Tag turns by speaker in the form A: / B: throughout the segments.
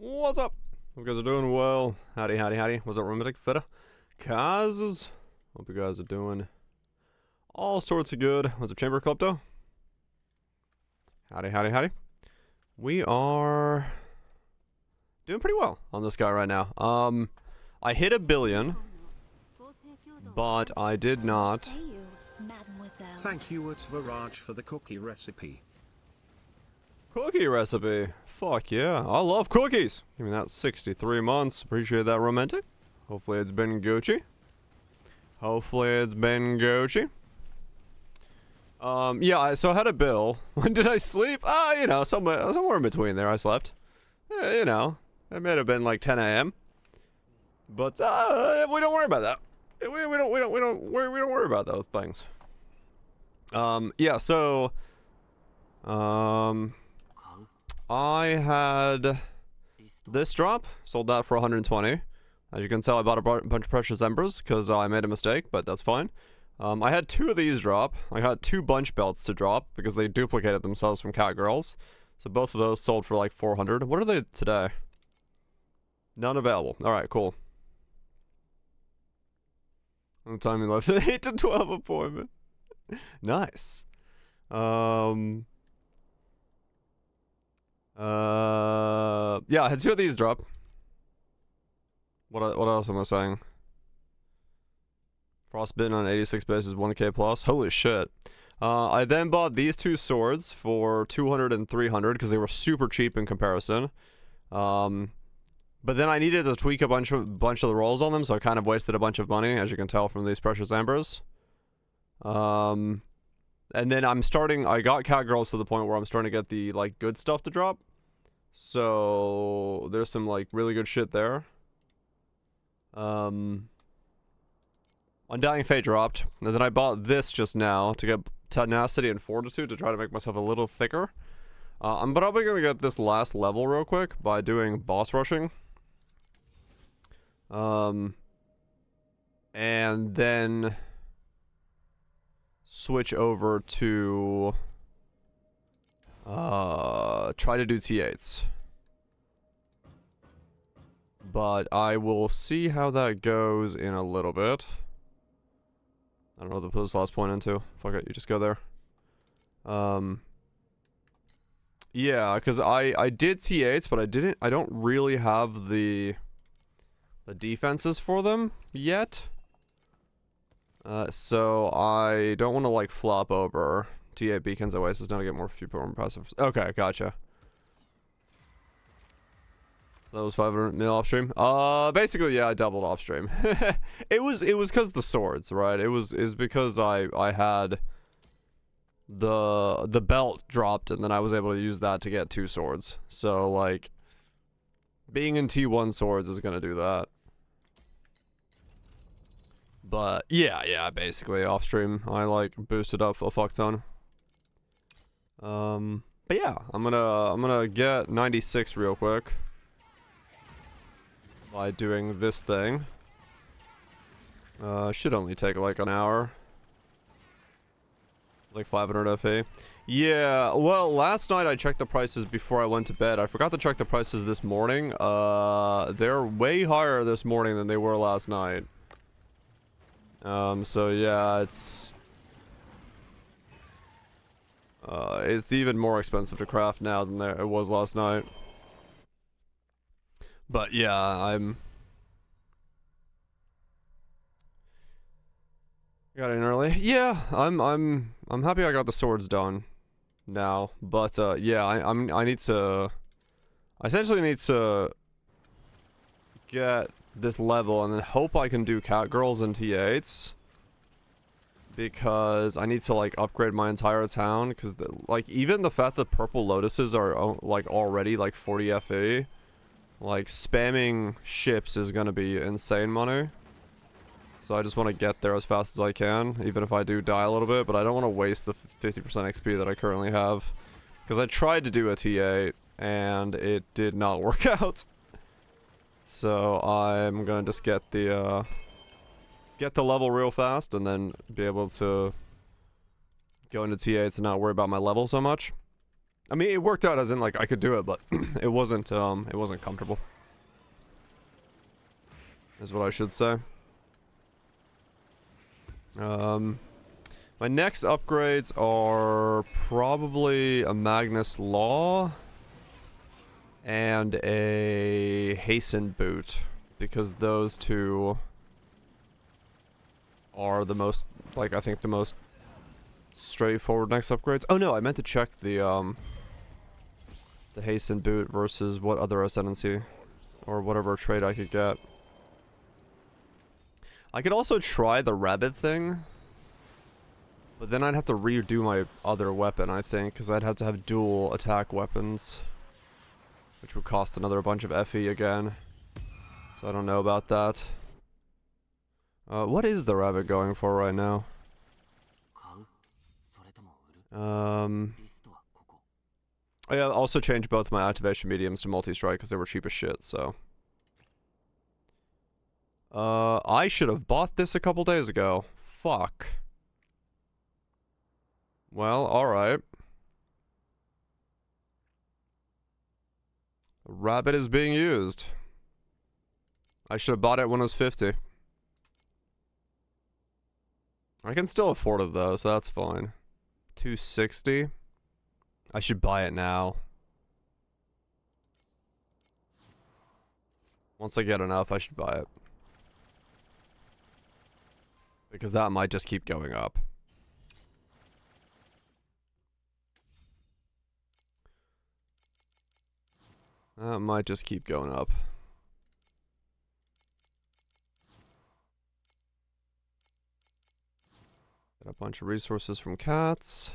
A: What's up? Hope you guys are doing well. Howdy, howdy, howdy. What's up, romantic fitter? Kaz. Hope you guys are doing all sorts of good. What's up, Chamber Klepto? Howdy, howdy, howdy. We are doing pretty well on this guy right now. I hit 1 billion, but I did not.
B: Thank you at Viraj for the cookie recipe.
A: Cookie recipe. Fuck yeah. I love cookies. Give me that 63 months. Appreciate that, romantic. Hopefully it's been Gucci. Hopefully it's been Gucci. Yeah, so I had a bill. When did I sleep? You know, somewhere in between there I slept. You know, it may have been like 10 a.m. But, we don't worry about that. We don't worry about those things. Yeah, so, I had this drop, sold that for 120. As you can tell, I bought a bunch of precious embers because I made a mistake, but that's fine. I had 2 of these drop. I had 2 bunch belts to drop because they duplicated themselves from Cat Girls. So both of those sold for like 400. What are they today? None available. Alright, cool. No time left. 8 to 12 appointment. Nice. Yeah, I had 2 of these drop. What else am I saying? Frostbitten on 86 bases, 1k plus. Holy shit. I then bought these 2 swords for 200 and 300 because they were super cheap in comparison. But then I needed to tweak a bunch of the rolls on them, so I kind of wasted a bunch of money, as you can tell from these precious embers. And then I got Cat Girls to the point where I'm starting to get the, like, good stuff to drop. So, there's some, like, really good shit there. Undying Fate dropped. And then I bought this just now to get Tenacity and Fortitude to try to make myself a little thicker. I'm probably going to get this last level real quick by doing boss rushing. And then switch over to try to do T8s. But I will see how that goes in a little bit. I don't know what to put this last point into. Fuck it, you just go there. Yeah, because I did T8s, but I don't really have the defenses for them yet. So I don't want to, like, flop over T8 Beacons Oasis now to get more passive. Okay, gotcha. So that was 500 mil off stream. Basically, yeah, I doubled off stream. It was because the swords, right? It was because I had the belt dropped, and then I was able to use that to get 2 swords. So, like, being in T1 swords is gonna do that. But yeah, basically off stream I like boosted up a fuck ton. But yeah, I'm gonna get 96 real quick by doing this thing. Should only take like an hour. It's like 500 FA. Yeah, well, last night I checked the prices before I went to bed. I forgot to check the prices this morning. They're way higher this morning than they were last night. So yeah, it's even more expensive to craft now than it was last night. But yeah, I got in early. Yeah, I'm happy I got the swords done now. But yeah, I essentially need to get this level and then hope I can do Cat Girls and T8s, because I need to, like, upgrade my entire town, because like even the fact that purple lotuses are like already like 40 FE, like spamming ships is gonna be insane money. So I just want to get there as fast as I can, even if I do die a little bit, but I don't want to waste the 50% XP that I currently have, because I tried to do a T8 and it did not work out. So I'm gonna just get the level real fast and then be able to go into T8s and not worry about my level so much. I mean, it worked out as in, like, I could do it, but it wasn't comfortable. Is what I should say. My next upgrades are probably a Magnus Law and a Hasten Boot, because those two are the most, like, I think the most straightforward next upgrades. Oh no, I meant to check the Hasten Boot versus what other Ascendancy or whatever trait I could get. I could also try the Rabbit thing, but then I'd have to redo my other weapon, I think, because I'd have to have dual attack weapons, which would cost another bunch of FE again. So I don't know about that. What is the Rabbit going for right now? Oh yeah, I also changed both my activation mediums to multi-strike because they were cheap as shit, so. I should have bought this a couple days ago. Fuck. Well, alright. Rabbit is being used. I should have bought it when it was 50. I can still afford it though, so that's fine. 260? I should buy it now. Once I get enough, I should buy it. Because that might just keep going up. That might just keep going up. Got a bunch of resources from cats.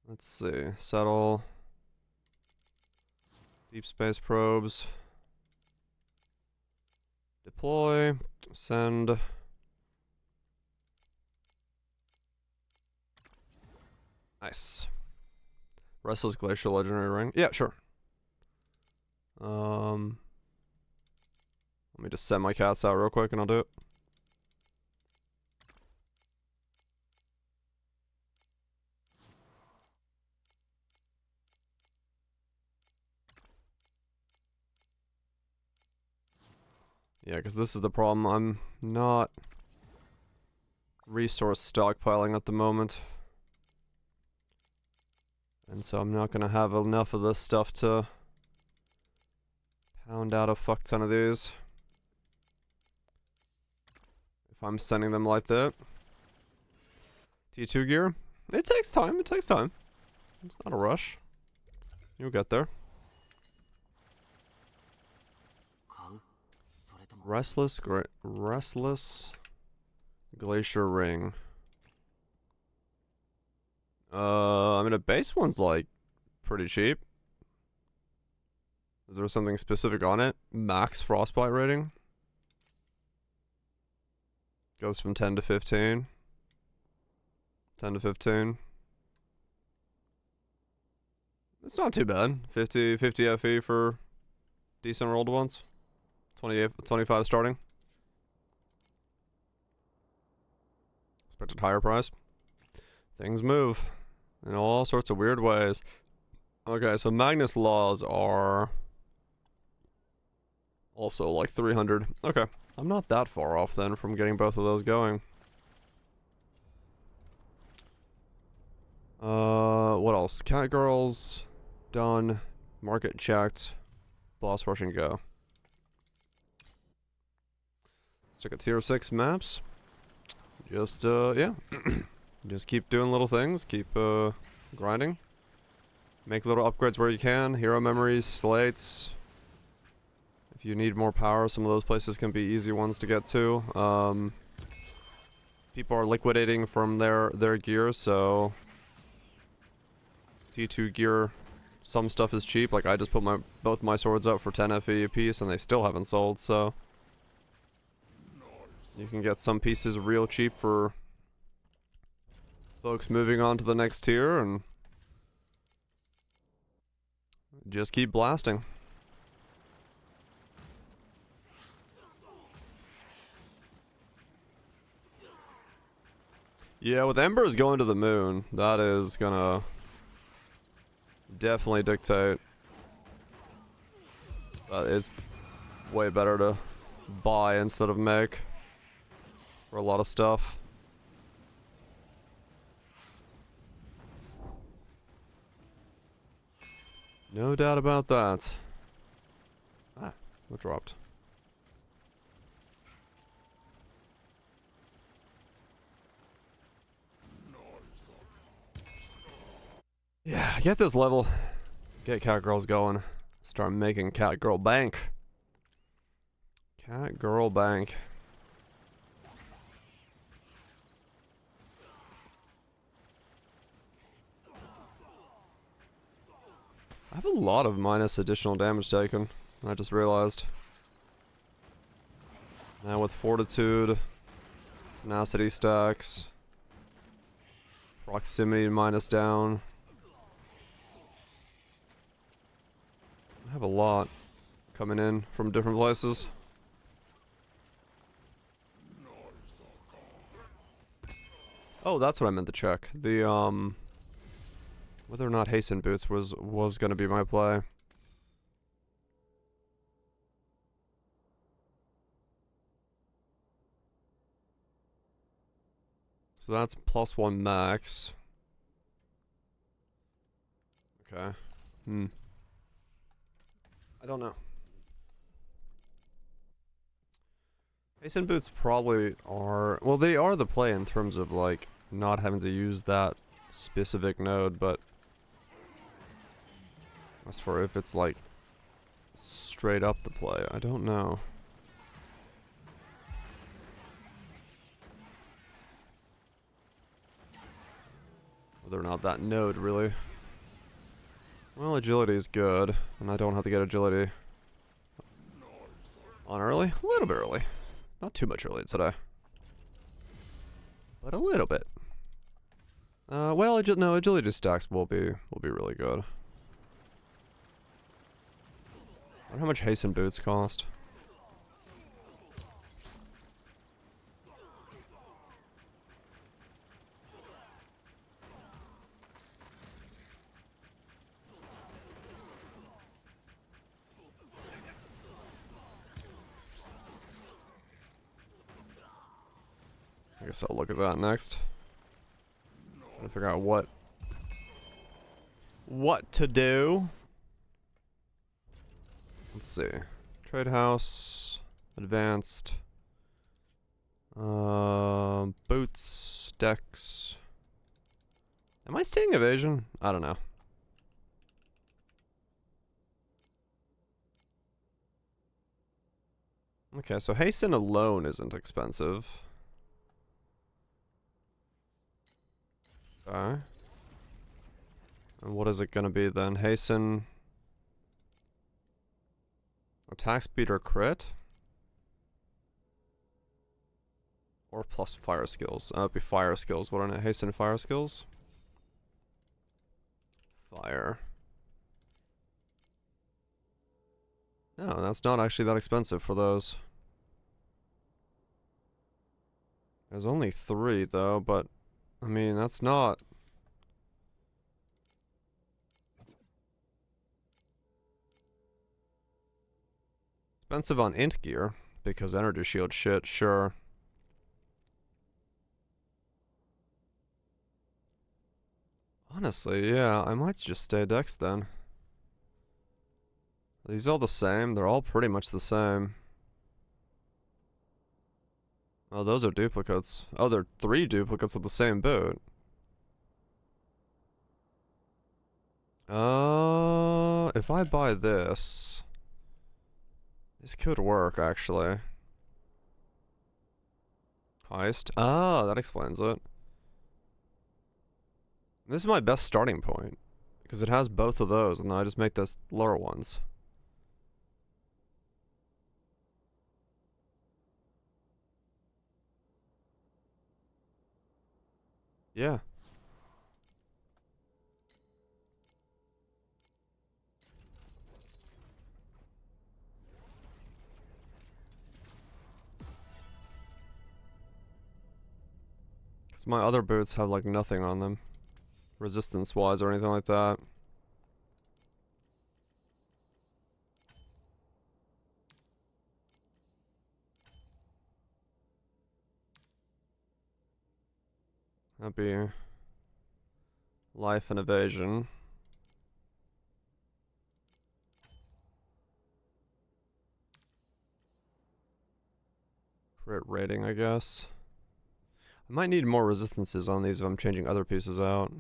A: Let's see. Settle. Deep space probes. Deploy. Send. Nice. Restless Glacial Legendary Ring. Yeah, sure. Let me just send my cats out real quick and I'll do it. Yeah, because this is the problem. I'm not resource stockpiling at the moment. And so I'm not going to have enough of this stuff to pound out a fuck ton of these. If I'm sending them like that. T2 gear? It takes time, it takes time. It's not a rush. You'll get there. Restless Glacier Ring. I mean, a base one's like pretty cheap. Is there something specific on it? Max frostbite rating. Goes from 10 to 15. 10 to 15. It's not too bad. 50 FE for decent rolled ones. 25 starting. Expected higher price. Things move in all sorts of weird ways. Okay, so Magnus Laws are also like 300. Okay, I'm not that far off then from getting both of those going. What else? Catgirls, done. Market checked. Boss rush and go. Let's check out tier 6 maps. Just, yeah. Just keep doing little things. Keep, grinding. Make little upgrades where you can. Hero memories, slates. If you need more power, some of those places can be easy ones to get to. People are liquidating from their gear, so T2 gear, some stuff is cheap. Like I just put both my swords up for 10 FE a piece, and they still haven't sold. So you can get some pieces real cheap for folks moving on to the next tier, and just keep blasting. Yeah, with Embers going to the moon, that is gonna definitely dictate that it's way better to buy instead of make for a lot of stuff. No doubt about that. Ah, what dropped? Yeah, get this level. Get cat girls going. Start making cat girl bank. Cat girl bank. I have a lot of minus additional damage taken. I just realized. Now with fortitude, tenacity stacks, proximity minus down. I have a lot coming in from different places. Oh, that's what I meant to check. The whether or not hasten boots was gonna be my play. So that's +1 max. Okay. I don't know. Hasten boots probably are, well, they are the play in terms of like not having to use that specific node, but as for if it's like straight up the play, I don't know. Whether or not that node really. Well, agility is good, and I don't have to get agility on early. A little bit early. Not too much early today. But a little bit. Well, no, agility stacks will be really good. I wonder how much hasten boots cost. I guess I'll look at that next. Trying to figure out what to do. Let's see. Trade house, advanced, boots, decks. Am I staying evasion? I don't know. Okay, so hasten alone isn't expensive. Okay. And what is it gonna be then? Hasten, attack speed or crit? Or plus fire skills. It'd be fire skills, wouldn't it? Hasten fire skills? Fire. No, that's not actually that expensive for those. There's only 3 though, but I mean, that's not expensive on int gear, because energy shield shit, sure. Honestly, yeah, I might just stay Dex then. Are these all the same? They're all pretty much the same. Oh, those are duplicates. Oh, they're 3 duplicates of the same boot. If I buy this could work, actually. Heist. Ah, that explains it. This is my best starting point, because it has both of those, and then I just make the lower ones. Yeah. Because my other boots have like nothing on them, resistance-wise or anything like that. That'd be life and evasion. Crit rating, I guess. I might need more resistances on these if I'm changing other pieces out.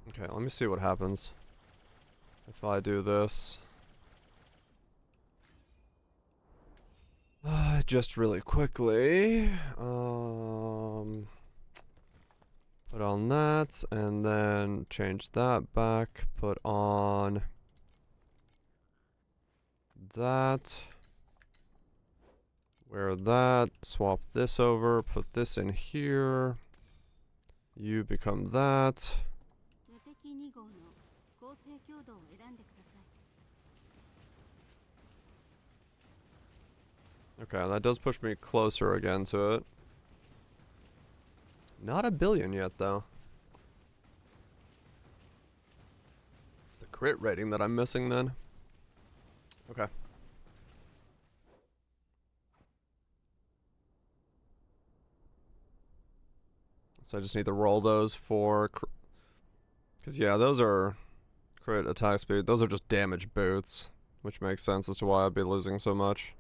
A: Okay, let me see what happens if I do this. Just really quickly. Put on that, and then change that back. Put on that. Wear that. Swap this over. Put this in here. You become that. Okay, that does push me closer again to it. Not 1 billion yet, though. It's the crit rating that I'm missing then. Okay. So I just need to roll those for... Because, yeah, those are crit attack speed. Those are just damage boots, which makes sense as to why I'd be losing so much.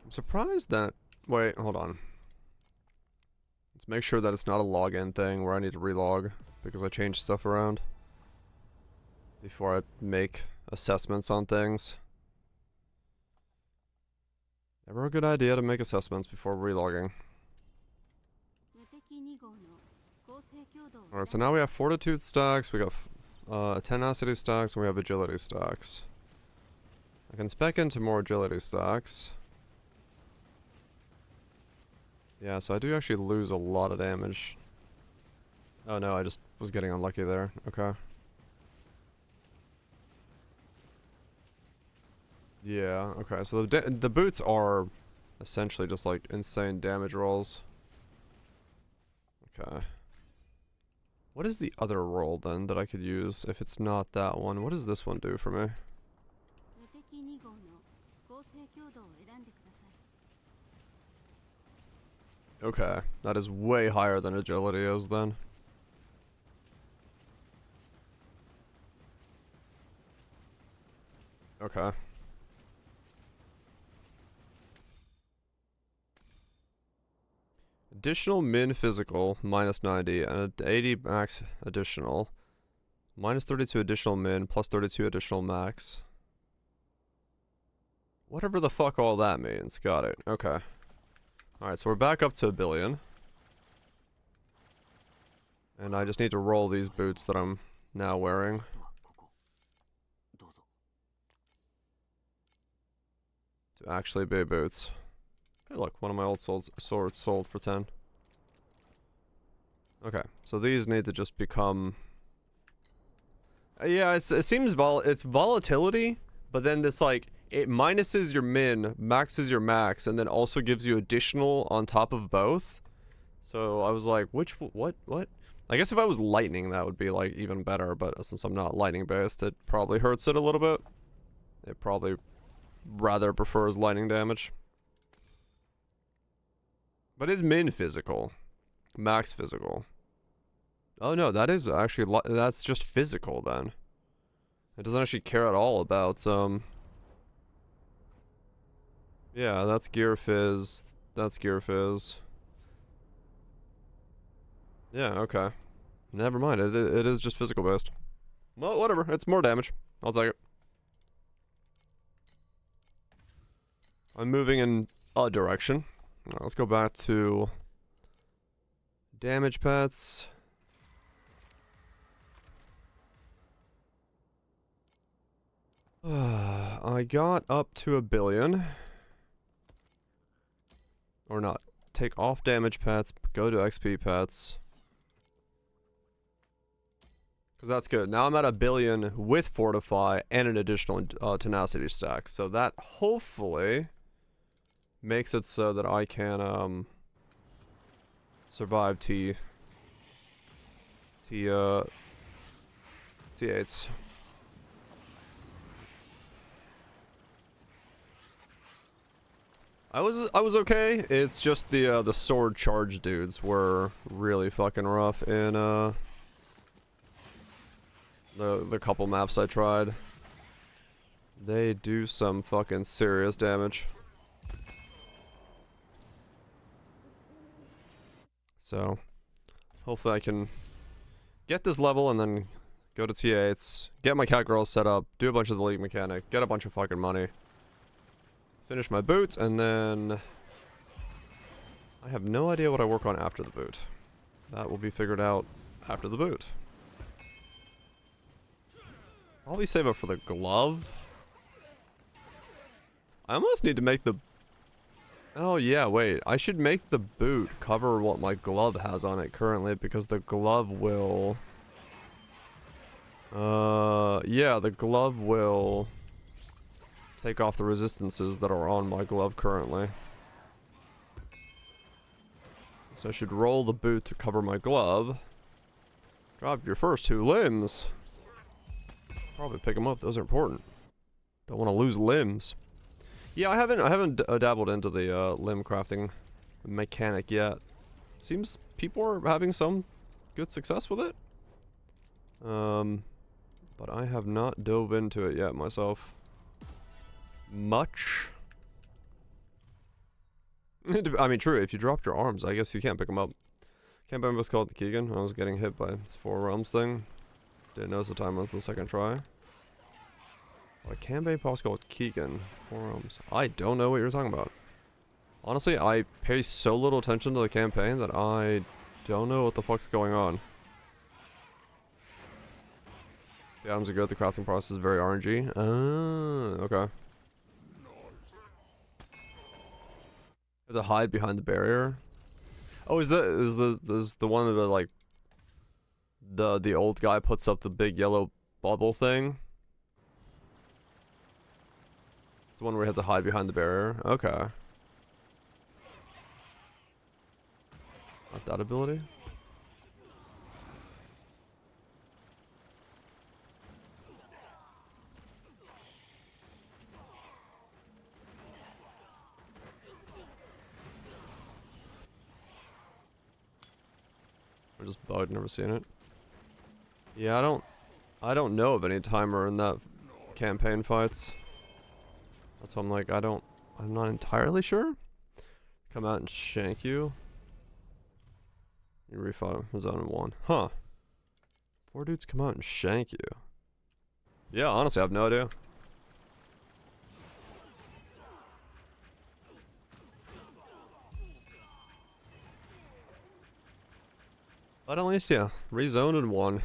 A: I'm surprised that... Wait, hold on. Let's make sure that it's not a login thing where I need to relog because I changed stuff around before I make assessments on things. Never a good idea to make assessments before relogging. Alright, so now we have fortitude stacks, we got tenacity stacks, and we have agility stacks. I can spec into more agility stacks. Yeah, so I do actually lose a lot of damage. Oh no, I just was getting unlucky there. Okay. Yeah, okay, so the boots are essentially just like insane damage rolls. Okay. What is the other roll then that I could use if it's not that one? What does this one do for me? Okay, that is way higher than agility is then. Okay. Additional min physical, minus 90, and 80 max additional. Minus 32 additional min, plus 32 additional max. Whatever the fuck all that means. Got it. Okay. Alright, so we're back up to 1 billion. And I just need to roll these boots that I'm now wearing. To actually be boots. Hey look, one of my old swords sold for 10. Okay, so these need to just become... yeah, it seems it's volatility, but then this like, it minuses your min, maxes your max, and then also gives you additional on top of both. So I was like, what? I guess if I was lightning, that would be like even better, but since I'm not lightning based, it probably hurts it a little bit. It probably rather prefers lightning damage. But is min physical? Max physical? Oh no, that is actually, that's just physical then. It doesn't actually care at all about, yeah, that's gear fizz. That's gear fizz. Yeah, okay. Never mind, it is just physical based. Well, whatever, it's more damage. I'll take it. I'm moving in a direction. Right, let's go back to damage pets. I got up to 1 billion. Or not. Take off damage pets, go to XP pets. Because that's good. Now I'm at 1 billion with Fortify and an additional tenacity stack. So that hopefully makes it so that I can survive T8s. I was okay. It's just the sword charge dudes were really fucking rough in the couple maps I tried. They do some fucking serious damage. So hopefully I can get this level and then go to T8s, get my cat girls set up, do a bunch of the league mechanic, get a bunch of fucking money, finish my boots, and then I have no idea what I work on after the boot. That will be figured out after the boot. Probably save up for the glove. I almost need to make the... Oh yeah, wait. I should make the boot cover what my glove has on it currently, because the glove will... yeah, the glove will take off the resistances that are on my glove currently. So I should roll the boot to cover my glove. Drop your first 2 limbs. Probably pick them up, those are important. Don't want to lose limbs. Yeah, I haven't dabbled into the limb crafting mechanic yet. Seems people are having some good success with it. But I have not dove into it yet myself. Much. I mean, true, if you dropped your arms, I guess you can't pick them up. Can't remember what's called the Keegan. I was getting hit by this 4 realms thing. Didn't notice the time until the second try. I can be possible with Keegan. 4 realms. I don't know what you're talking about. Honestly, I pay so little attention to the campaign that I don't know what the fuck's going on. The items are good, the crafting process is very RNG. Ah, okay. Have to hide behind the barrier. Oh, is the one that like the old guy puts up the big yellow bubble thing? It's the one where we have to hide behind the barrier. Okay. Not that ability. I'm just bugged, never seen it. Yeah, I don't know of any timer in that campaign fights. That's why I'm like, I'm not entirely sure. Come out and shank you. You refight zone 1. Huh. 4 dudes come out and shank you. Yeah, honestly, I have no idea. But at least, yeah, rezoned in 1.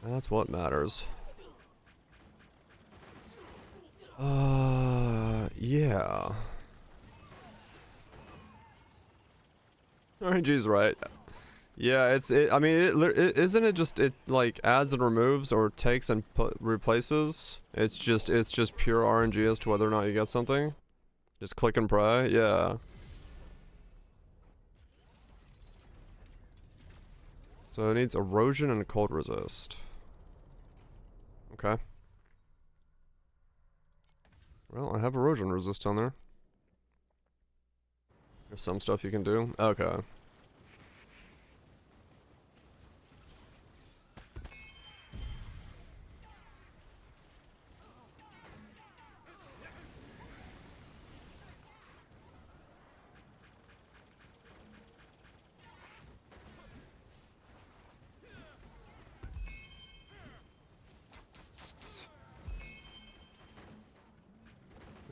A: That's what matters. Yeah. RNG's right. Yeah, I mean, isn't it just, it like adds and removes or takes and replaces? It's just pure RNG as to whether or not you get something. Just click and pray, yeah. So it needs erosion and cold resist. Okay. Well, I have erosion resist on there. There's some stuff you can do. Okay.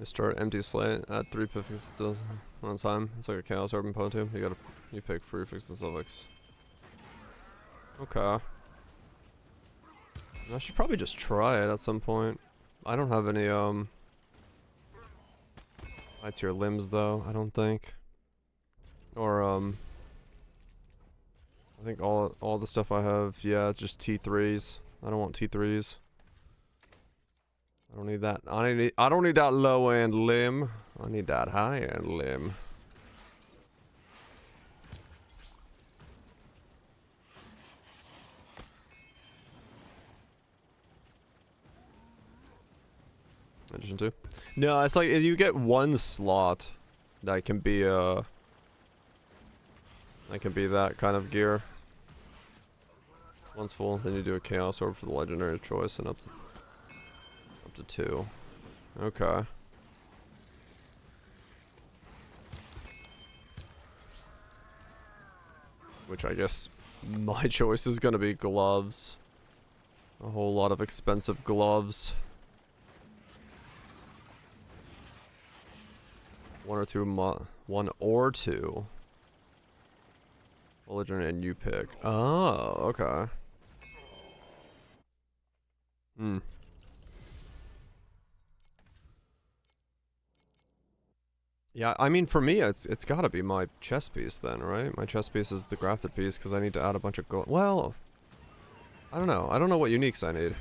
A: Start empty slate, add 3 prefixes to one time. It's like a chaos orb in Potu. You pick prefix and suffix. Okay. I should probably just try it at some point. I don't have any lights your limbs though, I don't think. Or I think all the stuff I have, yeah, just T3s. I don't want T3s. I don't need that. I don't need that low end limb. I need that high end limb. Edition 2. No, it's like you get one slot that can be that kind of gear. Once full, then you do a chaos orb for the legendary choice and up to 2. Okay. Which I guess my choice is gonna be gloves. A whole lot of expensive gloves. One or two. Legendary and you pick. Oh, okay. Hmm. Yeah, I mean, for me, it's gotta be my chest piece then, right? My chest piece is the grafted piece because I need to add a bunch of gold. Well, I don't know. I don't know what uniques I need.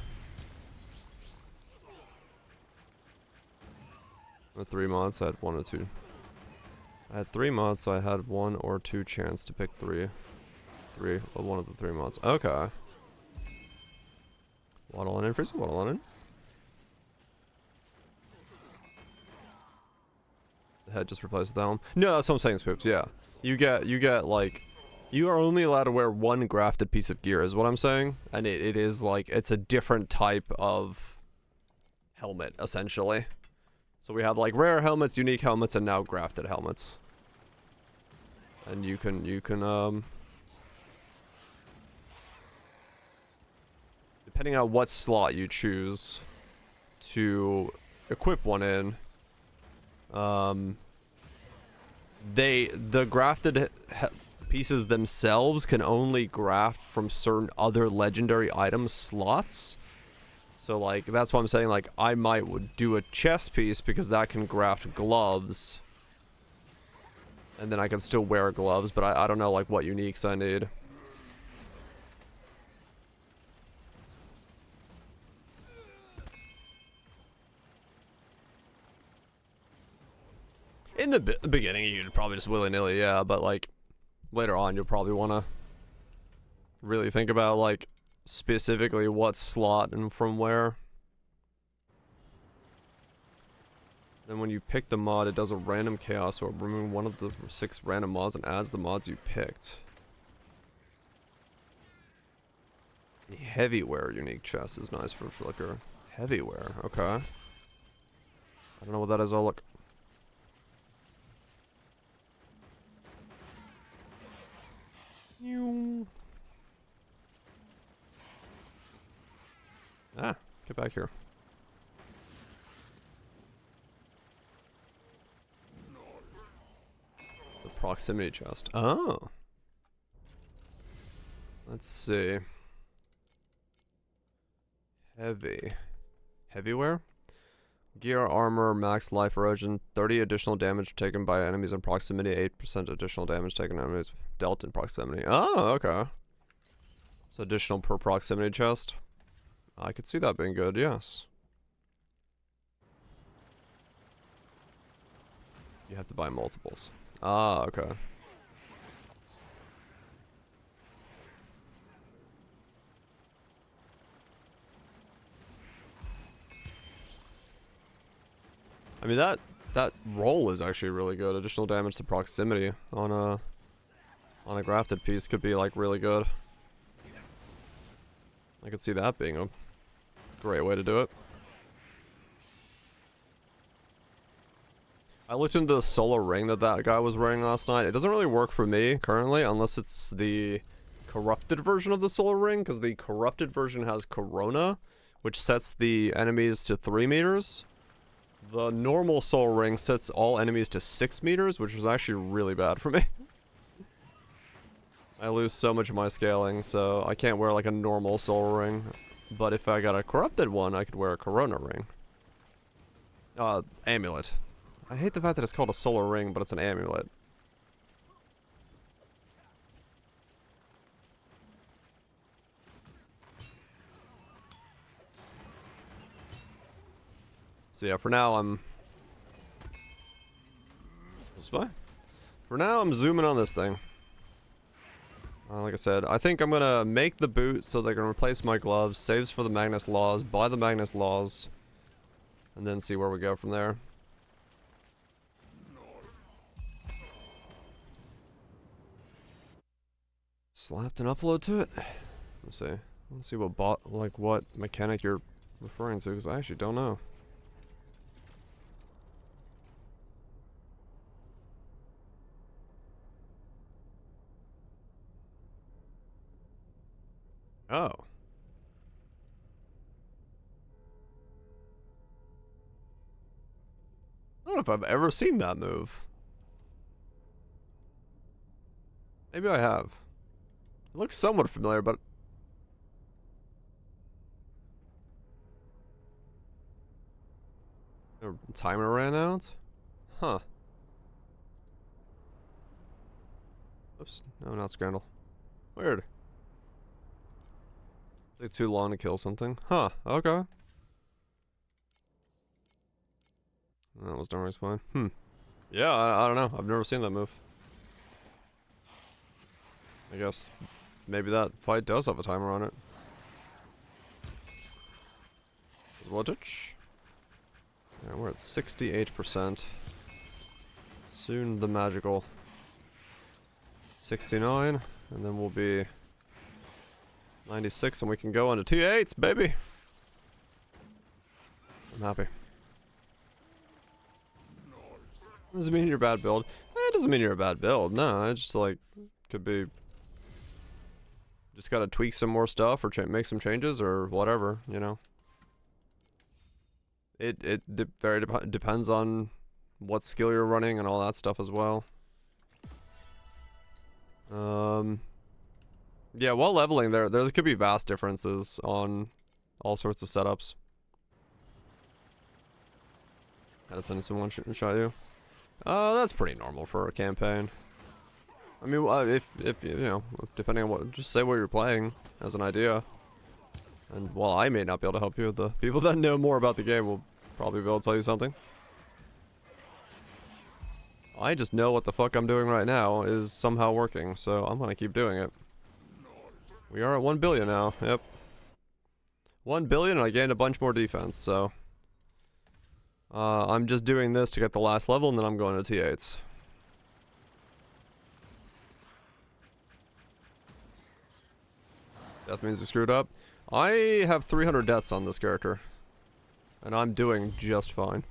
A: With 3 mods, I had 1 or 2. I had 3 mods, so I had 1 or 2 chance to pick 3. One of the 3 mods. Okay. Waddle on in, freeze, waddle on in. The head just replaces the helm. No, that's what I'm saying, Spoops, yeah. You get like, you are only allowed to wear 1 grafted piece of gear is what I'm saying. And it is like, it's a different type of helmet, essentially. So we have like rare helmets, unique helmets, and now grafted helmets. And you can depending on what slot you choose to equip one in, the grafted pieces themselves can only graft from certain other legendary item slots. So like that's why I'm saying like I would do a chest piece because that can graft gloves, and then I can still wear gloves, but I don't know like what uniques I need. In the beginning, you'd probably just willy-nilly, yeah, but, like, later on, you'll probably want to really think about, like, specifically what slot and from where. Then when you pick the mod, it does a random chaos orb, removing one of the 6 random mods and adds the mods you picked. The heavyware unique chest is nice for Flicker. Heavyware, okay. I don't know what that is, I'll look. Ah, get back here. The proximity chest. Oh. Let's see. Heavyware? Gear, armor, max life erosion, 30 additional damage taken by enemies in proximity, 8% additional damage taken by enemies dealt in proximity. Oh, okay. So additional per proximity chest. I could see that being good, yes. You have to buy multiples. Ah, okay. I mean, that roll is actually really good. Additional damage to proximity on a grafted piece could be like really good. I could see that being a great way to do it. I looked into the solar ring that guy was wearing last night. It doesn't really work for me currently, unless it's the corrupted version of the solar ring, because the corrupted version has Corona, which sets the enemies to 3 meters. The normal solar ring sets all enemies to 6 meters, which is actually really bad for me. I lose so much of my scaling, so I can't wear like a normal solar ring. But if I got a corrupted one, I could wear a Corona ring. Amulet. I hate the fact that it's called a solar ring, but it's an amulet. So yeah, for now I'm... This way? For now I'm zooming on this thing. Like I said, I think I'm gonna make the boot so they can replace my gloves, saves for the Magnus Laws, buy the Magnus Laws, and then see where we go from there. Slapped an upload to it. Let's see. Let's see what mechanic you're referring to, because I actually don't know. Oh. I don't know if I've ever seen that move. Maybe I have. It looks somewhat familiar, but... The timer ran out? Huh. Oops. No, not Scrandle. Weird. Take too long to kill something. Huh. Okay. That was always fine. Yeah, I don't know. I've never seen that move. I guess maybe that fight does have a timer on it. Voltage. Yeah, we're at 68%. Soon the magical 69, and then we'll be 96, and we can go on to T8s, baby. I'm happy. Doesn't mean you're a bad build. It doesn't mean you're a bad build. No, it's just like could be. Just gotta tweak some more stuff or make some changes or whatever, you know. It depends on what skill you're running and all that stuff as well. Yeah, while leveling there could be vast differences on all sorts of setups. Had to send someone shot you. That's pretty normal for a campaign. I mean, if you know, depending on what, just say what you're playing as an idea. And while I may not be able to help you, the people that know more about the game will probably be able to tell you something. I just know what the fuck I'm doing right now is somehow working, so I'm gonna keep doing it. We are at 1 billion now, yep. 1 billion and I gained a bunch more defense, so... I'm just doing this to get the last level and then I'm going to T8s. Death means you screwed up. I have 300 deaths on this character. And I'm doing just fine.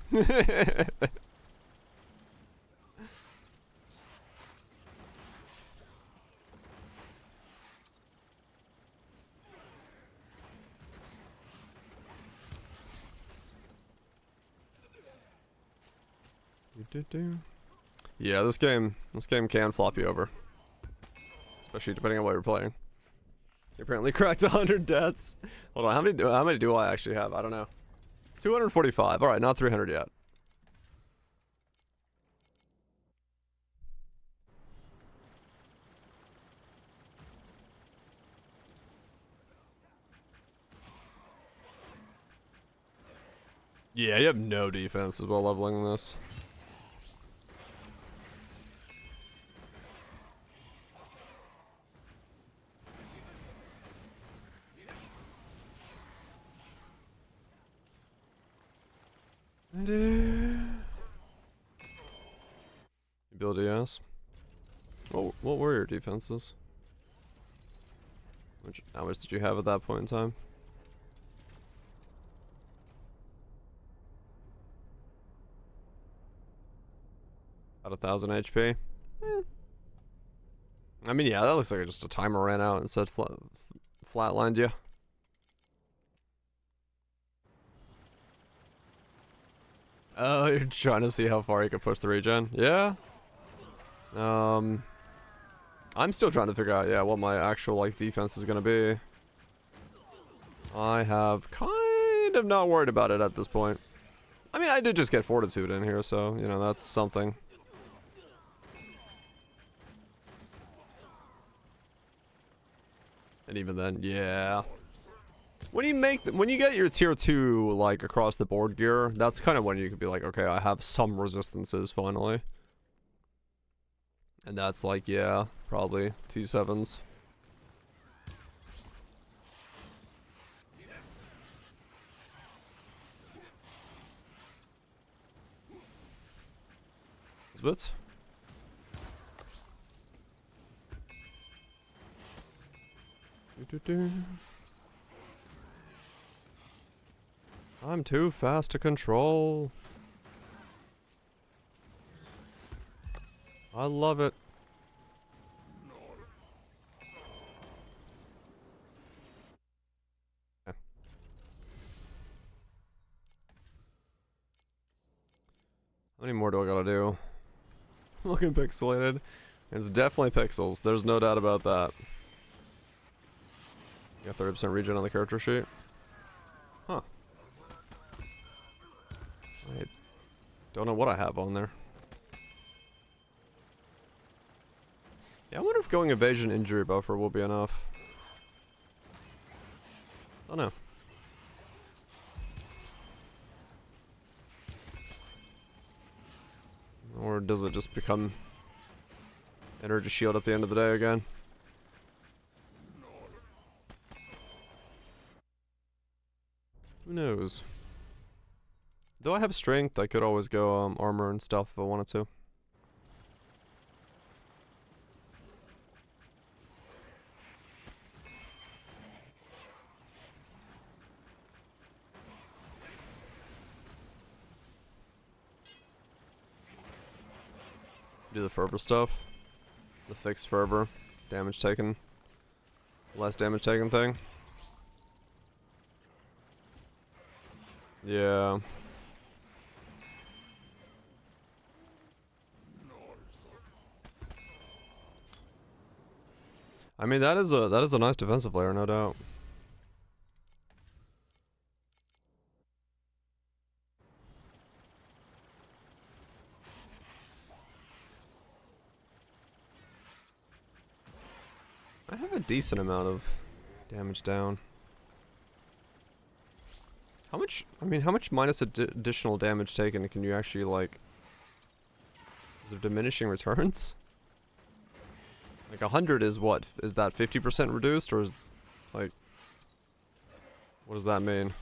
A: Yeah, this game can flop you over. Especially depending on what you're playing. You apparently cracked 100 deaths. Hold on, how many do I actually have? I don't know. 245. All right, not 300 yet. Yeah, you have no defense as well leveling this. Ability, yes. What were your defenses? How much did you have at that point in time? About 1,000 HP. I mean, yeah, that looks like just a timer ran out and said flatlined you. Oh, you're trying to see how far you can push the regen? Yeah. I'm still trying to figure out, yeah, what my actual, like, defense is gonna be. I have kind of not worried about it at this point. I mean, I did just get Fortitude in here, so, you know, that's something. And even then, yeah. When you get your tier 2 like across the board gear, that's kind of when you could be like, okay, I have some resistances finally. And that's like, yeah, probably T7s. Bits. I'm too fast to control. I love it. Yeah. How many more do I gotta do? Looking pixelated. It's definitely pixels. There's no doubt about that. You got 30% regen on the character sheet. Huh. I don't know what I have on there. Yeah, I wonder if going evasion injury buffer will be enough. I don't know. Or does it just become energy shield at the end of the day again? Who knows? Though I have strength, I could always go armor and stuff if I wanted to. Do the fervor stuff. The fixed fervor. Damage taken. Less damage taken thing. Yeah. I mean that is a nice defensive player, no doubt. I have a decent amount of damage down. How much, I mean, how much minus additional damage taken can you actually, like... Is there diminishing returns? Like, 100 is what? Is that 50% reduced, or is, like... What does that mean?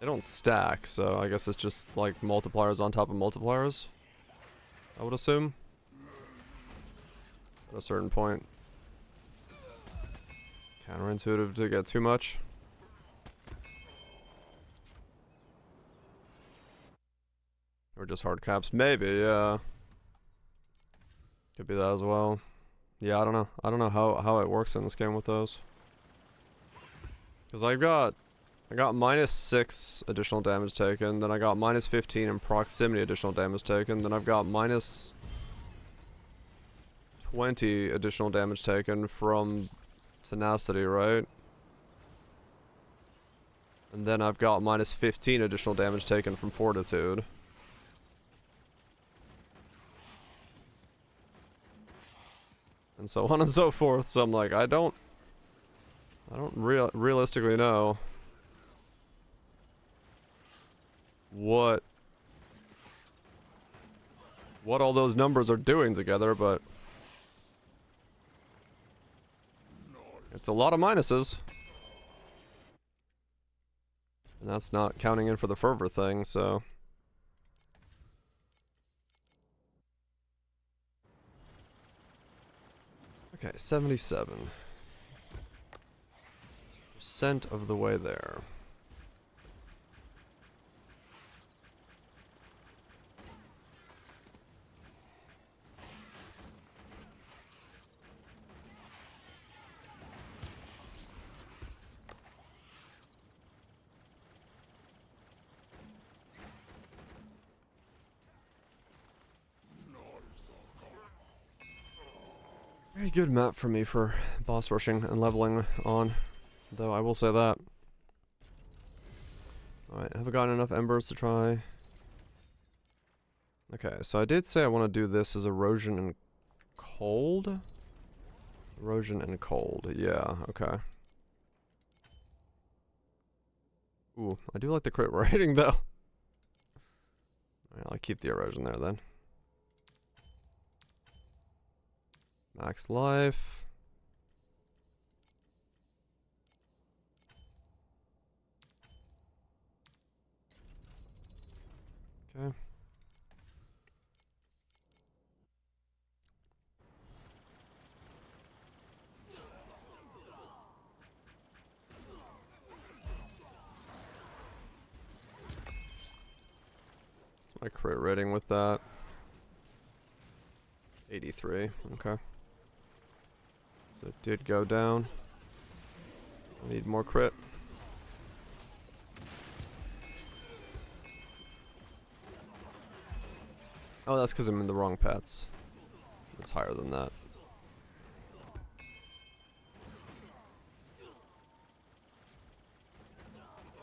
A: They don't stack, so I guess it's just, like, multipliers on top of multipliers? I would assume. At a certain point. Counterintuitive to get too much. Or just hard caps. Maybe, yeah. Could be that as well. Yeah, I don't know. I don't know how it works in this game with those. Because I got -6 additional damage taken, then I got -15 in proximity additional damage taken, then I've got -20 additional damage taken from tenacity, right? And then I've got -15 additional damage taken from fortitude. And so on and so forth, so I'm like, I don't realistically know what all those numbers are doing together, but it's a lot of minuses. And that's not counting in for the fervor thing, so... Okay, 77% of the way there. Very good map for me for boss rushing and leveling on, though I will say that. Alright, have I gotten enough embers to try? Okay, so I did say I want to do this as erosion and cold. Erosion and cold. Yeah, okay. Ooh, I do like the crit rating though. Alright, I'll keep the erosion there then. Max life. Okay. What's my crit rating with that? 83. Okay. So it did go down. I need more crit. Oh, that's because I'm in the wrong pets. It's higher than that.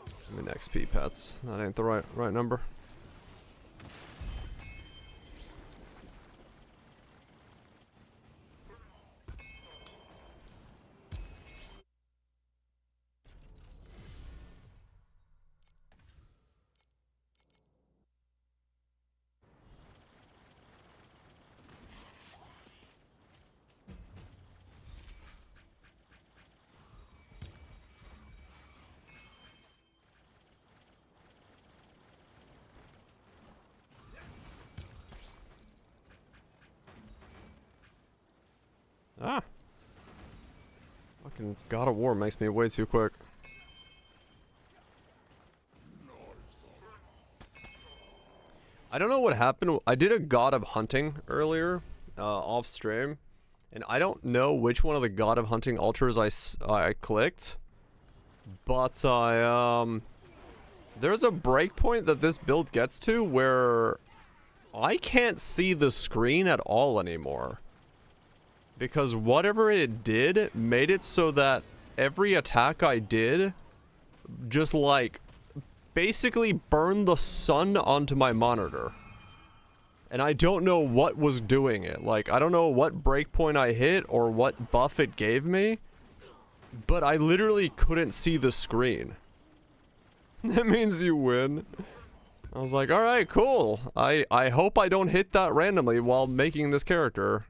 A: I mean XP pets. That ain't the right number. Ah! Fucking God of War makes me way too quick. I don't know what happened. I did a God of Hunting earlier, off stream, and I don't know which one of the God of Hunting altars I clicked, but there's a breakpoint that this build gets to where I can't see the screen at all anymore. Because whatever it did made it so that every attack I did just like basically burned the sun onto my monitor. And I don't know what was doing it. Like, I don't know what breakpoint I hit or what buff it gave me, but I literally couldn't see the screen. That means you win. I was like, alright, cool. I hope I don't hit that randomly while making this character.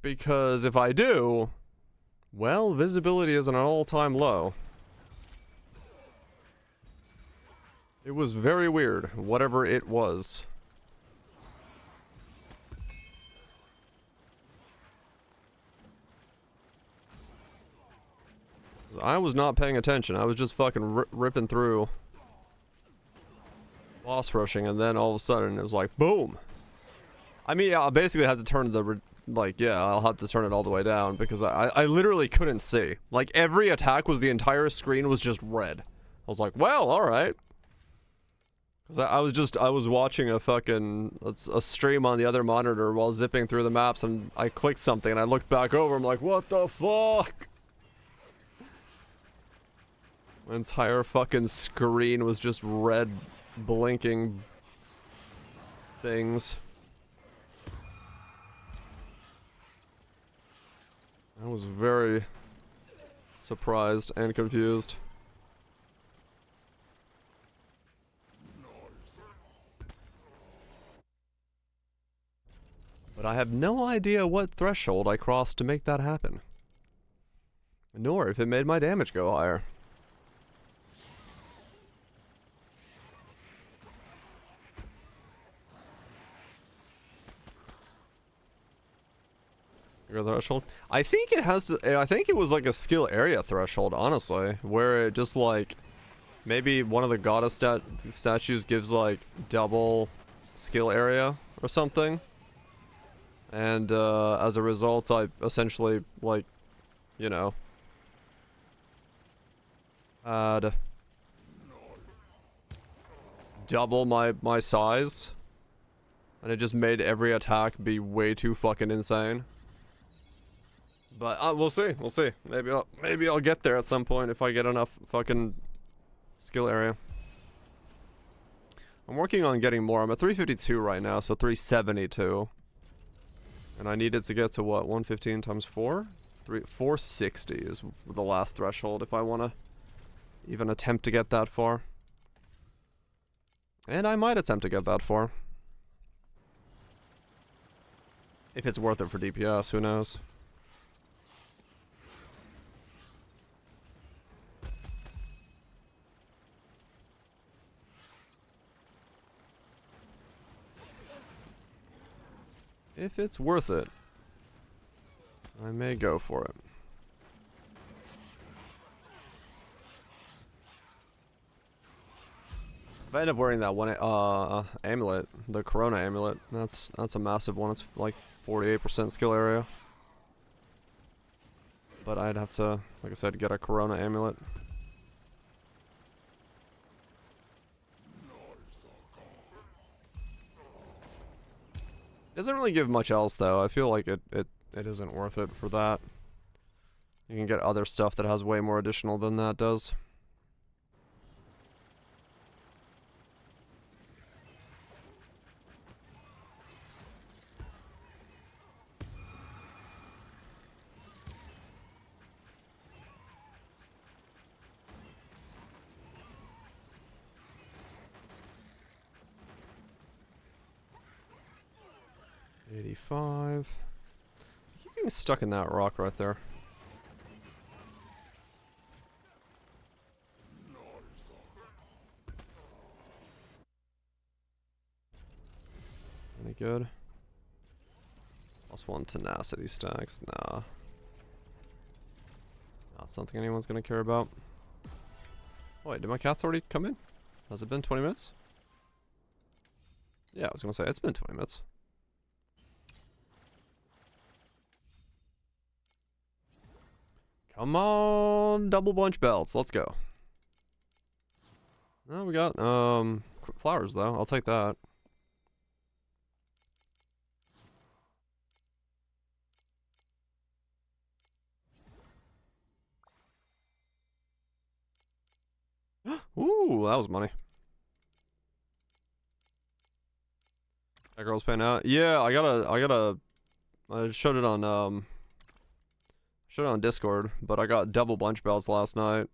A: Because if I do, well, visibility is at an all-time low. It was very weird, whatever it was. I was not paying attention. I was just fucking ripping through. Boss rushing, and then all of a sudden it was like, boom! I mean, yeah, I basically had to turn the... Like, yeah, I'll have to turn it all the way down because I literally couldn't see. Like, every attack was the entire screen was just red. I was like, well, alright. Because I was watching a fucking... a stream on the other monitor while zipping through the maps, and I clicked something, and I looked back over, I'm like, what the fuck? My entire fucking screen was just red, blinking... things. I was very surprised and confused. But I have no idea what threshold I crossed to make that happen. Nor if it made my damage go higher. Threshold. I think it has to, I think it was like a skill area threshold, honestly, where it just like maybe one of the goddess statues gives like double skill area or something, and as a result I essentially like, you know, had double my size, and it just made every attack be way too fucking insane. But we'll see. We'll see. Maybe I'll get there at some point if I get enough fucking skill area. I'm working on getting more. I'm at 352 right now, so 372. And I needed to get to what? 115 times 4? 460 is the last threshold if I want to even attempt to get that far. And I might attempt to get that far. If it's worth it for DPS, who knows? If it's worth it, I may go for it. If I end up wearing that one amulet, the Corona amulet, that's a massive one. It's like 48% skill area. But I'd have to, like I said, get a Corona amulet. Doesn't really give much else though. I feel like it isn't worth it for that. You can get other stuff that has way more additional than that does. $85. I keep getting stuck in that rock right there. Any good? +1 tenacity stacks. Nah. Not something anyone's gonna care about. Oh, wait, did my cats already come in? Has it been 20 minutes? Yeah, I was gonna say, it's been 20 minutes. Come on, double bunch belts. Let's go. Oh, we got flowers though. I'll take that. Ooh, that was money. That girl's paying out. Yeah, I showed it on Discord, but I got double bunch belts last night.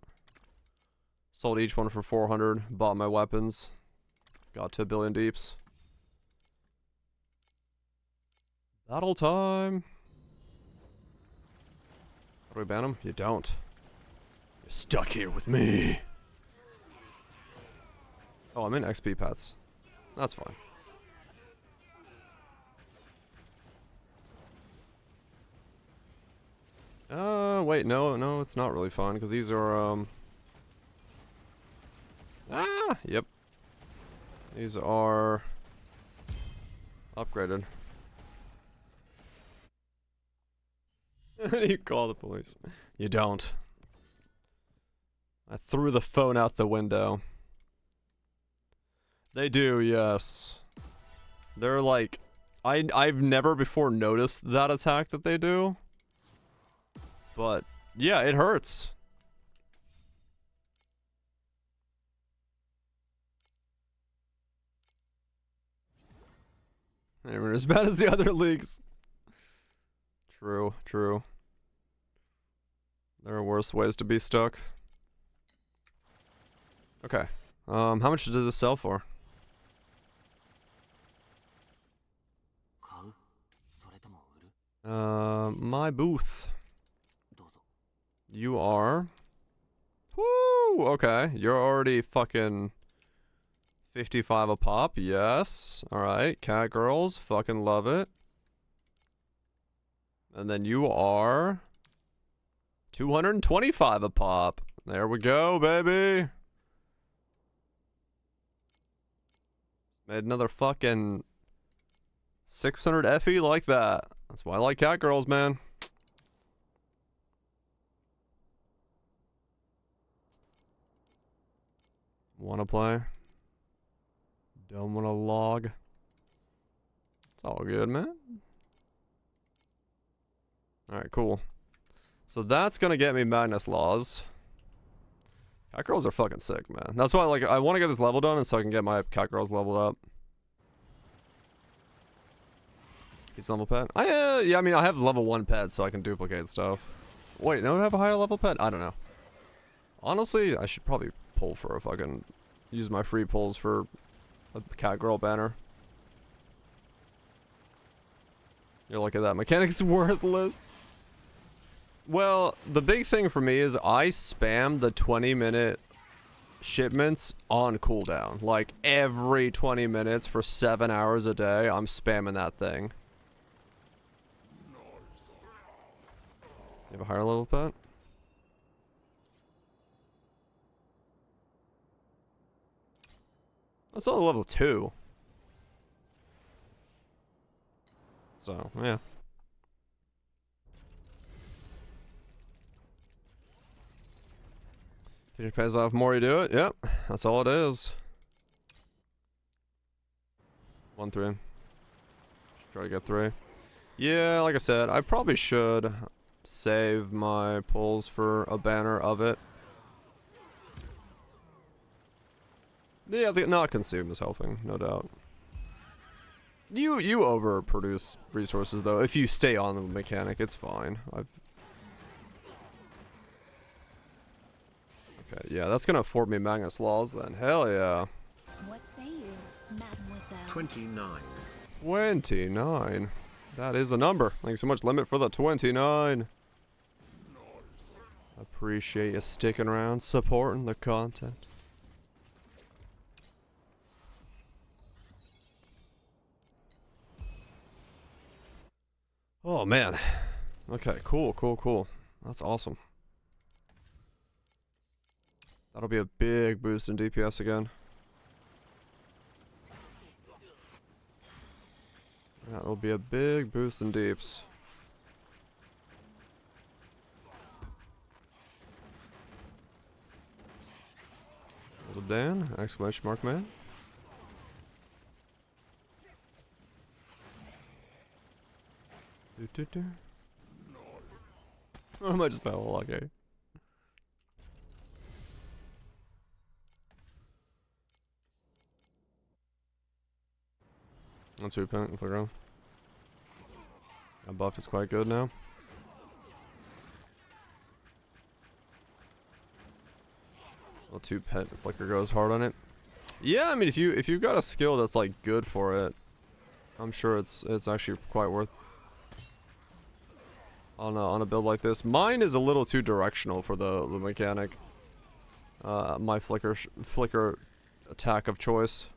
A: Sold each one for 400, bought my weapons. Got to 1 billion deeps. Battle time. How do we ban him? You don't. You're stuck here with me. Oh, I'm in XP pets. That's fine. Wait, no, it's not really fun, because these are, yep. These are upgraded. You call the police. You don't. I threw the phone out the window. They do, yes. They're like, I've never before noticed that attack that they do. But, yeah, it hurts. They weren't as bad as the other leagues. True, true. There are worse ways to be stuck. Okay. How much did this sell for? My booth. You are... Woo! Okay, you're already fucking 55 a pop, yes. Alright, cat girls, fucking love it. And then you are 225 a pop. There we go, baby. Made another fucking 600 Effie like that. That's why I like cat girls, man. Wanna play? Don't wanna log? It's all good, man. Alright, cool. So that's gonna get me Magnus Laws. Cat girls are fucking sick, man. That's why, like, I want to get this level done and so I can get my cat girls leveled up. He's level pet. Yeah, I mean, I have level 1 pet, so I can duplicate stuff. Wait, no, I have a higher level pet? I don't know. Honestly, I should probably pull for if I can use my free pulls for a cat girl banner. You're looking at that. Mechanic's worthless. Well, the big thing for me is I spam the 20-minute shipments on cooldown. Like, every 20 minutes for 7 hours a day, I'm spamming that thing. You have a higher level pet? That's only level 2. So, yeah. If it pays off more you do it, yep. That's all it is. 1-3. Should try to get 3. Yeah, like I said, I probably should save my pulls for a banner of it. Yeah, the not consume is helping, no doubt. You overproduce resources though. If you stay on the mechanic, it's fine. Okay, yeah, that's gonna afford me Magnus Laws then. Hell yeah.
C: What say you, Mademoiselle?
B: 29.
A: 29. That is a number. Thanks so much, Limit, for the 29. Appreciate you sticking around, supporting the content. Oh man. Okay, cool. That's awesome. That'll be a big boost in DPS again. That will be a big boost in deeps. What's up, Dan? Exclamation mark, man. I might just have a lucky. That's 2 pent if I go. That buff is quite good now. Well, 2 pet flicker goes hard on it. Yeah, I mean if you've got a skill that's like good for it, I'm sure it's actually quite worth on a build like this. Mine is a little too directional for the mechanic. My flicker attack of choice.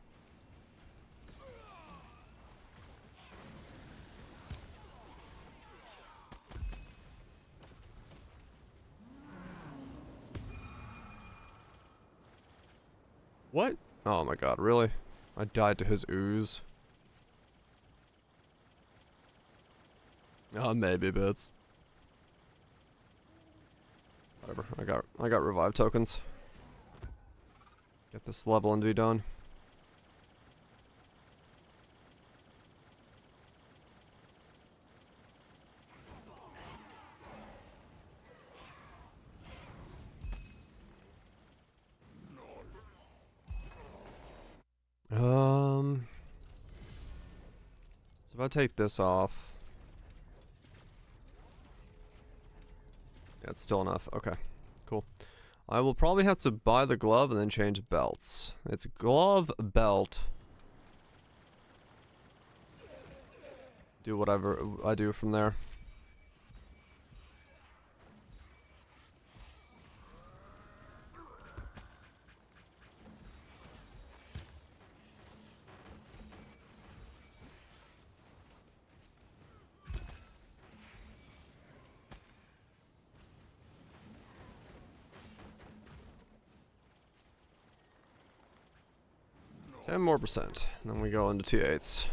A: What? Oh my god, really? I died to his ooze. Maybe bits. Whatever. I got revive tokens. Get this level and be done. So if I take this off. Yeah, it's still enough. Okay, cool. I will probably have to buy the glove and then change belts. It's glove, belt. Do whatever I do from there. $10 more, and then we go into T8s.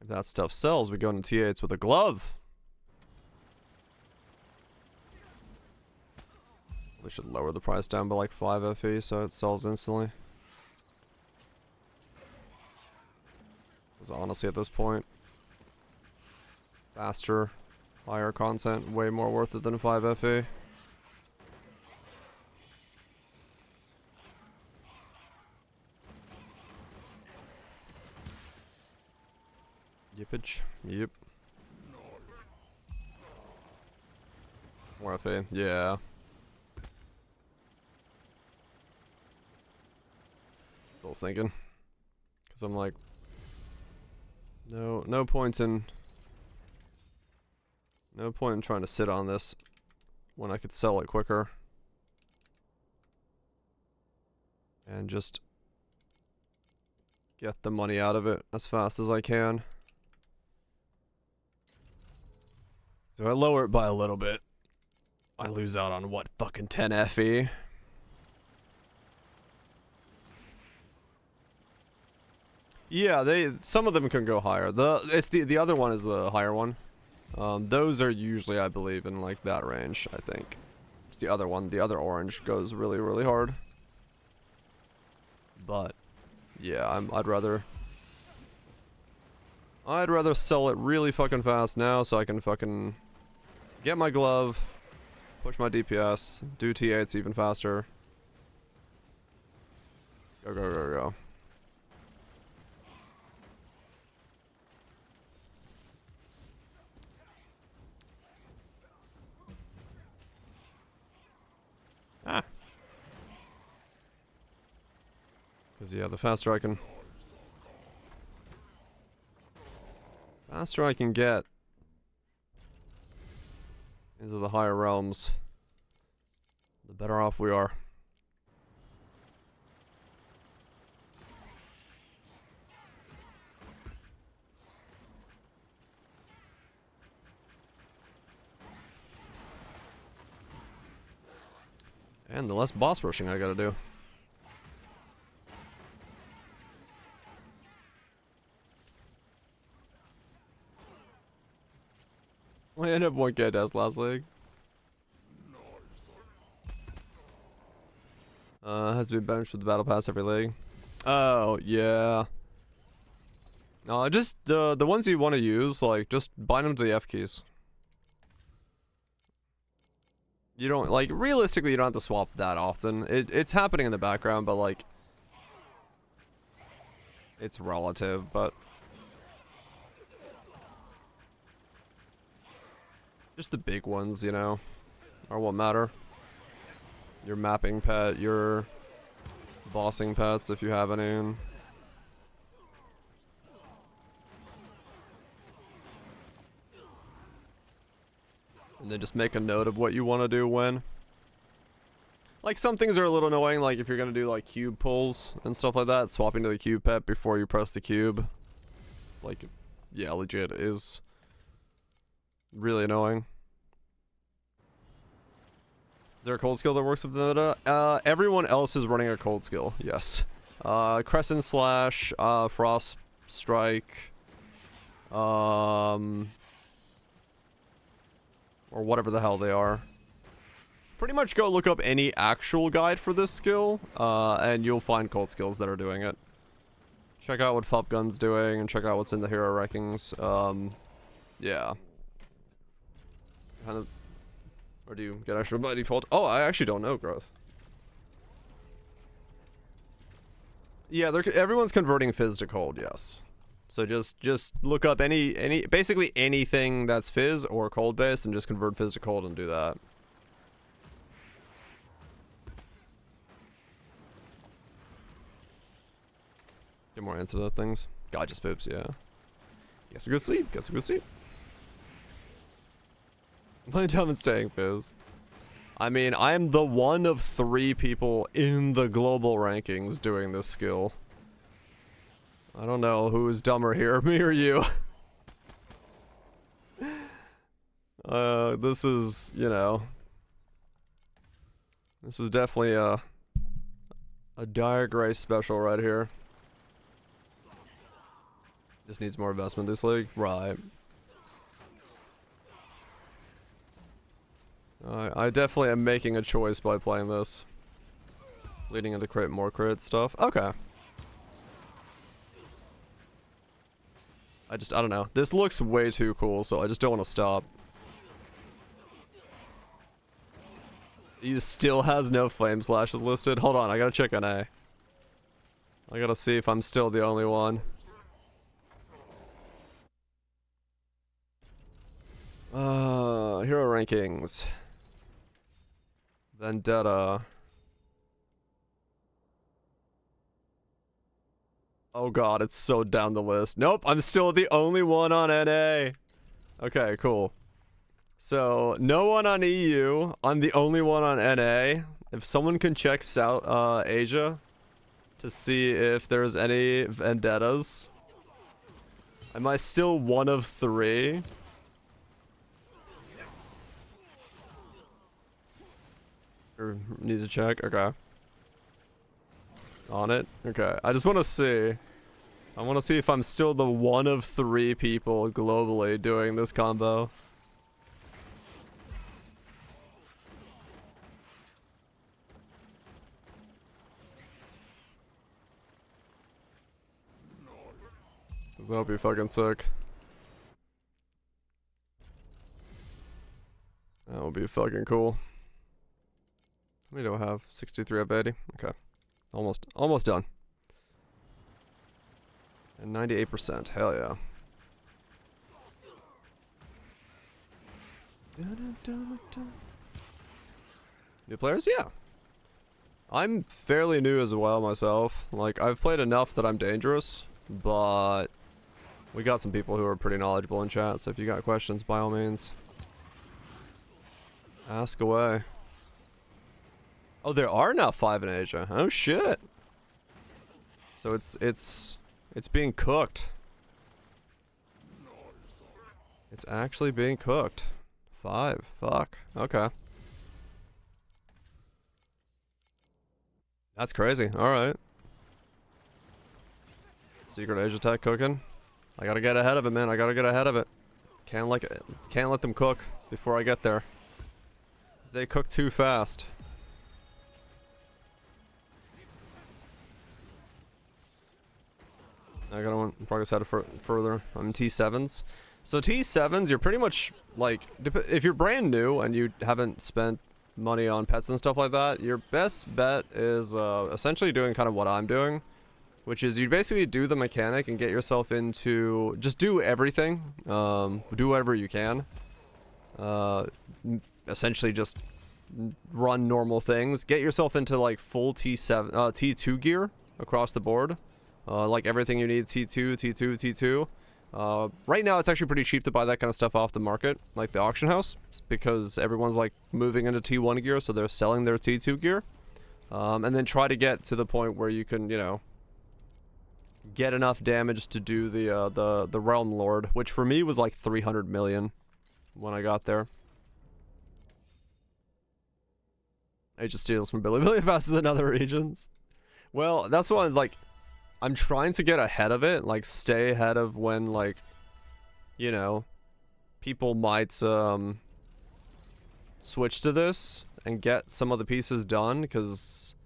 A: If that stuff sells, we go into T8s with a glove. We should lower the price down by like 5 FE so it sells instantly. Because honestly at this point, faster, higher content, way more worth it than 5 FE. Yepage. Yep. More FA. Yeah. That's what I was thinking. Because I'm like, no point in trying to sit on this when I could sell it quicker. And just get the money out of it as fast as I can. So I lower it by a little bit. I lose out on what, fucking 10 FE? Yeah, some of them can go higher. The other one is the higher one. Those are usually, I believe, in like that range, I think. It's the other one, the other orange goes really, really hard. But yeah, I'd rather sell it really fucking fast now so I can fucking get my glove, push my DPS, do T8s even faster. Go, go, go, go. Ah. Because, yeah, the faster I can get into the higher realms, the better off we are. And the less boss rushing I gotta do. I ended up 1k deaths last league. Has to be benched with the battle pass every league. Oh, yeah. Just the ones you want to use, like, just bind them to the F keys. You don't, like, realistically, you don't have to swap that often. It's happening in the background, but, like, it's relative, but just the big ones, you know, are what matter. Your mapping pet, your bossing pets, if you have any. And then just make a note of what you want to do when. Like, some things are a little annoying, like if you're going to do, like, cube pulls and stuff like that, swapping to the cube pet before you press the cube. Like, yeah, legit is really annoying. Is there a cold skill that works with the everyone else is running a cold skill, yes. Crescent Slash, Frost Strike, or whatever the hell they are. Pretty much go look up any actual guide for this skill, and you'll find cold skills that are doing it. Check out what Fup Gun's doing, and check out what's in the hero rankings. Yeah. Kind of. Or do you get extra by default? Oh, I actually don't know, Growth. Yeah, everyone's converting Fizz to cold, yes. So just look up basically anything that's Fizz or cold based and just convert Fizz to cold and do that. Get more answer to the things. God just poops, yeah. Guess we go sleep. Guess we go sleep. Playing dumb and staying Fizz. I mean, I'm the one of 3 people in the global rankings doing this skill. I don't know who's dumber here, me or you. This is, you know, this is definitely a Dire Grace special right here. Just needs more investment this league, right? I definitely am making a choice by playing this. Leading into more crit stuff. Okay. I don't know. This looks way too cool, so I just don't want to stop. He still has no Flame Slashes listed? Hold on, I gotta check NA. I gotta see if I'm still the only one. hero rankings. Vendetta. Oh god, it's so down the list. Nope, I'm still the only one on NA. Okay, cool. So, no one on EU. I'm the only one on NA. If someone can check South Asia to see if there's any vendettas. Am I still one of 3? Or need to check? Okay. On it? Okay. I just want to see. I want to see if I'm still the one of 3 people globally doing this combo. Cause that'll be fucking sick. That would be fucking cool. How many do I have? 63 of 80? Okay. Almost done. And 98%. Hell yeah. New players? Yeah. I'm fairly new as well myself. Like, I've played enough that I'm dangerous, but we got some people who are pretty knowledgeable in chat, so if you got questions, by all means, ask away. Oh, there are now 5 in Asia. Oh shit. So it's being cooked. It's actually being cooked. 5. Fuck. Okay. That's crazy. All right. Secret Asia tech cooking. I gotta get ahead of it, man. I gotta get ahead of it. Can't let them cook before I get there. They cook too fast. I gotta want progress ahead further. I'm T7s. So T7s, you're pretty much like, if you're brand new and you haven't spent money on pets and stuff like that, your best bet is essentially doing kind of what I'm doing, which is you basically do the mechanic and get yourself into, just do everything, do whatever you can. Essentially just run normal things, get yourself into like full T2 gear across the board. Like everything you need, T2, T2, T2. Right now it's actually pretty cheap to buy that kind of stuff off the market, like the auction house, because everyone's like moving into T1 gear, so they're selling their T2 gear. And then try to get to the point where you can, you know, get enough damage to do the Realm Lord, which for me was like 300 million when I got there. Age of Steel's from Billy faster than other regions. Well, that's why, like, I'm trying to get ahead of it, like, stay ahead of when, like, you know, people might, switch to this and get some of the pieces done, because,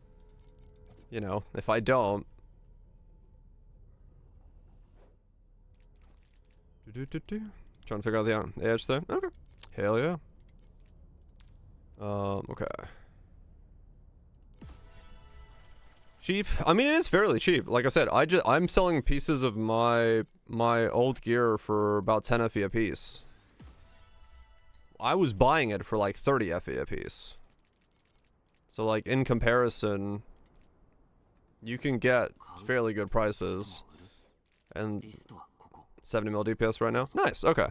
A: you know, if I don't... Trying to figure out the edge there. Okay. Hell yeah. Okay. Cheap? I mean, it is fairly cheap. Like I said, I'm selling pieces of my old gear for about 10 FE a piece. I was buying it for like 30 FE a piece. So like in comparison, you can get fairly good prices. And 70 mil DPS right now. Nice. Okay.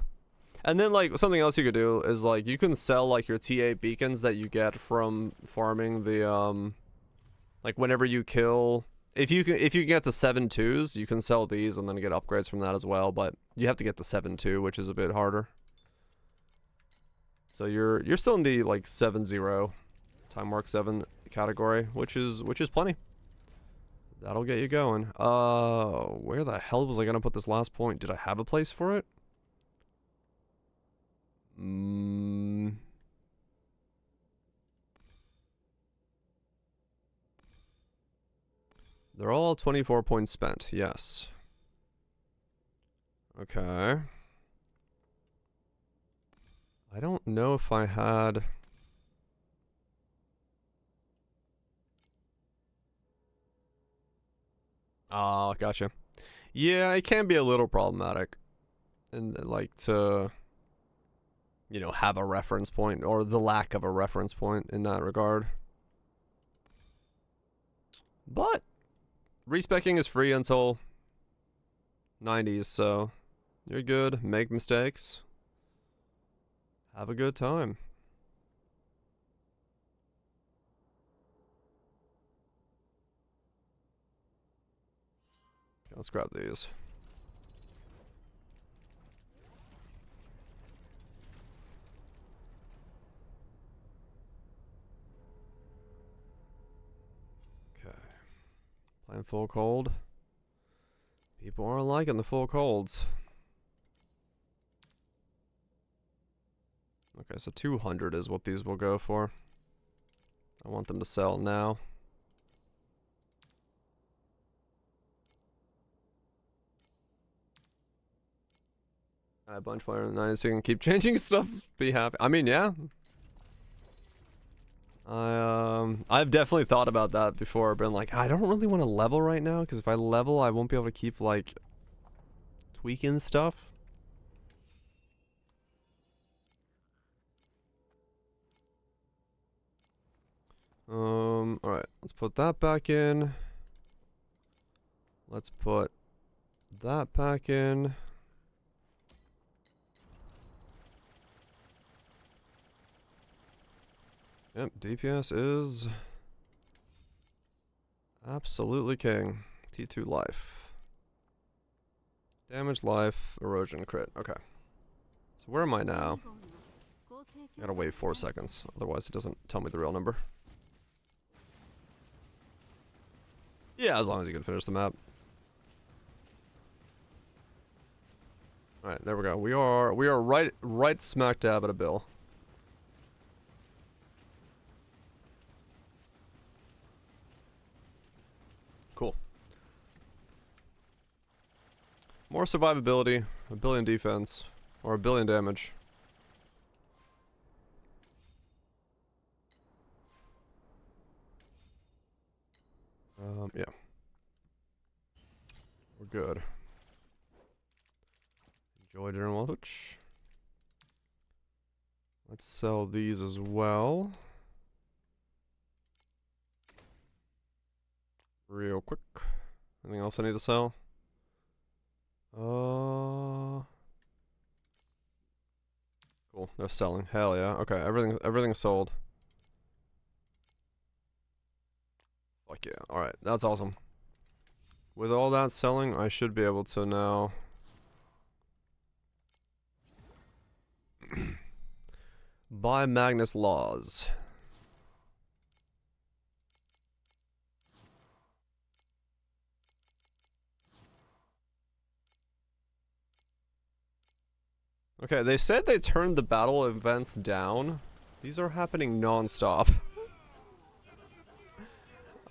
A: And then like something else you could do is like you can sell like your T8 beacons that you get from farming the like whenever you kill, if you can get the 7-2s, you can sell these and then get upgrades from that as well, but you have to get the 7-2, which is a bit harder. So you're still in the like 7-0 time mark 7 category, which is plenty. That'll get you going. Where the hell was I gonna put this last point? Did I have a place for it? They're all 24 points spent, yes. Okay. I don't know if I had... Oh, gotcha. Yeah, it can be a little problematic. And like to... you know, have a reference point, or the lack of a reference point in that regard. But respecking is free until 90s, so you're good. Make mistakes. Have a good time. Let's grab these. Okay. Playing full cold. People aren't liking the full colds. Okay, so 200 is what these will go for. I want them to sell now. A bunch fire in the 90s so you can keep changing stuff, be happy. I mean, yeah. I've definitely thought about that before. Been like, I don't really want to level right now, because if I level, I won't be able to keep, like, tweaking stuff. Alright, let's put that back in. Let's put that back in. Yep, DPS is absolutely king. T2 life. Damage, life, erosion, crit. Okay. So where am I now? Gotta wait 4 seconds, otherwise it doesn't tell me the real number. Yeah, as long as you can finish the map. Alright, there we go. We are right smack dab at a bill. Cool. More survivability, a billion defense, or a billion damage. Yeah. We're good. Enjoy during Wild Twitch. Let's sell these as well. Real quick. Anything else I need to sell? Cool. They're selling. Hell yeah. Okay, everything's sold. Fuck yeah. Alright, that's awesome. With all that selling, I should be able to now buy Magnus Laws. Okay, they said they turned the battle events down. These are happening non-stop.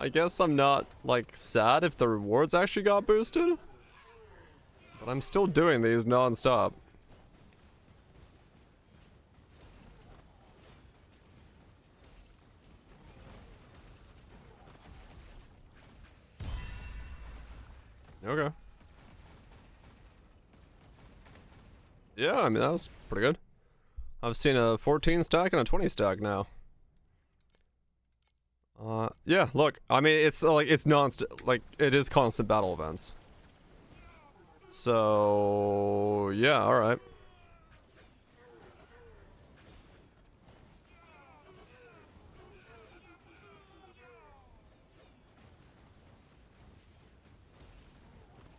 A: I guess I'm not, like, sad if the rewards actually got boosted. But I'm still doing these non-stop. Okay. Yeah, I mean, that was pretty good. I've seen a 14 stack and a 20 stack now. Yeah, look, I mean, it's like, it's non-stop, like, it is constant battle events. So, yeah, alright.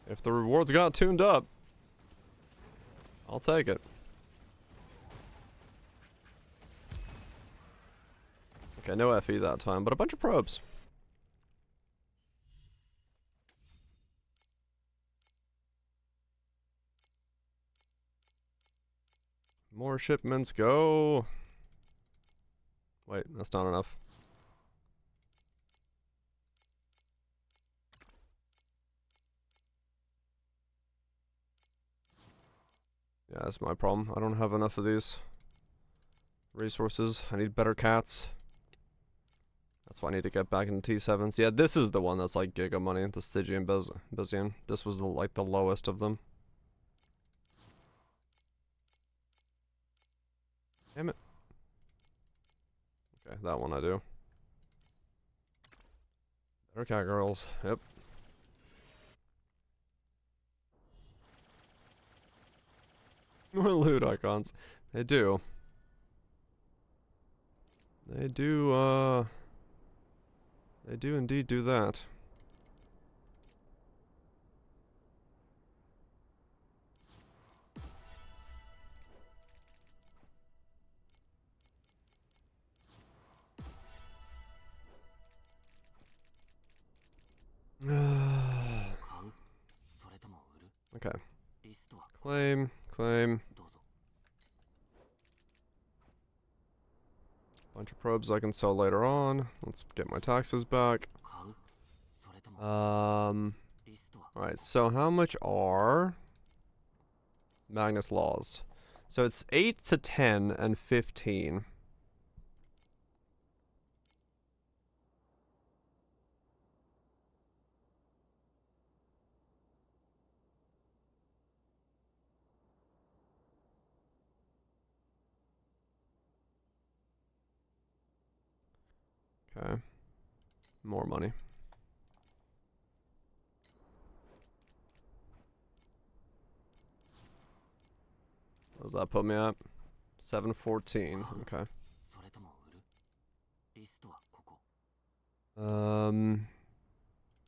A: If the rewards got tuned up, I'll take it. Okay, no FE that time, but a bunch of probes. More shipments go. Wait, that's not enough. Yeah, that's my problem. I don't have enough of these resources. I need better cats. That's why I need to get back into T7s. Yeah, this is the one that's like giga money, the Stygian Bezian. This was like the lowest of them. Damn it. Okay, that one I do. Better cat girls. Yep. More loot icons. They do. They do, they do indeed do that. Okay. Claim, claim. Bunch of probes I can sell later on. Let's get my taxes back. Alright, so how much are Magnus laws? So it's 8 to 10 and 15. Okay. More money. What does that put me at? 714. Okay.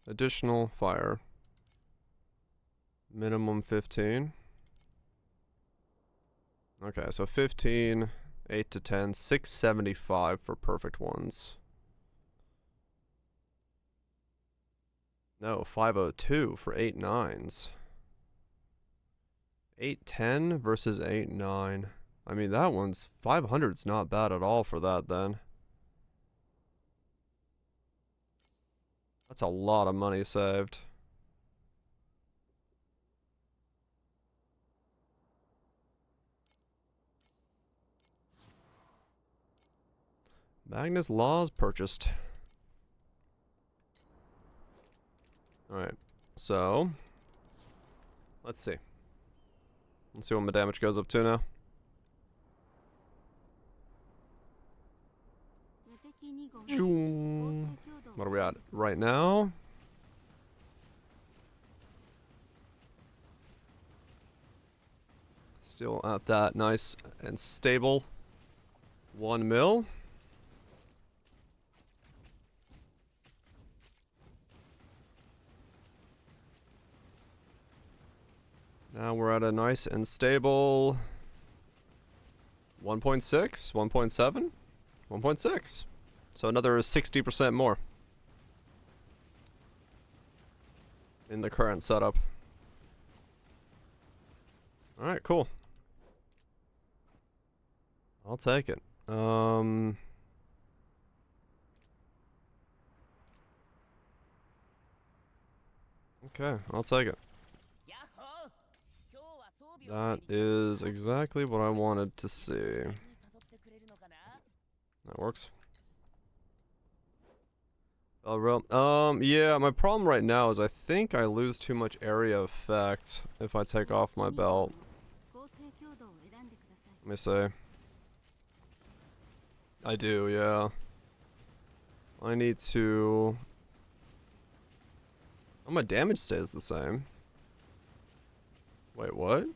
A: Additional fire. Minimum 15. Okay, so 15, 8 to 10, 675 for perfect ones. No, 502 for 8 nines. 810 versus 8-9. I mean, that one's 500's not bad at all for that then. That's a lot of money saved. Magnus Laws purchased. Alright, so let's see. Let's see what my damage goes up to now. What are we at right now? Still at that nice and stable 1 mil. Now we're at a nice and stable 1.6, 1.7, 1.6. So another 60% more in the current setup. Alright, cool. I'll take it. Okay, I'll take it. That is exactly what I wanted to see. That works. Oh, real. Yeah, my problem right now is I think I lose too much area effect if I take off my belt. Let me see. I do, yeah. I need to... Oh, my damage stays the same. Wait, what?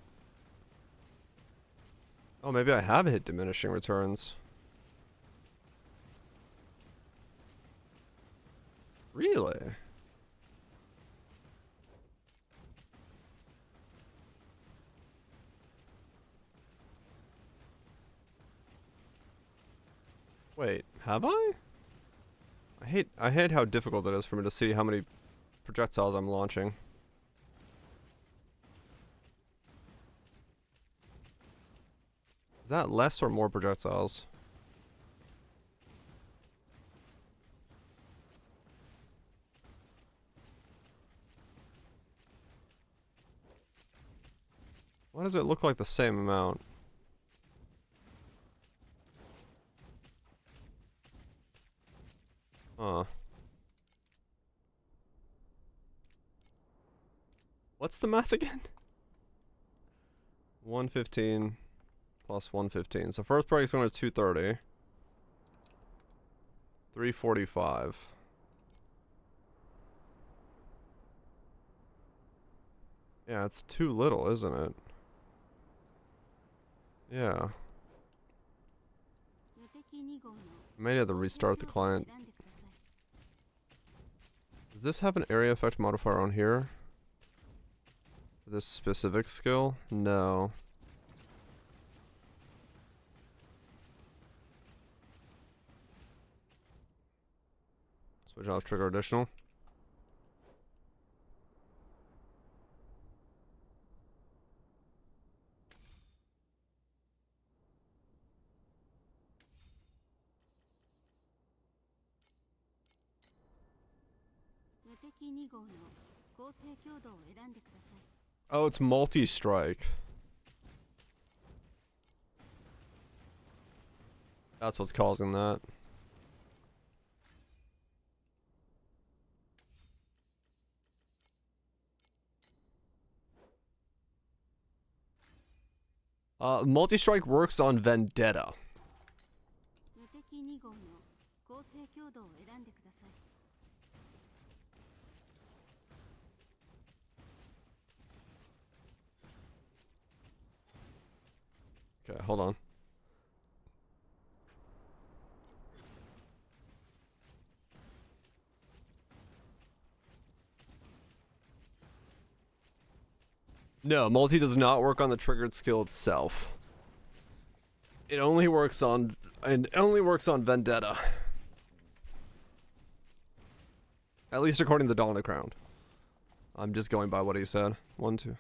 A: Oh, maybe I have hit diminishing returns. Really? Wait, have I? I hate how difficult it is for me to see how many projectiles I'm launching. Is that less or more projectiles? Why does it look like the same amount? Huh. What's the math again? 115 Plus 115. So first break's going to 230. 345. Yeah, it's too little, isn't it? Yeah. May have to restart the client. Does this have an area effect modifier on here? For this specific skill? No. Switch off trigger additional. Oh, it's multi-strike. That's what's causing that. Multi-strike works on Vendetta. Okay, hold on. No, multi does not work on the triggered skill itself. It only works on Vendetta. At least according to Dawn of the Crown. I'm just going by what he said. 1, 2.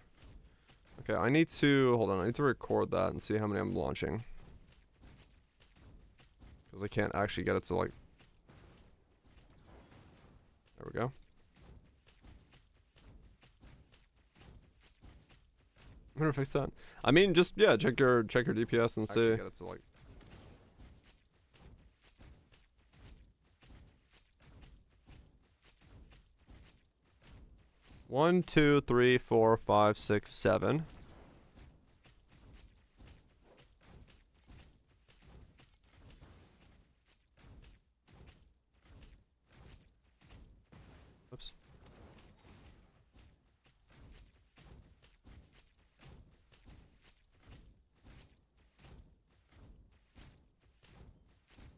A: Okay, I need to record that and see how many I'm launching. Because I can't actually get it to like... There we go. I'm gonna fix that. I mean, just, yeah, check your DPS and see. Get it to like... One, 2, 3, 4, 5, 6, 7. Oops.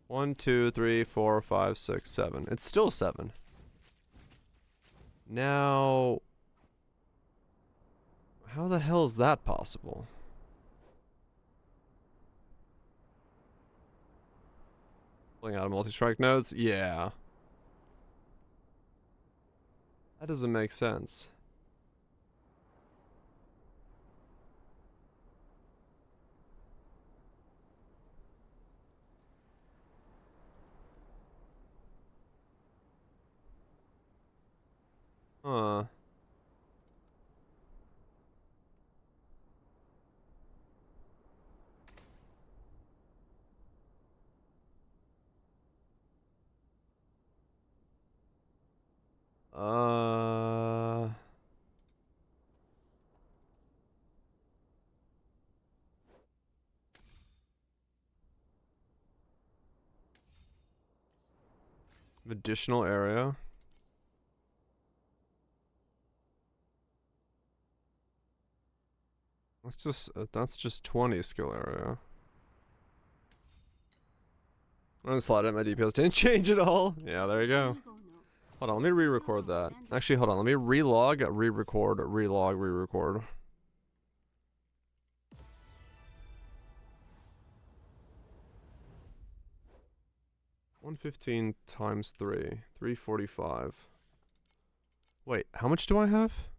A: One, 2, 3, 4, 5, 6, 7. It's still 7. Now, how the hell is that possible? Pulling out of multi-strike nodes? Yeah. That doesn't make sense. Huh. Additional area. That's just 20 skill area. I'm gonna slide it. My DPS didn't change at all. Yeah, there you go. Hold on, let me re-record that. Actually, hold on. Let me relog, re-record, relog, re-record. $115 times 3. 345. Wait, how much do I have?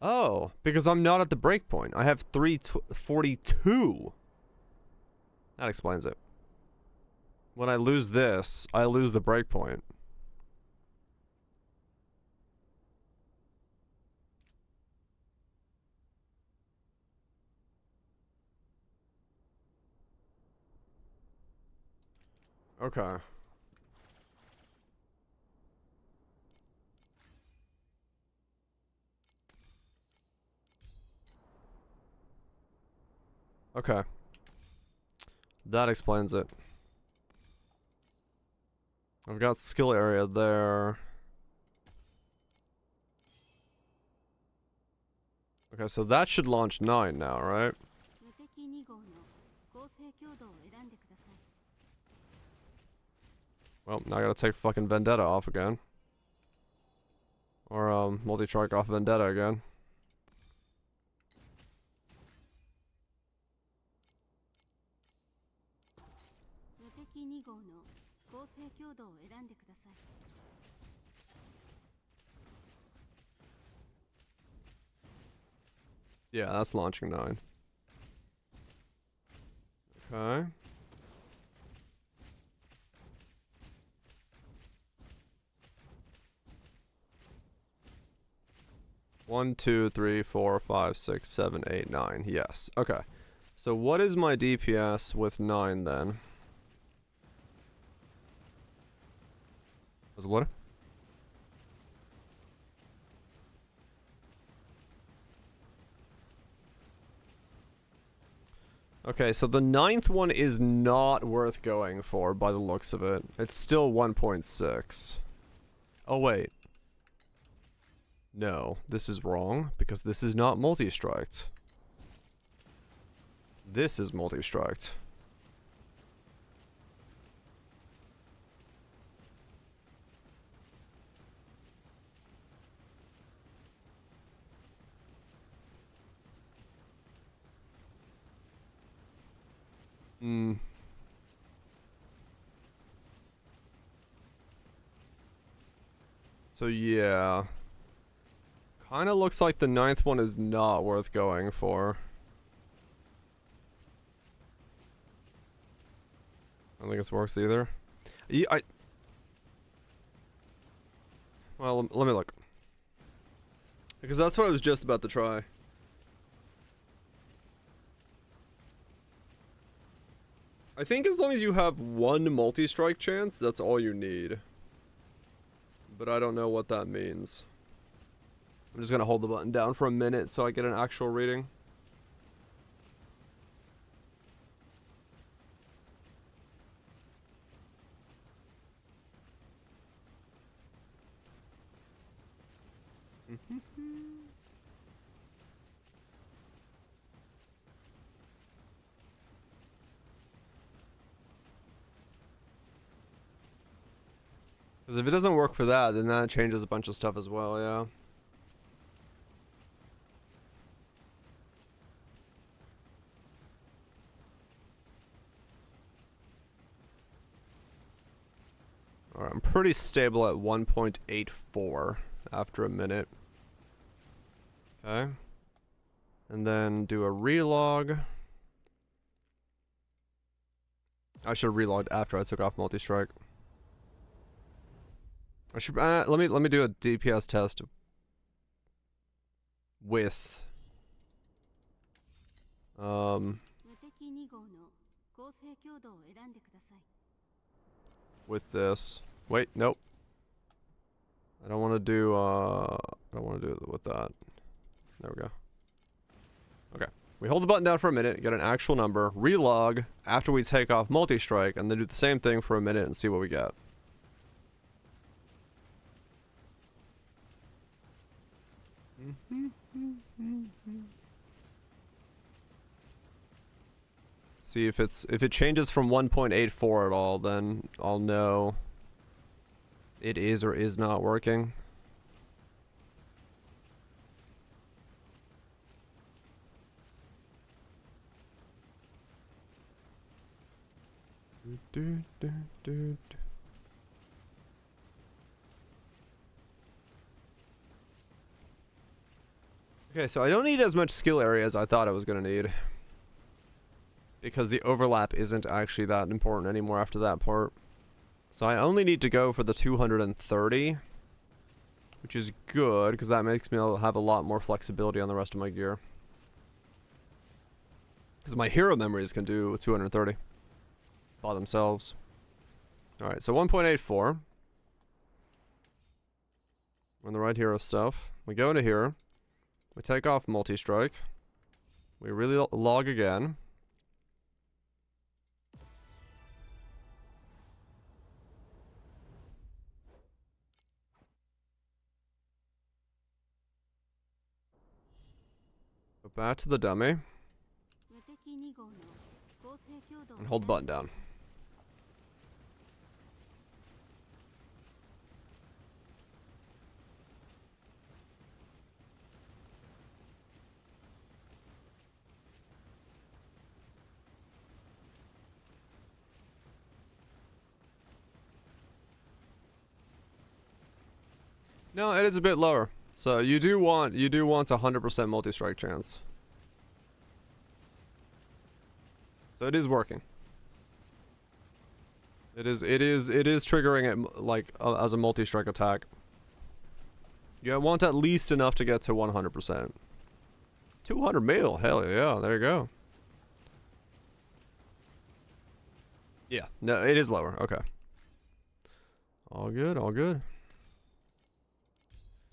A: Oh, because I'm not at the breakpoint. I have 342. That explains it. When I lose this, I lose the breakpoint. Okay. Okay. That explains it. I've got skill area there. Okay, so that should launch 9 now, right? Well, now I gotta take fucking Vendetta off again. Or, multi-strike off Vendetta again. Yeah, that's launching 9. Okay. One, 2, 3, 4, 5, 6, 7, 8, 9. Yes. Okay. So what is my DPS with 9 then? Was it what? Okay, so the 9th one is not worth going for by the looks of it. It's still 1.6. Oh wait. No, this is wrong, because this is not multi-striked. This is multi-striked. Hmm. So yeah. Kinda looks like the 9th one is not worth going for. I don't think this works either. Well, let me look. Because that's what I was just about to try. I think as long as you have one multi-strike chance, that's all you need. But I don't know what that means. I'm just gonna hold the button down for a minute so I get an actual reading. Because if it doesn't work for that, then that changes a bunch of stuff as well, yeah. Alright, I'm pretty stable at 1.84 after a minute. Okay. And then do a relog. I should have relogged after I took off multi-strike. I should let me do a DPS test with with this. Wait, nope. I don't want to do it with that. There we go. Okay. We hold the button down for a minute, get an actual number, relog after we take off multi-strike, and then do the same thing for a minute and see what we get. See if it changes from 1.84 at all, then I'll know it is or is not working. Okay, so I don't need as much skill area as I thought I was gonna need. Because the overlap isn't actually that important anymore after that part. So I only need to go for the 230. Which is good, because that makes me have a lot more flexibility on the rest of my gear. Because my hero memories can do 230 by themselves. Alright, so 1.84. On the right hero stuff. We go into here. We take off multi-strike. We really log again. Go back to the dummy. And hold the button down. No, it is a bit lower. So you do want a 100% multi-strike chance. So it is working. It is triggering it like as a multi-strike attack. You want at least enough to get to 100%. 200 mil, hell yeah, there you go. Yeah, no, it is lower, okay. All good, all good.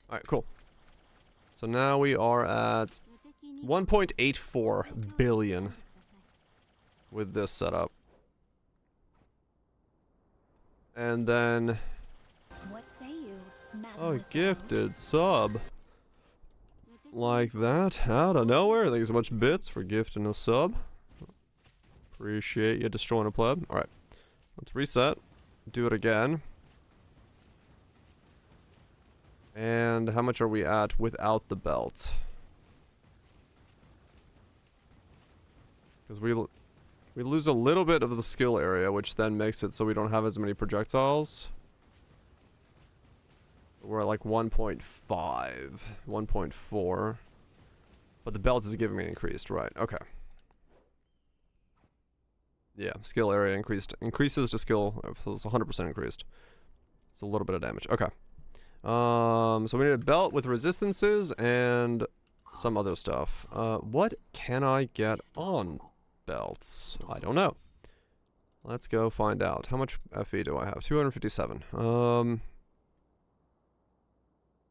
A: Alright, cool. So now we are at 1.84 billion with this setup. And then
C: What say you,
A: a
C: Mademoiselle?
A: gifted sub. Like that, out of nowhere. Thanks so much, Bits, for gifting a sub. Appreciate you destroying a pleb. Alright, let's reset. Do it again. And how much are we at without the belt? Because we lose a little bit of the skill area, which then makes it so we don't have as many projectiles. We're at like 1.5, 1.4. But the belt is giving me increased, right, okay. Yeah, skill area increases to skill, it's 100% increased. It's a little bit of damage, okay. So we need a belt with resistances and some other stuff. What can I get on belts? I don't know. Let's go find out. How much FE do I have? 257.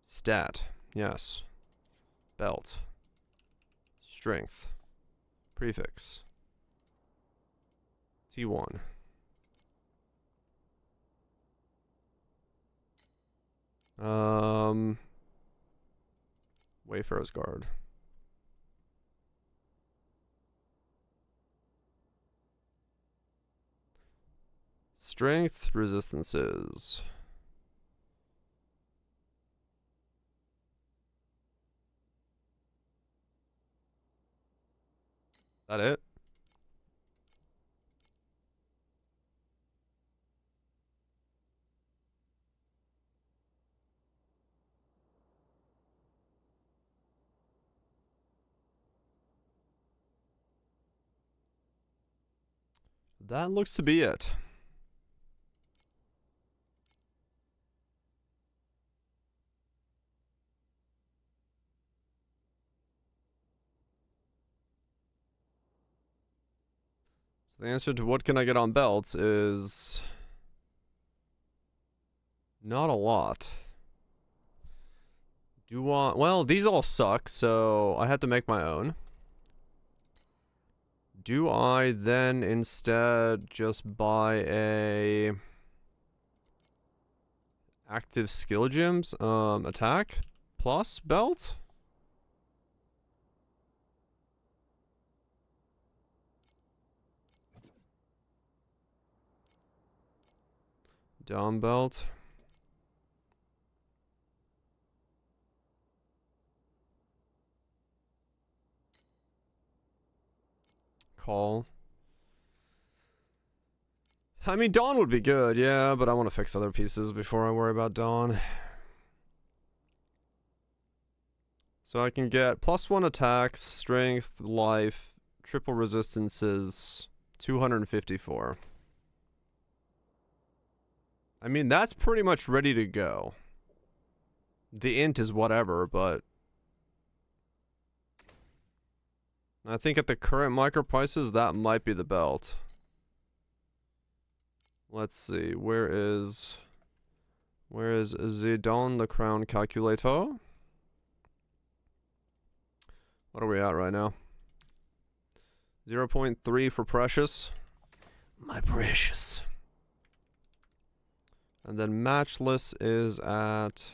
A: Stat. Yes. Belt. Strength. Prefix. T1. Wayfarer's Guard. Strength resistances. That it? That looks to be it. So the answer to what can I get on belts is not a lot. Well, these all suck, so I had to make my own. Do I then instead just buy a active skill gems attack plus belt? Down belt. Call. I mean, Dawn would be good, yeah, but I want to fix other pieces before I worry about Dawn. So I can get +1 attacks, strength, life, triple resistances, 254. I mean, that's pretty much ready to go. The int is whatever, but I think at the current micro prices, that might be the belt. Let's see, where is Zidane the Crown Calculator? What are we at right now? 0.3 for Precious. My precious. And then Matchless is at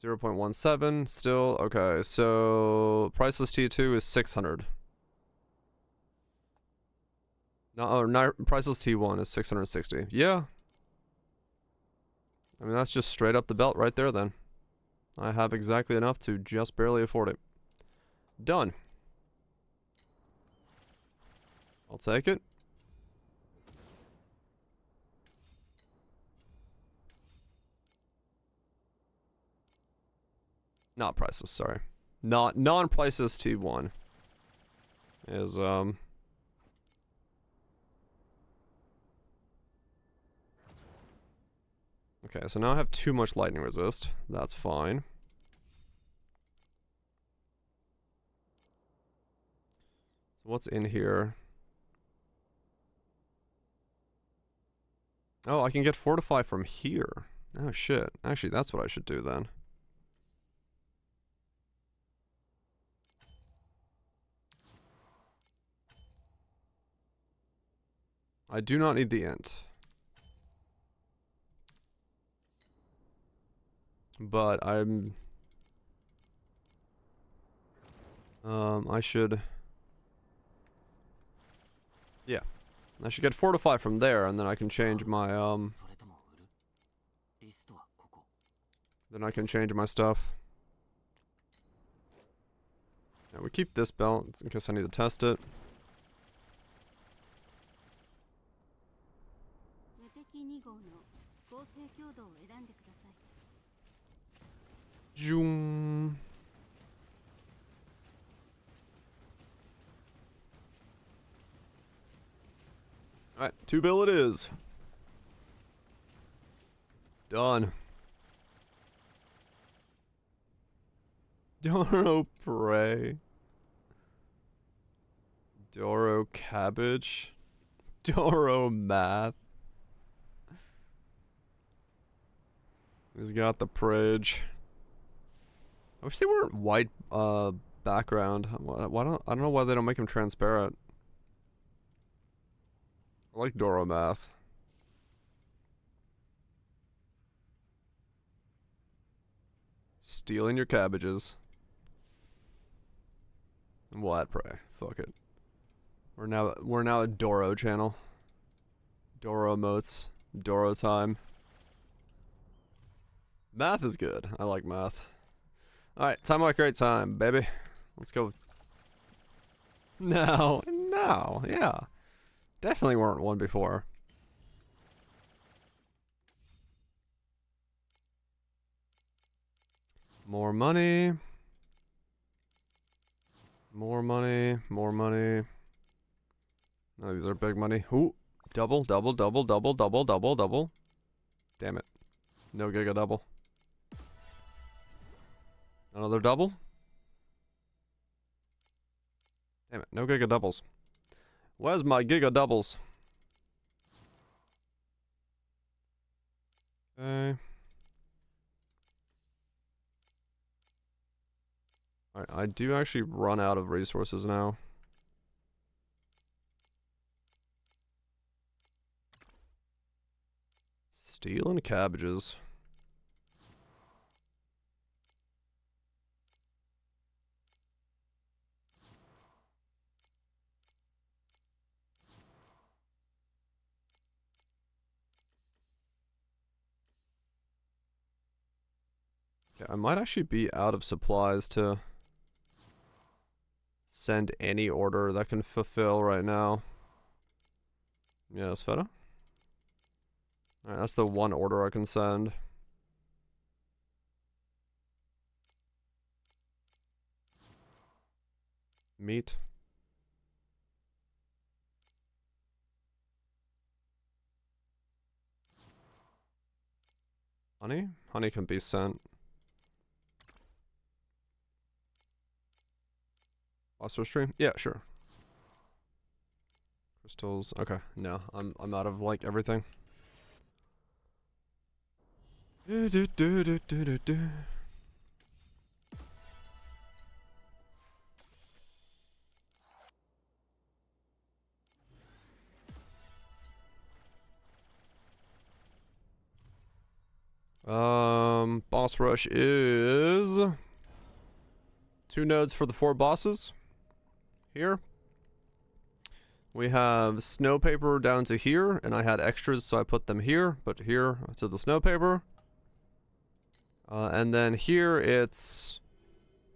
A: 0.17 still. Okay, so priceless T2 is 600. No, priceless T1 is 660. Yeah. I mean, that's just straight up the belt right there then. I have exactly enough to just barely afford it. Done. I'll take it. Not priceless, sorry. Not non-priceless T1 is okay, so now I have too much lightning resist. That's fine. So what's in here? Oh, I can get fortify from here. Oh shit. Actually, that's what I should do then. I do not need the int. But I'm... I should... Yeah. I should get fortify from there, and then I can change my, Then I can change my stuff. Yeah, we keep this belt in case I need to test it. Zoom. Alright, 2 bill it is. Done. Doro Prey. Doro Cabbage. Doro Math. He's got the Prage. I wish they weren't white background. Why don't I don't know why they don't make him transparent. I like Doro Math. Stealing your cabbages. And we'll add Prey. Fuck it. We're now a Doro channel. Doro emotes. Doro time. Math is good. I like math. Alright, time like great time, baby. Let's go. No, yeah. Definitely weren't one before. More money. More money. More money. Oh, these are big money. Ooh. Double, double, double, double, double, double, double. Damn it. No giga double. Another double? Damn it, no giga doubles. Where's my giga doubles? Okay. Alright, I do actually run out of resources now. Stealing cabbages. Okay, I might actually be out of supplies to send any order that can fulfill right now. Yes, Feta? Alright, that's the one order I can send. Meat. Honey? Honey can be sent. Phosphorus stream? Yeah, sure. Crystals. Okay, no, I'm out of like everything. Do, do, do, do, do, do, do. Boss rush is 2 nodes for the 4 bosses. Here. We have snow paper down to here, and I had extras, so I put them here, but here to the snow paper. And then here it's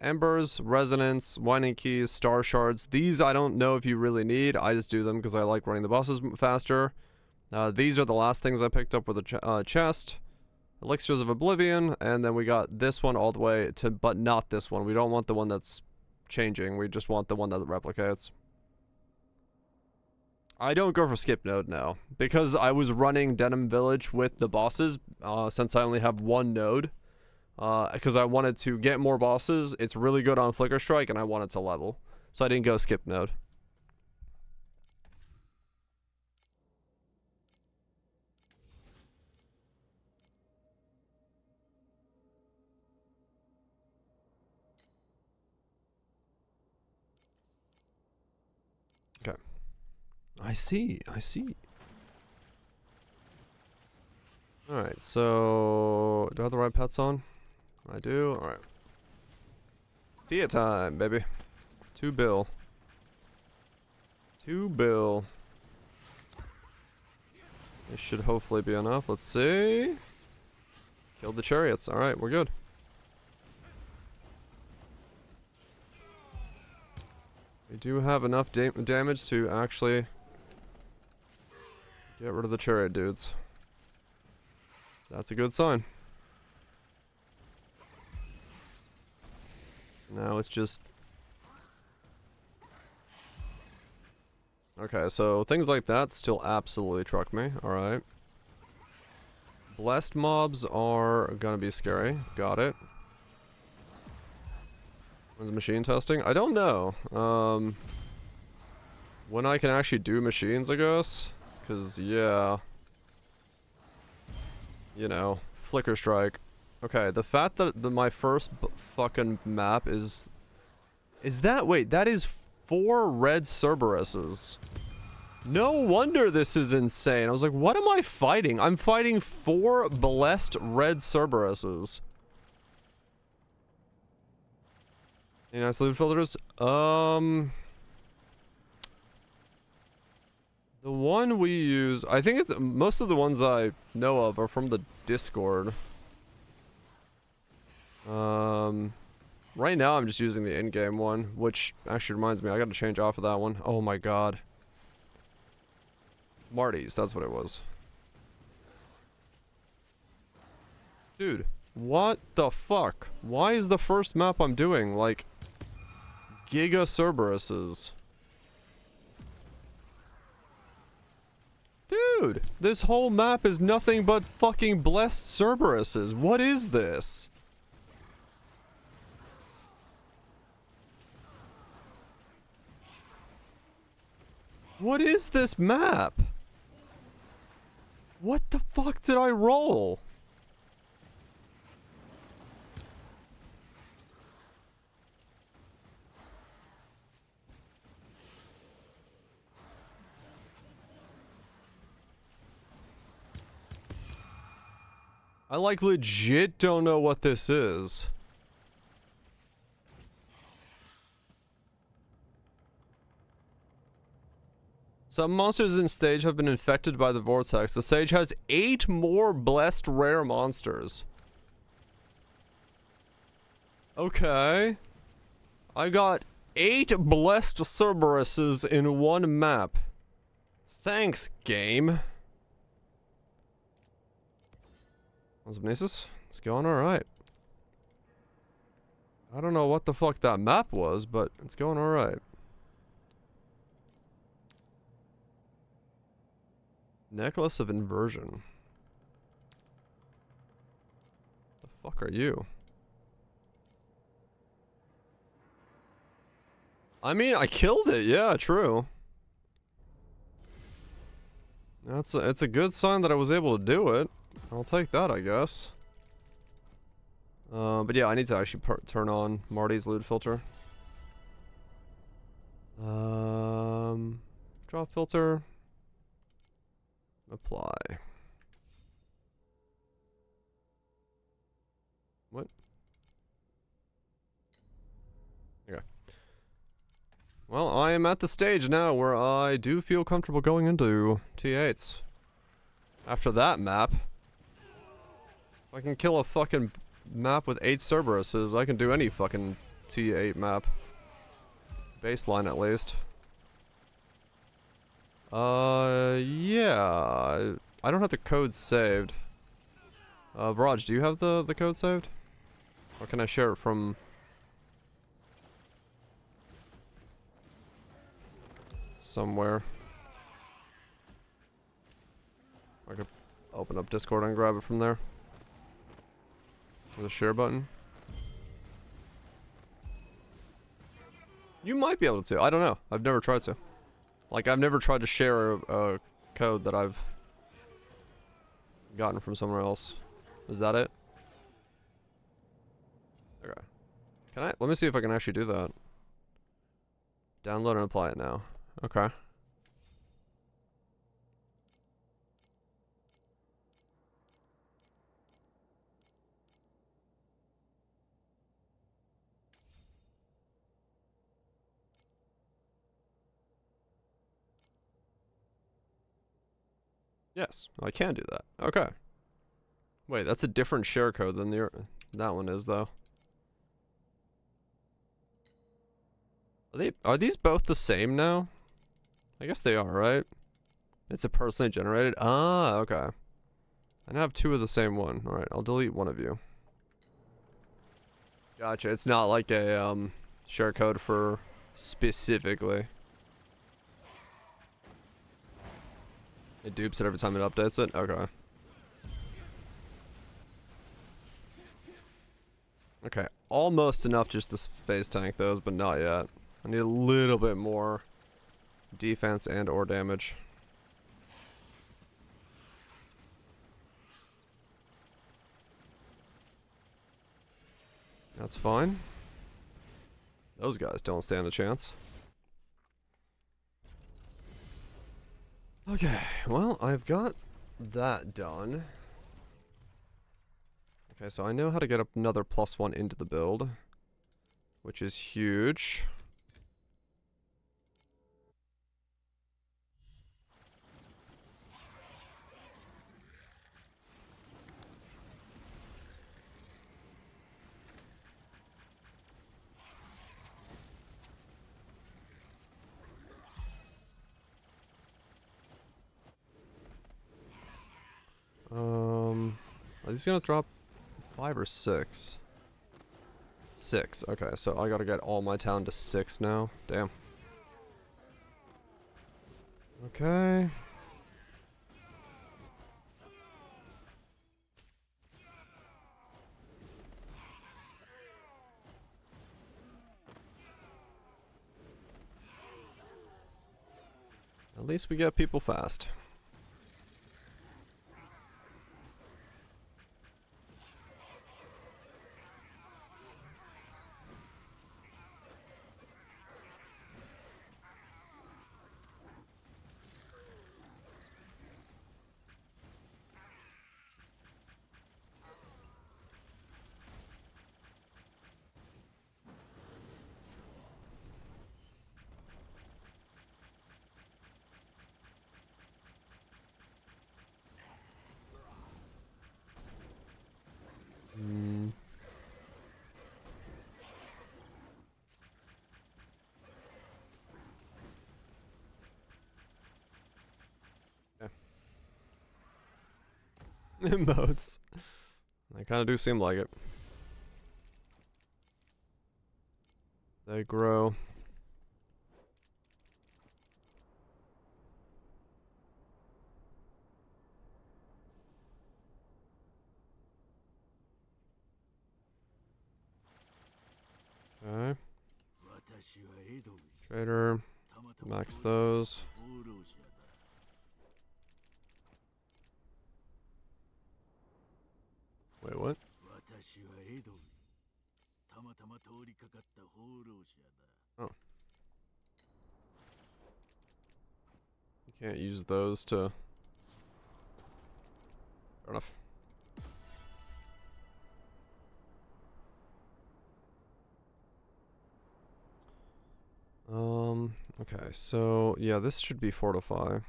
A: embers, resonance, winding keys, star shards. These I don't know if you really need. I just do them because I like running the bosses faster. These are the last things I picked up with the chest. Elixirs of Oblivion, and then we got this one all the way to, but not this one. We don't want the one that's changing. We just want the one that replicates. I don't go for skip node now, because I was running Denim Village with the bosses, since I only have 1 node. Because I wanted to get more bosses. It's really good on Flicker Strike, and I wanted to level. So I didn't go skip node. Okay. I see. Alright, so... do I have the right pets on? I do? Alright. Tia time, baby. 2 bill. 2 bill. This should hopefully be enough. Let's see. Killed the chariots. Alright, we're good. We do have enough damage to actually get rid of the chariot dudes. That's a good sign. Now it's just... okay, so things like that still absolutely truck me. Alright. Blessed mobs are gonna be scary. Got it. When's machine testing? I don't know. When I can actually do machines, I guess. Because, yeah. You know, Flicker Strike. Okay, the fact that my first fucking map is that, wait, that is 4 red Cerberuses. No wonder this is insane. I was like, what am I fighting? I'm fighting 4 blessed red Cerberuses. Any nice loot filters? The one we use, I think it's, most of the ones I know of are from the Discord. Right now I'm just using the in-game one, which actually reminds me, I gotta change off of that one. Oh my god. Marty's, that's what it was. Dude, what the fuck? Why is the first map I'm doing, like, Giga Cerberuses? Dude, this whole map is nothing but fucking blessed Cerberuses. What is this? What is this map? What the fuck did I roll? I like legit don't know what this is. Some monsters in stage have been infected by the vortex. The stage has 8 more blessed rare monsters. Okay. I got 8 blessed Cerberuses in 1 map. Thanks, game. What's up, Nasus? It's going alright. I don't know what the fuck that map was, but it's going alright. Necklace of Inversion. The fuck are you? I mean, I killed it. Yeah, true. It's a good sign that I was able to do it. I'll take that, I guess. But yeah, I need to actually turn on Marty's loot filter. Drop filter. Apply. What? Okay. Well, I am at the stage now where I do feel comfortable going into T8s. After that map, if I can kill a fucking map with 8 Cerberuses, I can do any fucking T8 map. Baseline at least. Yeah. I don't have the code saved. Viraj, do you have the code saved? Or can I share it from... somewhere? I could open up Discord and grab it from there. With a share button. You might be able to. I don't know. I've never tried to. Like, I've never tried to share a code that I've gotten from somewhere else. Is that it? Okay. Can I? Let me see if I can actually do that. Download and apply it now. Okay. Yes, I can do that. Okay. Wait, that's a different share code than that one is, though. Are these both the same now? I guess they are, right? It's a personally generated. Ah, okay. I now have 2 of the same one. All right, I'll delete one of you. Gotcha. It's not like a share code for specifically. It dupes it every time it updates it? Okay. Okay, almost enough just to phase tank those, but not yet. I need a little bit more defense and or damage. That's fine. Those guys don't stand a chance. Okay, well, I've got that done. Okay, so I know how to get another +1 into the build, which is huge. Are these gonna drop 5 or 6? 6. Okay, so I gotta get all my town to 6 now. Damn. Okay. At least we get people fast. Emotes. They kind of do seem like it. They grow. Okay. Trader. Max those. Wait, what? Oh. You can't use those to... Fair enough. Okay, so yeah, this should be fortify.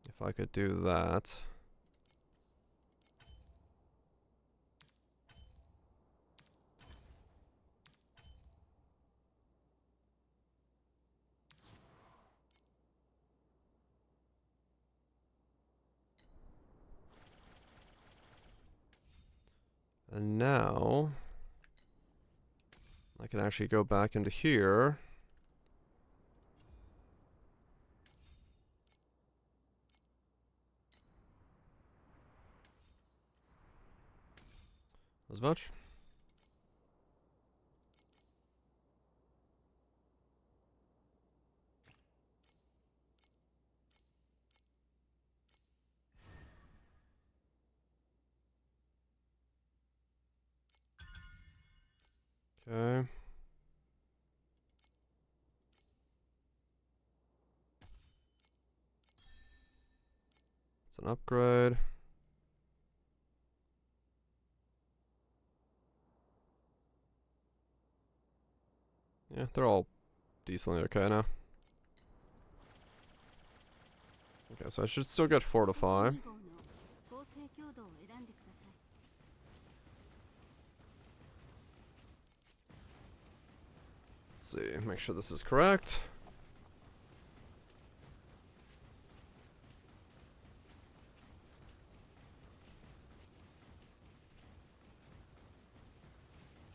A: If I could do that. And now I can actually go back into here. As much. Okay. It's an upgrade. Yeah, they're all decently okay now. Okay, so I should still get fortify. Let's see, make sure this is correct.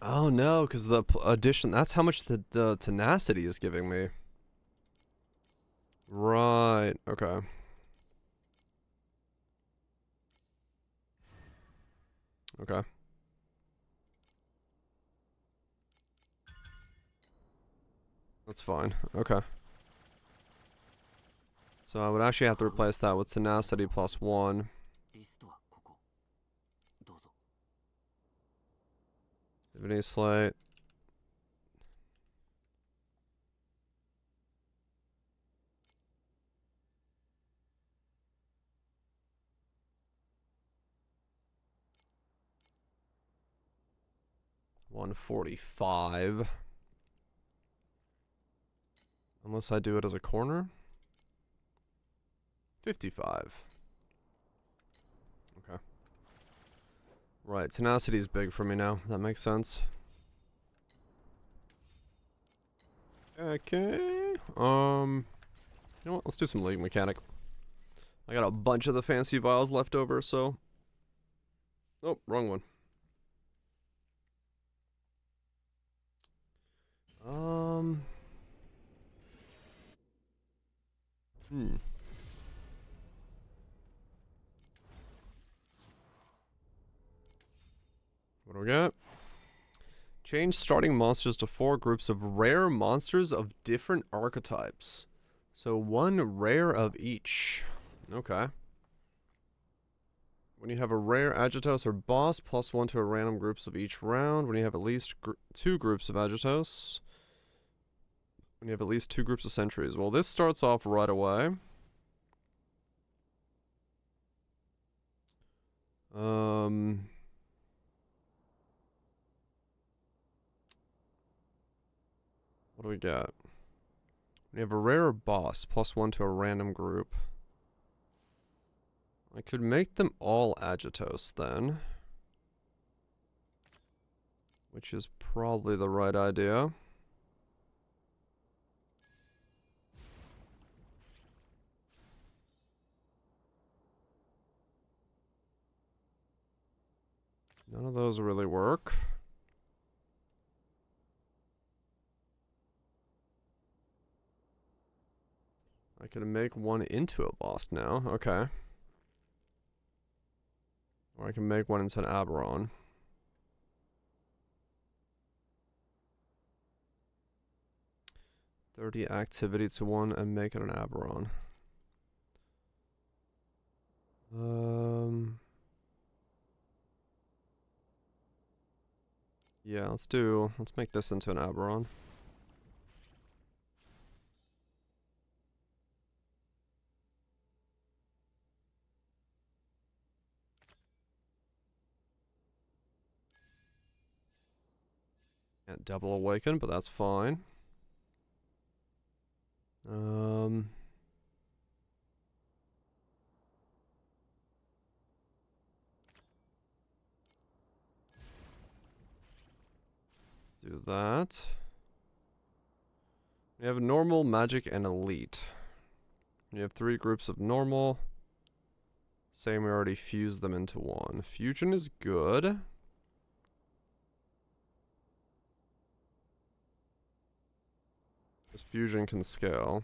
A: Oh no, because the addition, that's how much the tenacity is giving me. Right, okay. Okay. That's fine, okay. So I would actually have to replace that with tenacity plus 1. Divinity Slate. $145. Unless I do it as a corner. 55. Okay. Right, tenacity is big for me now. That makes sense. Okay. You know what? Let's do some league mechanic. I got a bunch of the fancy vials left over, so. Oh, wrong one. Hmm. What do we got? Change starting monsters to 4 groups of rare monsters of different archetypes. So 1 rare of each. Okay. When you have a rare Agitos or boss, +1 to a random groups of each round. When you have at least 2 groups of Agitos. When you have at least 2 groups of sentries. Well, this starts off right away. What do we got? When you have a rare boss, +1 to a random group. I could make them all Agitos then. Which is probably the right idea. None of those really work. I can make one into a boss now. Okay. Or I can make one into an Aberon. "30 activity to 1 and make it an Aberon." Yeah, let's make this into an Aberon. Can't double awaken, but that's fine. Um. Do that. We have normal, magic, and elite. You have 3 groups of normal. Same, we already fused them into one. Fusion is good. This fusion can scale.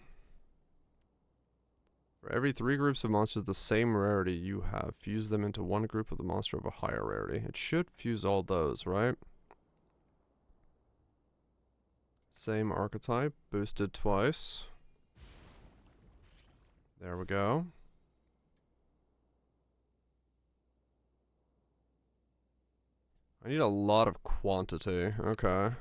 A: For every 3 groups of monsters of the same rarity you have, fuse them into one group of the monster of a higher rarity. It should fuse all those, right? Same archetype, boosted twice. There we go. I need a lot of quantity. Okay.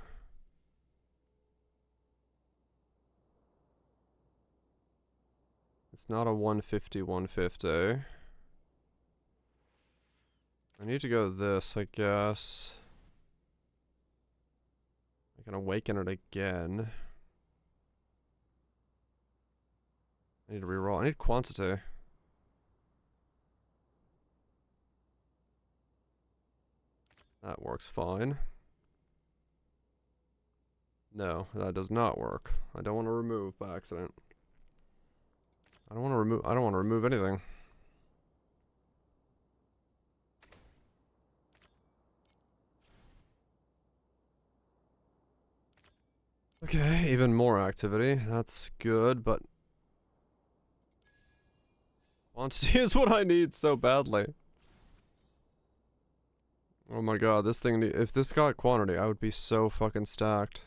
A: It's not a 150, 150. I need to go this, I guess. I can awaken it again. I need to reroll. I need quantity. That works fine. No, that does not work. I don't want to remove by accident. I don't want to remove anything. Okay, even more activity. That's good, but quantity is what I need so badly. Oh my god, this thing, if this got quantity, I would be so fucking stacked.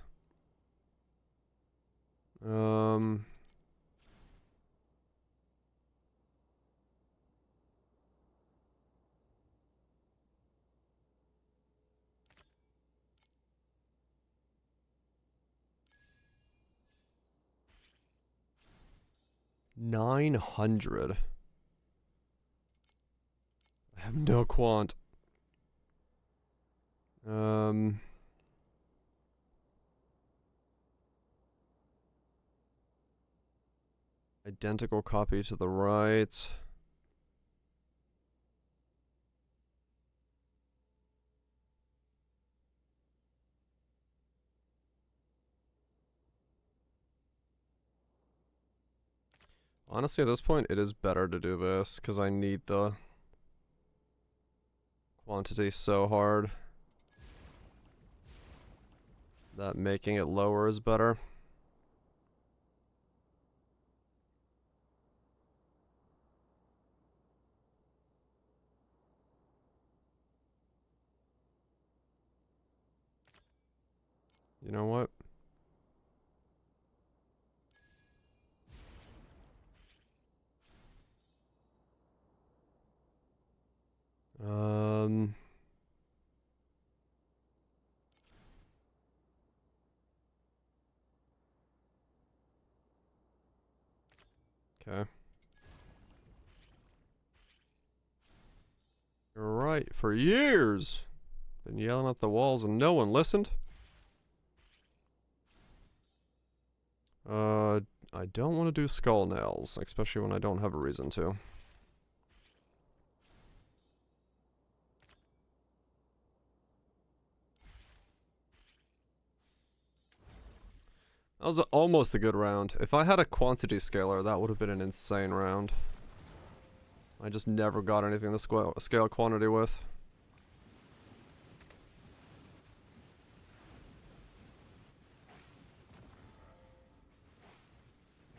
A: 900. I have no quant. Identical copy to the right. Honestly, at this point, it is better to do this, because I need the quantity so hard that making it lower is better. You know what? Okay. You're right. For years, been yelling at the walls and no one listened. I don't want to do skull nails, especially when I don't have a reason to. That was almost a good round. If I had a quantity scaler, that would have been an insane round. I just never got anything to scale quantity with.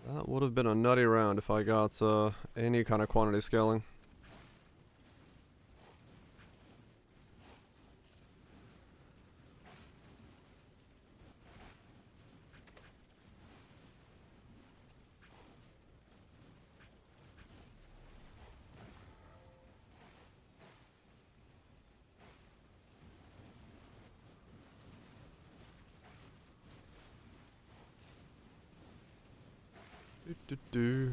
A: That would have been a nutty round if I got any kind of quantity scaling. Do.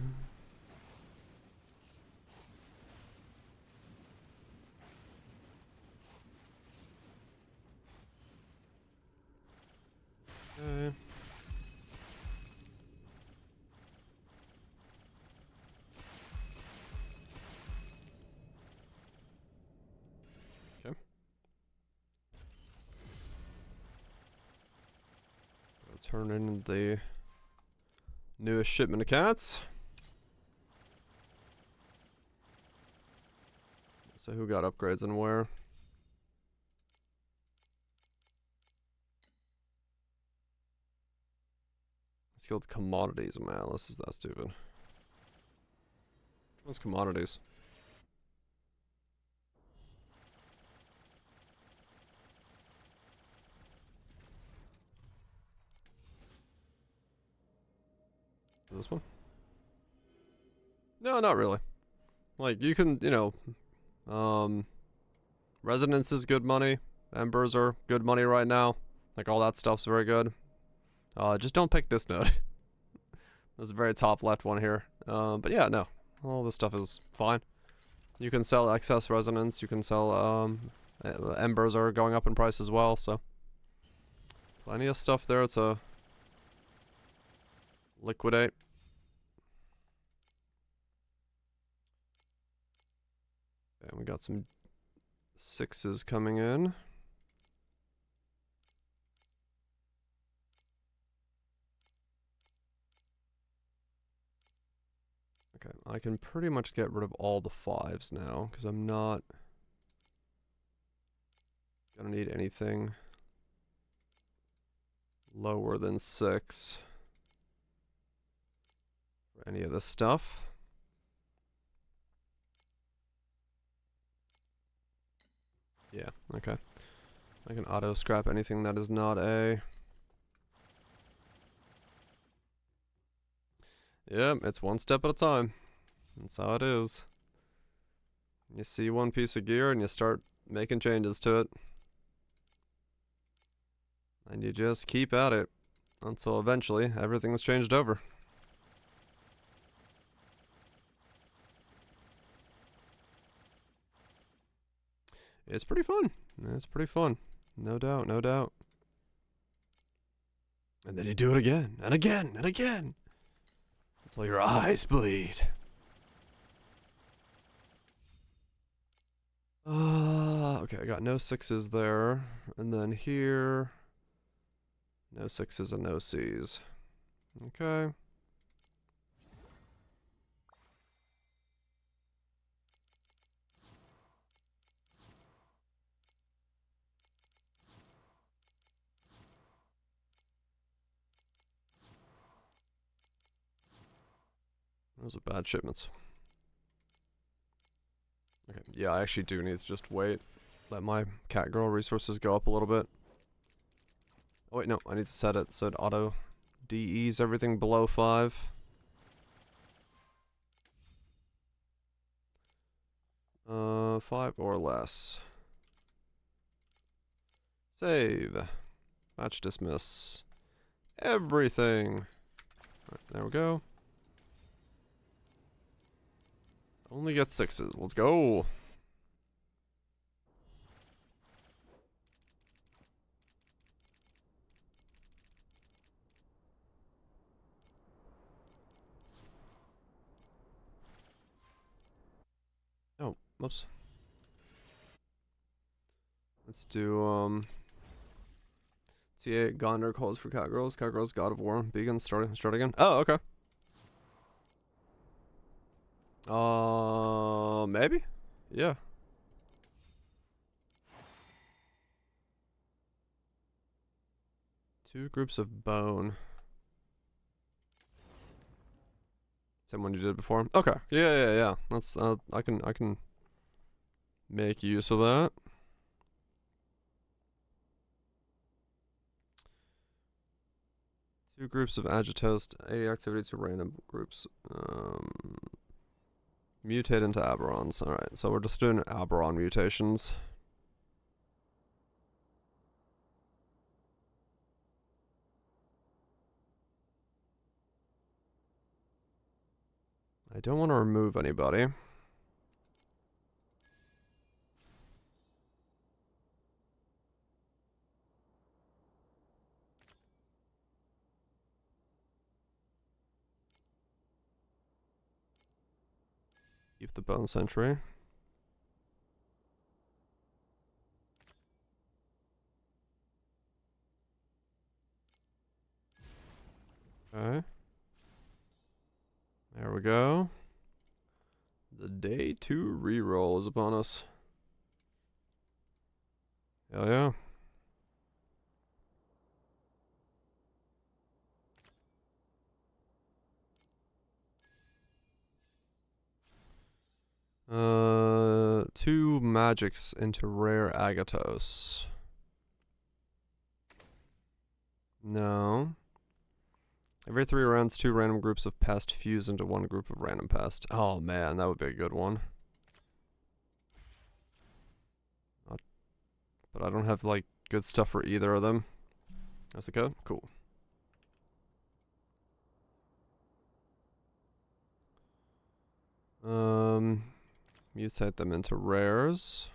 A: Okay. Turn in the newest shipment of cats. So who got upgrades and where? Skilled commodities, man. This is that stupid. What's commodities? This one? No, not really. Like, you can, you know, resonance is good money. Embers are good money right now. Like, all that stuff's very good. Just don't pick this node. There's a very top left one here. But yeah, no. All this stuff is fine. You can sell excess resonance. You can sell, embers are going up in price as well, so. Plenty of stuff there to liquidate. And we got some 6s coming in. Okay, I can pretty much get rid of all the 5s now, because I'm not gonna need anything lower than 6 for any of this stuff. Yeah, okay. I can auto scrap anything that is not a... Yep, it's one step at a time. That's how it is. You see one piece of gear and you start making changes to it. And you just keep at it until eventually everything is changed over. It's pretty fun. It's pretty fun. No doubt, no doubt. And then you do it again, and again, and again. Until your eyes bleed. Okay, I got no 6s there. And then here... No 6s and no Cs. Okay. Those are bad shipments. Okay, yeah, I actually do need to just wait. Let my cat girl resources go up a little bit. Oh wait, no, I need to set it so it auto DEs everything below 5. Uh, 5 or less. Save. Batch dismiss. Everything. Right, there we go. Only get 6s. Let's go. Oh, whoops. Let's do, T8 Gondor calls for Catgirls. Catgirls God of War. Beacon start again. Oh, okay. Maybe? Yeah. Two groups of bone. Same one you did before? Okay. Yeah. That's, I can make use of that. Two groups of Agitost, 80 activity to random groups. Mutate into Aberrons. Alright, so we're just doing Aberron mutations. I don't want to remove anybody. Keep the Bone Sentry. Okay. There we go. The day 2 reroll is upon us. Hell yeah. Two magics into rare Agathos. No. Every 3 rounds, 2 random groups of pest fuse into 1 group of random pest. Oh man, that would be a good one. But I don't have like good stuff for either of them. That's the code? Cool. Mutate them into rares.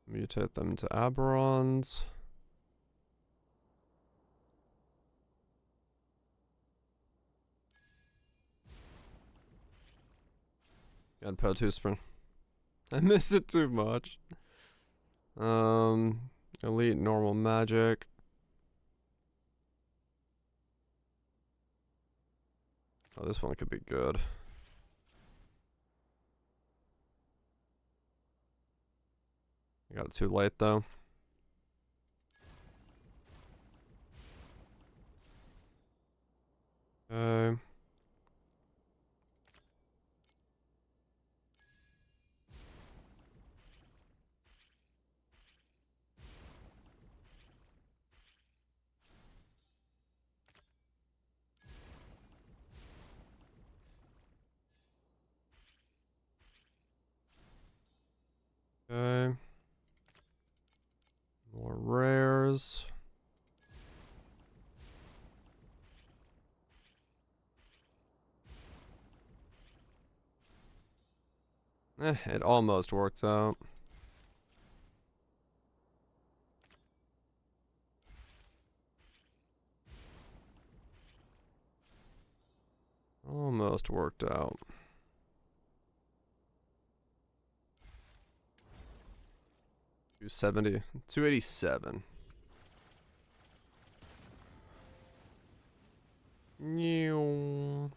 A: Mutate them into Aberrons. God, Potusprin. I miss it too much. Elite normal magic. Oh, this one could be good. I got it too late though. Okay. Okay. More rares. It almost worked out. Almost worked out. 270, 287. New.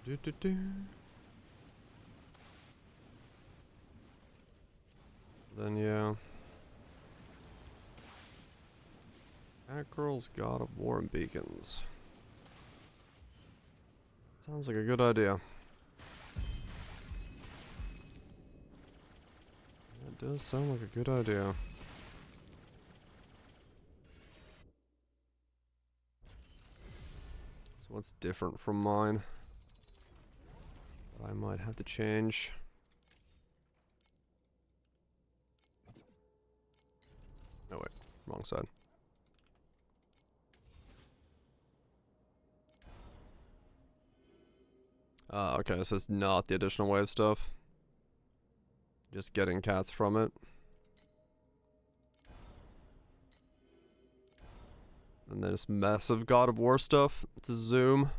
A: Do do do. Then yeah. Mackerel's God of War and Beacons. Sounds like a good idea. That does sound like a good idea. So what's different from mine? I might have to change. No wait, wrong side. Okay, so it's not the additional wave stuff. Just getting cats from it. And then this massive God of War stuff to zoom.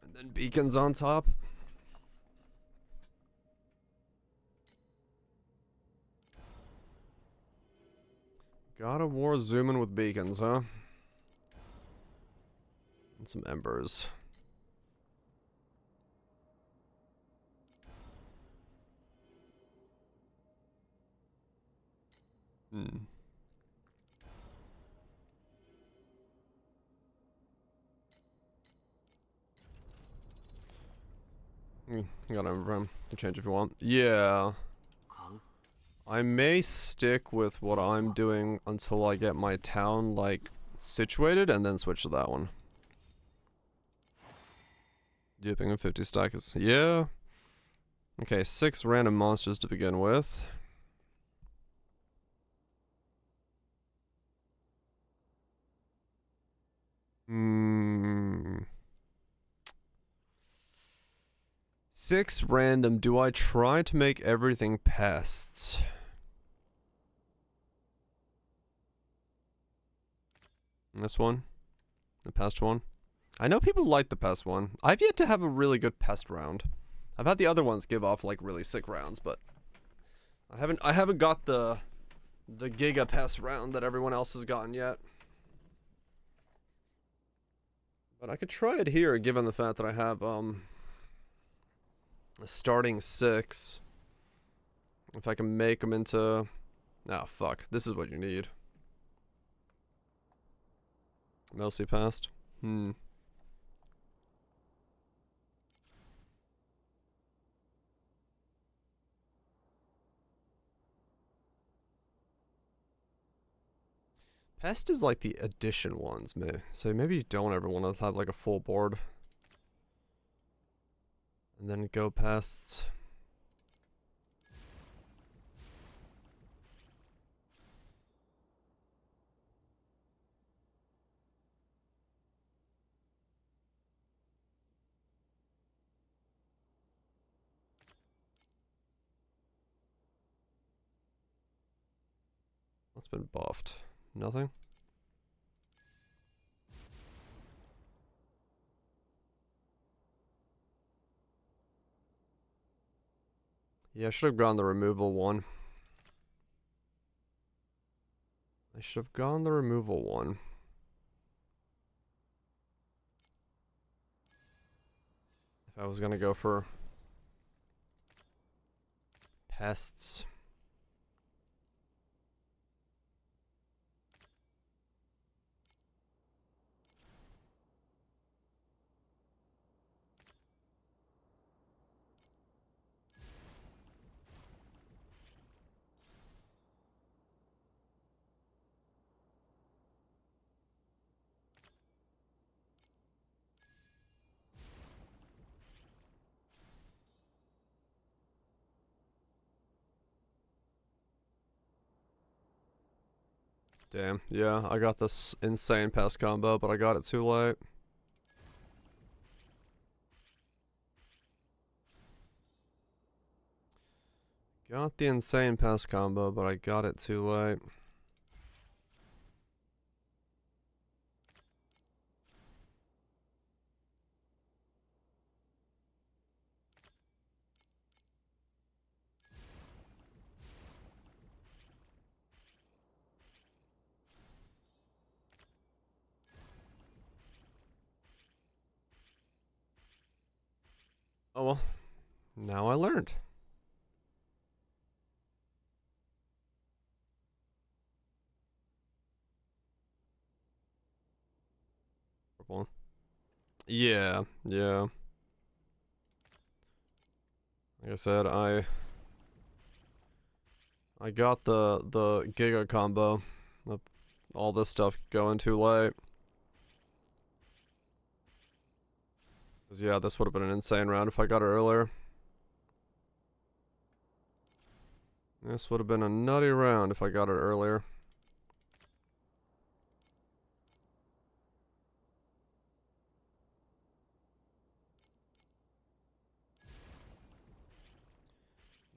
A: And then beacons on top. God of War zooming with beacons, huh? And some embers. You gotta remember to change if you want. Yeah. I may stick with what I'm doing until I get my town, like, situated, and then switch to that one. Dipping a 50 stack is... yeah. Okay, 6 random monsters to begin with. 6 random. Do I try to make everything pests? This one? The pest one? I know people like the pest one. I've yet to have a really good pest round. I've had the other ones give off like really sick rounds, but I haven't got the Giga Pest round that everyone else has gotten yet. But I could try it here, given the fact that I have a starting 6. If I can make them into... Oh, fuck. This is what you need. Mostly pest. Pest is like the addition ones, so maybe you don't ever want to have like a full board. And then go pests. What's been buffed? Nothing? Yeah, I should have gone the removal one. If I was gonna go for pests. Damn, yeah, I got this insane pest combo, but I got it too late. Got the insane pest combo, but I got it too late. Oh well, now I learned. Yeah, yeah. Like I said, I got the Giga combo of all this stuff going too late. Cause yeah, this would have been an insane round if I got it earlier. This would have been a nutty round if I got it earlier.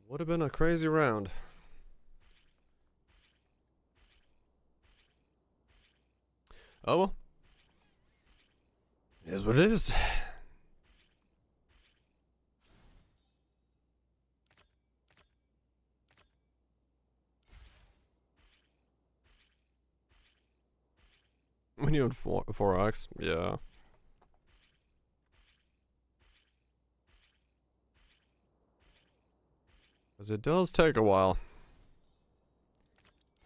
A: Would have been a crazy round. Oh well. It is what it is. When you had 4x, yeah. Because it does take a while.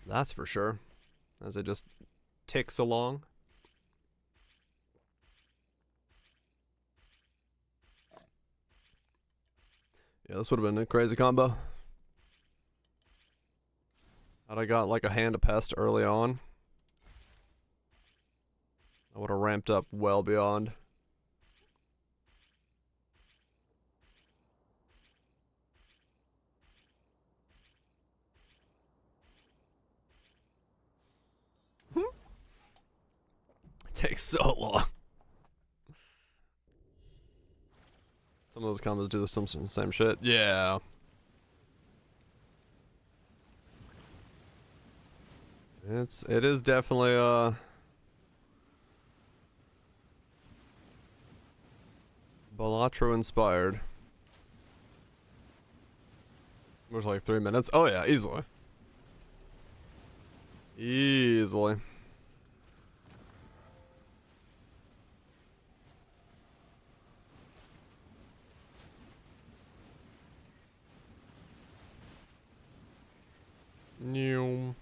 A: That's for sure. As it just ticks along. Yeah, this would have been a crazy combo. Had I got like a hand of pest early on, I would have ramped up well beyond. It takes so long. Some of those combos do the same shit. Yeah. It is definitely Balatro inspired. Was like 3 minutes. Oh yeah, easily. Easily. New.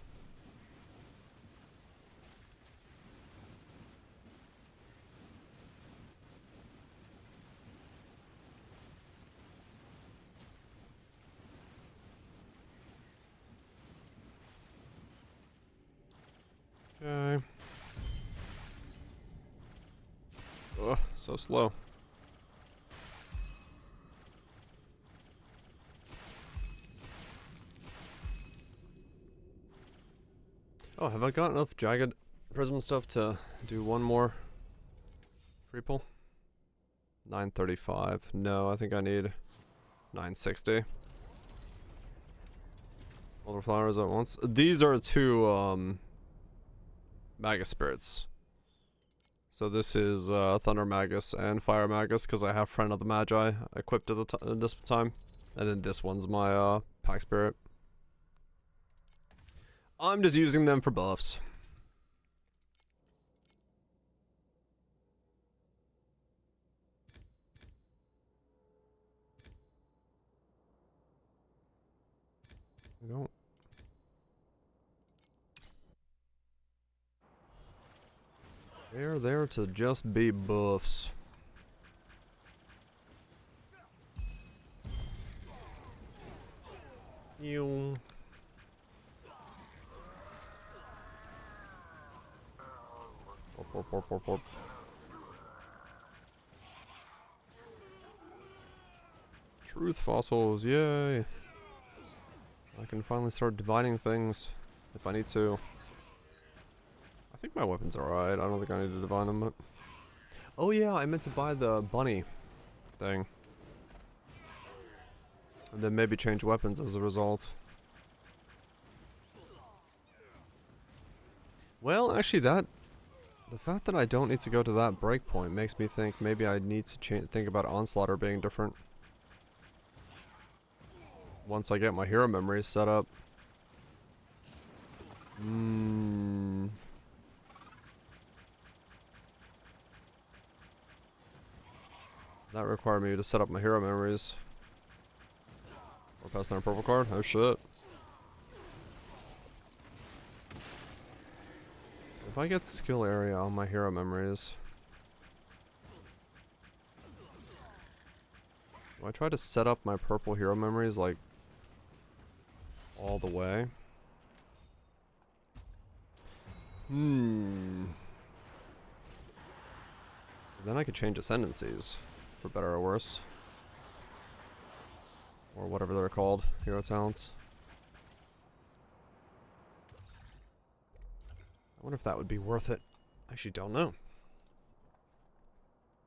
A: Okay. Ugh, so slow. Oh, have I got enough jagged prism stuff to do one more free pull? 935. No, I think I need 960. All the flowers at once. These are two Magus spirits. So this is Thunder Magus and Fire Magus because I have Friend of the Magi equipped at this time. And then this one's my Pack Spirit. I'm just using them for buffs. I don't. They're there to just be buffs. You. Porp. Truth fossils, yay! I can finally start dividing things if I need to. I think my weapons are alright. I don't think I need to divine them, but... Oh yeah, I meant to buy the bunny thing. And then maybe change weapons as a result. Well, actually the fact that I don't need to go to that breakpoint makes me think maybe I need to think about Onslaughter being different. Once I get my hero memories set up. That required me to set up my hero memories. Or pass down a purple card? Oh shit. If I get skill area on my hero memories... Do I try to set up my purple hero memories like... all the way? Because then I could change ascendancies. For better or worse. Or whatever they're called. Hero talents. I wonder if that would be worth it. I actually don't know.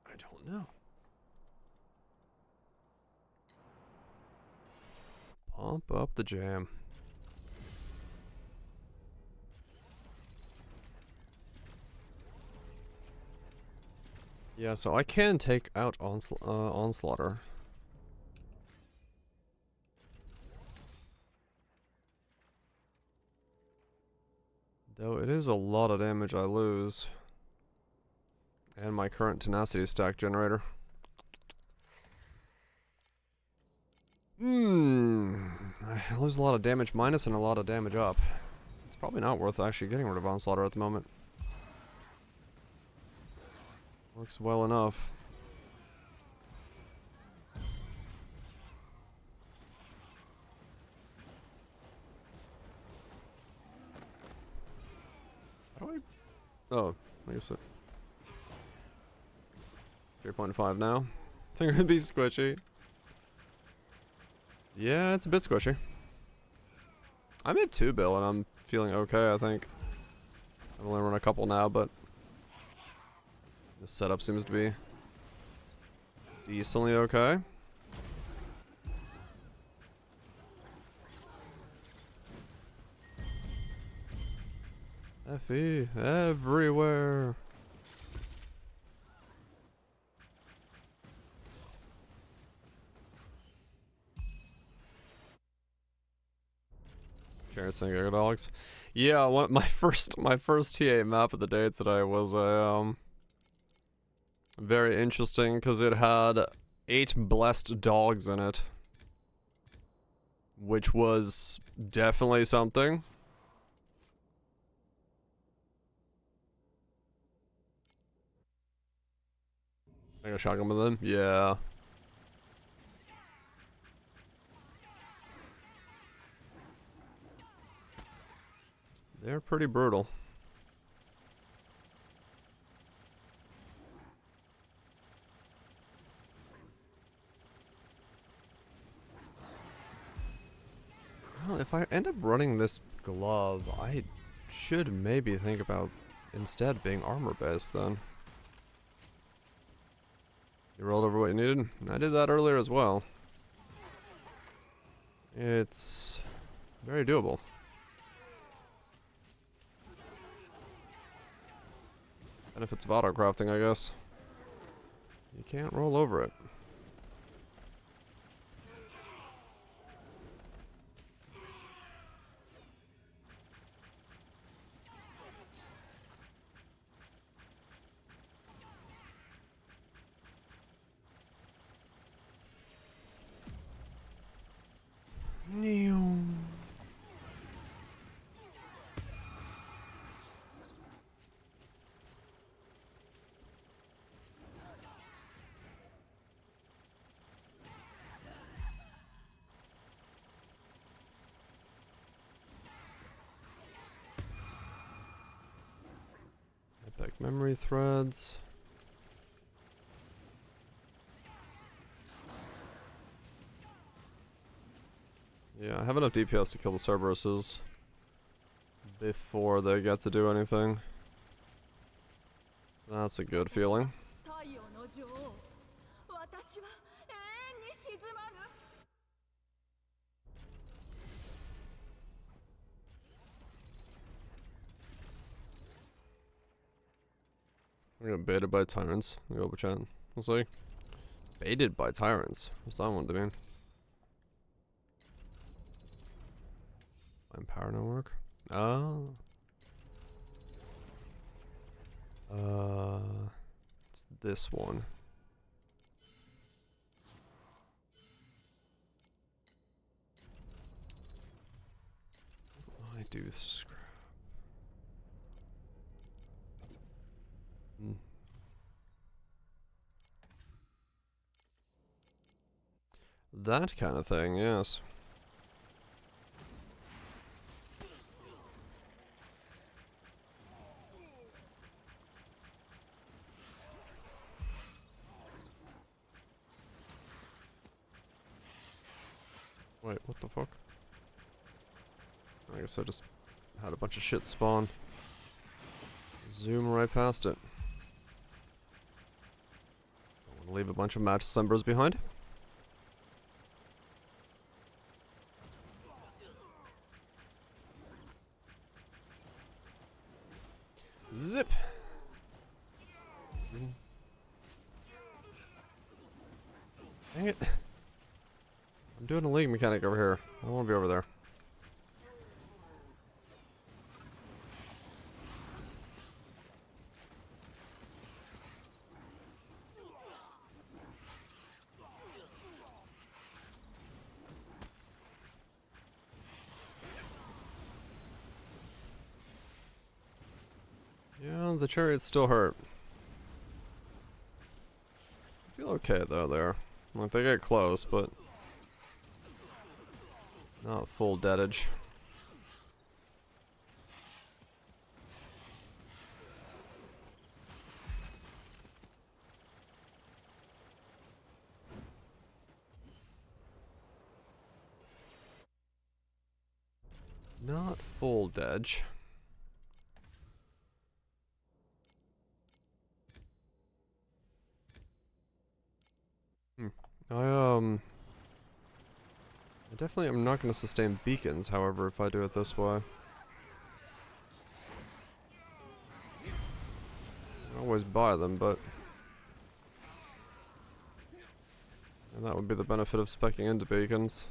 A: I don't know. Pump up the jam. Yeah, so I can take out Onslaughter. Though it is a lot of damage I lose. And my current tenacity stack generator. I lose a lot of damage minus and a lot of damage up. It's probably not worth actually getting rid of Onslaughter at the moment. Works well enough. How do I... Oh, I guess it... 3.5 now. I think it'd be squishy. Yeah, it's a bit squishy. I'm at 2 bill and I'm feeling okay, I think. I've only run a couple now, but... the setup seems to be... decently okay. FE everywhere. Jared saying dogs. Yeah, my first TA map of the day today was a very interesting because it had 8 blessed dogs in it, which was definitely something. I got a shotgun with them. Yeah. They're pretty brutal. Well, if I end up running this glove, I should maybe think about instead being armor based then. You rolled over what you needed? I did that earlier as well. It's very doable. Benefits of auto crafting, I guess. You can't roll over it. Epic memory threads. Yeah, I have enough DPS to kill the Cerberuses before they get to do anything. That's a good feeling. We're getting baited by tyrants. We go chat. We'll see. Baited by tyrants. What's that one to mean? Power network. Oh. It's this one. I do scrap. That kind of thing, yes. Wait, what the fuck? I guess I just had a bunch of shit spawn. Zoom right past it. Don't want to leave a bunch of match Decembers behind. Zip! Dang it. I'm doing a league mechanic over here. I don't want to be over there. Yeah, the chariots still hurt. I feel okay though there. Like they get close, but not full deadage. Not full deadage. I definitely am not going to sustain beacons, however, if I do it this way. always buy them, but... And that would be the benefit of speccing into beacons.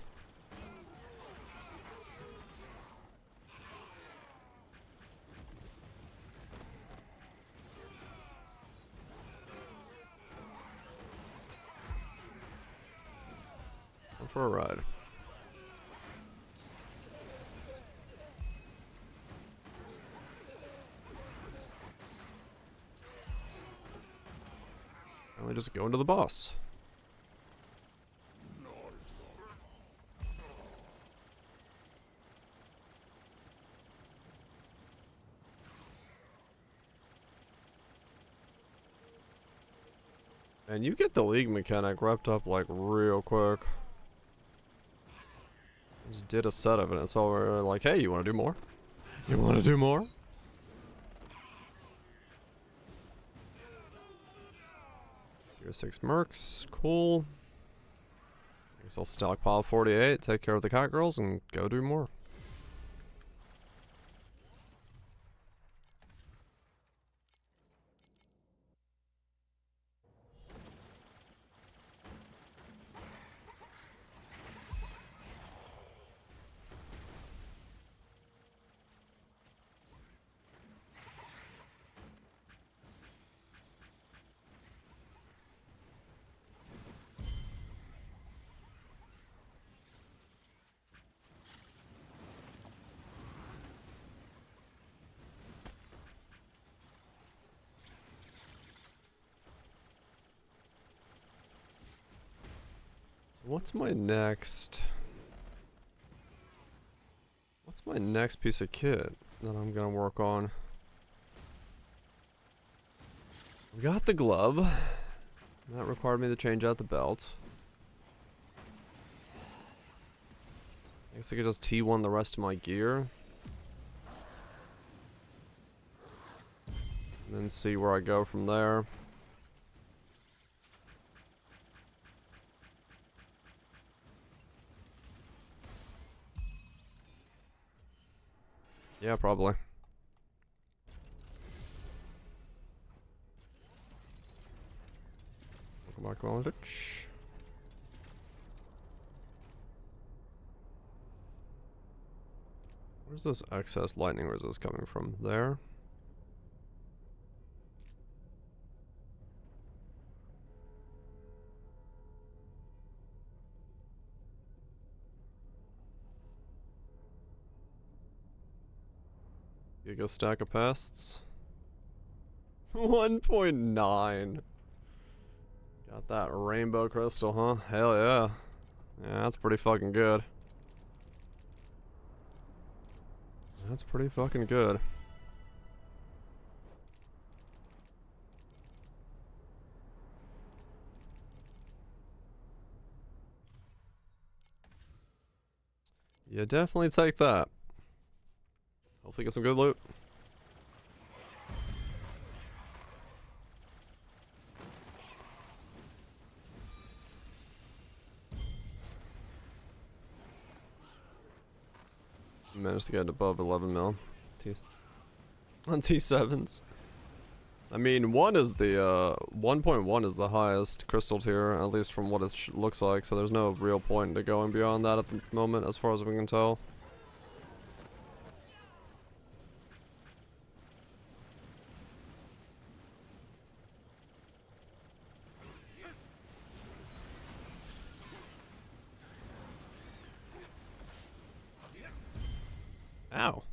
A: Go for a ride. And we just go into the boss. And you get the league mechanic wrapped up like real quick. Just did a set of it, and it's all like, hey, you want to do more? You want to do more? Tier 6 mercs, cool. I guess I'll stockpile 48, take care of the cat girls, and go do more. What's my next piece of kit that I'm gonna work on? We got the glove. That required me to change out the belt. I guess I could just T1 the rest of my gear. And then see where I go from there. Yeah, probably. Welcome back, Valentic. Where's this excess lightning resist coming from? There? Giga stack of pests. 1.9. Got that rainbow crystal, huh? Hell yeah. Yeah, that's pretty fucking good. That's pretty fucking good. You definitely take that. Hopefully get some good loot. Managed to get above 11 mil. On T7s. I mean, 1 is the, 1.1 is the highest crystal tier, at least from what it looks like, so there's no real point to going beyond that at the moment, as far as we can tell. Ow.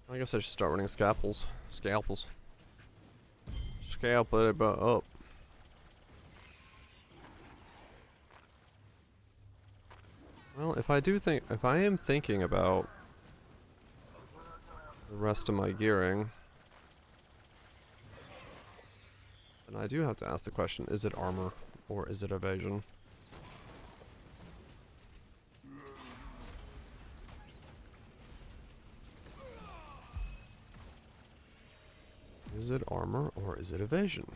A: I guess I should start running scalpels. Scalpel it about up. Well, if I am thinking about the rest of my gearing, then I do have to ask the question, is it armor or is it evasion? Is it armor or is it evasion?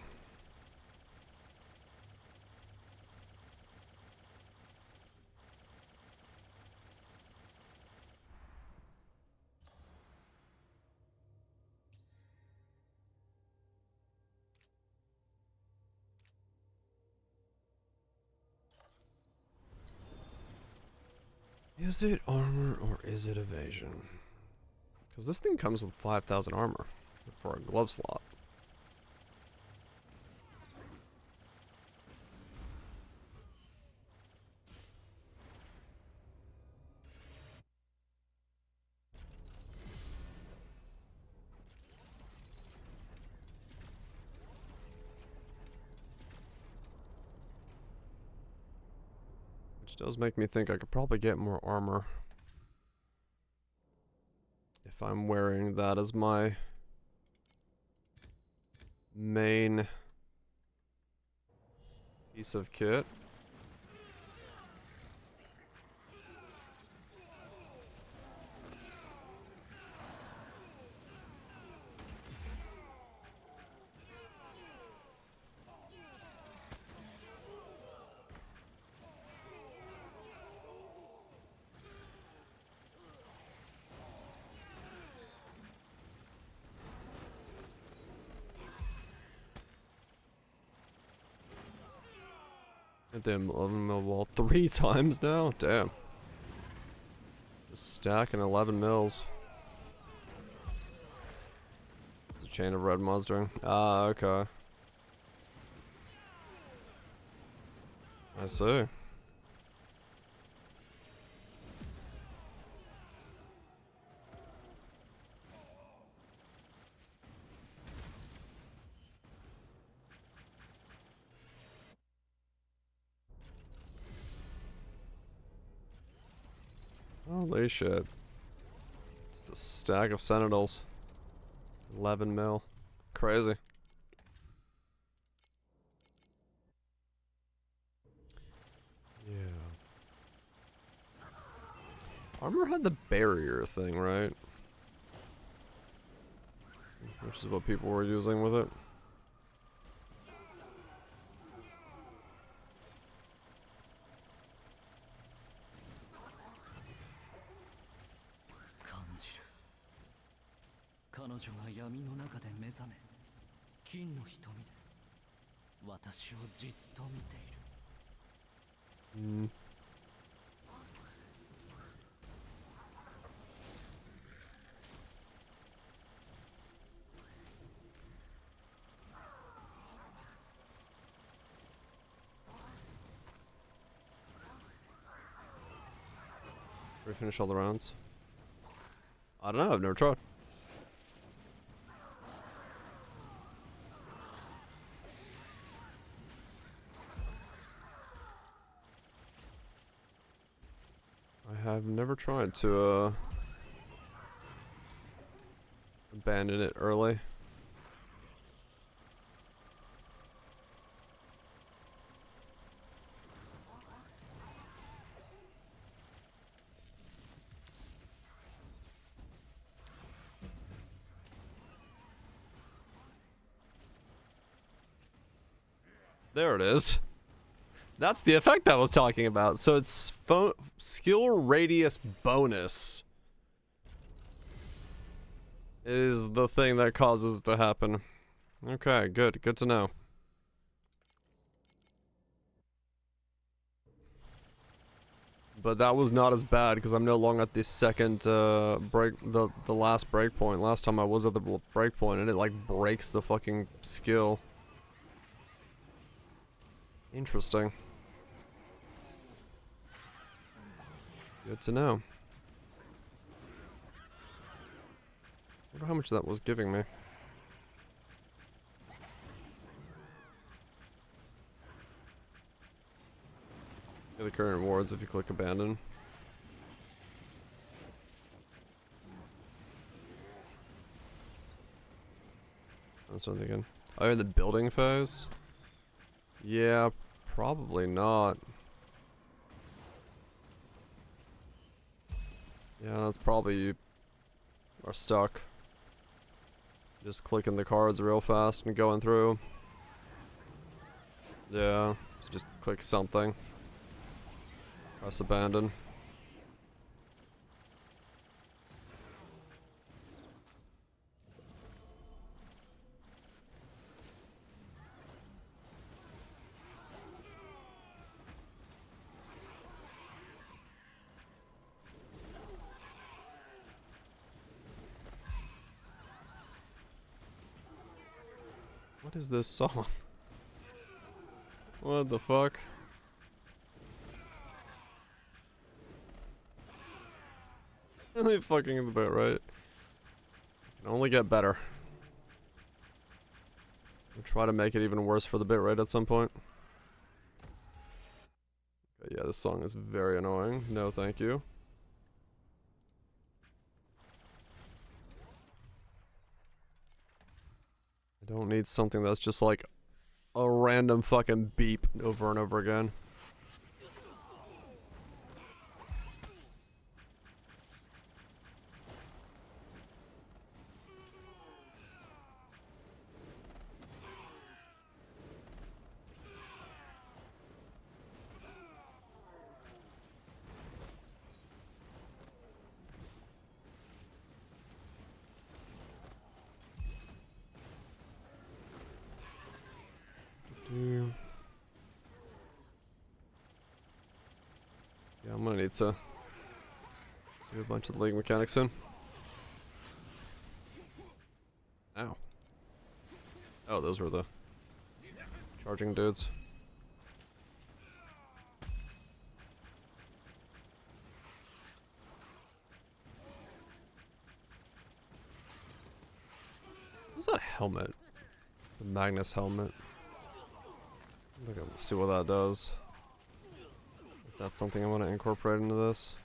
A: Is it armor or is it evasion? Because this thing comes with 5,000 armor for a glove slot. Which does make me think I could probably get more armor if I'm wearing that as my main piece of kit. Damn, 11 mil wall 3 times now? Damn. Just stacking 11 mils. It's a chain of red monster. Ah, okay. I see. Holy shit. Just a stack of sentinels. 11 mil. Crazy. Yeah. Armor had the barrier thing, right? Which is what people were using with it. We finish all the rounds? I don't know, I've never tried. I have never tried to abandon it early. There it is. That's the effect I was talking about. So it's skill radius bonus is the thing that causes it to happen. Okay, good. Good to know. But that was not as bad because I'm no longer at the second the last breakpoint. Last time I was at the breakpoint and it like breaks the fucking skill. Interesting. Good to know. I wonder how much that was giving me. Get the current rewards if you click abandon. That's what I'm thinking. Oh, in the building phase? Yeah, probably not. Yeah, that's probably you are stuck. Just clicking the cards real fast and going through. Yeah, so just click something. Press abandon. What is this song? What the fuck? Really fucking in the boat, right? Can only get better. We'll try to make it even worse for the bitrate at some point. Okay, yeah, this song is very annoying. No, thank you. I don't need something that's just like a random fucking beep over and over again. Yeah, I'm gonna need to do a bunch of the league mechanics soon. Ow. Oh, those were the charging dudes. What's that helmet? The Magnus helmet. Look at see what that does. If that's something I want to incorporate into this.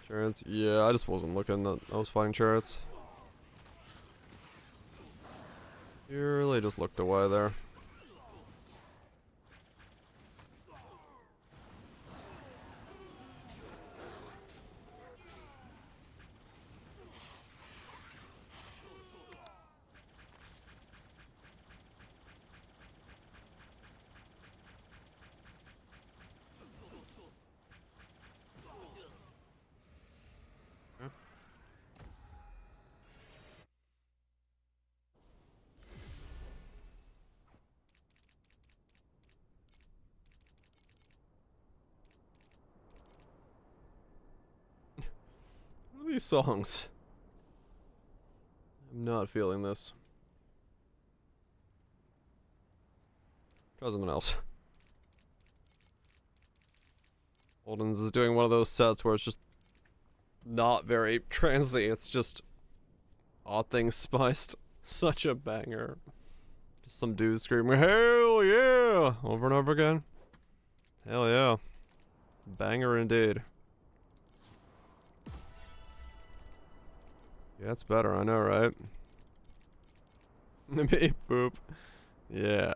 A: Chariots? Yeah, I just wasn't looking that I was fighting chariots. You really just looked away there. What are these songs? I'm not feeling this. Try something else. Holden's is doing one of those sets where it's just not very transy, it's just odd things spiced. Such a banger. Just some dude screaming, hell yeah! Over and over again. Hell yeah. Banger indeed. Yeah, it's better, I know, right? Beep boop. Yeah.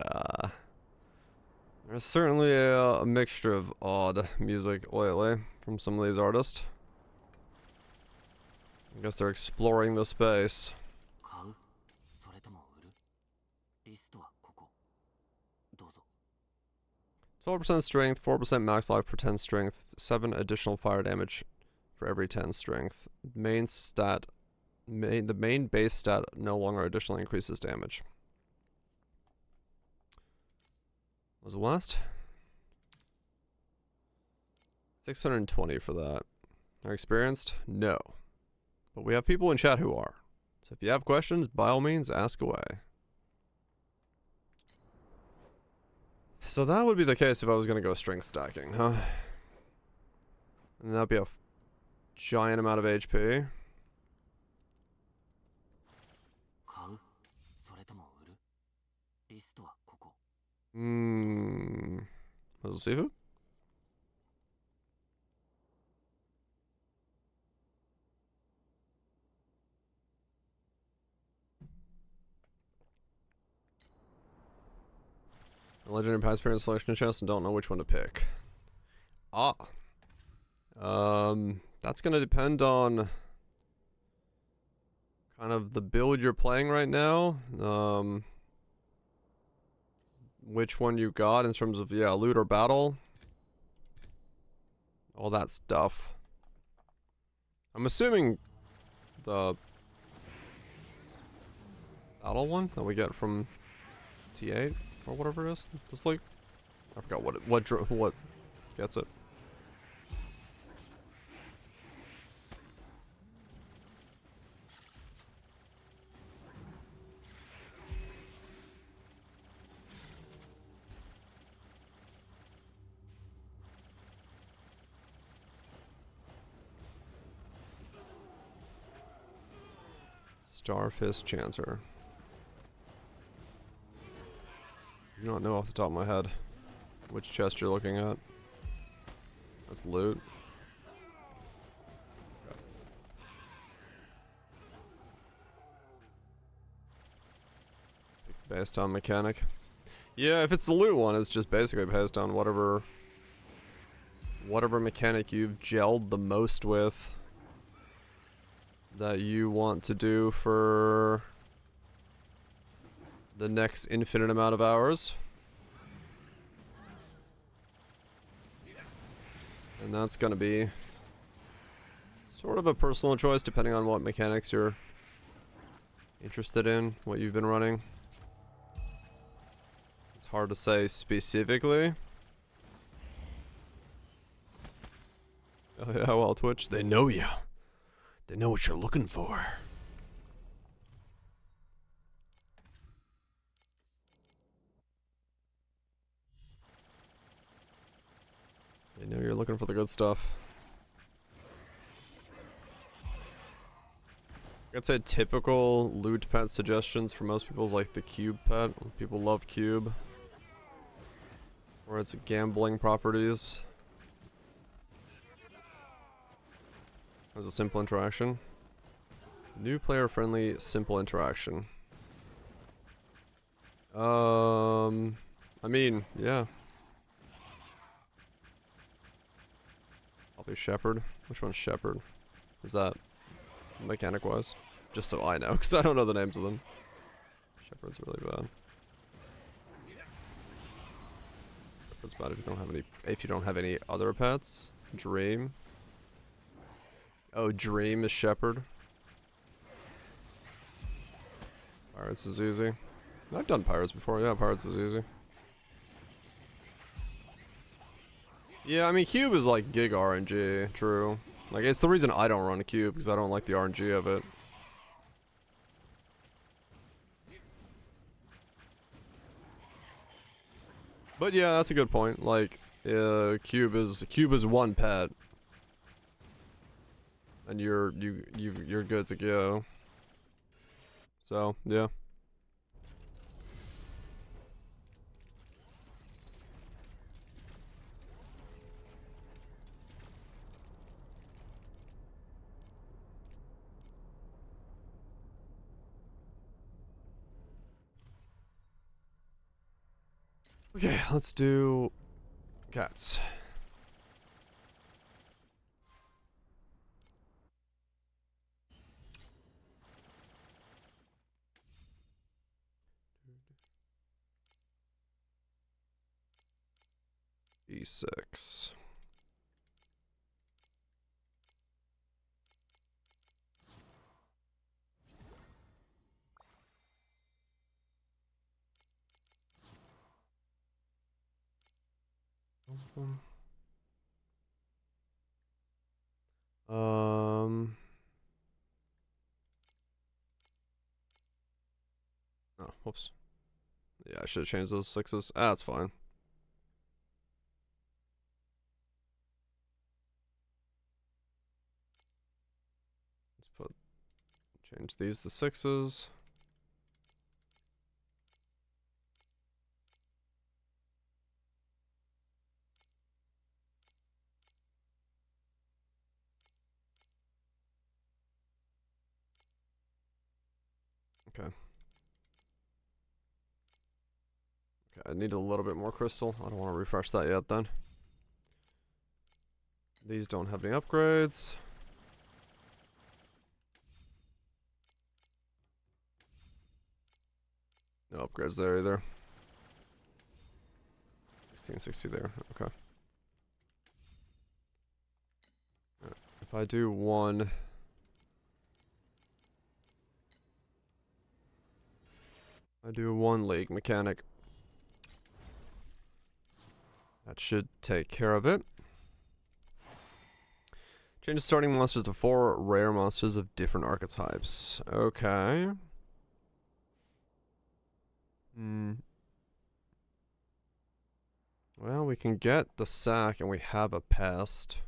A: There's certainly a mixture of odd music lately from some of these artists. I guess they're exploring the space. 12% strength, 4% max life per 10 strength, 7 additional fire damage for every 10 strength. The main base stat no longer additionally increases damage. What was the last? 620 for that. Are experienced? No. But we have people in chat who are. So if you have questions, by all means, ask away. So that would be the case if I was going to go strength stacking, huh? And that'd be a giant amount of HP. Was it seafood? Legendary past parent selection chest and don't know which one to pick. Ah. That's gonna depend on kind of the build you're playing right now. Which one you got in terms of, yeah, loot or battle. All that stuff. I'm assuming the battle one that we get from T8 or whatever it is. Just like, I forgot what gets it. Starfish Chanter. I do not know off the top of my head which chest you're looking at. That's loot. Based on mechanic. Yeah, if it's the loot one, it's just basically based on whatever mechanic you've gelled the most with that you want to do for the next infinite amount of hours. And that's gonna be sort of a personal choice depending on what mechanics you're interested in, what you've been running. It's hard to say specifically. Oh yeah, well, Twitch, they know you. They know what you're looking for. They know you're looking for the good stuff. I'd say typical loot pet suggestions for most people is like the cube pet. People love cube. Or it's gambling properties. As a simple interaction. New player friendly simple interaction. I mean, yeah. Probably Shepherd. Which one's Shepherd? Is that mechanic wise? Just so I know, because I don't know the names of them. Shepherd's really bad. Shepherd's bad if you don't have any other pets. Dream. Oh, Dream is Shepherd. Pirates is easy. I've done Pirates before, yeah, Pirates is easy. Yeah, I mean, Cube is like gig RNG, true. Like, it's the reason I don't run a Cube, because I don't like the RNG of it. But yeah, that's a good point. Like, Cube is one pet. And you're good to go. So, yeah. Okay, let's do cats. E6. Oh, whoops. Yeah, I should have changed those sixes. Ah, that's fine. Let's change these to sixes. Okay. Okay, I need a little bit more crystal. I don't want to refresh that yet then. These don't have any upgrades. No upgrades there either. 1660 there, okay. Right. If I do one... I do one league mechanic. That should take care of it. Change the starting monsters to 4 rare monsters of different archetypes. Okay. Well, we can get the sack and we have a pest.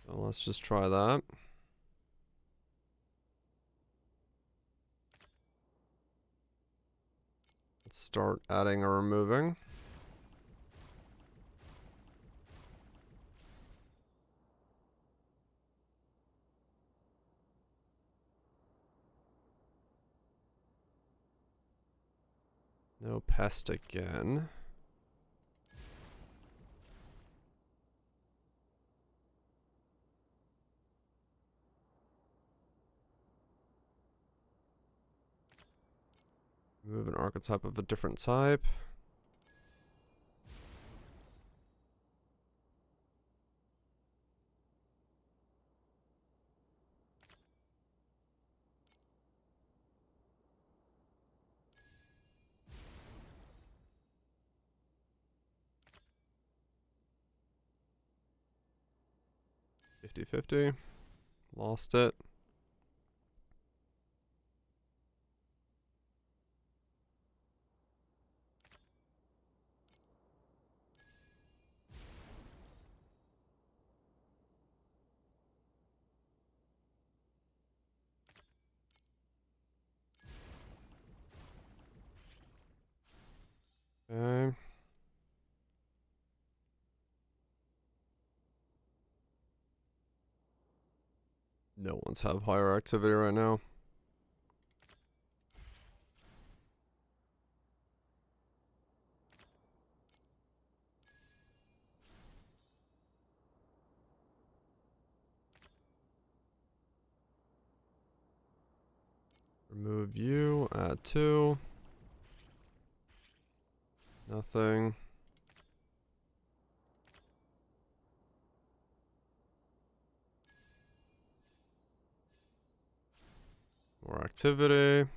A: So let's just try that. Let's start adding or removing. No pest again. Move an archetype of a different type. $50-50. Lost it. Okay. No one's have higher activity right now. Remove you, add 2. Nothing. More activity.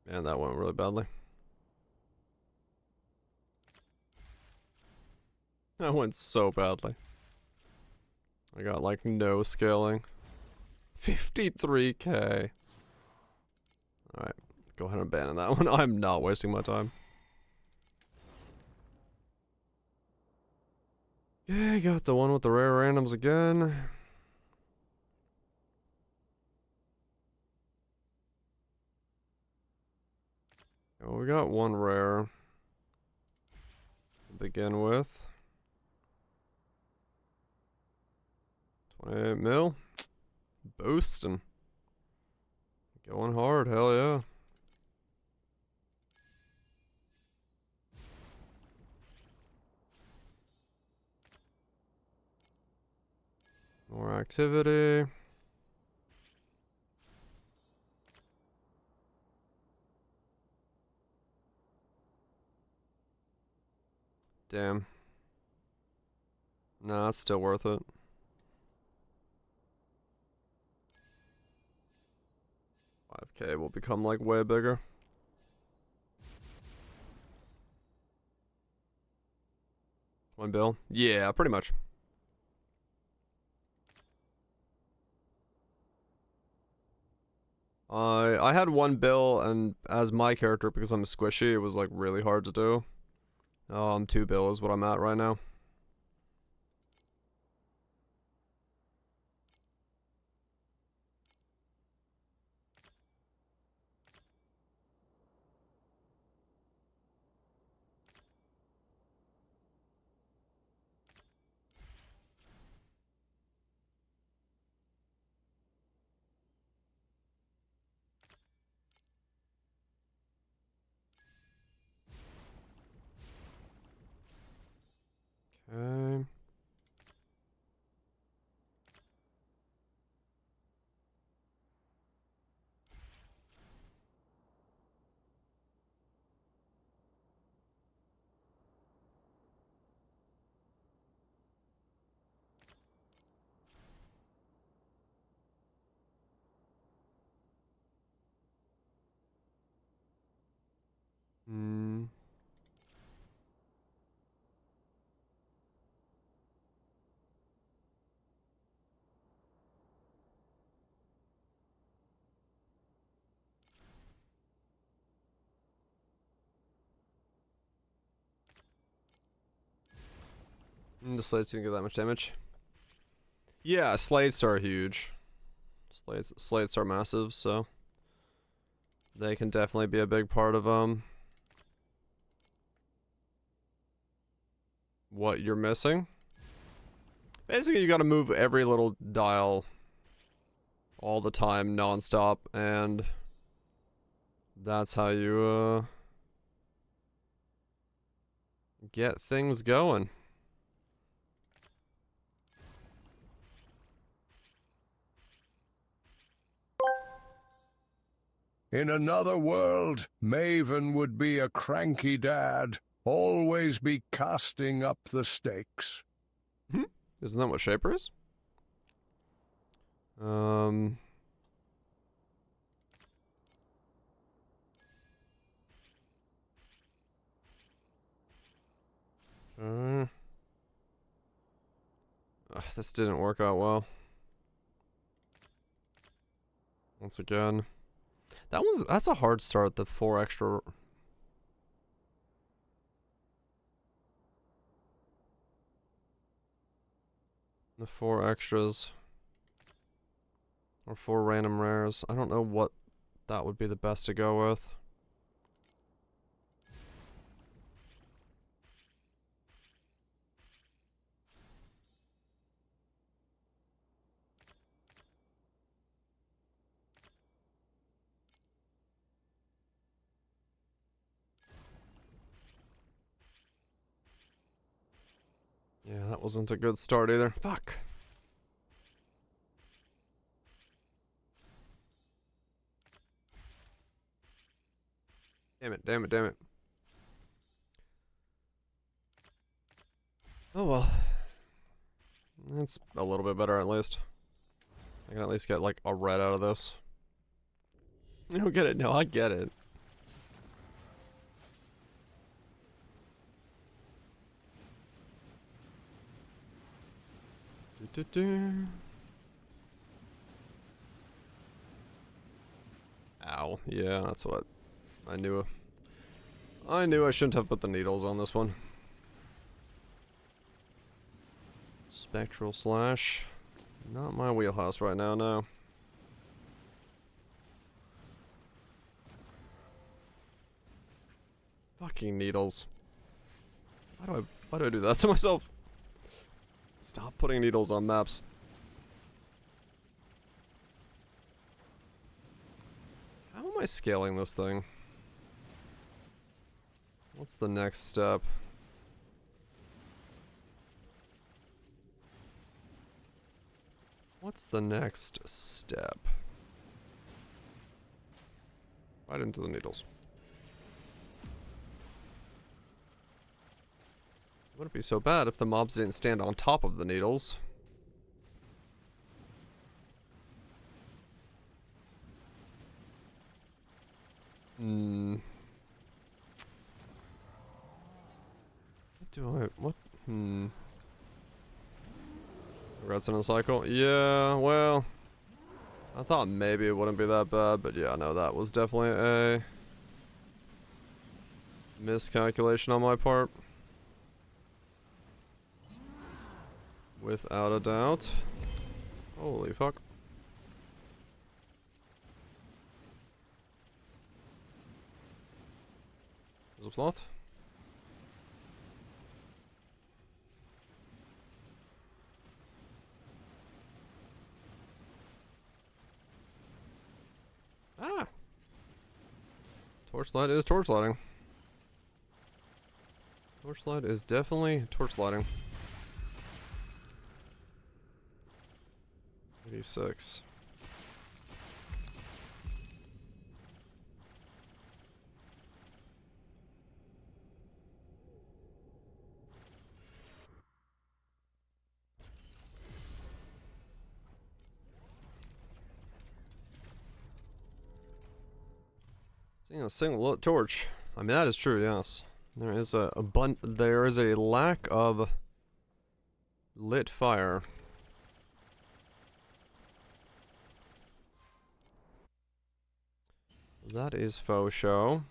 A: Man, that went really badly. That went so badly. I got like no scaling. 53k. Alright, go ahead and abandon that one. I'm not wasting my time. Yeah, got the one with the rare randoms again. Oh, we got one rare to begin with. 28 mil. Boosting. Going hard, hell yeah. More activity. Damn. Nah, it's still worth it. $5k will become like way bigger. One bill? Yeah, pretty much. I had one bill, and as my character, because I'm squishy, it was like really hard to do. 2 bill is what I'm at right now. Okay. Hmm. This light's gonna get that much damage. Yeah, slates are huge. Slates are massive, so they can definitely be a big part of what you're missing. Basically, you got to move every little dial all the time, non-stop, and that's how you get things going.
D: In another world, Maven would be a cranky dad, always be casting up the stakes.
A: Isn't that what Shaper is? This didn't work out well. Once again. That's a hard start, the 4 extra. The 4 extras. Or 4 random rares. I don't know what that would be the best to go with. Yeah, that wasn't a good start either. Fuck. Damn it, damn it, damn it. Oh well. It's a little bit better at least. I can at least get like a red out of this. You don't get it? No, I get it. Ow. Yeah, that's what I knew. I knew I shouldn't have put the needles on this one. Spectral Slash. Not my wheelhouse right now, no. Fucking needles. Why do I do that to myself? Stop putting needles on maps. How am I scaling this thing? What's the next step? What's the next step? Right into the needles. Wouldn't be so bad if the mobs didn't stand on top of the needles. What? Regrets in a cycle? Yeah, well, I thought maybe it wouldn't be that bad, but yeah, no, that was definitely a miscalculation on my part. Without a doubt. Holy fuck. There's a sloth. Ah! Torchlight is torchlighting. Torchlight is definitely torchlighting. 86. Seeing a single torch. I mean, that is true, yes. There is there is a lack of lit fire. That is faux show.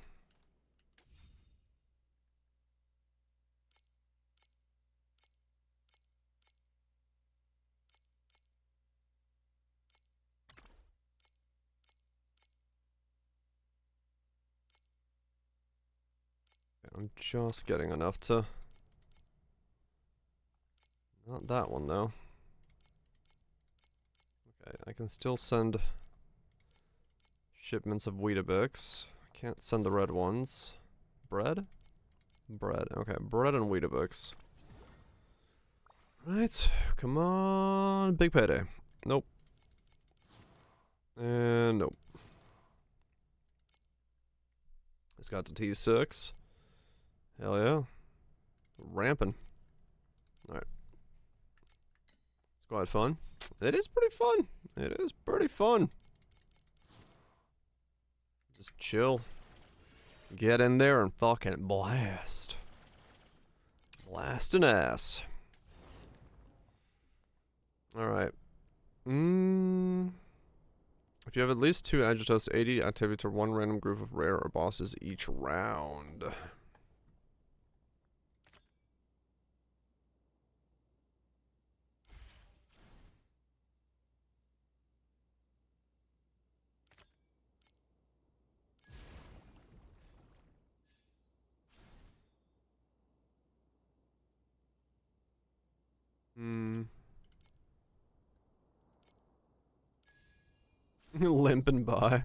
A: I'm just getting enough to... Not that one, though. Okay, I can still send shipments of Weetabix. Can't send the red ones. Bread? Bread. Okay, bread and Weetabix. Right, come on. Big payday. Nope. And nope. It's got to T6. Hell yeah. Ramping. Alright. It's quite fun. It is pretty fun. It is pretty fun. Just chill. Get in there and fucking blast. Blast an ass. Alright. If you have at least 2 Agitos, 80 activity to 1 random group of rare or bosses each round. Limping by.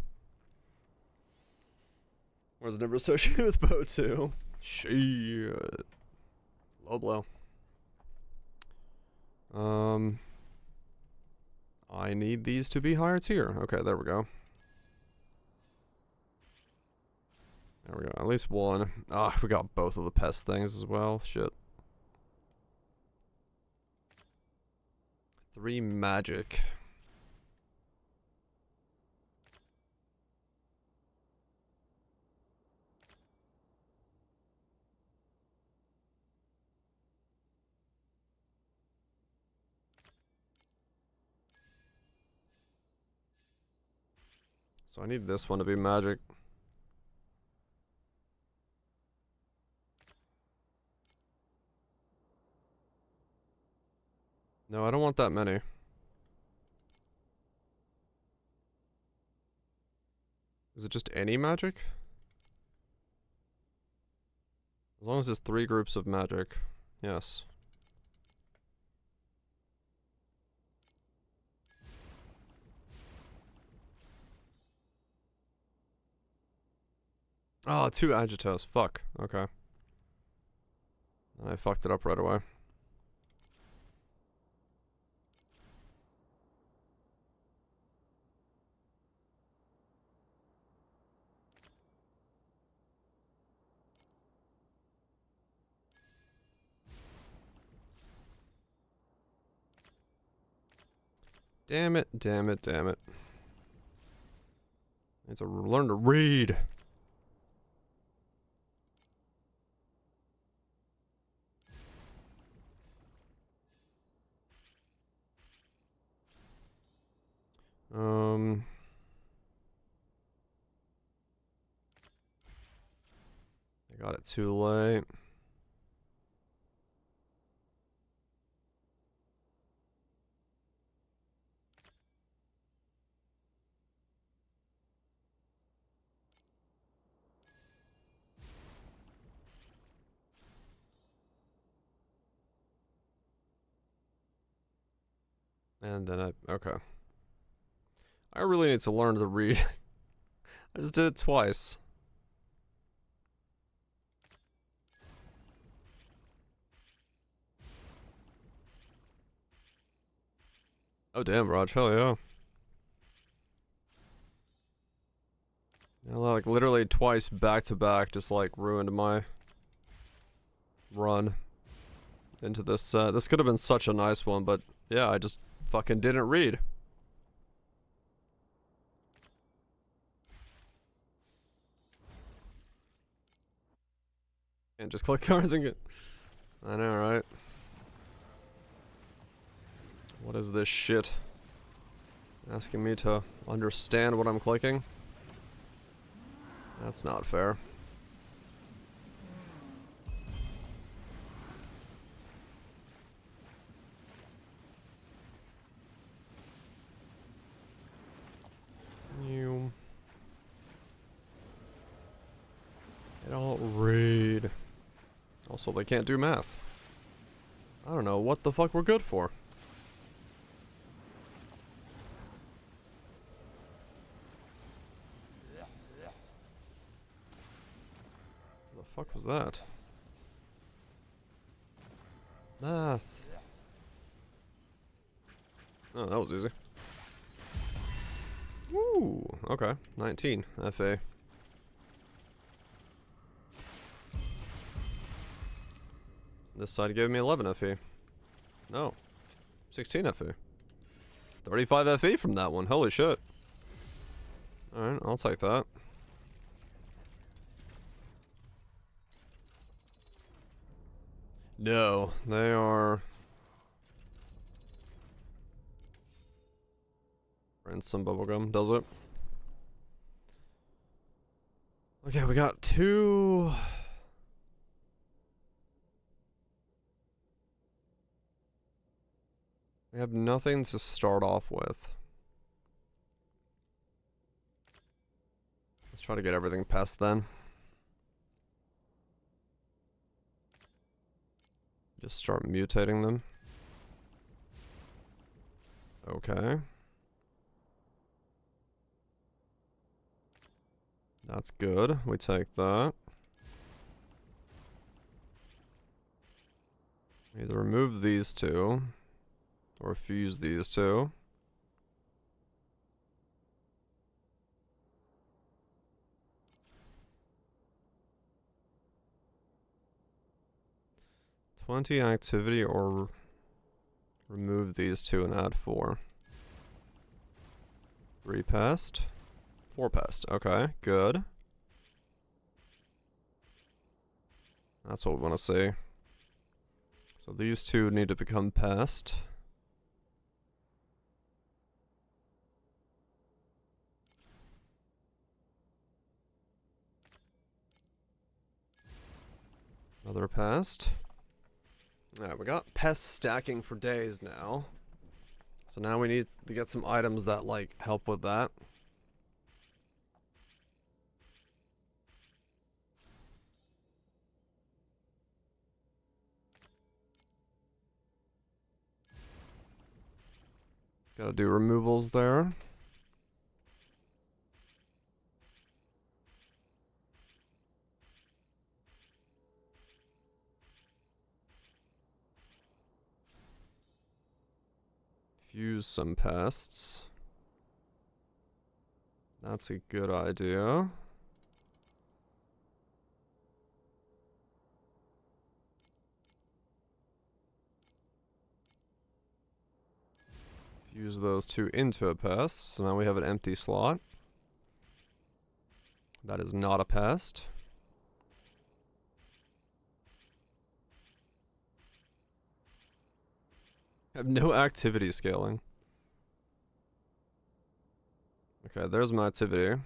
A: Was never associated with Bo 2. Shit. Low blow. I need these to be higher tier. Okay, there we go. There we go. At least one. Ah, we got both of the pest things as well. Shit. 3 magic. So I need this one to be magic. No, I don't want that many. Is it just any magic? As long as it's 3 groups of magic. Yes. Oh, 2 Agitos. Fuck. Okay. And I fucked it up right away. Damn it, damn it, damn it. I need to learn to read. I got it too late. And then okay. I really need to learn to read. I just did it twice. Oh damn, Raj, hell yeah. Yeah, like literally twice back to back just like ruined my run into this set. This could have been such a nice one, but yeah, I just fucking didn't read. And just click cards and get... I know, right? What is this shit? Asking me to understand what I'm clicking? That's not fair. I don't read. Also, they can't do math. I don't know what the fuck we're good for. What the fuck was that? Math. Oh, that was easy. Woo! Okay, 19 FA. This side gave me 11 FE. No. 16 FE. 35 FE from that one. Holy shit. Alright, I'll take that. No, they are... Rinse some bubblegum, does it? Okay, we got 2... We have nothing to start off with. Let's try to get everything past then. Just start mutating them. Okay. That's good. We take that. Either remove these two, or fuse these two. "20 activity or remove these two and add 4. 3 pest. 4 pest. Okay, good. That's what we want to see. So these two need to become pest. Another pest. Alright, we got pest stacking for days now. So now we need to get some items that, like, help with that. Gotta do removals there. Fuse some pests. That's a good idea. Fuse those two into a pest. So now we have an empty slot. That is not a pest. I have no activity scaling. Okay, there's my activity.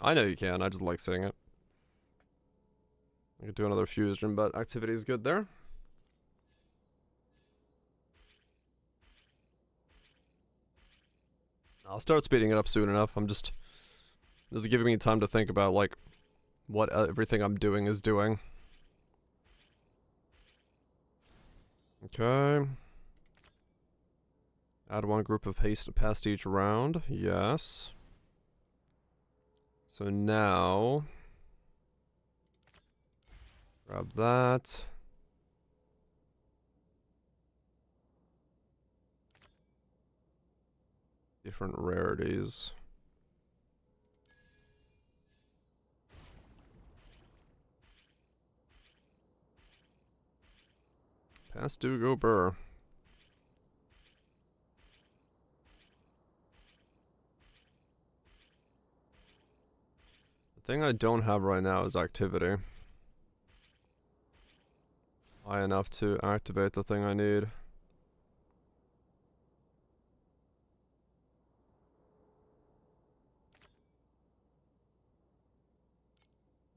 A: I know you can, I just like seeing it. I could do another fusion, but activity is good there. I'll start speeding it up soon enough. This is giving me time to think about, like, what everything I'm doing is doing. Okay. Add 1 group of haste past each round. Yes. So now... grab that. Different rarities. Pass do go burr. The thing I don't have right now is activity. High enough to activate the thing I need.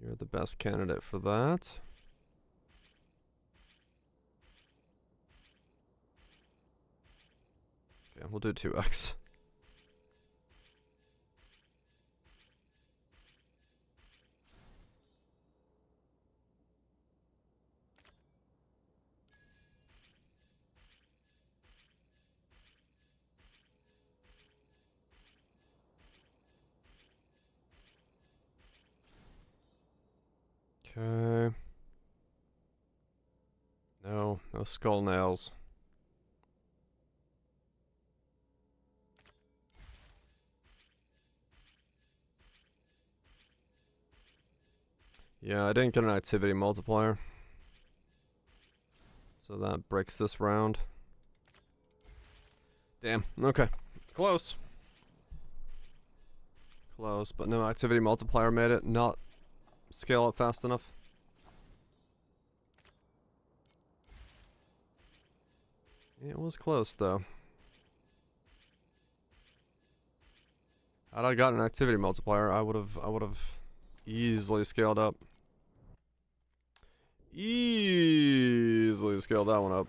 A: You're the best candidate for that. Okay, we'll do 2x. Okay. No skull nails. Yeah, I didn't get an activity multiplier. So that breaks this round. Damn, okay. Close. Close, but no activity multiplier made it not scale up fast enough. It was close though. Had I gotten an activity multiplier, I would have easily scaled up. Easily scaled that one up.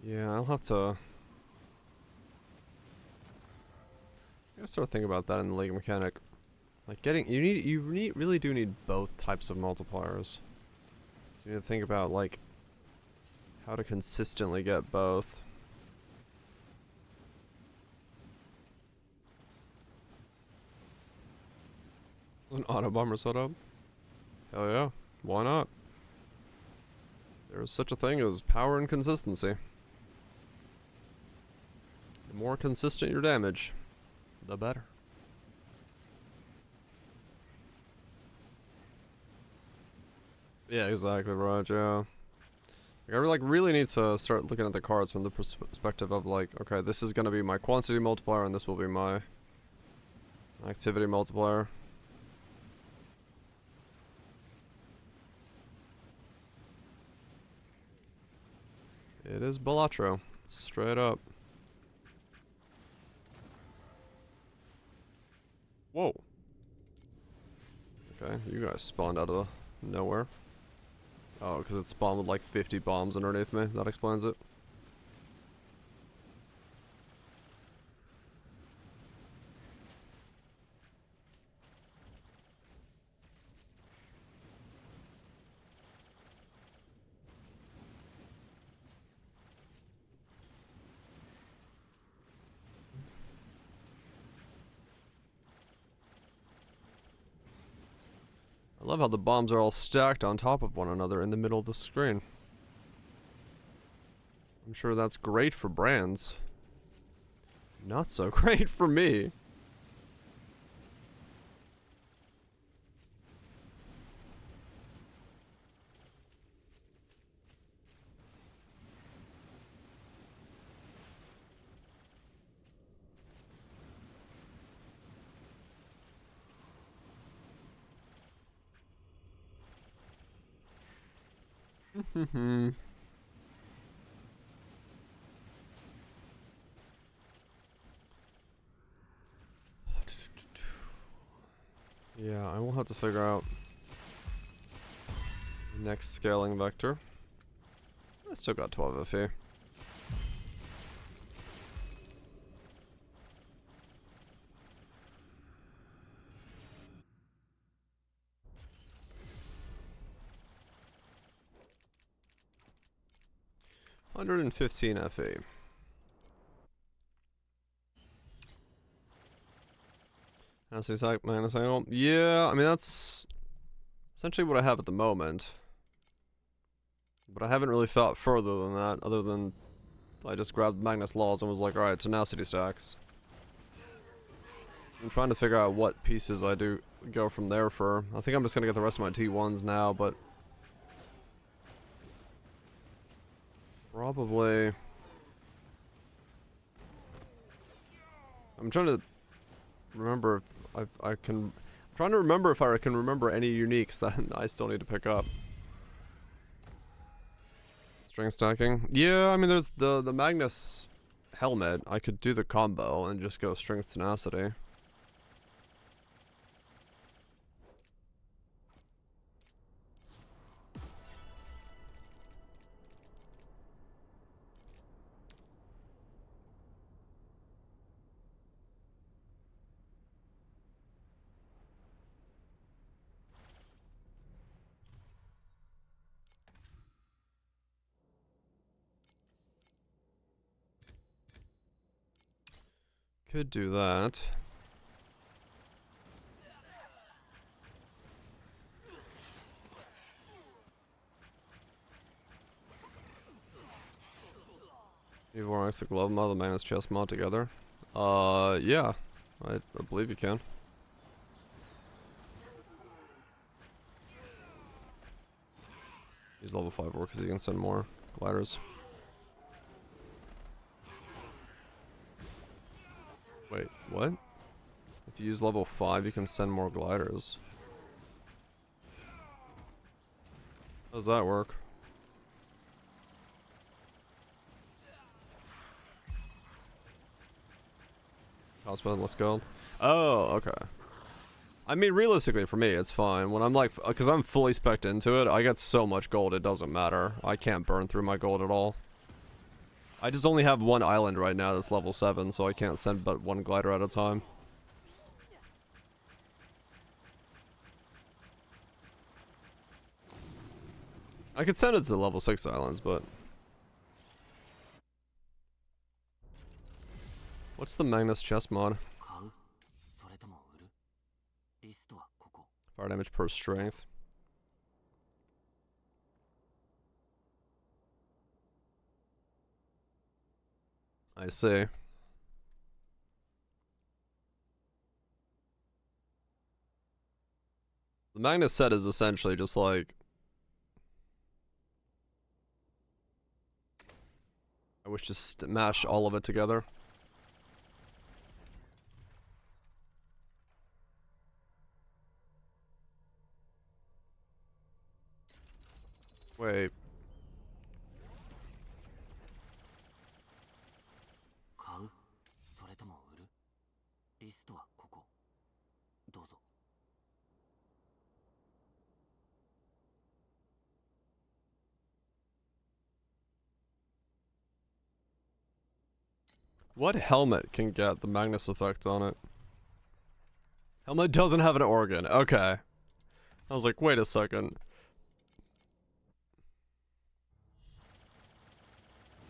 A: Yeah, I'll have to. I gotta start thinking about that in the League mechanic. Like really do need both types of multipliers. So you need to think about like how to consistently get both. An auto bomber setup? Hell yeah, why not? There's such a thing as power and consistency. The more consistent your damage, the better. Yeah, exactly right, yeah. Like, I really need to start looking at the cards from the perspective of like, okay, this is gonna be my quantity multiplier and this will be my activity multiplier. It is Balatro, straight up. Whoa. Okay, you guys spawned out of nowhere. Oh, because it spawned with like 50 bombs underneath me. That explains it. I love how the bombs are all stacked on top of one another in the middle of the screen. I'm sure that's great for brands. Not so great for me. Yeah, I will have to figure out the next scaling vector. I still got 12 FE. $115 FE. That's the exact minus angle. Yeah, I mean that's essentially what I have at the moment. But I haven't really thought further than that, other than I just grabbed Magnus Laws and was like, alright, tenacity stacks. I'm trying to figure out what pieces I do go from there for. I think I'm just gonna get the rest of my T1s now, but probably I'm trying to remember if I can. I'm trying to remember if I can remember any uniques that I still need to pick up. String stacking? Yeah, I mean there's the Magnus helmet. I could do the combo and just go strength tenacity. Could do that. You have the glove mod, the Magnus chest mod together. Yeah. I believe you can. Use level 5 work because you can send more gliders. Wait, what? If you use level 5, you can send more gliders. How does that work? Cost less gold. Oh, okay. I mean, realistically, for me, it's fine. When I'm like, because I'm fully spec'd into it, I get so much gold, it doesn't matter. I can't burn through my gold at all. I just only have one island right now that's level 7, so I can't send but one glider at a time. I could send it to the level 6 islands, but... What's the Magnus chest mod? Fire damage per strength. I see. The Magnus set is essentially just like... I wish to mash all of it together. Wait. What helmet can get the Magnus effect on it? Helmet doesn't have an organ. Okay. I was like, wait a second.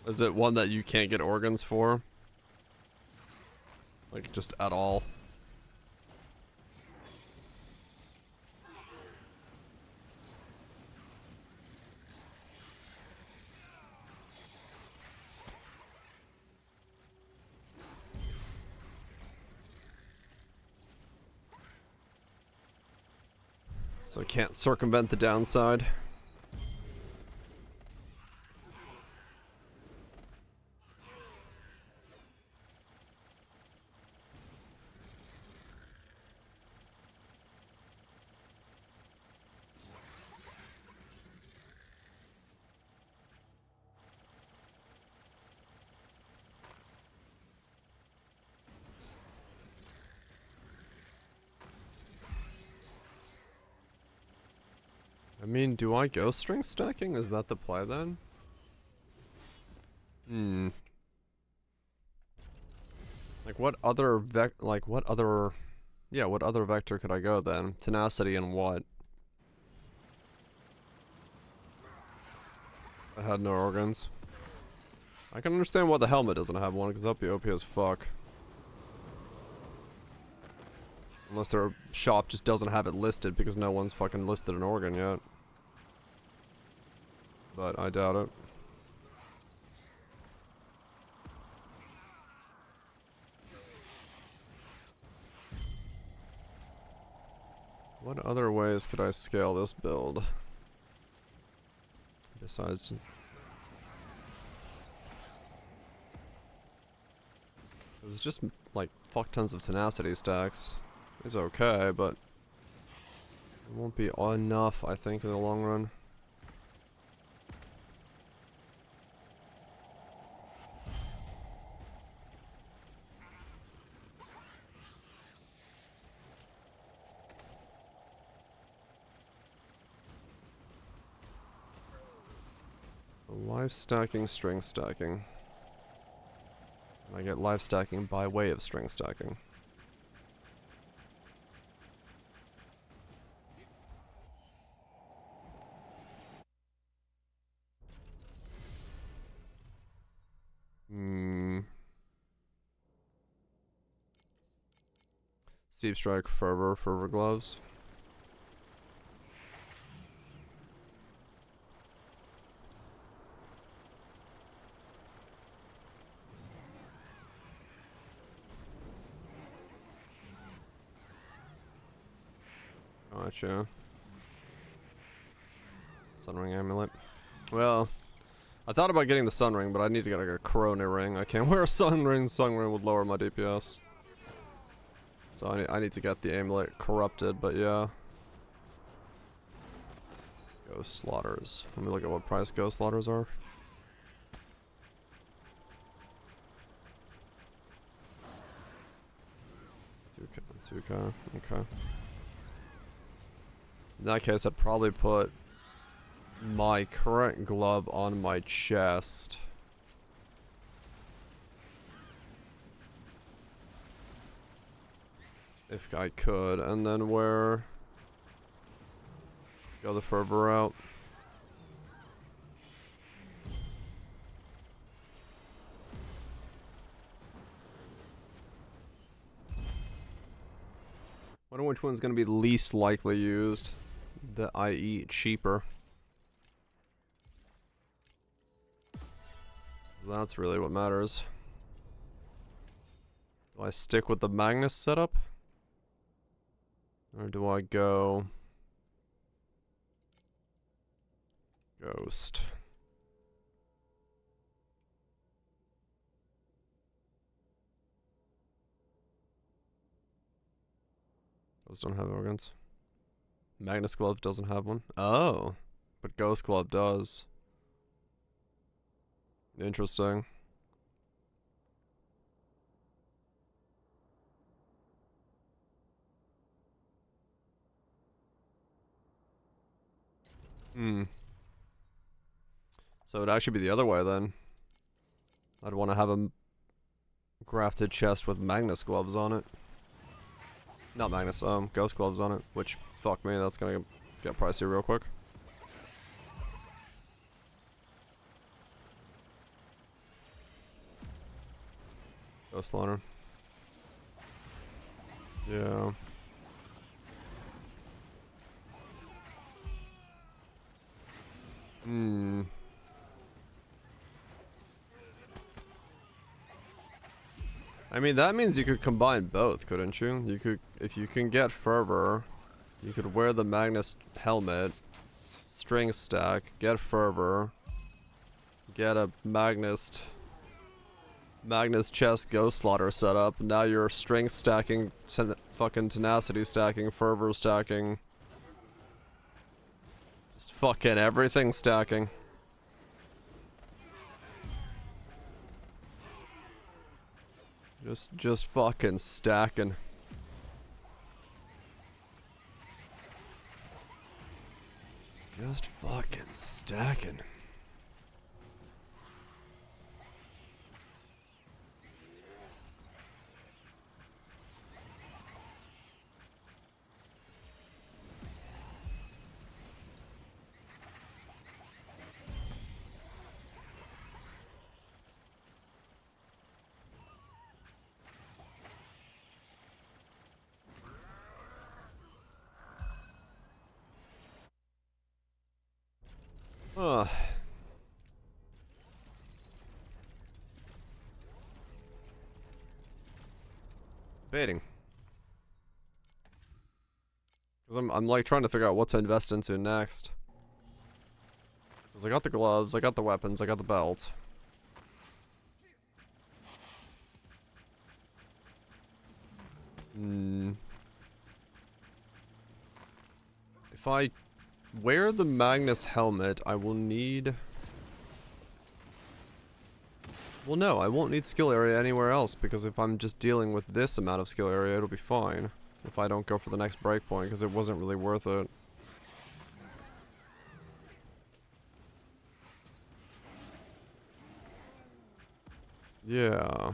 A: Is it one that you can't get organs for? Like, just at all? So I can't circumvent the downside. I mean, do I go string stacking? Is that the play then? Hmm. Like what other what other vector could I go then? Tenacity and what? I had no organs. I can understand why the helmet doesn't have one, because that'd be OP as fuck. Unless their shop just doesn't have it listed because no one's fucking listed an organ yet. But I doubt it. What other ways could I scale this build? Besides... It's just, like, fuck tons of tenacity stacks. It's okay, but... It won't be enough, I think, in the long run. Life stacking, string stacking. I get life stacking by way of string stacking. Hmm. Steep Strike, Fervor, Fervor Gloves. Gotcha. Sunring Amulet. Well, I thought about getting the Sun Ring, but I need to get like a Corona Ring. I can't wear a Sun Ring. Sun Ring would lower my DPS. So I need to get the Amulet corrupted, but yeah. Ghost Slaughters. Let me look at what price Ghost Slaughters are. $2K. Okay. In that case, I'd probably put my current glove on my chest. If I could, and then wear... Go the Fervor out. Wonder which one's gonna be least likely used, i.e. cheaper. That's really what matters. Do I stick with the Magnus setup? Or do I go... Ghost? Those don't have organs. Magnus Glove doesn't have one. Oh, but Ghost Glove does. Interesting. Hmm. So it'd actually be the other way then. I'd want to have a grafted chest with Magnus gloves on it. Not Magnus, Ghost gloves on it, which, fuck me, that's gonna get pricey real quick. Ghost Slaughter. Yeah. Hmm. I mean, that means you could combine both, couldn't you? You could, if you can get Fervor, you could wear the Magnus helmet, string stack, get Fervor, get a Magnus chest Ghost Slaughter setup. Now you're string stacking, fucking tenacity stacking, Fervor stacking. Just fucking everything stacking. Just fucking stacking. Just fucking stacking. Ugh. Baiting. Cause I'm like trying to figure out what to invest into next. Cause I got the gloves, I got the weapons, I got the belt. If I wear the Magnus helmet, I will need... Well, no, I won't need skill area anywhere else, because if I'm just dealing with this amount of skill area, it'll be fine. If I don't go for the next breakpoint, because it wasn't really worth it. Yeah.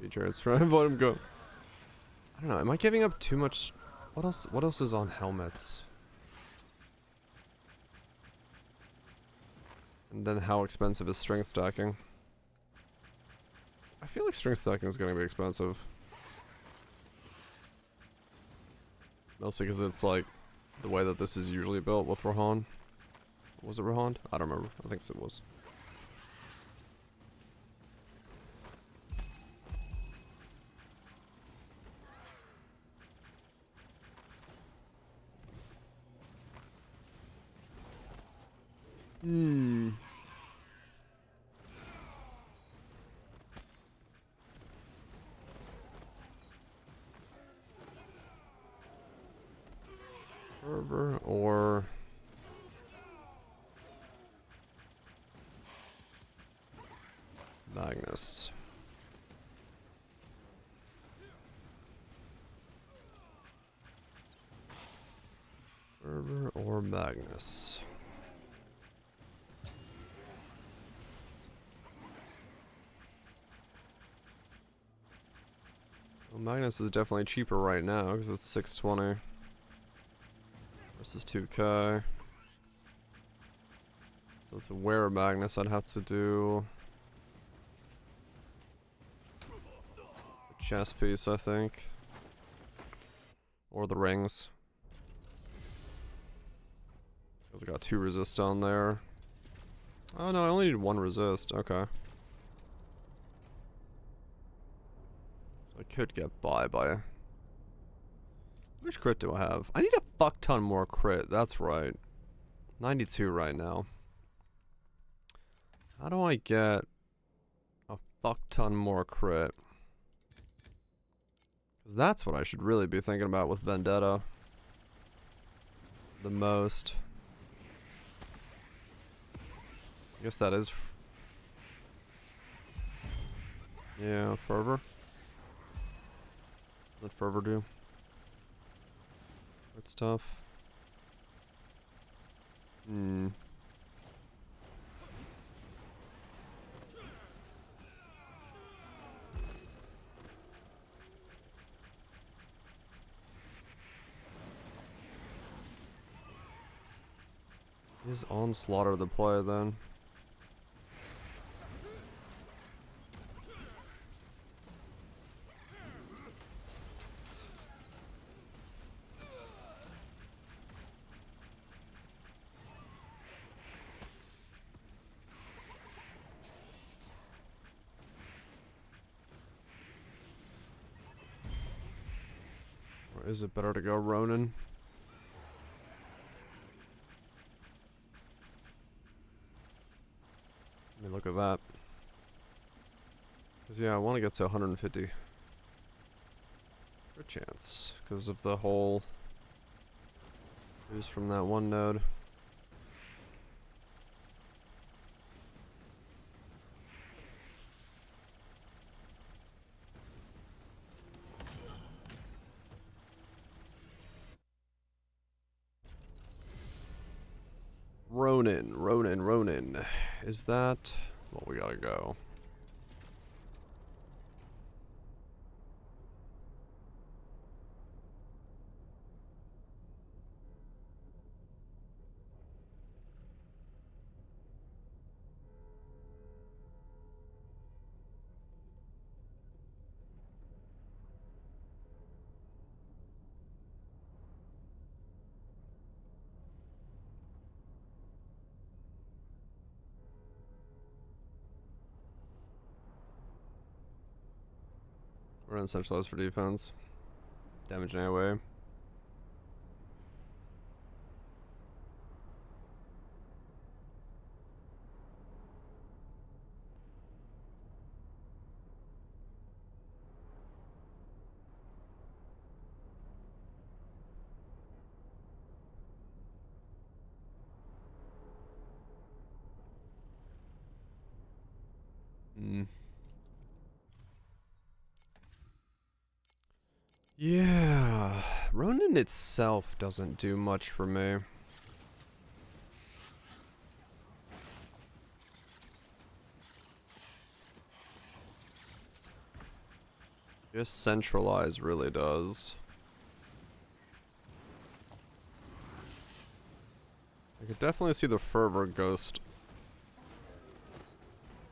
A: Teacher, it's trying to let him go. I don't know, am I giving up too much? What else is on helmets? And then how expensive is strength stacking? I feel like string stacking is going to be expensive. Mostly because it's like the way that this is usually built with Rahan. Was it Rahan? I don't remember. I think it was. Fervor or Magnus. Fervor or Magnus. Well, Magnus is definitely cheaper right now because it's 620 versus 2K. So to wear a Magnus, I'd have to do the chest piece, I think, or the rings. It's got 2 resist on there. Oh no, I only need 1 resist. Okay. So I could get by. Which crit do I have? I need a fuck ton more crit. That's right. 92 right now. How do I get a fuck ton more crit? Because that's what I should really be thinking about with Vendetta. The most. I guess that is. Yeah, Fervor. What Fervor do? That's tough. Is Onslaughter the play then? Or is it better to go Ronin? Let me look at that. Cause yeah, I want to get to 150. For a chance, because of the whole boost from that one node. Ronin. Is that... Well, we gotta go. We're in centralized for defense. Damage anyway. Yeah, Ronin itself doesn't do much for me. Just centralize really does. I could definitely see the Fervor Ghost.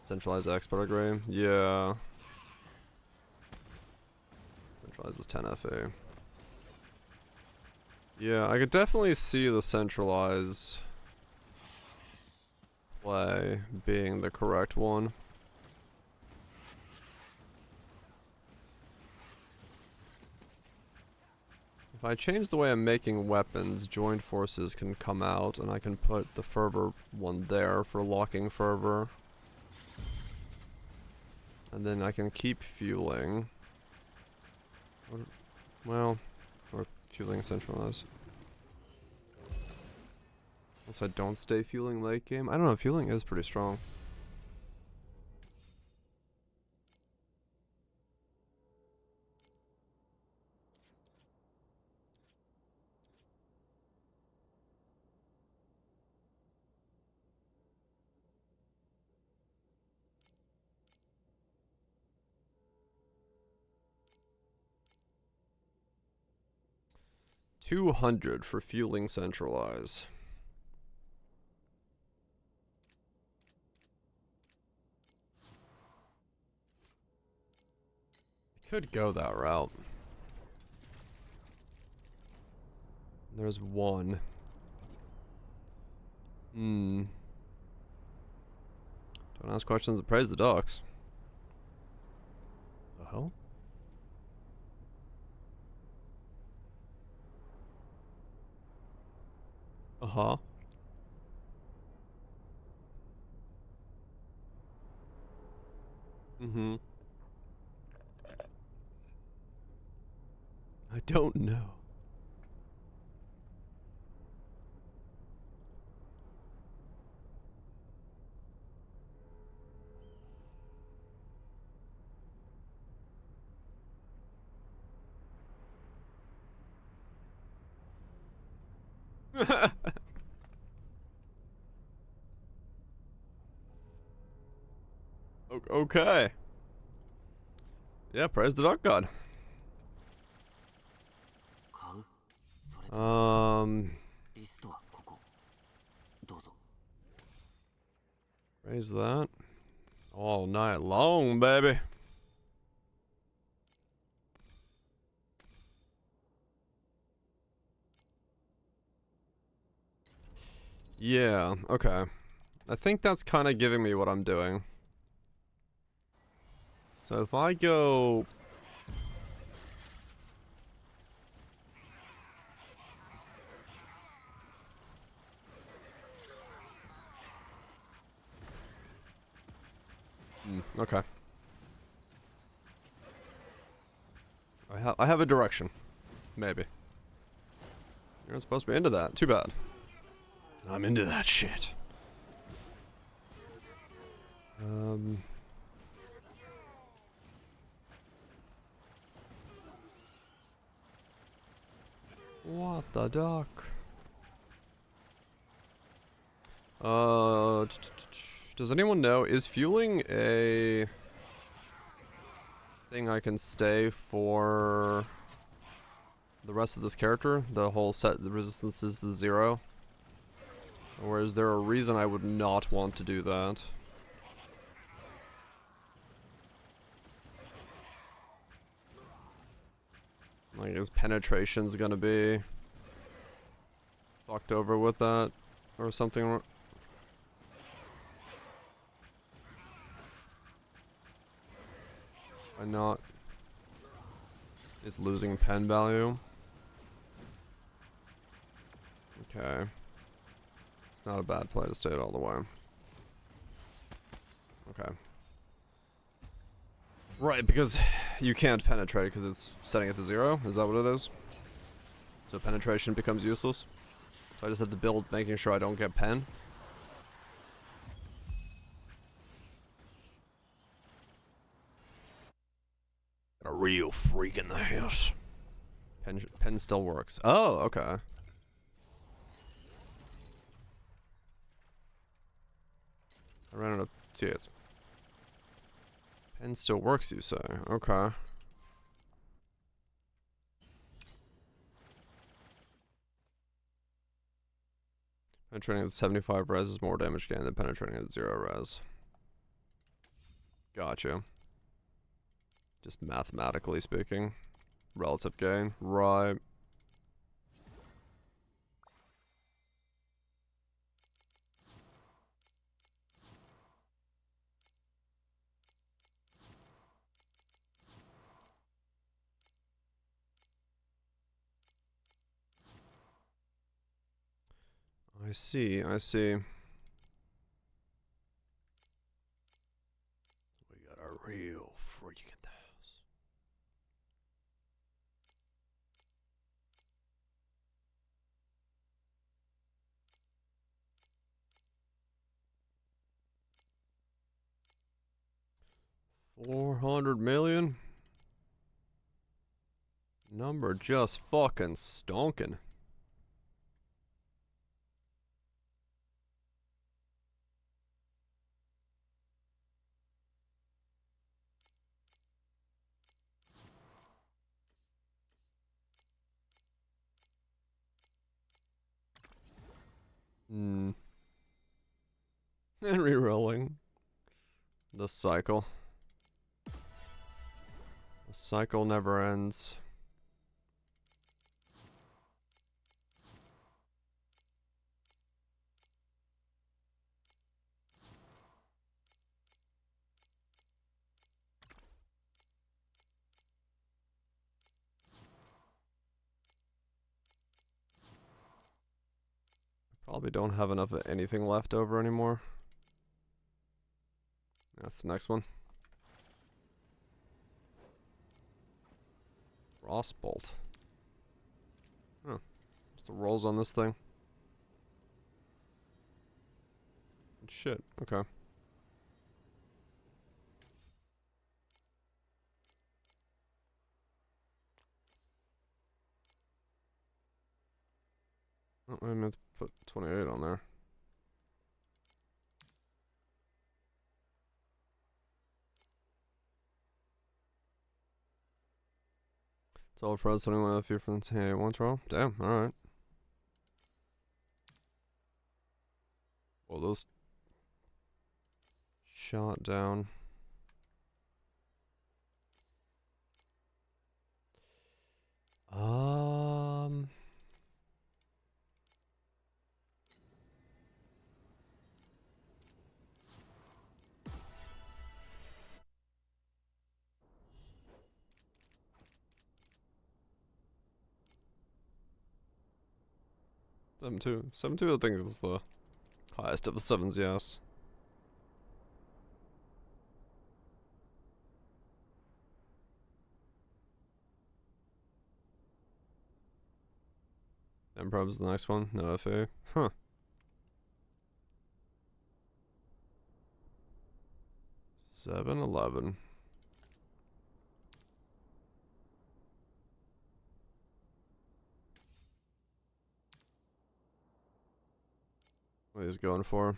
A: Centralize expert agree. Yeah. Centralize is 10 FA. Yeah, I could definitely see the centralize play being the correct one. If I change the way I'm making weapons, joined forces can come out, and I can put the fervor one there for locking fervor. And then I can keep fueling. Well, or fueling centralized. Unless I don't stay fueling late game. I don't know, fueling is pretty strong. $200 for fueling centralize. Could go that route. There's one. Don't ask questions and praise the ducks. The hell? Uh-huh. Mm-hmm. I don't know. Okay. Yeah, praise the duck god. Raise that. All night long, baby. Yeah, okay. I think that's kind of giving me what I'm doing. So if I go... okay. I have a direction. Maybe. You're not supposed to be into that. Too bad. I'm into that shit. What the duck? Does anyone know, is fueling a thing I can stay for the rest of this character? The whole set, the resistance is the 0? Or is there a reason I would not want to do that? Like, is penetration's gonna be fucked over with that? Or something? Why not? It's losing pen value. Okay. It's not a bad play to stay it all the way. Okay. Right, because you can't penetrate because it's setting it to 0? Is that what it is? So penetration becomes useless? So I just have to build making sure I don't get pen? Got a real freak in the house. Pen still works. Oh, okay. I ran out of T8s. Pen still works, you say? Okay. Penetrating at 75 res is more damage gain than penetrating at 0 res. Gotcha. Just mathematically speaking. relative gain. Right. I see, I see. We got a real freak in the house. $400 million? Number just fucking stonking. Hmm. And rerolling. The cycle. The cycle never ends. Probably don't have enough of anything left over anymore. That's the next one. Frostbolt. Huh. What's the rolls on this thing? Shit. Okay. Oh, I meant to put 28 on there. It's all for us, 21 if you're from the TM8 trial. Damn, alright. Well, those shot down. Um, 7-2. 7-2 I think is the highest of the 7s, yes. Improb's the next one. No FA. Huh. $7-11. What he's going for.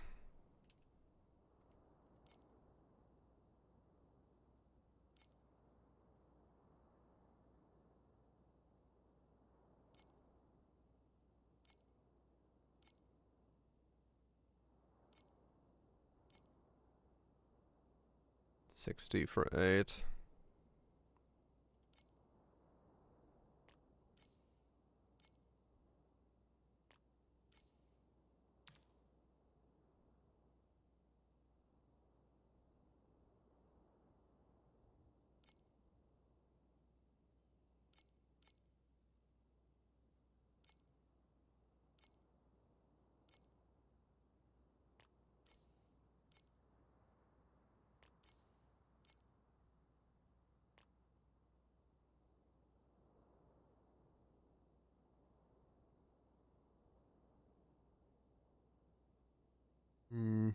A: $60 for 8. Hmm.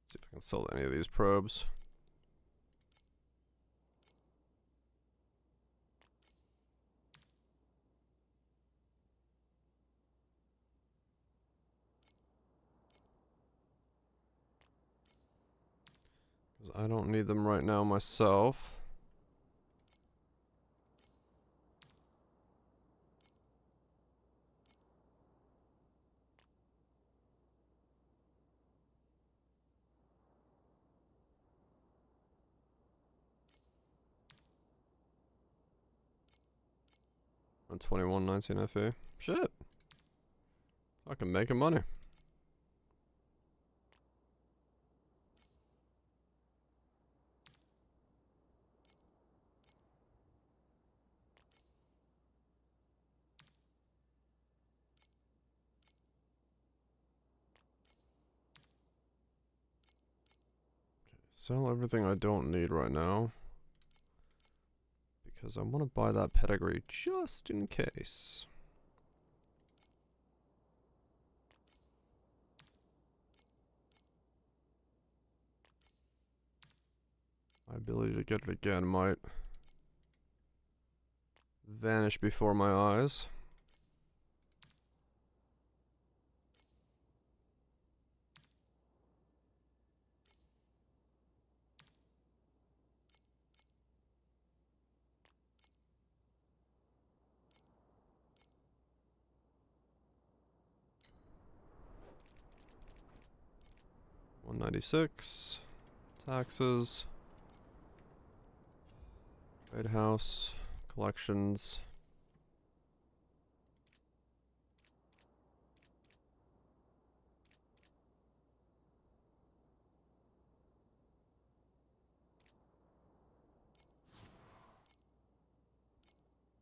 A: See if I can sell any of these probes. Because I don't need them right now myself. 121, 19 FE. Shit. Fucking making money. Sell everything I don't need right now. Because I want to buy that pedigree just in case. My ability to get it again might vanish before my eyes. $196. Taxes. Trade house. Collections.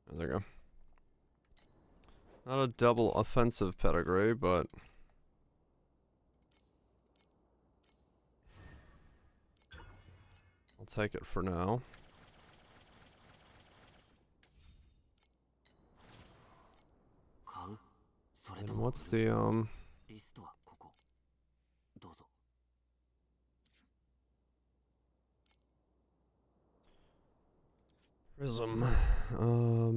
A: There we go. Not a double offensive pedigree, but I'll take it for now. And what's the Prism? Oh,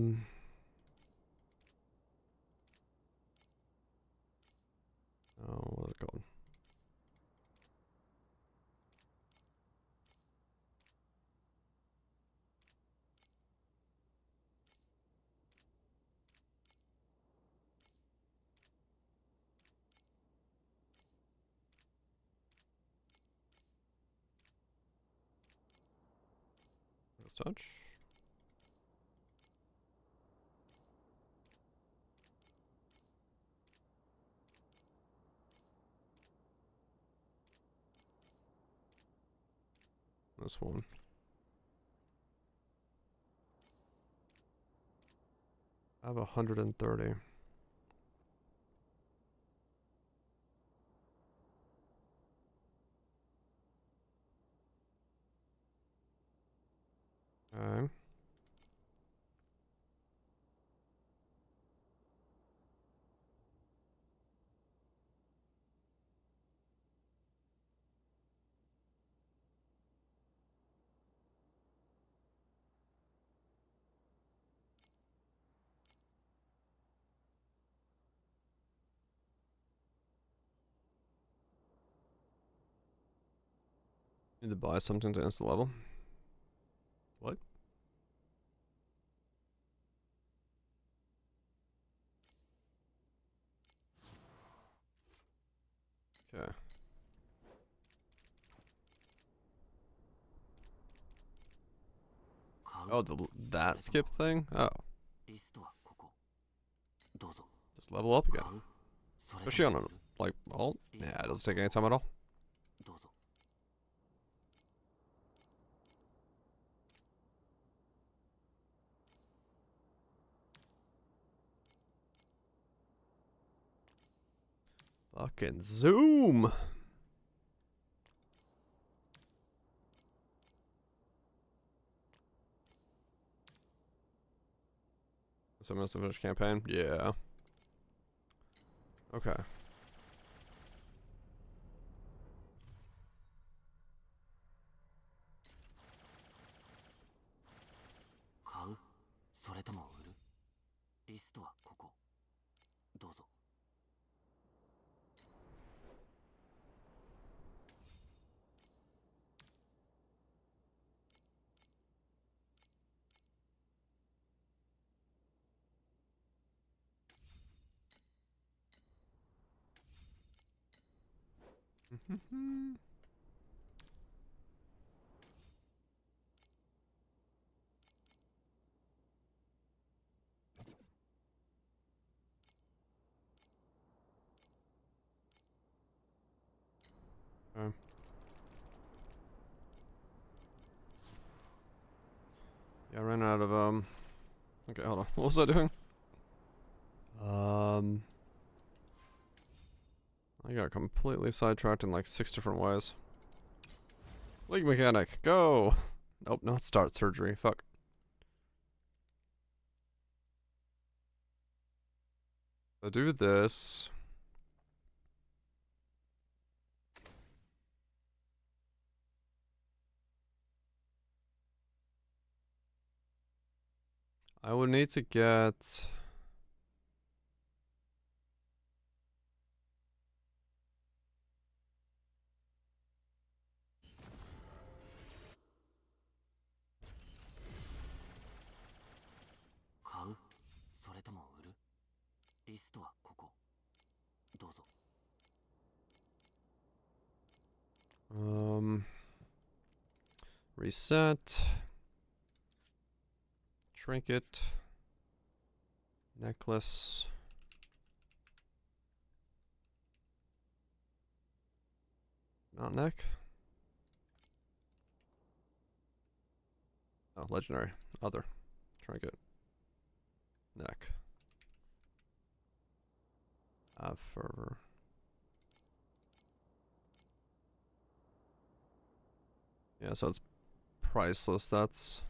A: what is it called? Let's touch. This one. I have 130. Okay. Need to buy something to insta level. What? Okay. Oh, that skip thing? Oh. Just level up again. Especially on a, like, alt? Yeah, it doesn't take any time at all. Fucking zoom! So I must have finished campaign? Yeah. Okay. Okay. Yeah, I ran out of, okay, hold on. What was I doing? I got completely sidetracked in like 6 different ways. League mechanic, go! Nope, not start surgery. Fuck. So do this. I would need to get... Reset. Trinket. Necklace. Not neck. Oh, legendary. Other. Trinket. Neck. Have fervor. Yeah, so it's priceless. That's...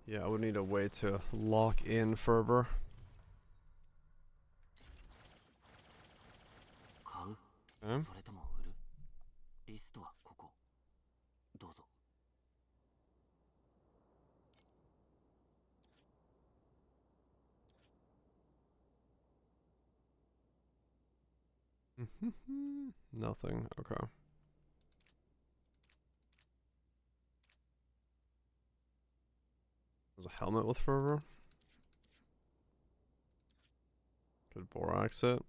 A: Yeah, I would need a way to lock in fervor. Okay. Nothing. Okay. There's a helmet with fervor. Could Borax it.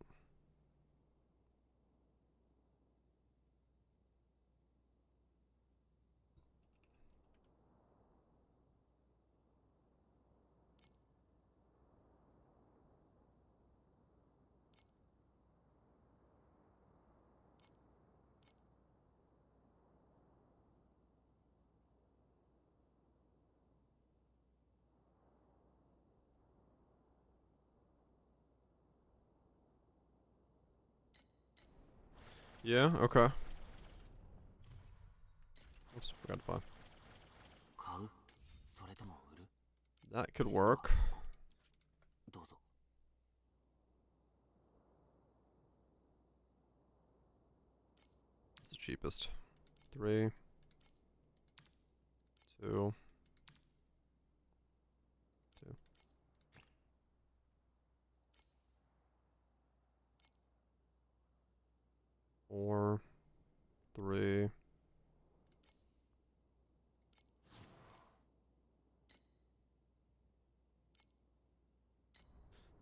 A: Yeah, okay. Oops, forgot to buy. That could work. It's the cheapest. 3, 2, 2. 4, 3. It's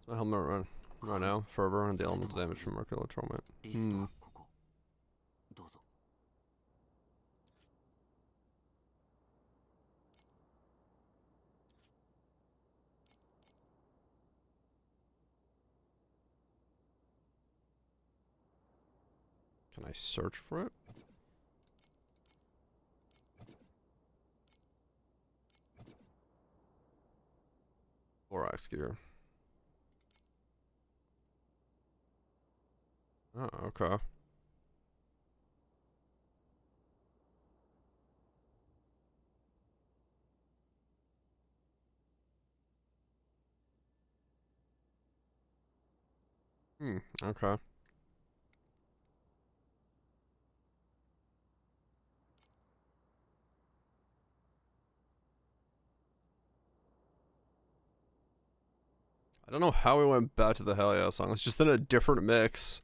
A: my helmet run right now. Fervor and the elemental damage from Mercury Torment. Can I search for it? Borax gear. Oh, okay. Okay. I don't know how we went back to the Hell Yeah song. It's just in a different mix.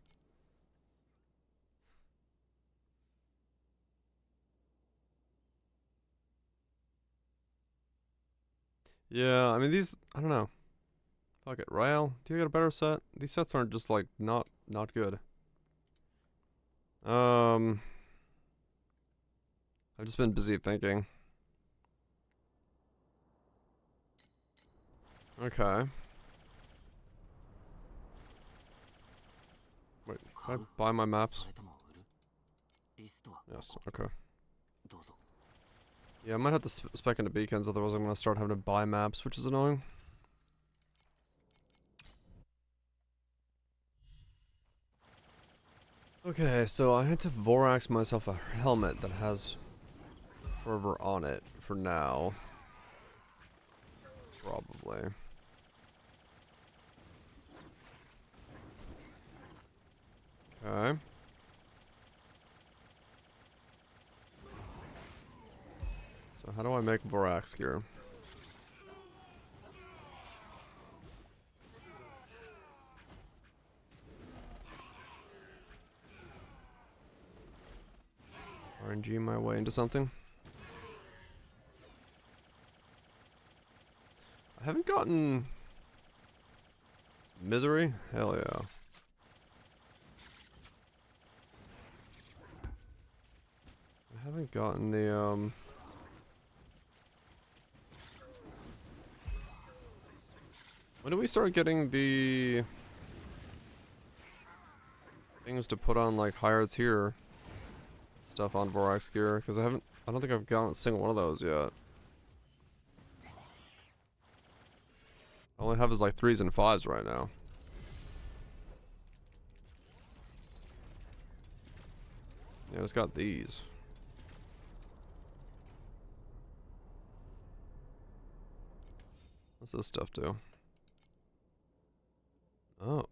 A: Yeah, I mean these, I don't know. Fuck it, Rael. Do you get a better set? These sets aren't just like not good. I've just been busy thinking. Okay. Wait, can I buy my maps? Yes, okay. Yeah, I might have to spec into beacons, otherwise I'm gonna start having to buy maps, which is annoying. Okay, so I had to Vorax myself a helmet that has fervor on it for now. Probably. Okay. So how do I make Vorax gear? RNG my way into something. I haven't gotten Misery? Hell yeah. I haven't gotten the when do we start getting the things to put on like higher tier stuff on Vorax gear? Because I don't think I've gotten a single one of those yet. All I have is like 3s and 5s right now. Yeah, it's got these. What's this stuff do? Oh.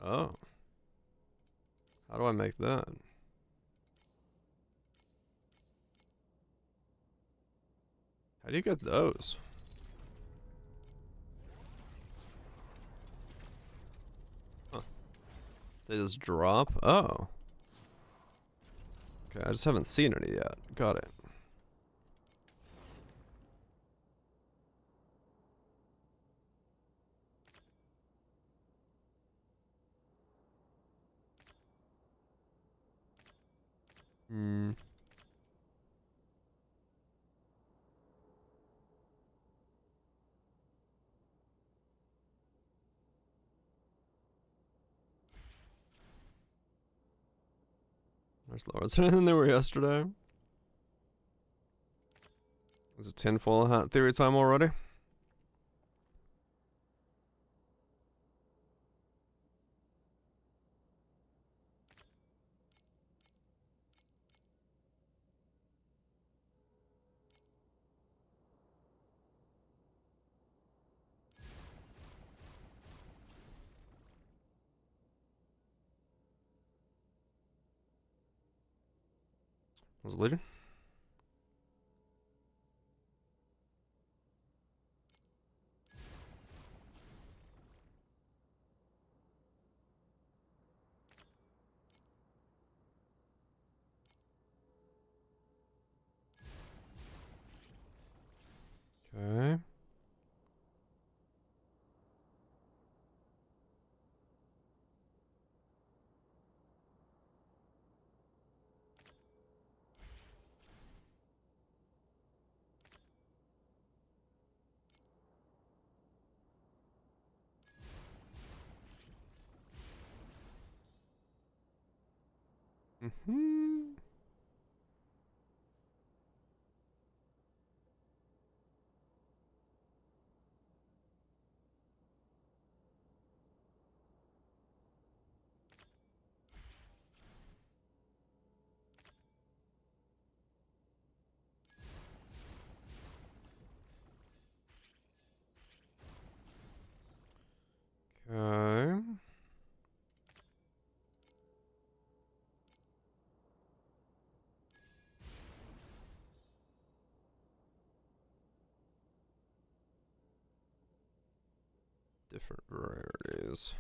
A: Oh. How do I make that? How do you get those? Huh. They just drop? Oh. Okay, I just haven't seen any yet. Got it. Hmm. There's lower than they were yesterday. Is it tinfoil hat theory time already? Was it bleeding? Okay. Mm-hmm. Okay. Different rarities.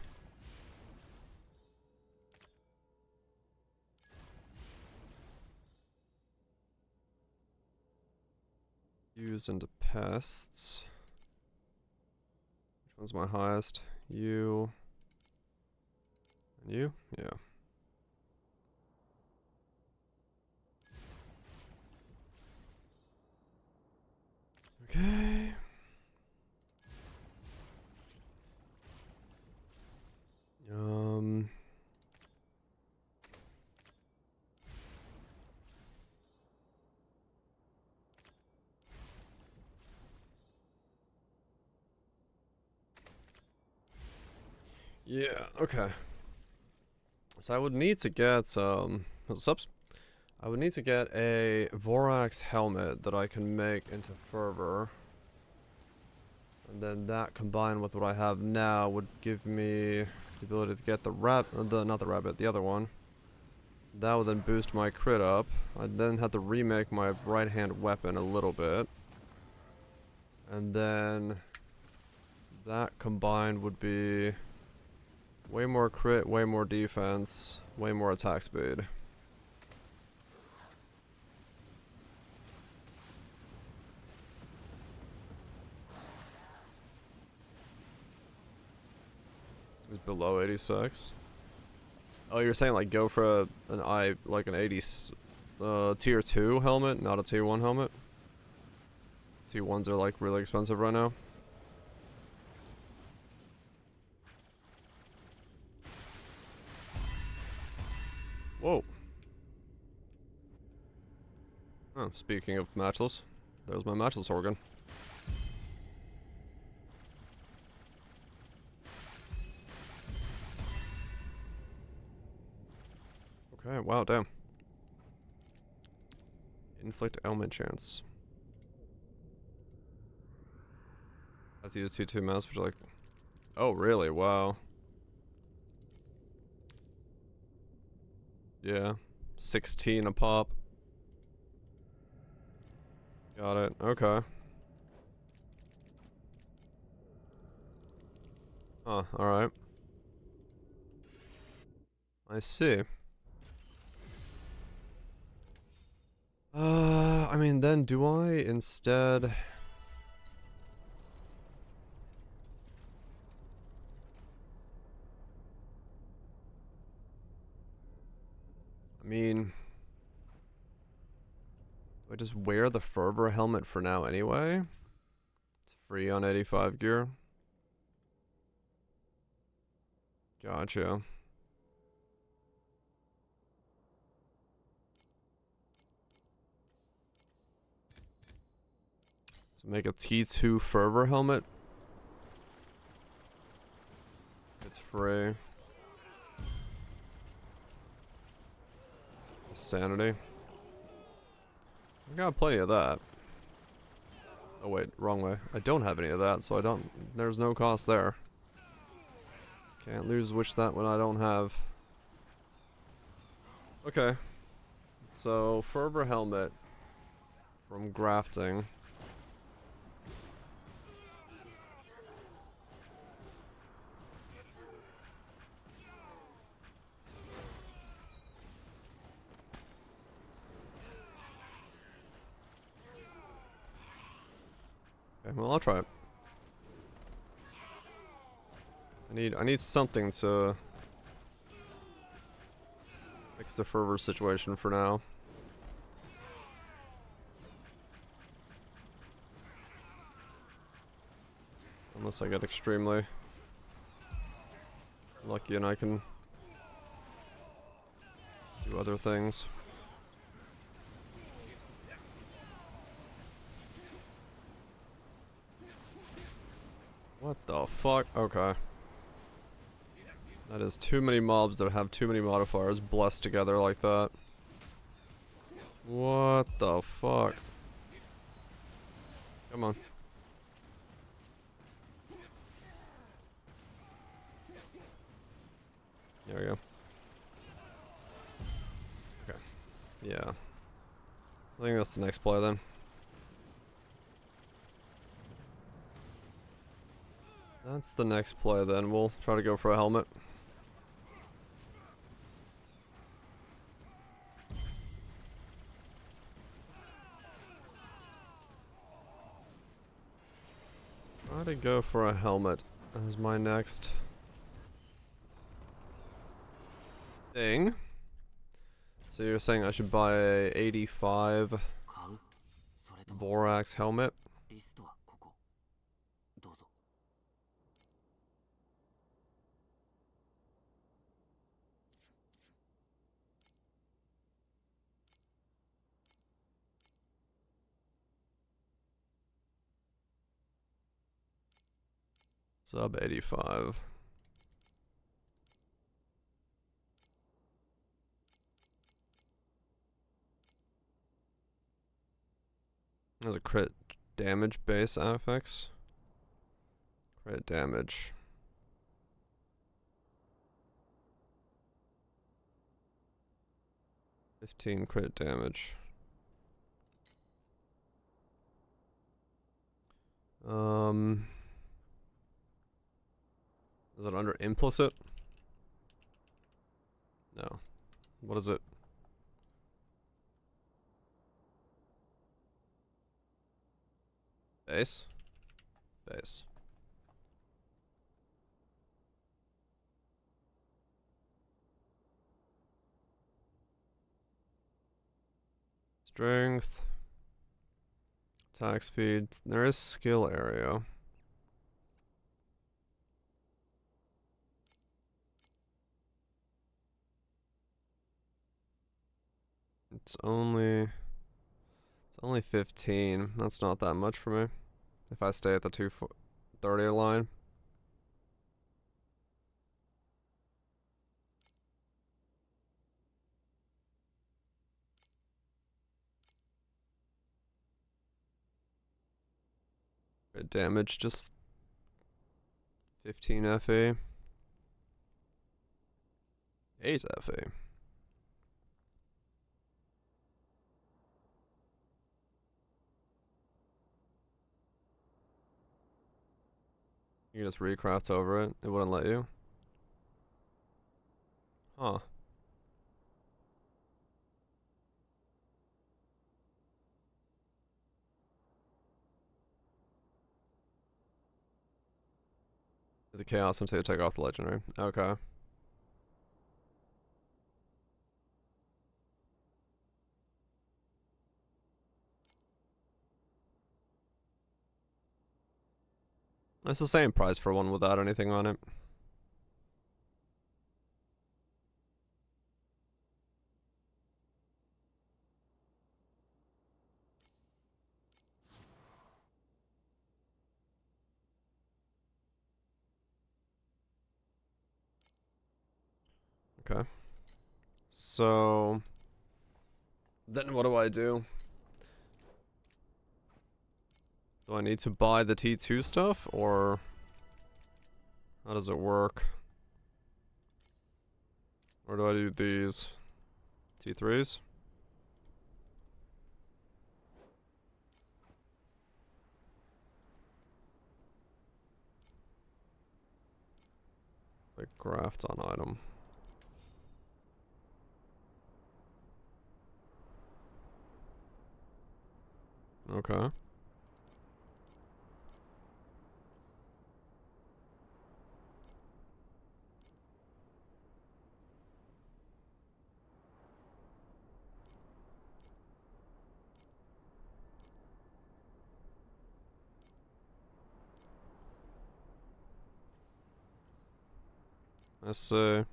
A: Use into pests. Which one's my highest? You. And you? Yeah. Okay. Yeah, okay. So I would need to get, what's up? I would need to get a Vorax helmet that I can make into Fervor. And then that combined with what I have now would give me the ability to get the the other one. That would then boost my crit up. I'd then have to remake my right hand weapon a little bit. And then that combined would be way more crit, way more defense, way more attack speed. It's below 86. Oh, you're saying like go for an 80 tier 2 helmet, not a tier 1 helmet? Tier 1s are like really expensive right now. Whoa. Oh, speaking of matchless, there's my matchless organ. Okay, wow, damn. Inflict ailment chance. I have to use T2 mouse, which are like... Oh, really? Wow. Yeah. 16 a pop. Got it. Okay. Huh, alright. I see. I mean, then do I instead... I mean... Do I just wear the Fervor helmet for now anyway? It's free on 85 gear. Gotcha. So make a T2 Fervor helmet. It's free. Sanity. I got plenty of that. Oh wait, wrong way. I don't have any of that, so I don't... There's no cost there. Can't lose wish that when I don't have. Okay. So, Fervor helmet from grafting. Okay, well I'll try it. I need something to fix the Fervor situation for now. Unless I get extremely lucky and I can do other things. What the fuck? Okay. That is too many mobs that have too many modifiers blessed together like that. What the fuck? Come on. There we go. Okay. Yeah. I think that's the next play then. That's the next play then. We'll try to go for a helmet. Try to go for a helmet as my next thing. So you're saying I should buy a 85 Vorax helmet? Sub 85. There's a crit damage base affix. Crit damage. $15 crit damage. Is it under implicit? No. What is it? Base? Base. Strength. Attack speed. There is skill area. It's only 15. That's not that much for me. If I stay at the 230 line. Crit damage, just 15 FE. 8 FE. You can just recraft over it. It wouldn't let you. Huh. The chaos until you take off the legendary. Okay. It's the same price for one without anything on it. Okay. So then what do I do? Do I need to buy the T2 stuff, or how does it work? Or do I do these T3s? Like graft on item. Okay. Let's see.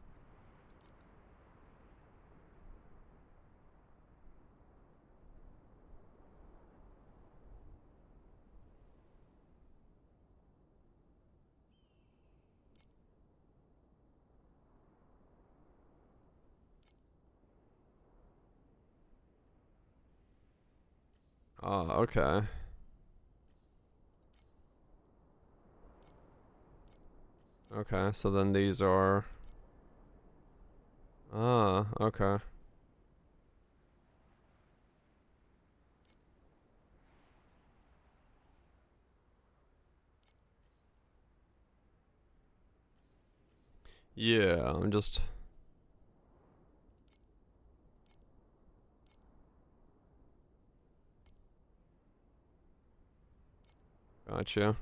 A: Ah, okay. Okay, so then these are... Ah, okay. Yeah, I'm just... Gotcha.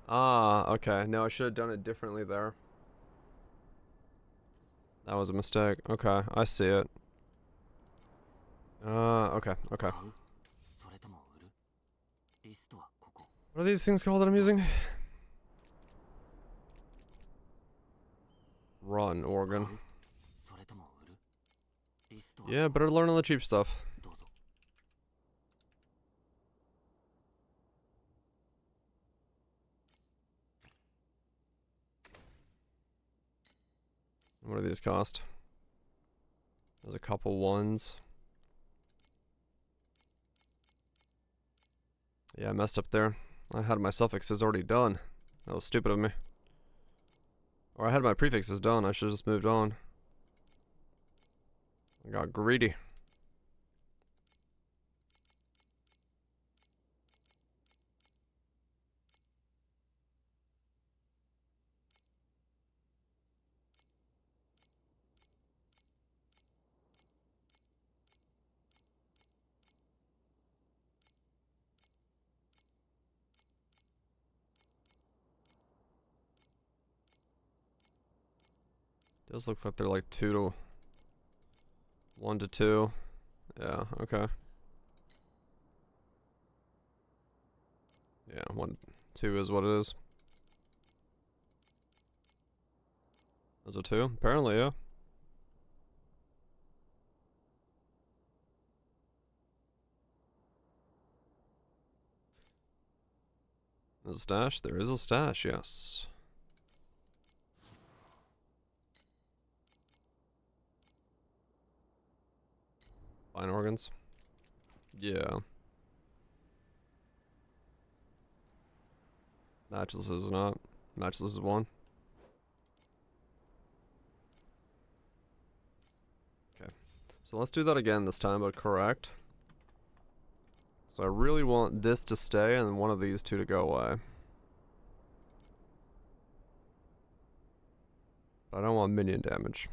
A: Ah, okay. No, I should have done it differently there. That was a mistake. Okay, I see it. Okay, okay. What are these things called that I'm using? Run, organ. Yeah, better learn on the cheap stuff. What do these cost? There's a couple ones. Yeah, I messed up there. I had my suffixes already done. That was stupid of me. Or I had my prefixes done. I should have just moved on. I got greedy. Does look like they're like 1 to 2. Yeah, okay. Yeah, 1, 2 is what it is. Those are 2? Apparently, yeah. There's a stash? There is a stash, yes. Fine organs. Yeah. Matchless is not. Matchless is 1. Okay. So let's do that again this time, but correct. So I really want this to stay and one of these two to go away. But I don't want minion damage.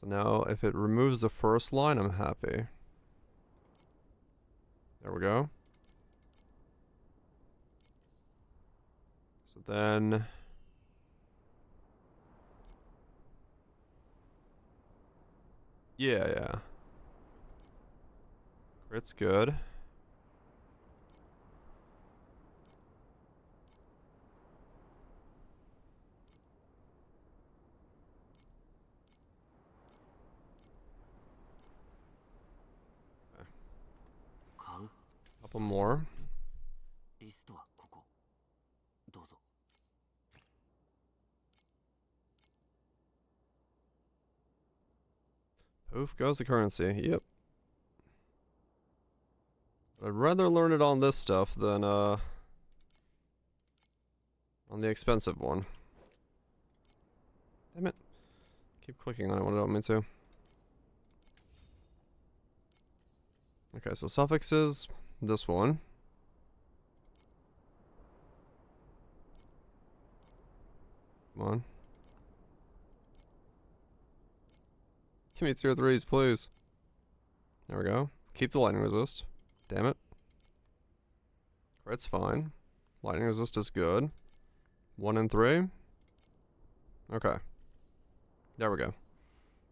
A: So now if it removes the first line, I'm happy. There we go. So then... Yeah. Crit's good. Couple more. Poof goes the currency. Yep. I'd rather learn it on this stuff than on the expensive one. Damn it. Keep clicking on it when I don't mean to. Okay, so suffixes, this one. Come on. Give me 2 or 3s, please. There we go. Keep the lightning resist. Damn it. Crit's fine. Lightning resist is good. 1 and 3. Okay. There we go.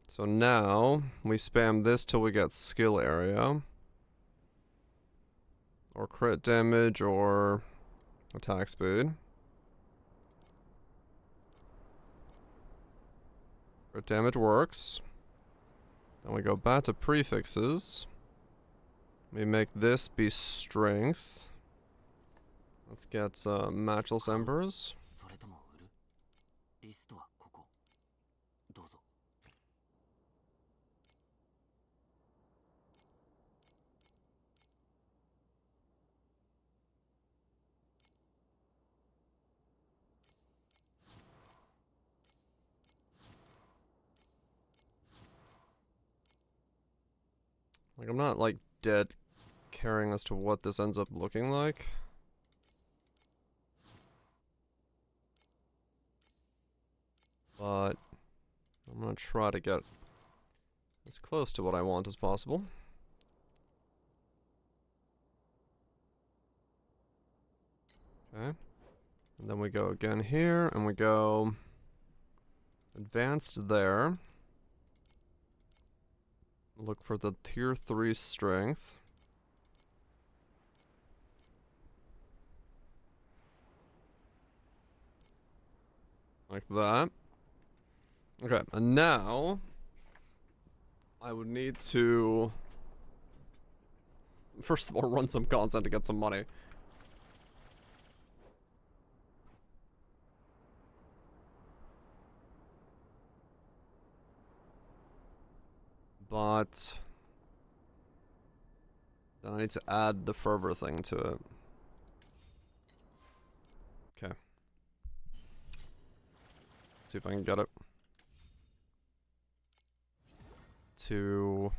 A: So now, we spam this till we get skill area. Or crit damage, or attack speed. Crit damage works. Then we go back to prefixes. We make this be strength. Let's get matchless embers. Like, I'm not, like, dead caring as to what this ends up looking like. But I'm gonna try to get as close to what I want as possible. Okay. And then we go again here, and we go advanced there. Look for the tier 3 strength. Like that. Okay, and now I would need to first of all run some content to get some money. But then I need to add the fervor thing to it. Okay. See if I can get it to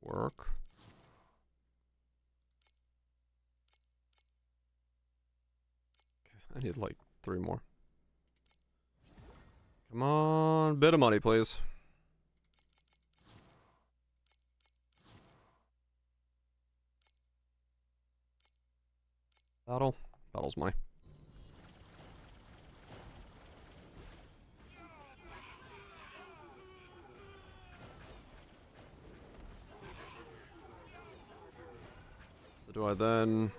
A: work. Okay, I need like 3 more. Come on, bit of money, please. Battle. Battle's money. So do I then...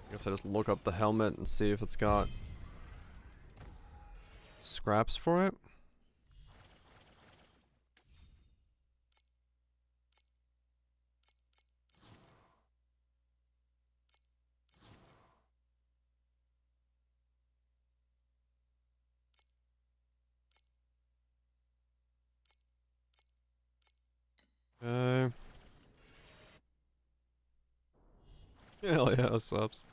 A: I guess I just look up the helmet and see if it's got scraps for it. Okay. Hell yeah, subs.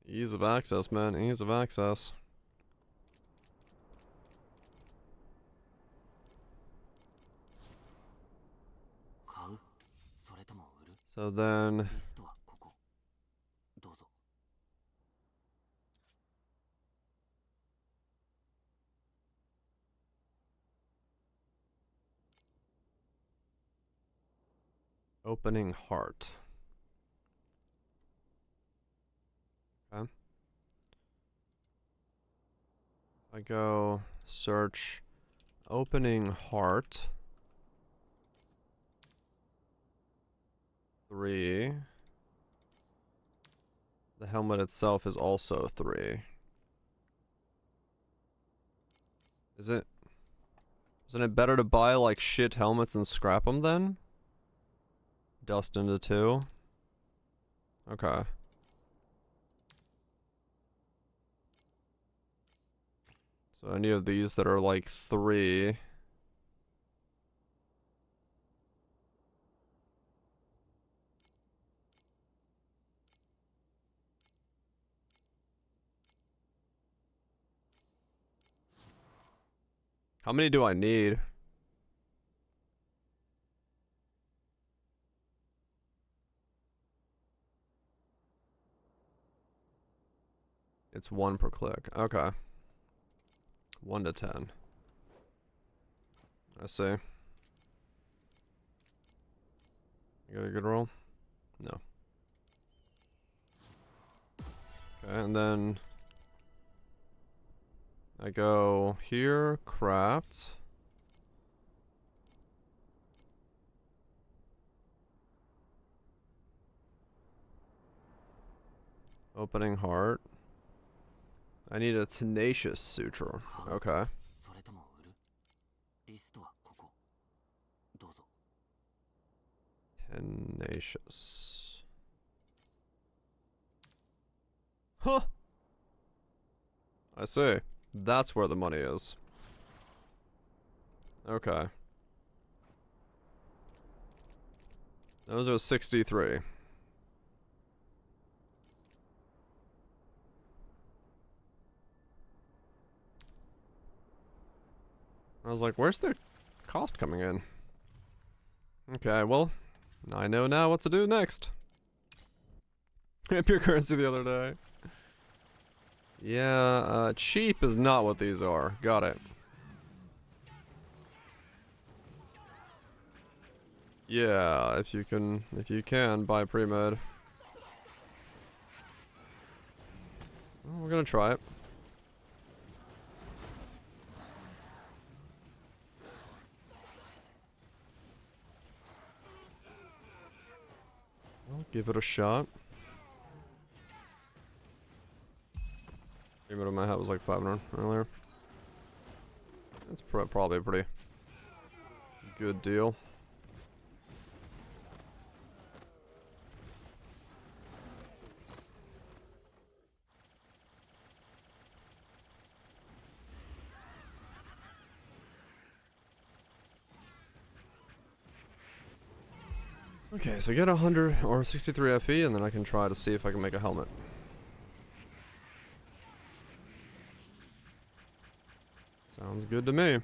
A: Ease of access, man. Ease of access. So then... Opening heart. Okay. I go search opening heart. 3. The helmet itself is also 3. Isn't it better to buy like shit helmets and scrap them then? Dust into 2. Okay. So any of these that are like 3. How many do I need? It's 1 per click. Okay. 1 to 10. I see. You got a good roll? No. Okay, and then I go here, craft. Opening heart. I need a tenacious suture. Okay. Tenacious. Huh! I see. That's where the money is. Okay. Those are 63. I was like, where's the cost coming in? Okay, well, I know now what to do next. Pure currency the other day. Yeah, cheap is not what these are. Got it. Yeah, if you can buy pre-med. Well, we're gonna try it. I'll give it a shot. Pre-med on my hat was like 500 earlier. That's probably a pretty good deal. Okay, so get 100 or 63 FE, and then I can try to see if I can make a helmet. Sounds good to me.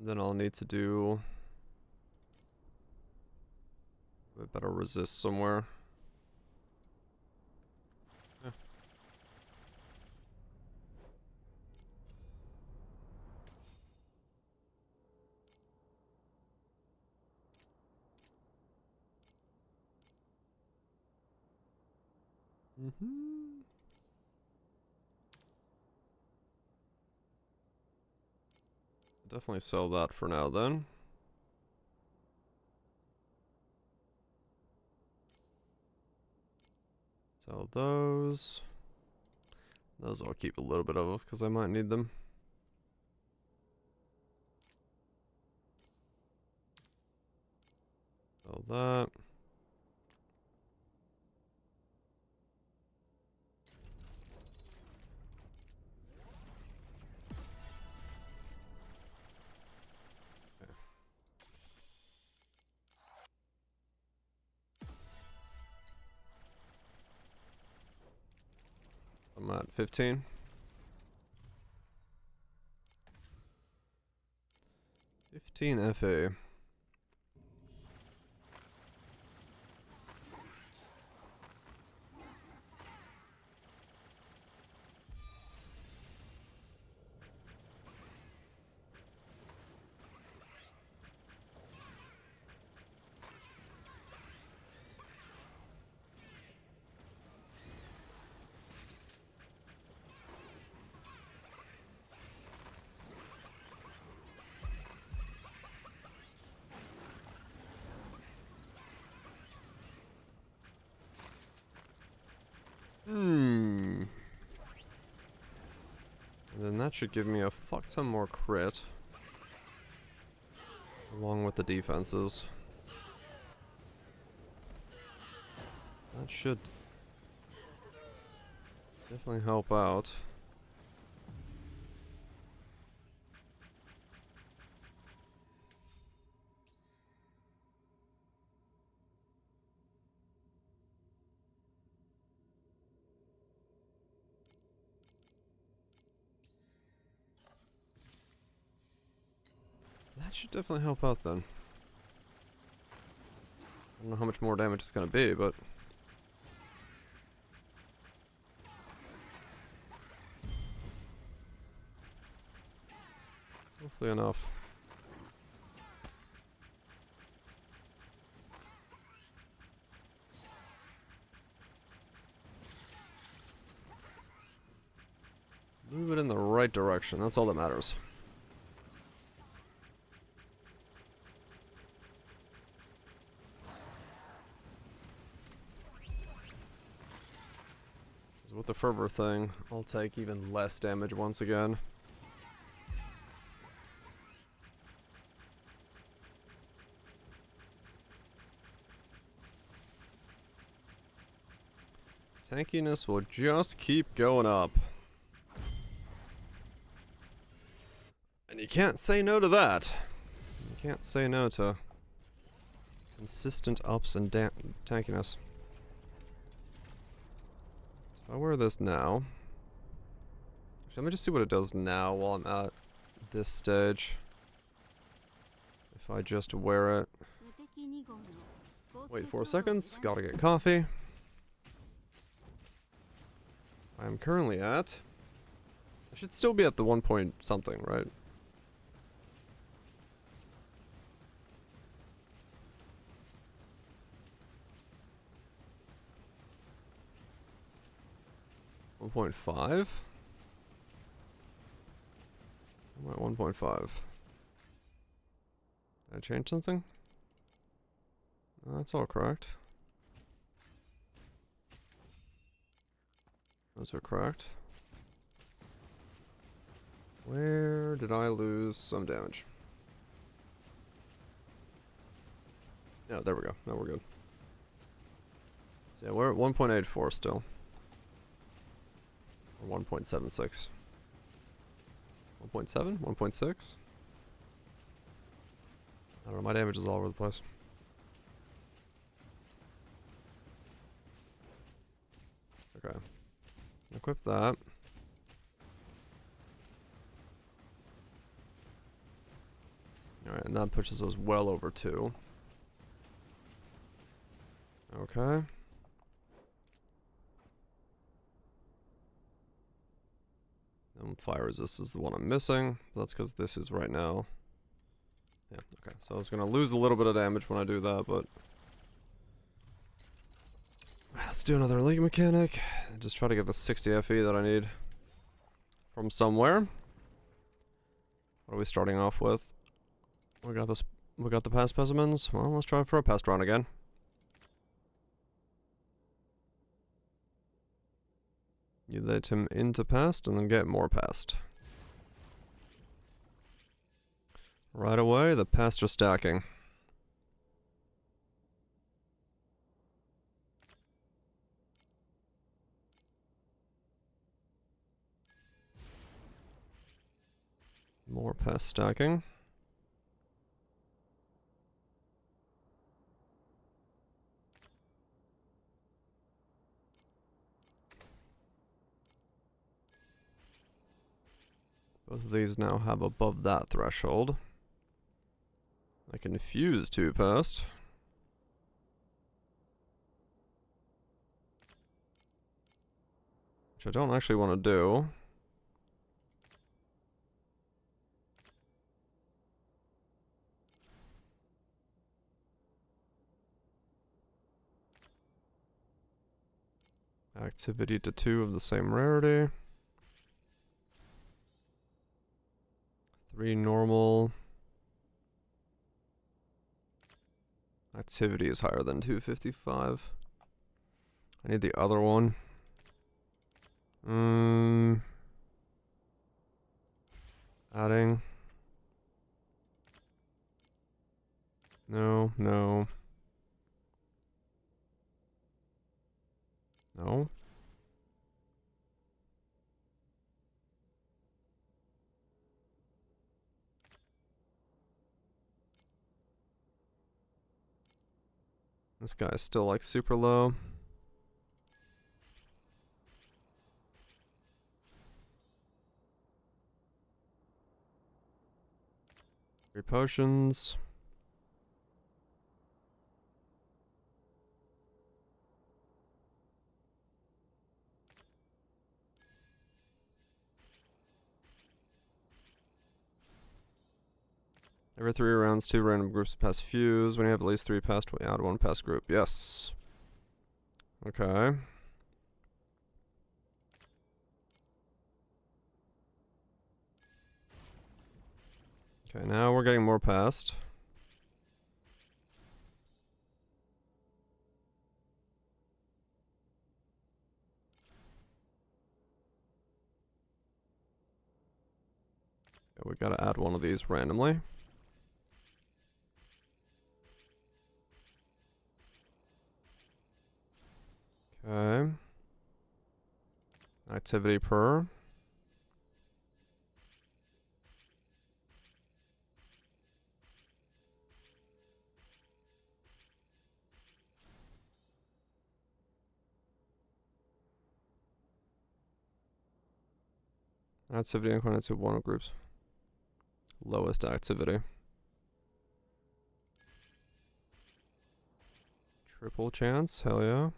A: Then I'll need to do a better resist somewhere. Yeah. Definitely sell that for now then. Sell those. Those I'll keep a little bit of because I might need them. Sell that. I'm at 15. 15 FA. And then that should give me a fuck ton more crit. Along with the defenses. That should definitely help out. That should definitely help out then. I don't know how much more damage it's gonna be, but hopefully enough. Move it in the right direction, that's all that matters. With the fervor thing, I'll take even less damage once again. Tankiness will just keep going up. And you can't say no to that. You can't say no to consistent ups and tankiness. So if I wear this now... Actually, let me just see what it does now while I'm at this stage. If I just wear it. Wait 4 seconds, gotta get coffee. I am currently at... I should still be at the 1 point something, right? .5? I'm at 1.5. Did I change something? No, that's all correct. Those are correct. Where did I lose some damage? No, there we go. No, we're good. So yeah, we're at 1.84 still. Or 1.76. 1.7? 1.6? I don't know, my damage is all over the place. Okay. Equip that. Alright, and that pushes us well over 2. Okay. Fire resist is the one I'm missing. That's because this is right now. Yeah, okay. So I was going to lose a little bit of damage when I do that, but... Let's do another League Mechanic. Just try to get the 60 FE that I need from somewhere. What are we starting off with? We got this. We got the past specimens. Well, let's try for a past run again. You let him into past and then get more past. Right away, the past are stacking. More past stacking. Both of these now have above that threshold. I can fuse 2 past. Which I don't actually want to do. Activity to 2 of the same rarity. 3 normal. Activity is higher than 255. I need the other one. Adding. No, no. No. This guy is still like super low. 3 potions. Every 3 rounds, 2 random groups pass fuse. When you have at least 3 past, we add 1 past group. Yes. Okay. Okay, now we're getting more past. Okay, we gotta add one of these randomly. Okay. Activity per. Activity increment to one of groups. Lowest activity. Triple chance? Hell yeah.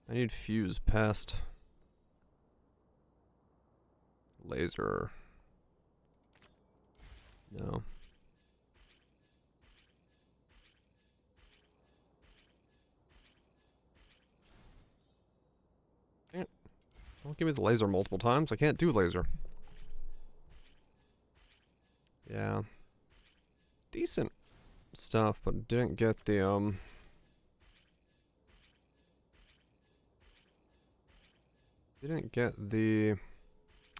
A: I need fuse pest. Laser. No. Can't. Don't give me the laser multiple times. I can't do laser. Yeah. Decent stuff, but didn't get the didn't get the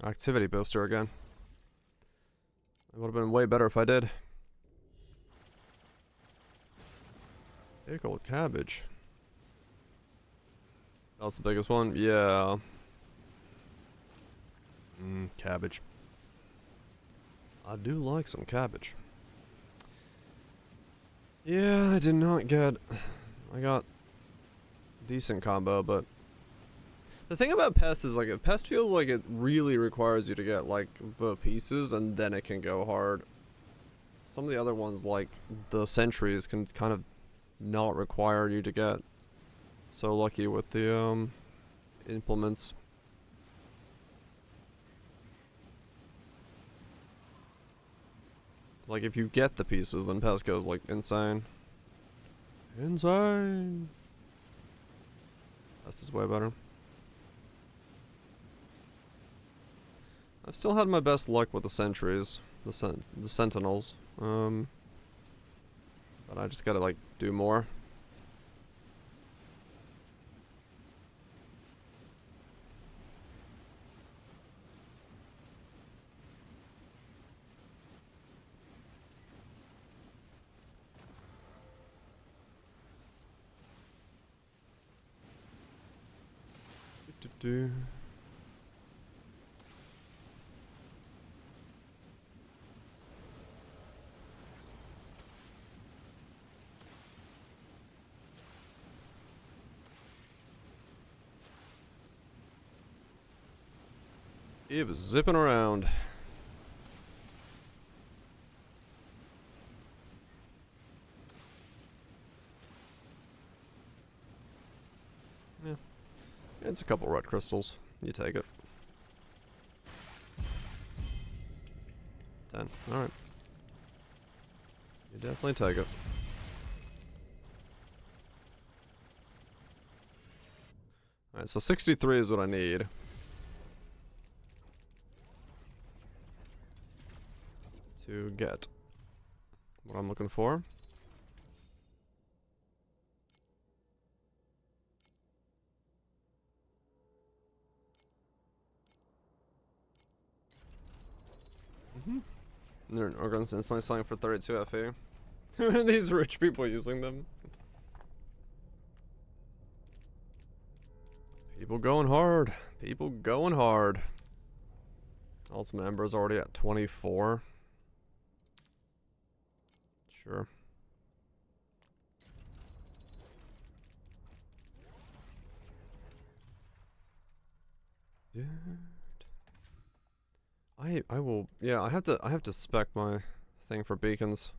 A: activity booster again. It would have been way better if I did. Pickled cabbage. That was the biggest one? Yeah. Cabbage. I do like some cabbage. Yeah, I did not get... I got decent combo, but... The thing about Pest is, like, Pest feels like it really requires you to get, like, the pieces, and then it can go hard. Some of the other ones, like, the sentries, can kind of not require you to get so lucky with the, implements. Like, if you get the pieces, then Pest goes, like, insane. Insane! Pest is way better. I've still had my best luck with the sentries, the sentinels, but I just gotta, like, do more. Do. It was zipping around. Yeah. It's a couple red crystals. You take it. 10. Alright. You definitely take it. Alright, so 63 is what I need. To get what I'm looking for. They're organs instantly selling for 32 FE. Who are these rich people using them? People going hard. People going hard. Ultimate Ember's already at 24. Sure. I will, yeah, I have to spec my thing for beacons.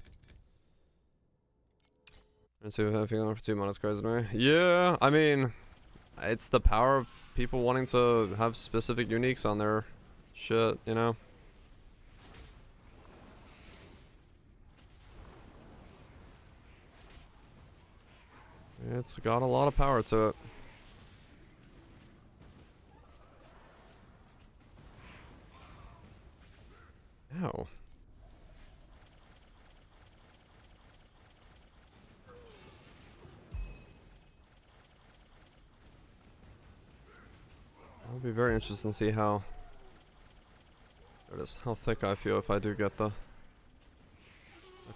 A: And see if I'm feeling for 2 months crazy to me. Yeah, I mean, it's the power of people wanting to have specific uniques on their shit, you know? It's got a lot of power to it. Ow. I'll be very interested to see how... There it is. How thick I feel if I do get the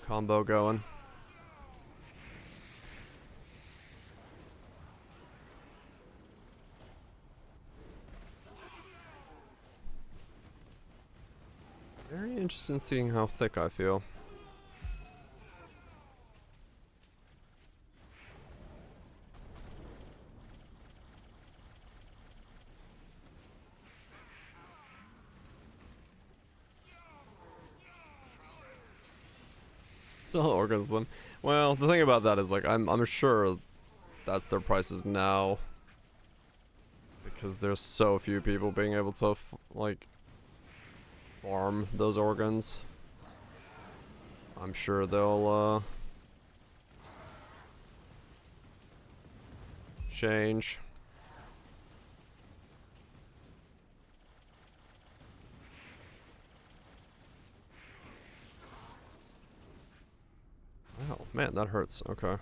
A: combo going. interested in seeing how thick I feel. Sell organs then. Well, the thing about that is like I'm sure that's their prices now. Because there's so few people being able to like farm those organs. I'm sure they'll change. Oh man, that hurts. Okay.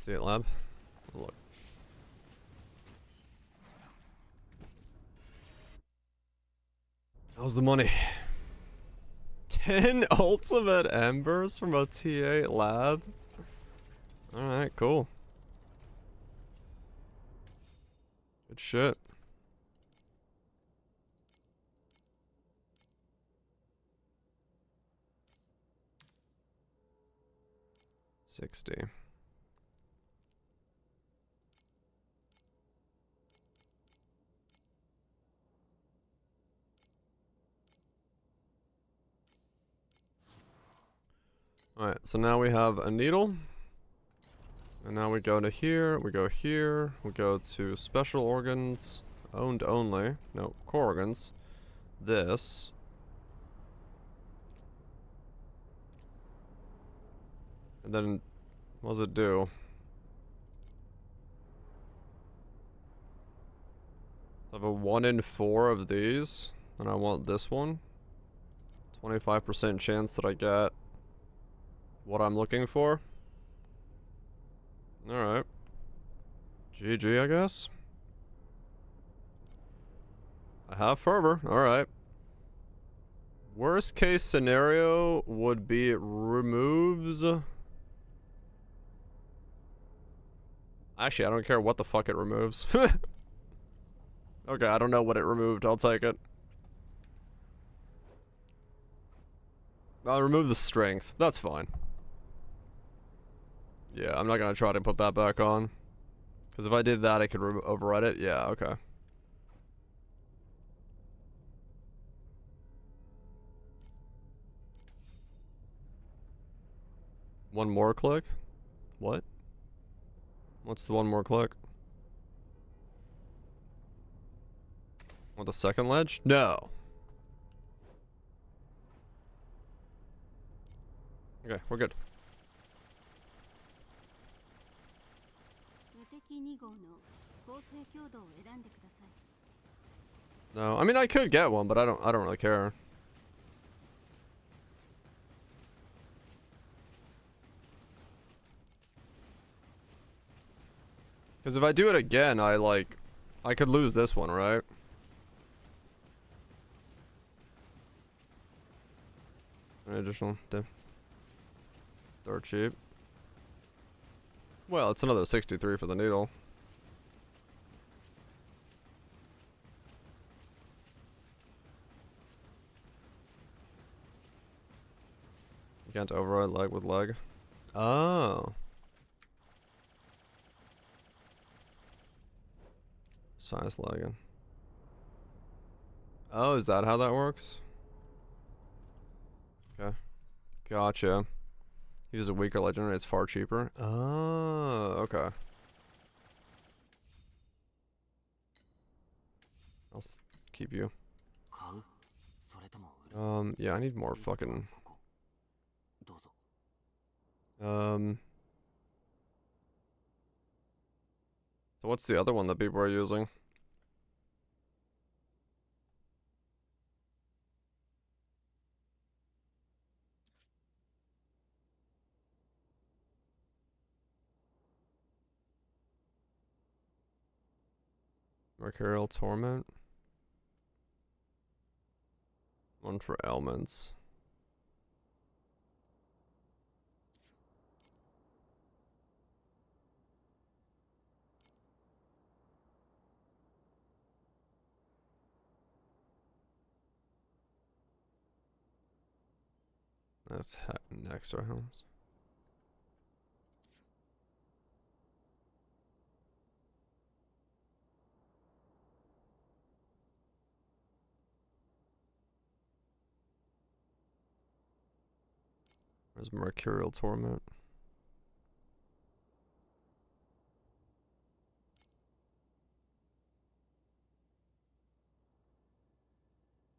A: See it, lab? Look. How's the money? 10 ultimate embers from a T8 lab? Alright, cool. Good shit. $60. Alright, so now we have a needle. And now we go to here, we go here, we go to special organs, owned only, no, core organs, this. And then, what does it do? I have a 1 in 4 of these, and I want this one. 25% chance that I get what I'm looking for. Alright. GG, I guess. I have fervor. Alright. Worst case scenario would be it removes... Actually, I don't care what the fuck it removes. Okay, I don't know what it removed. I'll take it. I'll remove the strength. That's fine. Yeah, I'm not gonna try to put that back on. Because if I did that, I could override it. Yeah, okay. One more click? What? What's the one more click? Want the second ledge? No. Okay, we're good. No, I mean I could get one, but I don't really care. Because if I do it again, I could lose this one, right? An additional diff. They're cheap. Well, it's another 63 for the needle. You can't override leg with leg. Oh. Size lagging. Oh, is that how that works? Okay. Gotcha. Use a weaker legendary, it's far cheaper. Oh, okay. I'll keep you. Yeah, I need more fucking... So what's the other one that people are using? Mercurial Torment. One for ailments. That's extra helms. There's Mercurial Torment.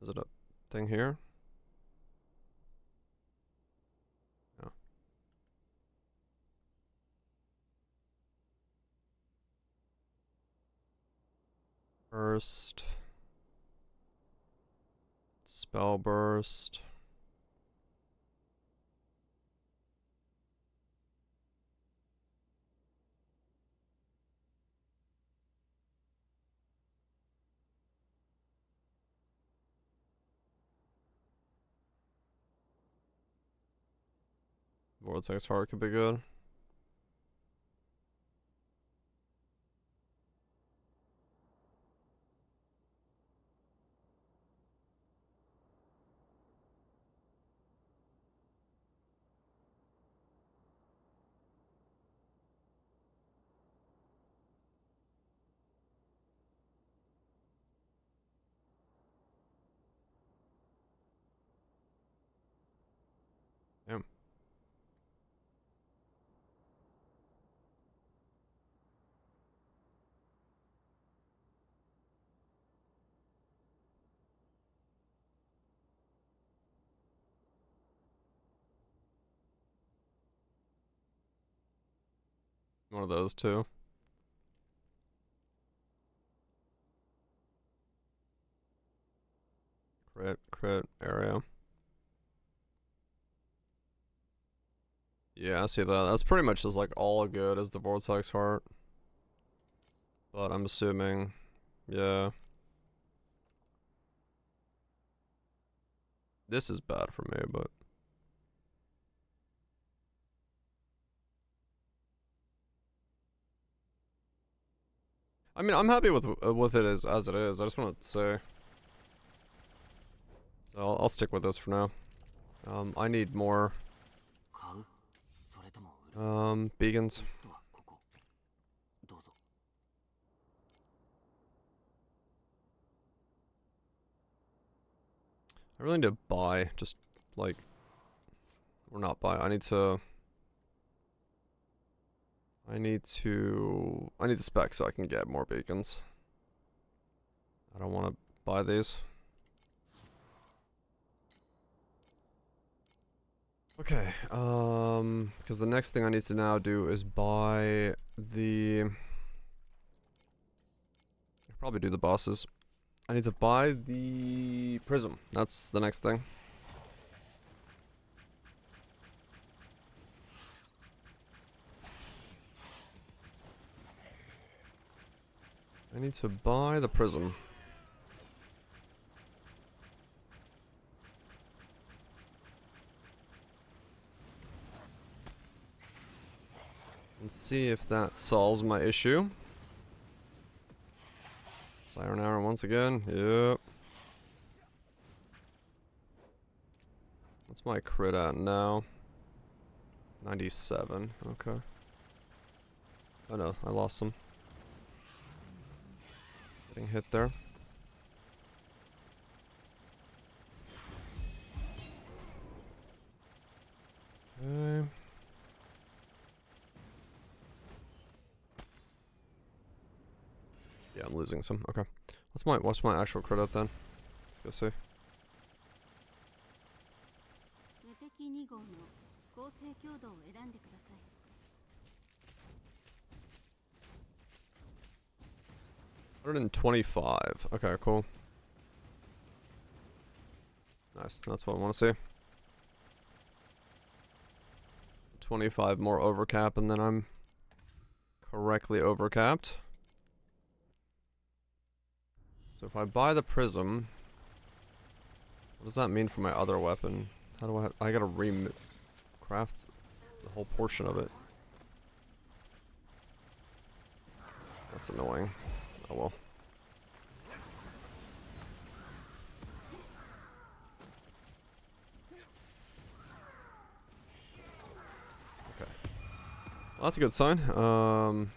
A: Is it a thing here? No. Burst. Spell burst. Vortex Heart could be good. Damn. One of those two. Crit area. Yeah, I see that. That's pretty much just like all good as the Vortex Heart. But I'm assuming, yeah. This is bad for me, but I mean, I'm happy with it as it is. I just want to say, so I'll stick with this for now. I need more beacons. I really need to buy, just like, or not buy. I need to spec so I can get more beacons. I don't want to buy these. Okay, because the next thing I need to now do is buy the... I'll probably do the bosses. I need to buy the prism. That's the next thing. I need to buy the prism. And see if that solves my issue. Siren Arrow once again. Yep. What's my crit at now? 97. Okay. Oh no, I lost some. Getting hit there. Okay. Yeah, I'm losing some. Okay. What's my actual crit at then? Let's go see. $125. Okay, cool. Nice. That's what I want to see. 25 more overcap, and then I'm correctly overcapped. So if I buy the prism, what does that mean for my other weapon? How do I gotta craft the whole portion of it. That's annoying. Oh well. Well, that's a good sign.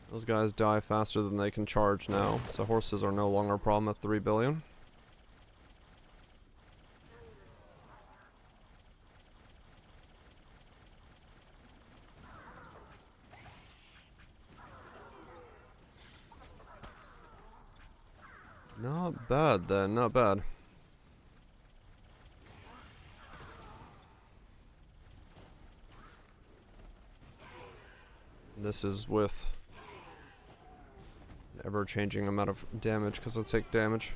A: Those guys die faster than they can charge now, so horses are no longer a problem at 3 billion. Not bad then, not bad. This is with an ever-changing amount of damage because I take damage.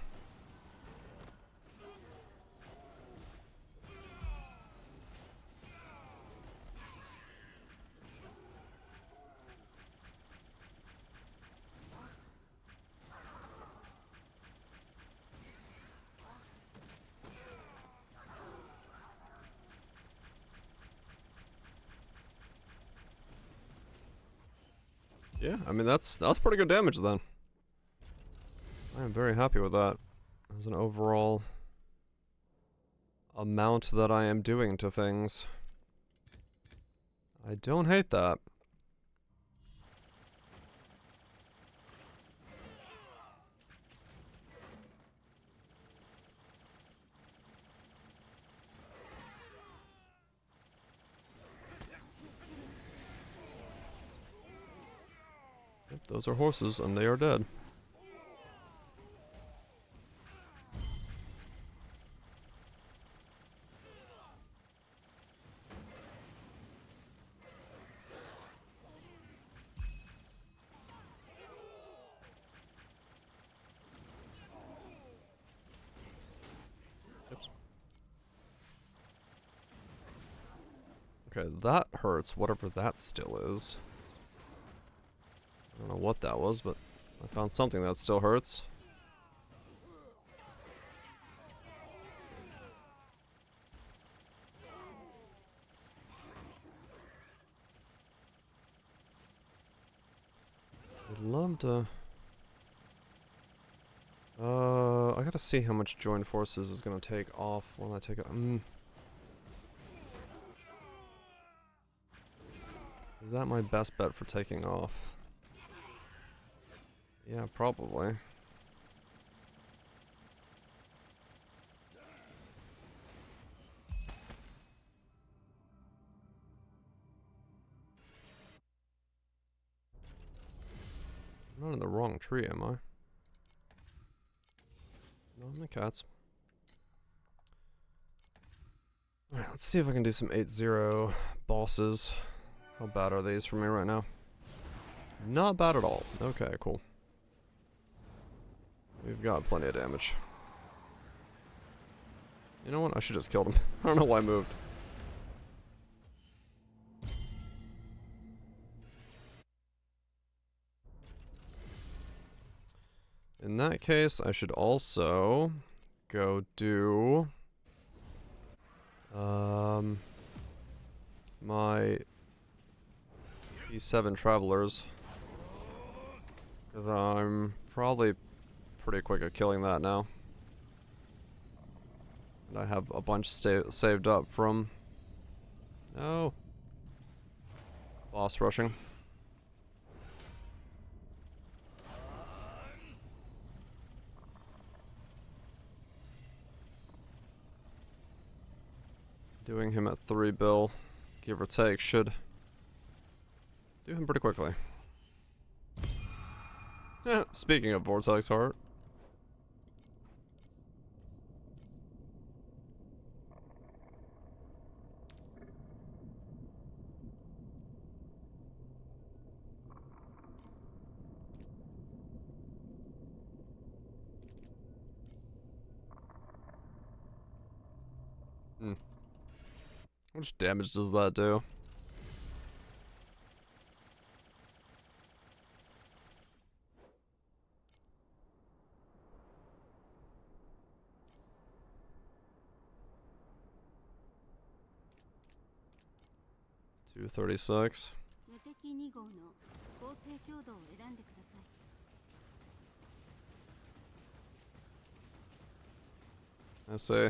A: Yeah, I mean that's pretty good damage then. I am very happy with that as an overall amount that I am doing to things. I don't hate that. Yep, those are horses and they are dead. Oops. Okay, that hurts, whatever that still is. I don't know what that was, but I found something that still hurts. I'd love to... I gotta see how much joined forces is gonna take off when I take it. Is that my best bet for taking off? Yeah, probably. I'm not in the wrong tree, am I? No, I'm the cats. Alright, let's see if I can do some 8-0 bosses. How bad are these for me right now? Not bad at all. Okay, cool. We've got plenty of damage. You know what? I should just killed him. I don't know why I moved. In that case, I should also go do my P7 Travelers, because I'm probably pretty quick at killing that now. And I have a bunch saved up from... No. Boss rushing. Doing him at 3 bill, give or take, should do him pretty quickly. Speaking of Vortex Heart. How much damage does that do? $236. I see.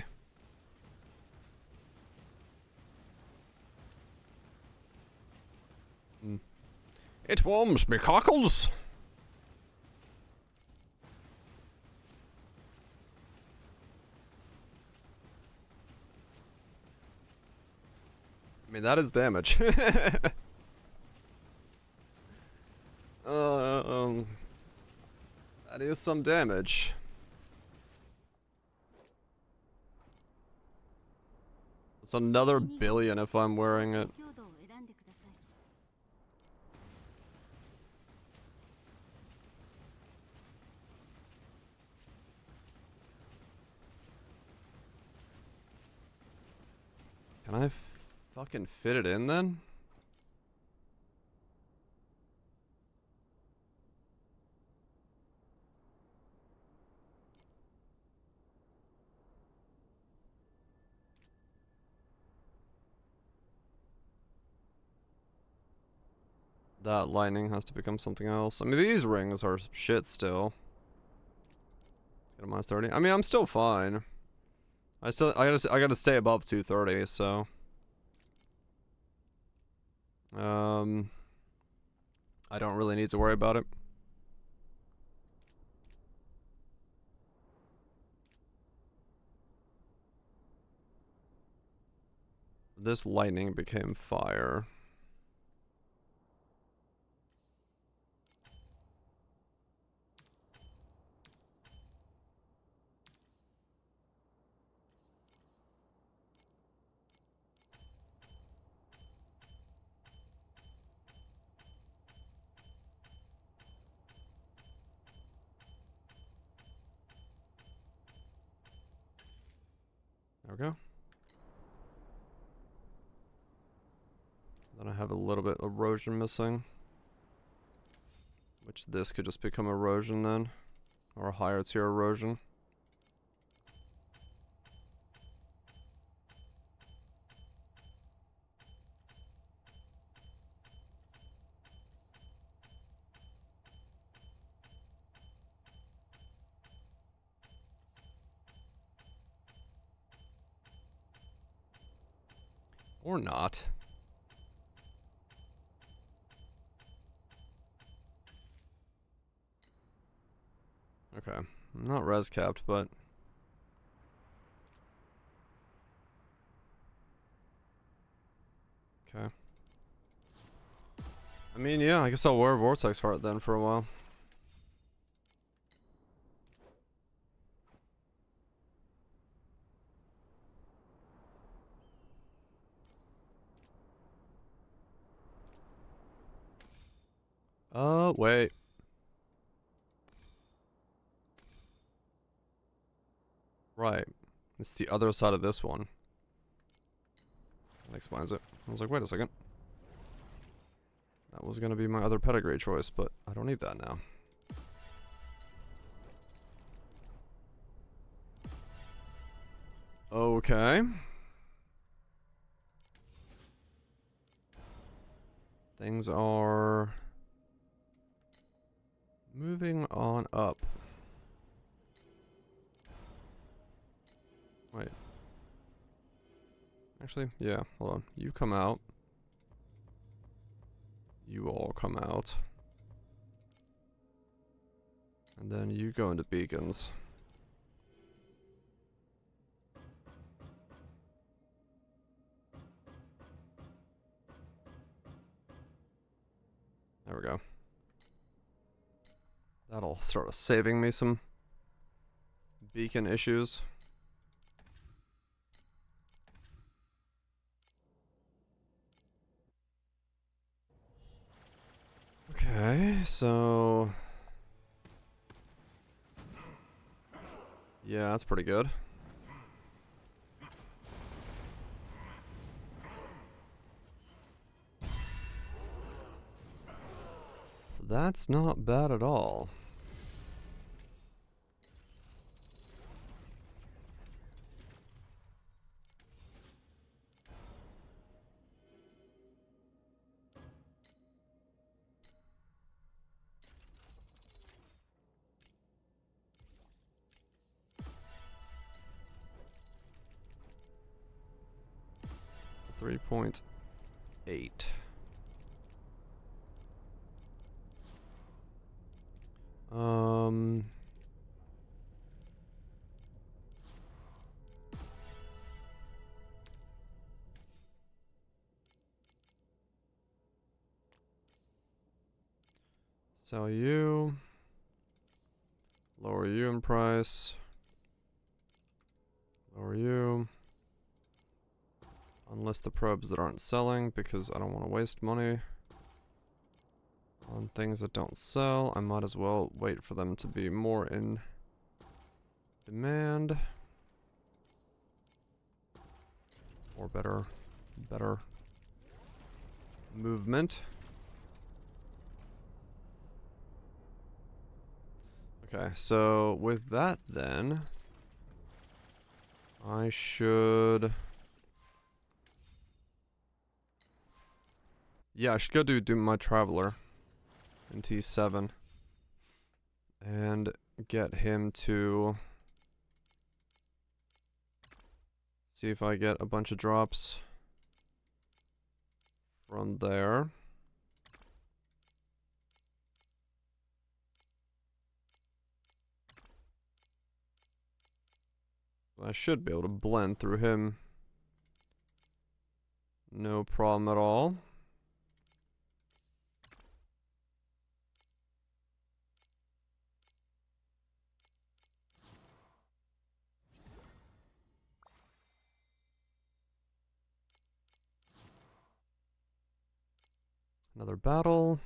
A: It warms me cockles. I mean, that is damage. That is some damage. It's another billion if I'm wearing it. Can I fucking fit it in then? That lightning has to become something else. I mean, these rings are shit still. Let's get a minus 30. I mean, I'm still fine. I gotta stay above 230, so. I don't really need to worry about it. This lightning became fire. There we go. Then I have a little bit of erosion missing. Which this could just become erosion then. Or a higher tier erosion. Or not. Okay. I'm not res capped, but okay. I mean, yeah, I guess I'll wear Vortex Heart then for a while. Wait. Right. It's the other side of this one. That explains it. I was like, wait a second. That was gonna be my other pedigree choice, but I don't need that now. Okay. Things are moving on up. Wait. Actually, yeah, hold on. You come out. You all come out. And then you go into beacons. There we go. That'll start saving me some beacon issues. Okay, so yeah, that's pretty good. That's not bad at all. .8. Sell you. Lower you in price. Lower you. Unlist the probes that aren't selling because I don't want to waste money on things that don't sell. I might as well wait for them to be more in demand. Or better movement. Okay, so with that then, I should... Yeah, I should go do my Traveler in T7 and get him to see if I get a bunch of drops from there. I should be able to blend through him. No problem at all. Another battle.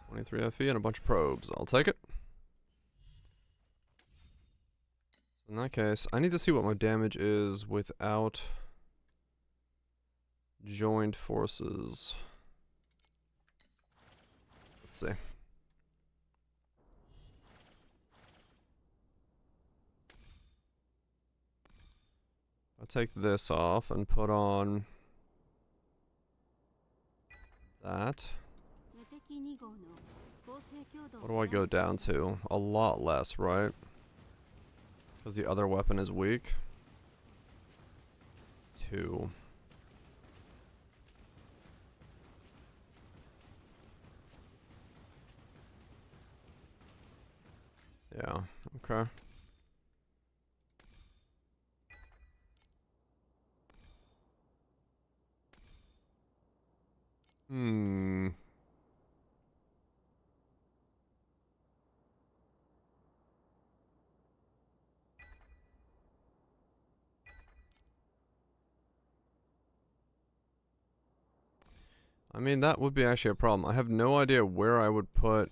A: .23 FE and a bunch of probes. I'll take it. In that case, I need to see what my damage is without joined forces. Let's see. I'll take this off and put on that. What do I go down to? A lot less, right? Because the other weapon is weak. 2. Yeah, okay. I mean, that would be actually a problem. I have no idea where I would put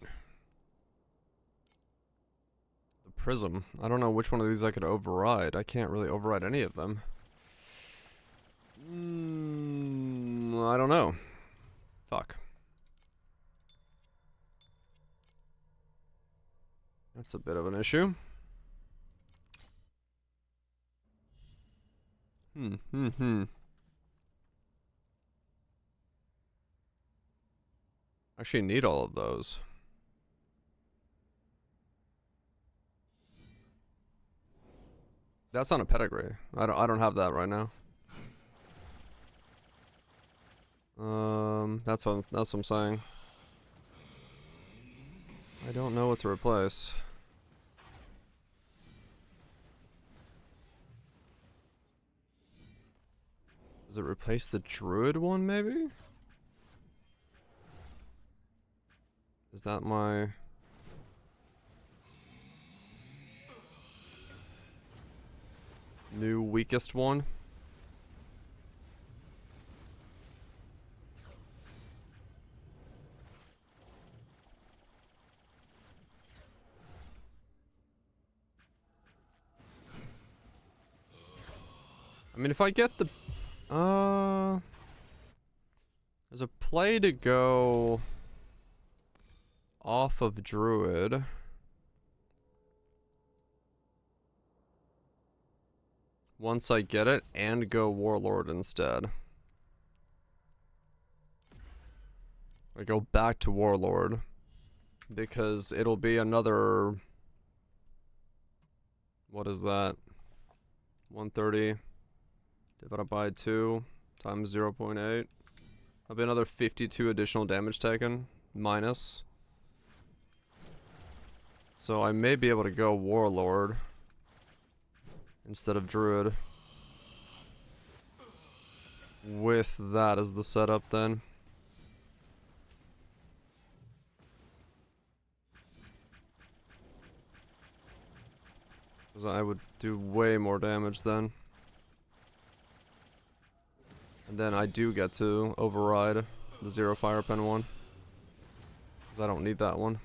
A: the prism. I don't know which one of these I could override. I can't really override any of them. I don't know. Fuck. That's a bit of an issue. Actually need all of those. That's on a pedigree. I don't have that right now. That's what I'm saying. I don't know what to replace. Does it replace the druid one, maybe? Is that my... new weakest one? I mean, if I get the... there's a play to go off of druid. Once I get it, and go warlord instead. I go back to warlord. Because it'll be another... what is that? 130 divided by 2 times 0.8. That'll be another 52 additional damage taken. Minus. So I may be able to go Warlord instead of Druid. With that as the setup then. Because I would do way more damage then. And then I do get to override the 0 Fire Pen one. Because I don't need that one.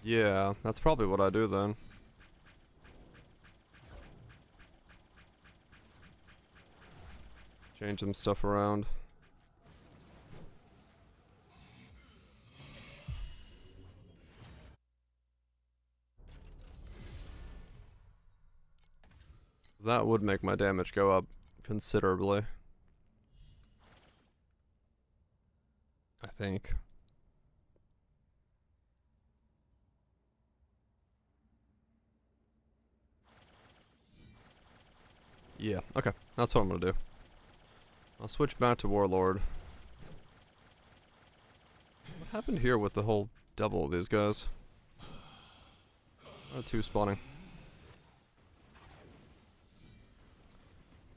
A: Yeah, that's probably what I do then. Change some stuff around. That would make my damage go up considerably. I think. Yeah, okay. That's what I'm gonna do. I'll switch back to Warlord. What happened here with the whole double of these guys? Two spawning.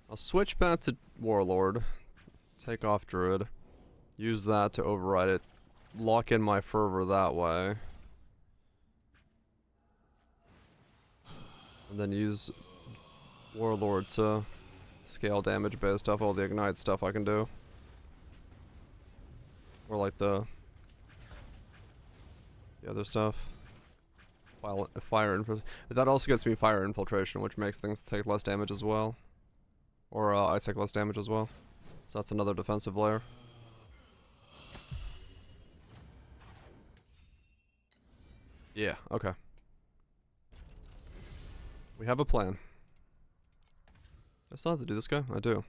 A: I'll switch back to Warlord. Take off Druid. Use that to override it. Lock in my fervor that way. And then use Warlord to scale damage based off all the ignite stuff I can do. Or like the other stuff. Fire infiltration. That also gets me fire infiltration, which makes things take less damage as well. Or I take less damage as well. So that's another defensive layer. Yeah, okay. We have a plan. I still have to do this guy? I do.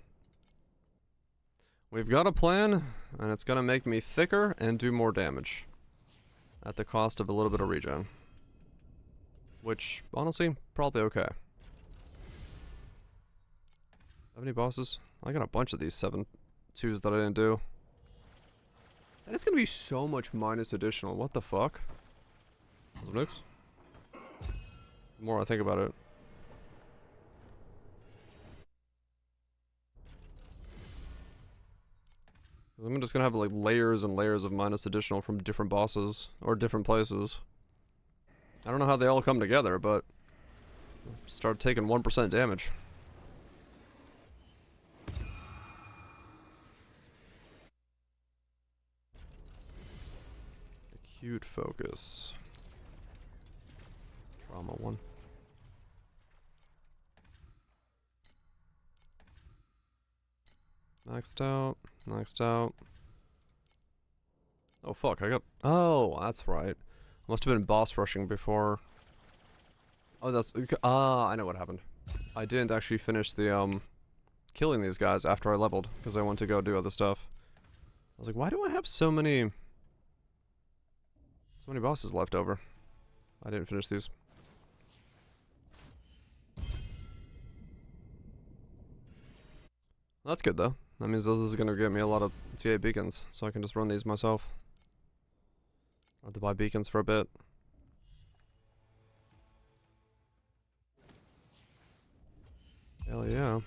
A: We've got a plan, and it's gonna make me thicker and do more damage. At the cost of a little bit of regen. Which, honestly, probably okay. Have any bosses? I got a bunch of these 7-2s that I didn't do. And it's gonna be so much minus additional. What the fuck? Some nukes? The more I think about it. I'm just gonna have like layers and layers of minus additional from different bosses or different places. I don't know how they all come together, but start taking 1% damage. Acute focus. Trauma 1. Maxed out. Maxed out. Oh fuck, I got... Oh, that's right. Must have been boss rushing before. Oh, that's... Ah, I know what happened. I didn't actually finish the, killing these guys after I leveled, because I went to go do other stuff. I was like, why do I have so many bosses left over? I didn't finish these. That's good, though. That means this is gonna get me a lot of TA beacons, so I can just run these myself. I have to buy beacons for a bit. Hell yeah.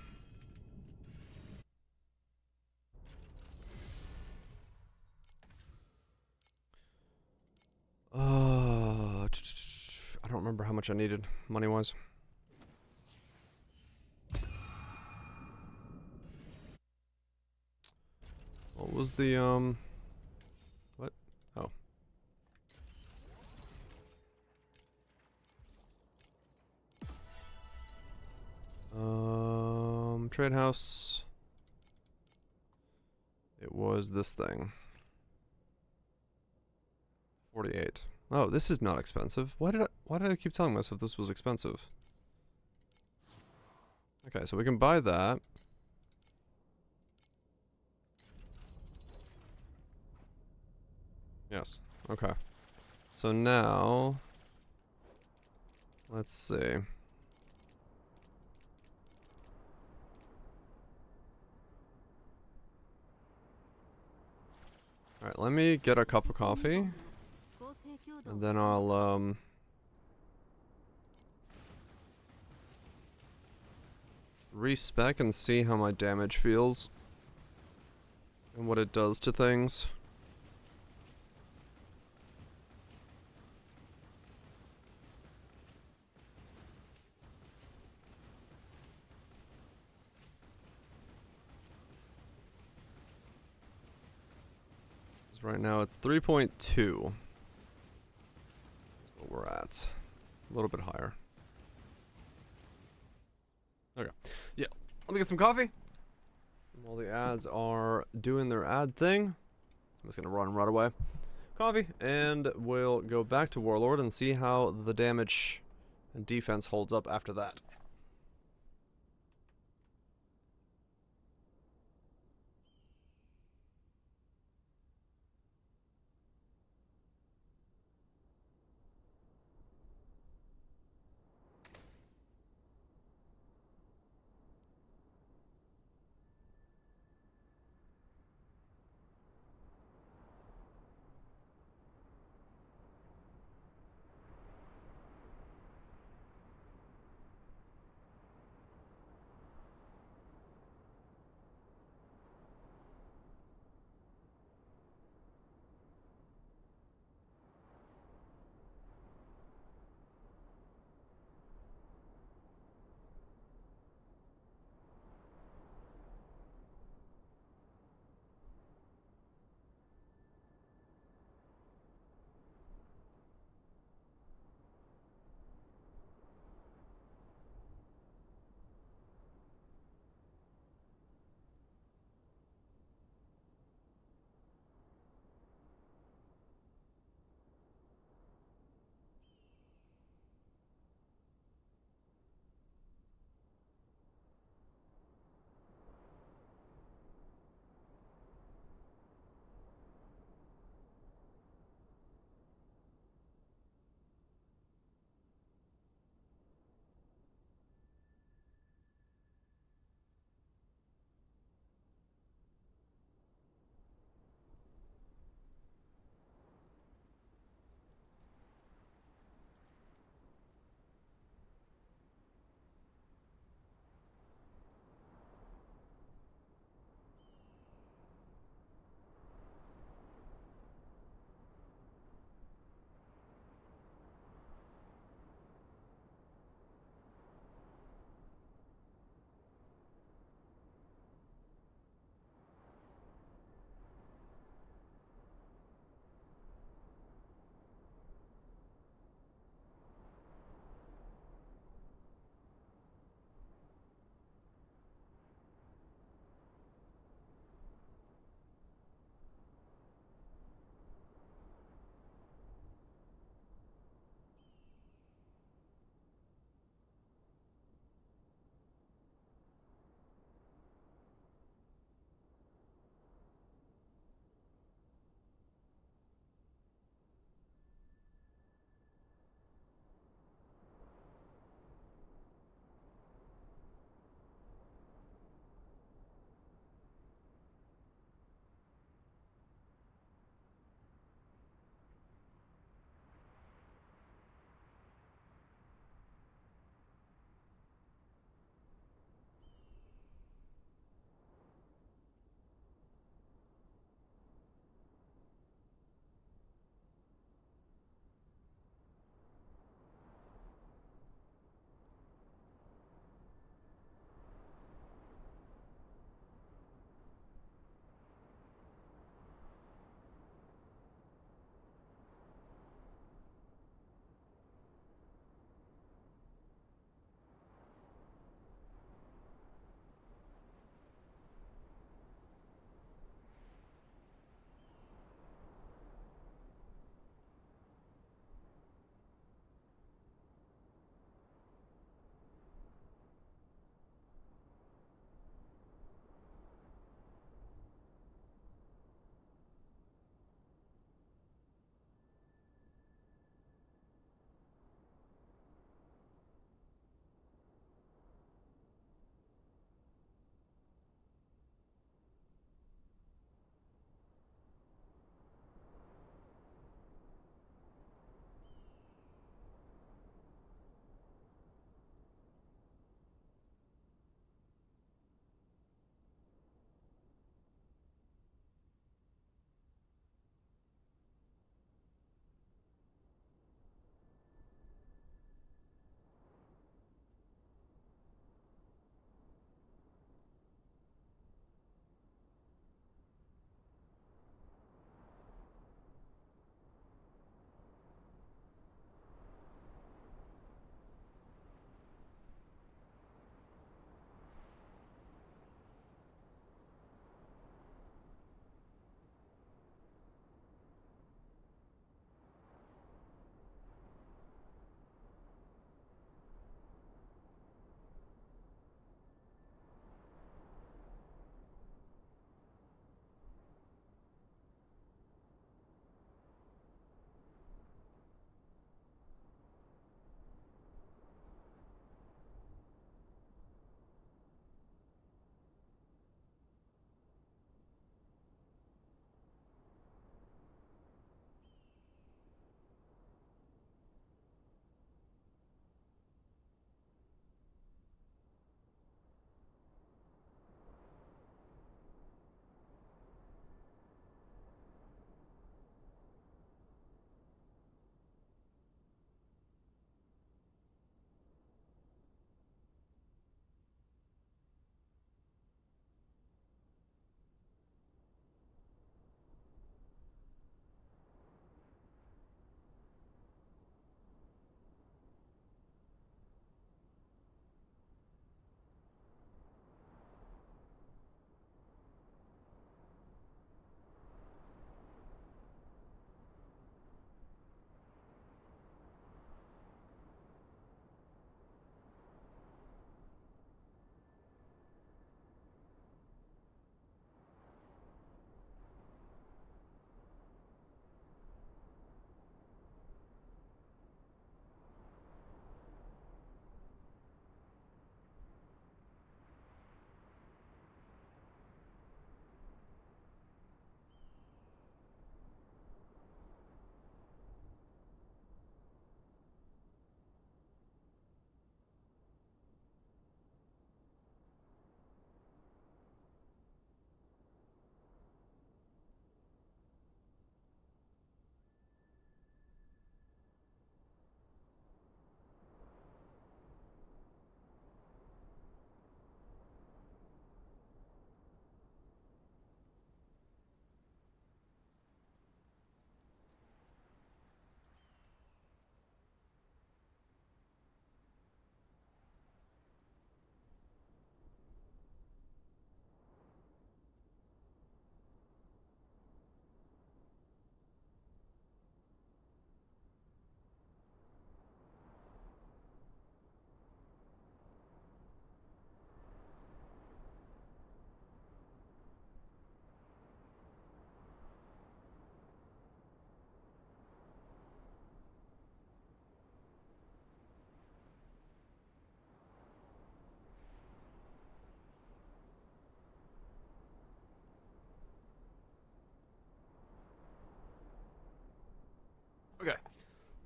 A: I don't remember how much I needed, money-wise. What was the, what? Oh. Trade house. It was this thing. 48. Oh, this is not expensive. Why did I keep telling myself this was expensive? Okay, so we can buy that. Yes. Okay. So now Let's see. Alright, let me get a cup of coffee. And then I'll, respec and see how my damage feels. And what it does to things. Right now it's 3.2. That's what we're at. A little bit higher. Okay. Yeah. Let me get some coffee. While the ads are doing their ad thing, I'm just gonna run right away. Coffee, and we'll go back to Warlord and see how the damage and defense holds up after that.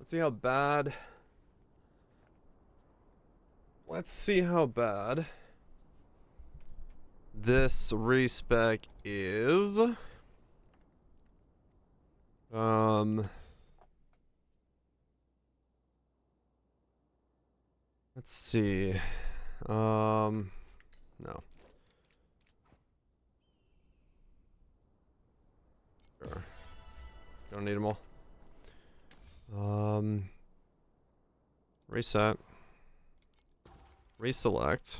A: Let's see how bad. Let's see how bad this respec is. Let's see. No. Sure. Don't need them all. Reset. Reselect.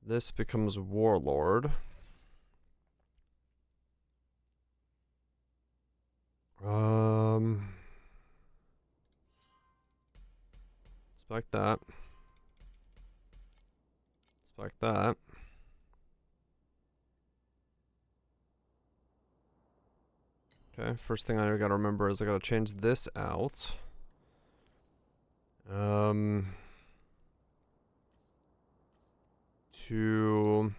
A: This becomes Warlord. Select that. Select that. Okay, first thing I gotta remember is I gotta change this out. To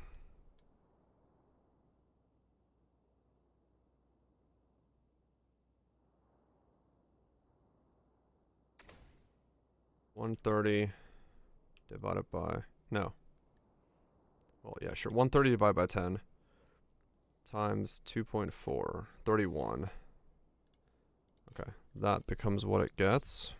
A: 130 divided by, no. Well, yeah, sure. 130 divided by 10 times 2.4, 31. Okay, that becomes what it gets.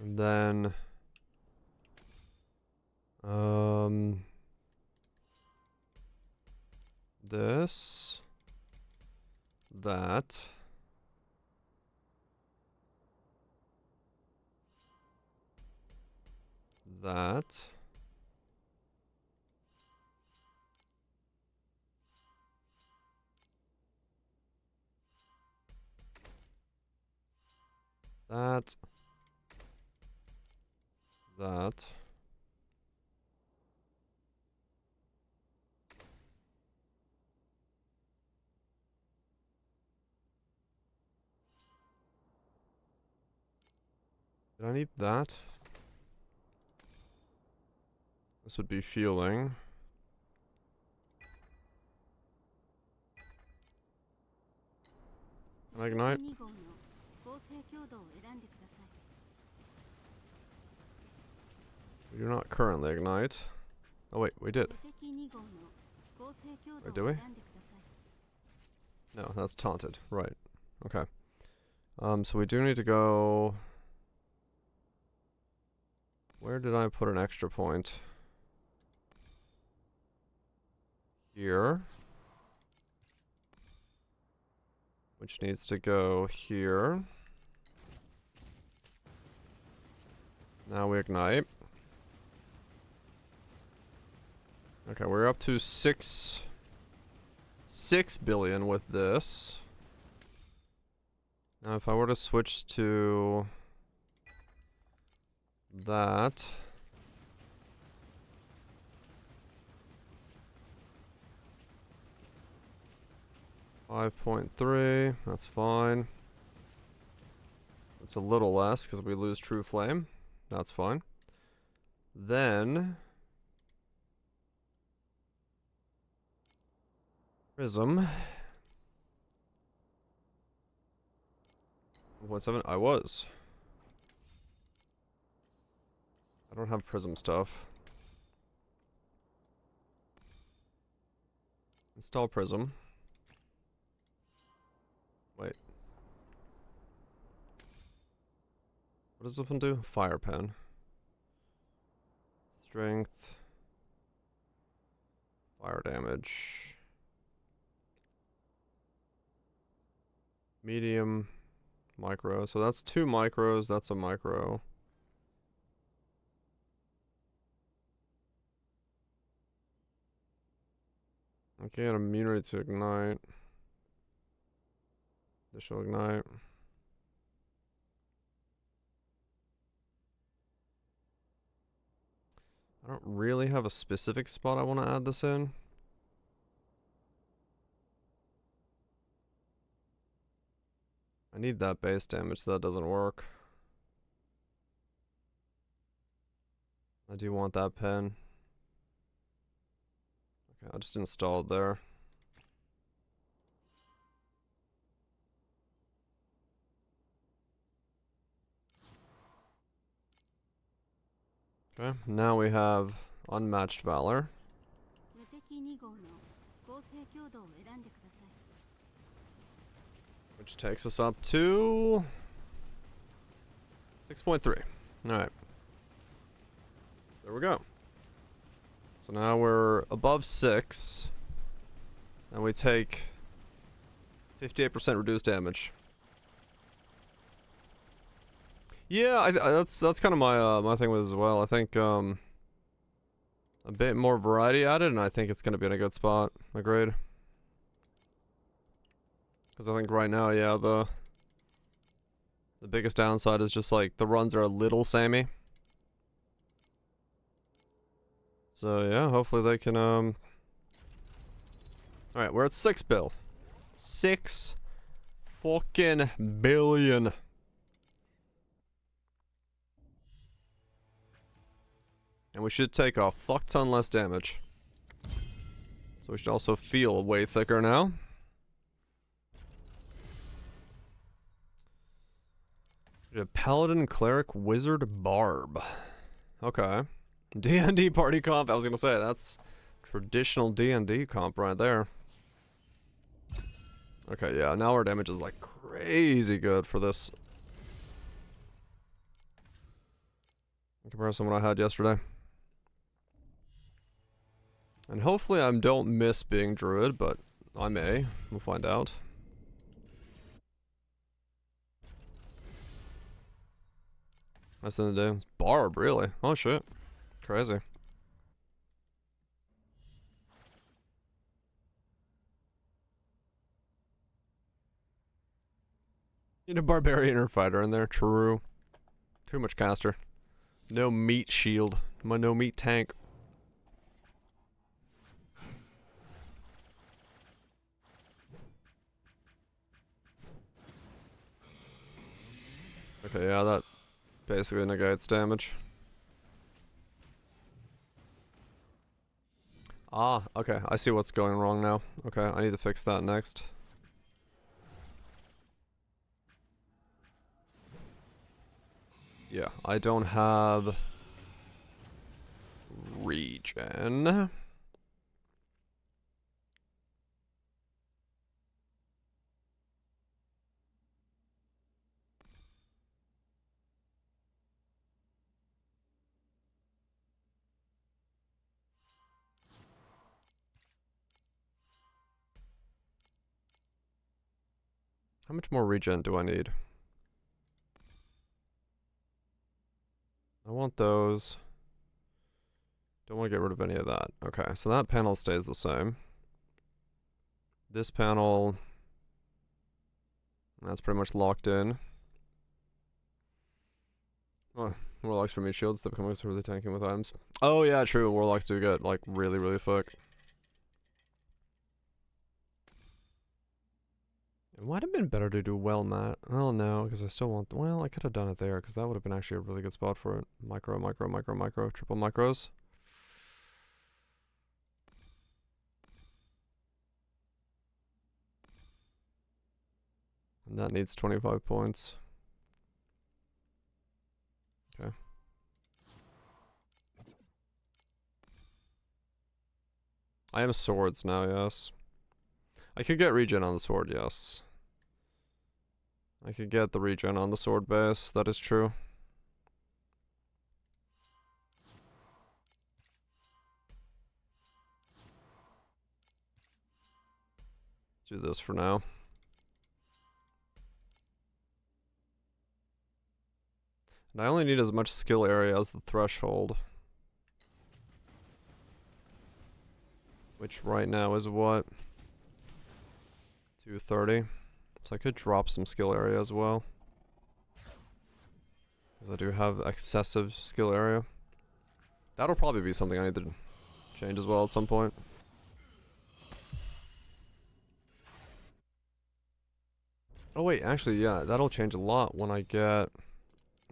A: And then, this, that, that, that, that. Did I need that? This would be fueling. Can I ignite? We do not currently ignite. Oh wait, we did. Wait, do we? No, that's taunted. Right. Okay. So we do need to go... Where did I put an extra point? Here. Which needs to go here. Now we ignite. Okay, we're up to 6 billion with this. Now if I were to switch to that, $5.3, that's fine. It's a little less because we lose True Flame. That's fine. Then Prism. 1.7. I was. I don't have Prism stuff. Install Prism. Wait. What does this one do? Fire pen. Strength. Fire damage. Medium. Micro. So that's 2 micros. That's a micro. Okay, an immunity to ignite. Additional ignite. I don't really have a specific spot I want to add this in. I need that base damage, so that doesn't work. I do want that pen. Okay, I just installed there. Okay, now we have Unmatched Valor. Which takes us up to 6.3. Alright. There we go. So now we're above 6. And we take 58% reduced damage. Yeah, that's kind of my my thing as well. I think a bit more variety added, and I think it's gonna be in a good spot. Agreed. Because I think right now, yeah, the biggest downside is just like the runs are a little samey. So yeah, hopefully they can All right, we're at 6 bill. 6 fucking billion. And we should take a fuck ton less damage. So we should also feel way thicker now. A Paladin, Cleric, Wizard, Barb. Okay. D&D party comp, I was gonna say, that's traditional D&D comp right there. Okay, yeah, now our damage is like crazy good for this. In comparison to what I had yesterday. And hopefully I don't miss being Druid, but I may. We'll find out. Nice thing to do. Barb, really? Oh shit. Crazy. Need a barbarian or fighter in there. True. Too much caster. No meat shield. My no meat tank. Okay, yeah, that basically negates damage. Ah, okay, I see what's going wrong now. Okay, I need to fix that next. Yeah, I don't have regen. How much more regen do I need? I want those. Don't want to get rid of any of that. Okay, so that panel stays the same. This panel, that's pretty much locked in. Oh, Warlocks for meat shields that become really tanking with items. Oh yeah, true. Warlocks do get like really, really thick. It might have been better to do well, Matt. Oh no, because I still want. Well, I could have done it there because that would have been actually a really good spot for it. Micro, micro, micro, micro, triple micros. And that needs 25 points. Okay. I am swords now, yes. I could get regen on the sword, yes. I could get the regen on the sword base, that is true. Do this for now. And I only need as much skill area as the threshold. Which right now is what? 230. So I could drop some skill area as well. Because I do have excessive skill area. That'll probably be something I need to change as well at some point. Oh wait, actually yeah, that'll change a lot when I get...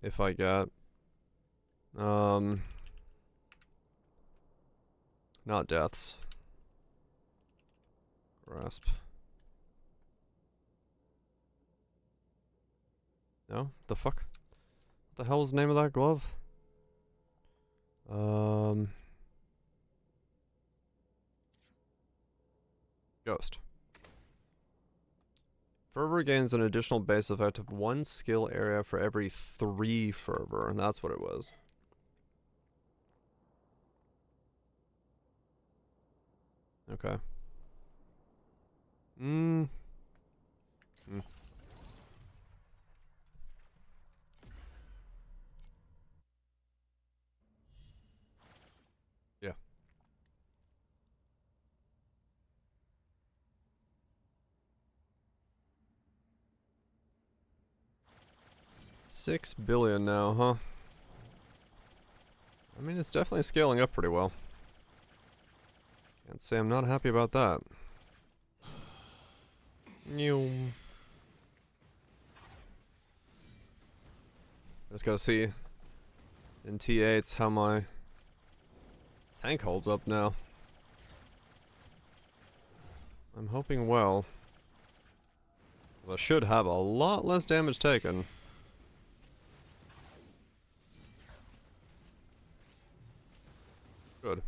A: If I get... Not deaths. Grasp. No? The fuck? What the hell was the name of that glove? Ghost. Fervor gains an additional base effect of 1 skill area for every 3 fervor, and that's what it was. Okay. Yeah. $6 billion now, huh? I mean, it's definitely scaling up pretty well. Can't say I'm not happy about that. Just gotta see in T8s how my tank holds up now. I'm hoping well. 'Cause I should have a lot less damage taken. Good.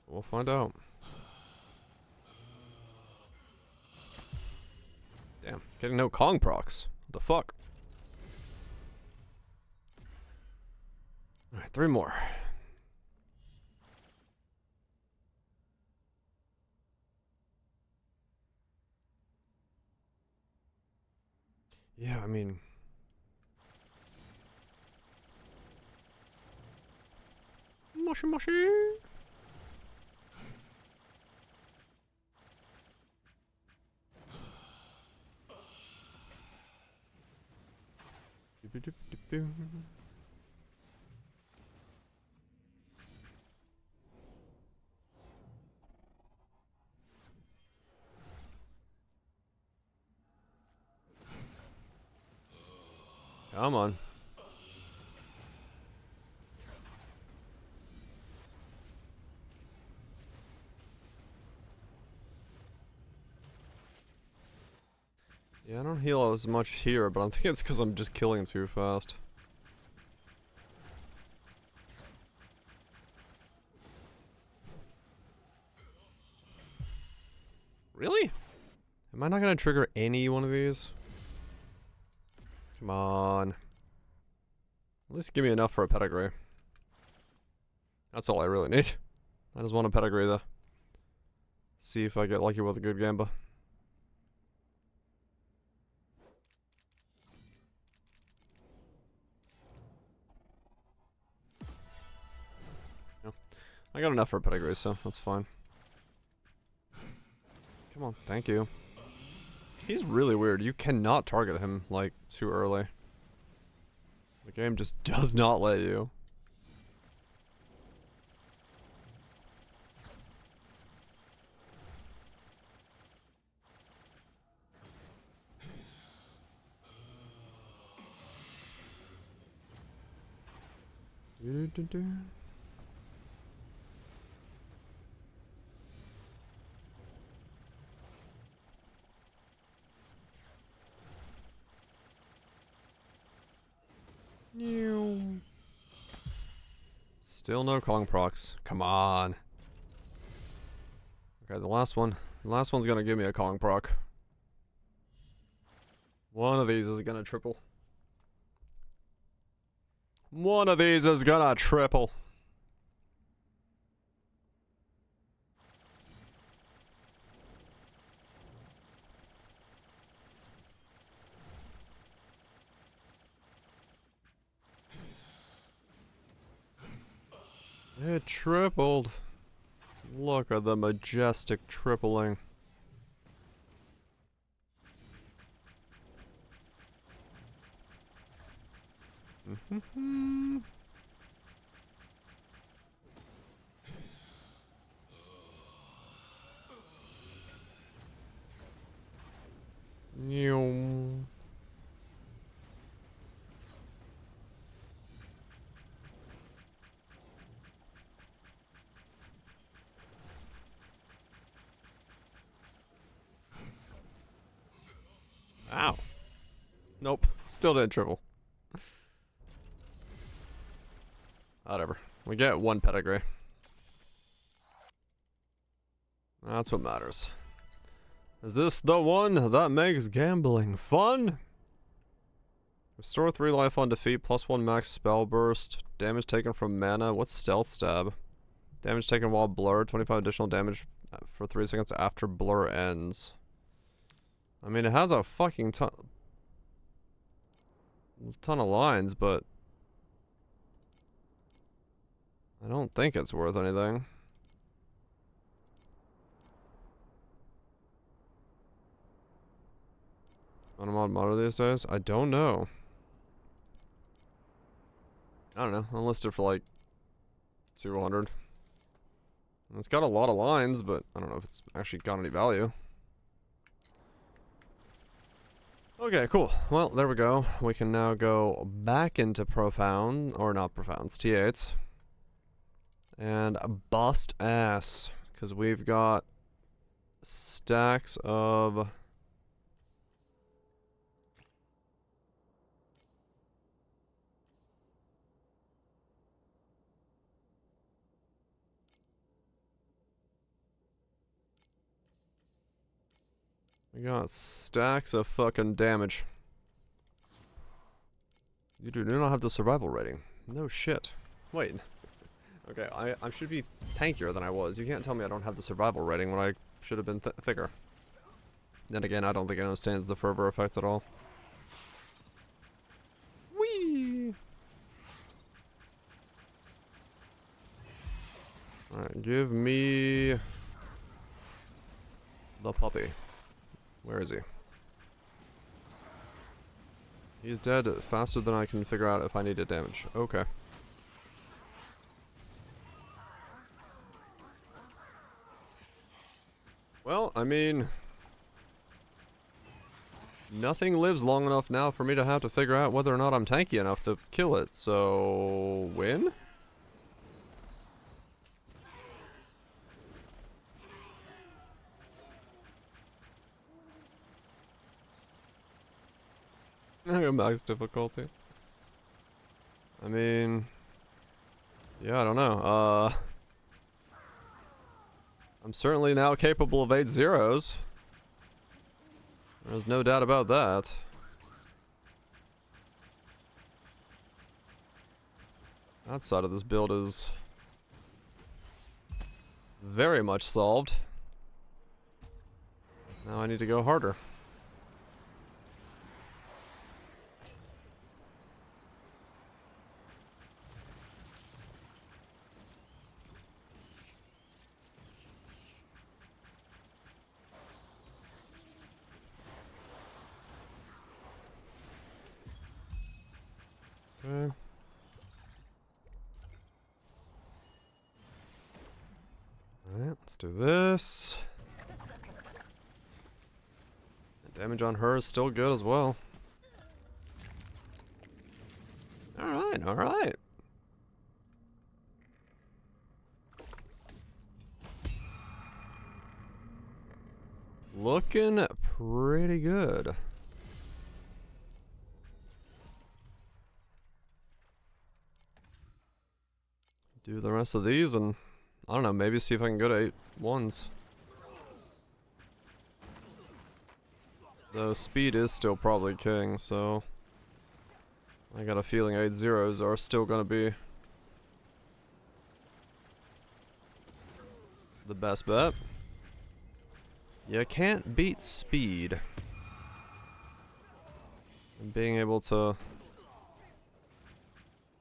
A: We'll find out. Damn, getting no Kong procs. What the fuck? Alright, 3 more. Yeah, I mean... Moshi moshi! Come on. Yeah, I don't heal as much here, but I think it's because I'm just killing too fast. Really? Am I not gonna trigger any one of these? Come on. At least give me enough for a pedigree. That's all I really need. I just want a pedigree though. See if I get lucky with a good gamba. No. I got enough for a pedigree, so that's fine. Come on, thank you. He's really weird. You cannot target him, like, too early. The game just does not let you. Still no Kong procs. Come on. Okay, the last one. The last one's gonna give me a Kong proc. One of these is gonna triple. One of these is gonna triple. It tripled. Look at the majestic tripling. Still didn't triple. Whatever. We get 1 pedigree. That's what matters. Is this the one that makes gambling fun? Restore 3 life on defeat, +1 max spell burst, damage taken from mana. What's stealth stab? Damage taken while blurred, 25 additional damage for 3 seconds after blur ends. I mean, it has a fucking ton of lines, but I don't think it's worth anything. Unmod modder these days? I don't know. I don't know. Unlisted for like 200. It's got a lot of lines, but I don't know if it's actually got any value. Okay, cool. Well, there we go. We can now go back into Profound, or not Profounds, T8s. And bust ass. Because we've got stacks of... We got stacks of fucking damage. You do not have the survival rating. No shit. Wait. Okay, I should be tankier than I was. You can't tell me I don't have the survival rating when I should have been thicker. Then again, I don't think it understands the fervor effect at all. Whee! Alright, give me... the puppy. Where is he? He's dead faster than I can figure out if I needed damage. Okay. Well, I mean... nothing lives long enough now for me to have to figure out whether or not I'm tanky enough to kill it, so... win? Max difficulty. I mean... yeah, I don't know. I'm certainly now capable of 8 zeros. There's no doubt about that. That side of this build is very much solved. Now I need to go harder. Okay. Alright, let's do this. The damage on her is still good as well. Alright, alright. Looking pretty good. Do the rest of these and, I don't know, maybe see if I can go to 8 ones. Though speed is still probably king, so I got a feeling 8 zeros are still gonna be the best bet. You can't beat speed. And being able to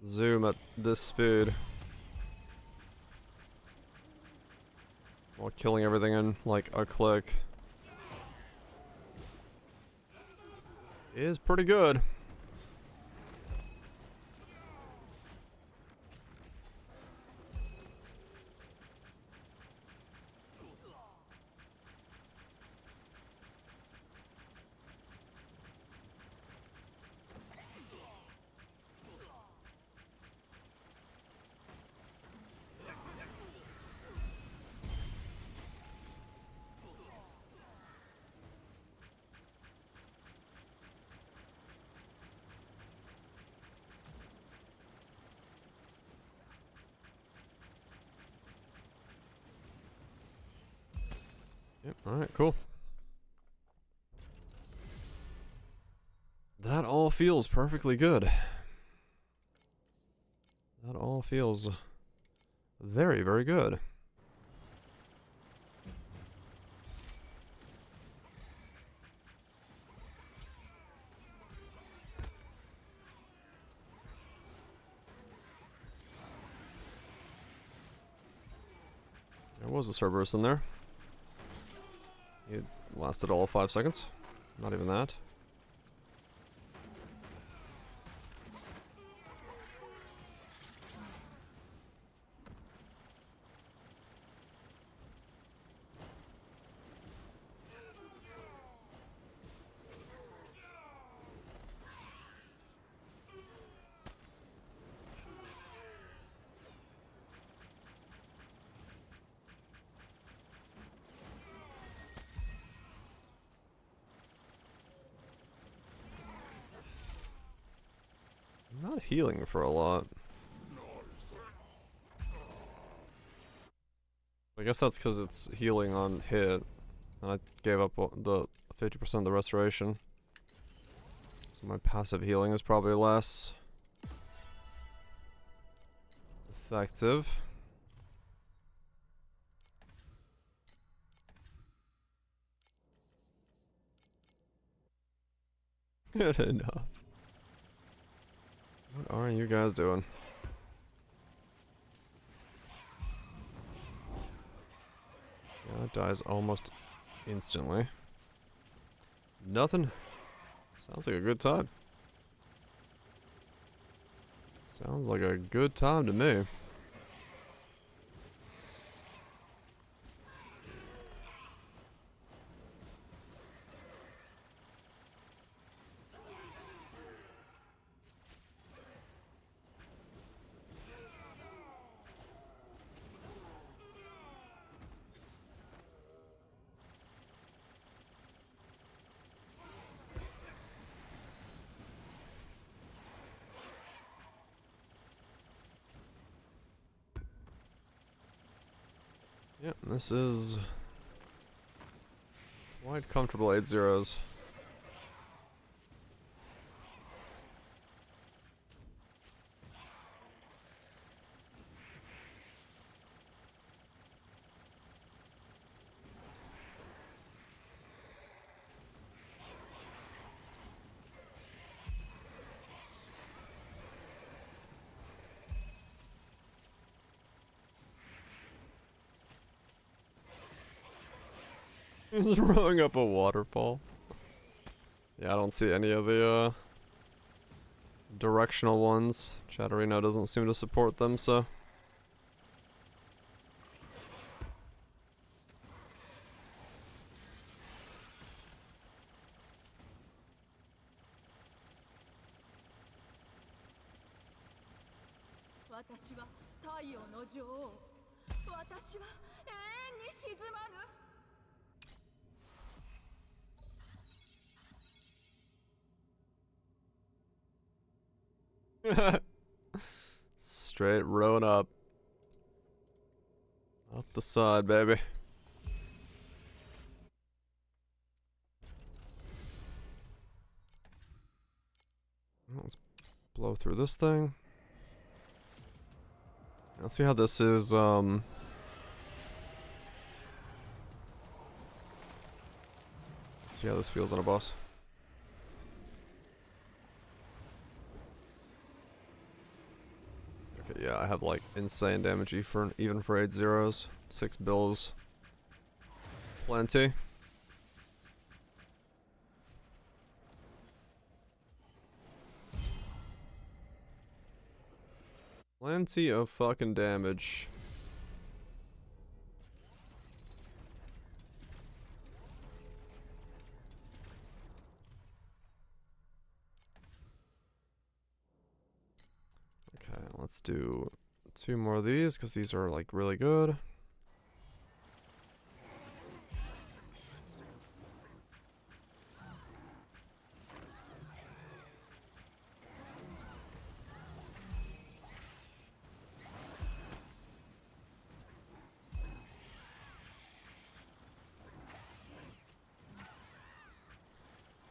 A: zoom at this speed while killing everything in like a click is pretty good. Yep, alright, cool. That all feels perfectly good. That all feels very, very good. There was a Cerberus in there. It lasted all 5 seconds. Not even that. I'm not healing for a lot. I guess that's because it's healing on hit. And I gave up the 50% of the restoration. So my passive healing is probably less effective. Good enough. What are you guys doing? Yeah, it dies almost instantly. Nothing. Sounds like a good time. Sounds like a good time to me. Yep, this is quite comfortable 8-0s. He's rowing up a waterfall. Yeah, I don't see any of the directional ones. Chatterino doesn't seem to support them, so. Straight rowing up. Up the side, baby. Let's blow through this thing. Let's see how this is, see how this feels on a boss. Okay, yeah, I have like insane damage even for 8-0s. 6 bills. Plenty. Plenty of fucking damage. Okay, let's do 2 more of these because these are like really good.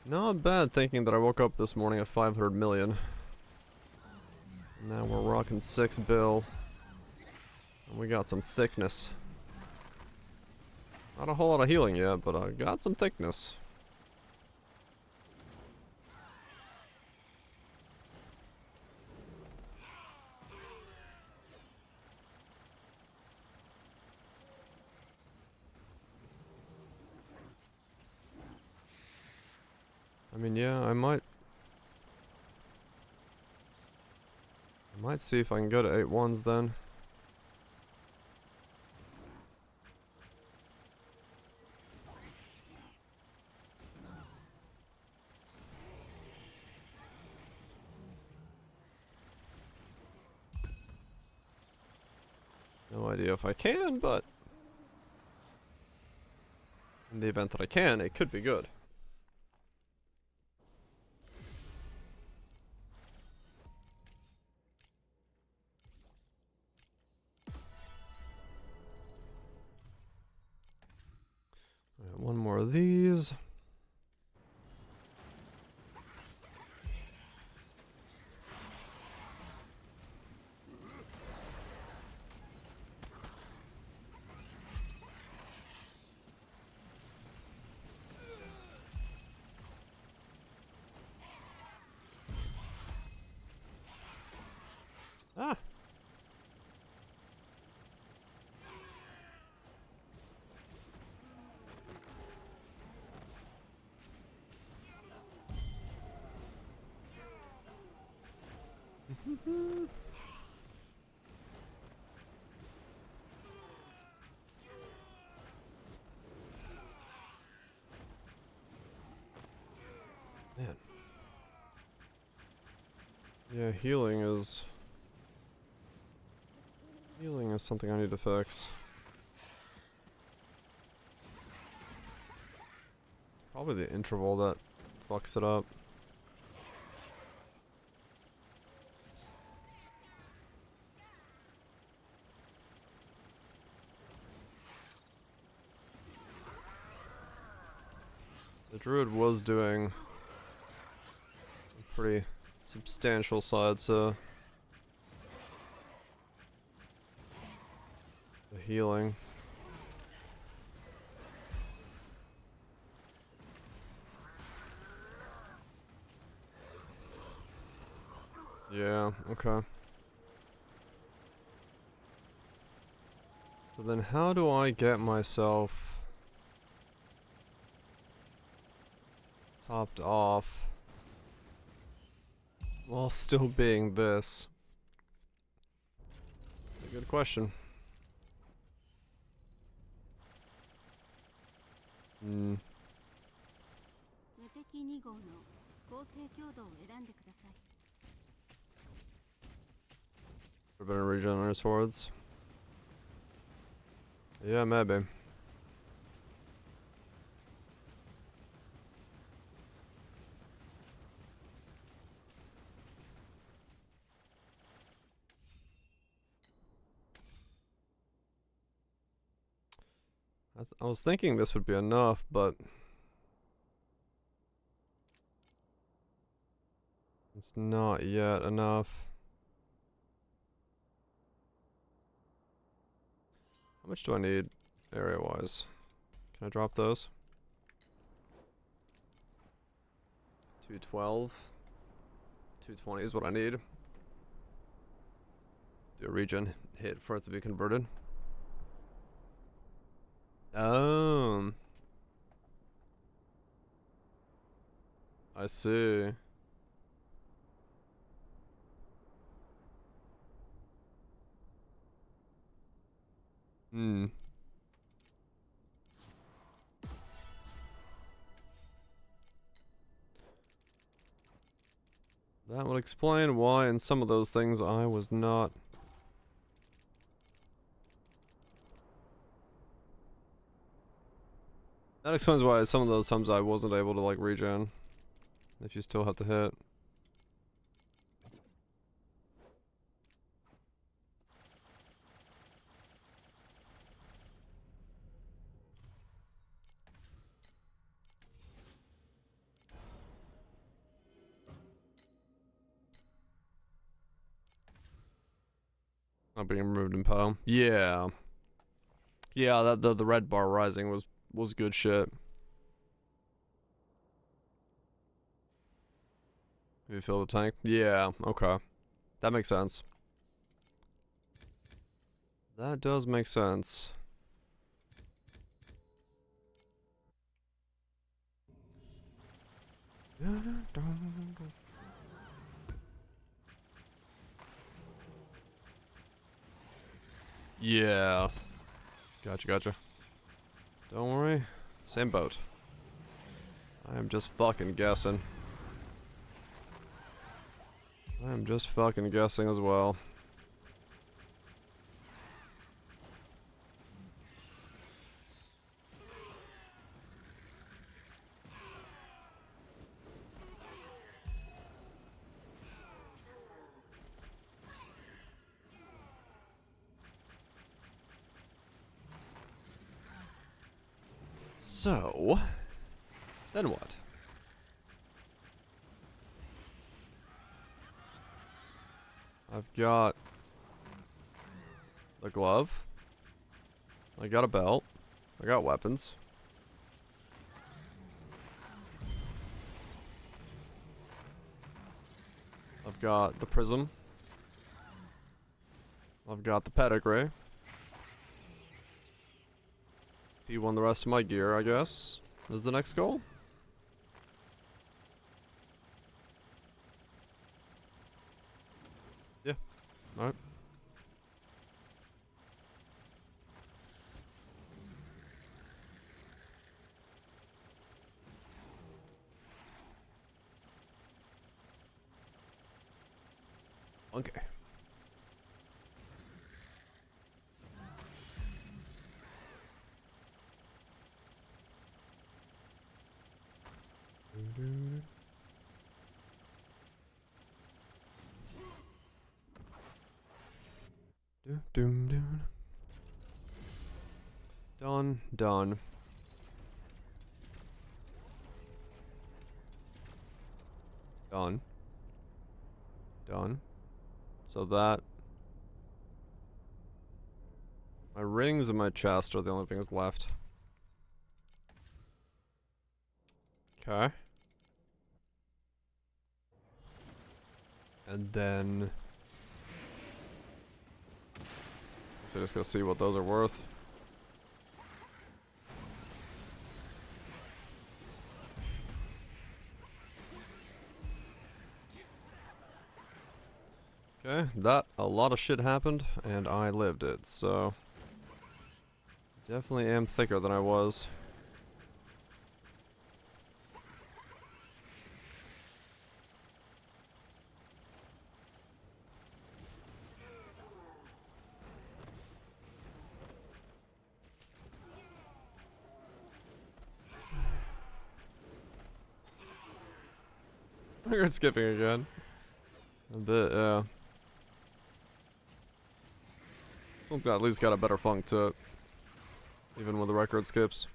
A: Not bad thinking that I woke up this morning at 500 million. Now we're rocking 6 bill. And we got some thickness. Not a whole lot of healing yet, but I got some thickness. I mean, yeah, I might see if I can go to 8-1s then. No idea if I can, but in the event that I can, it could be good. Alright, one more of these. Ah. Man. Yeah, healing is something I need to fix. Probably the interval that fucks it up. The druid was doing a pretty substantial side to the healing. Yeah, okay. So then how do I get myself topped off while still being this? That's a good question. Hmm. Better regenerate swords. Yeah, maybe. I was thinking this would be enough, but it's not yet enough. How much do I need area-wise? Can I drop those? 212. 220 is what I need. Do a regen hit for it to be converted. Oh. I see. Hmm. That would explain why in some of those things I was not. That explains why some of those times I wasn't able to like regen. If you still have to hit. Not being removed in POW. Yeah. Yeah, that the red bar rising was good shit. You fill the tank? Yeah, okay. That makes sense. That does make sense. Yeah. Gotcha. Don't worry. Same boat. I am just fucking guessing. I am just fucking guessing as well. So, then what? I've got the glove. I got a belt. I got weapons. I've got the prism. I've got the pedigree. If won the rest of my gear, I guess, is the next goal. Yeah. Alright. Okay. Done. Done. Done. Done. So that... My rings and my chest are the only things left. Okay. And then... So just go see what those are worth. Okay, a lot of shit happened, and I lived it, so... Definitely am thicker than I was. Record skipping again. A bit, yeah. This one's at least got a better funk to it. Even with the record skips.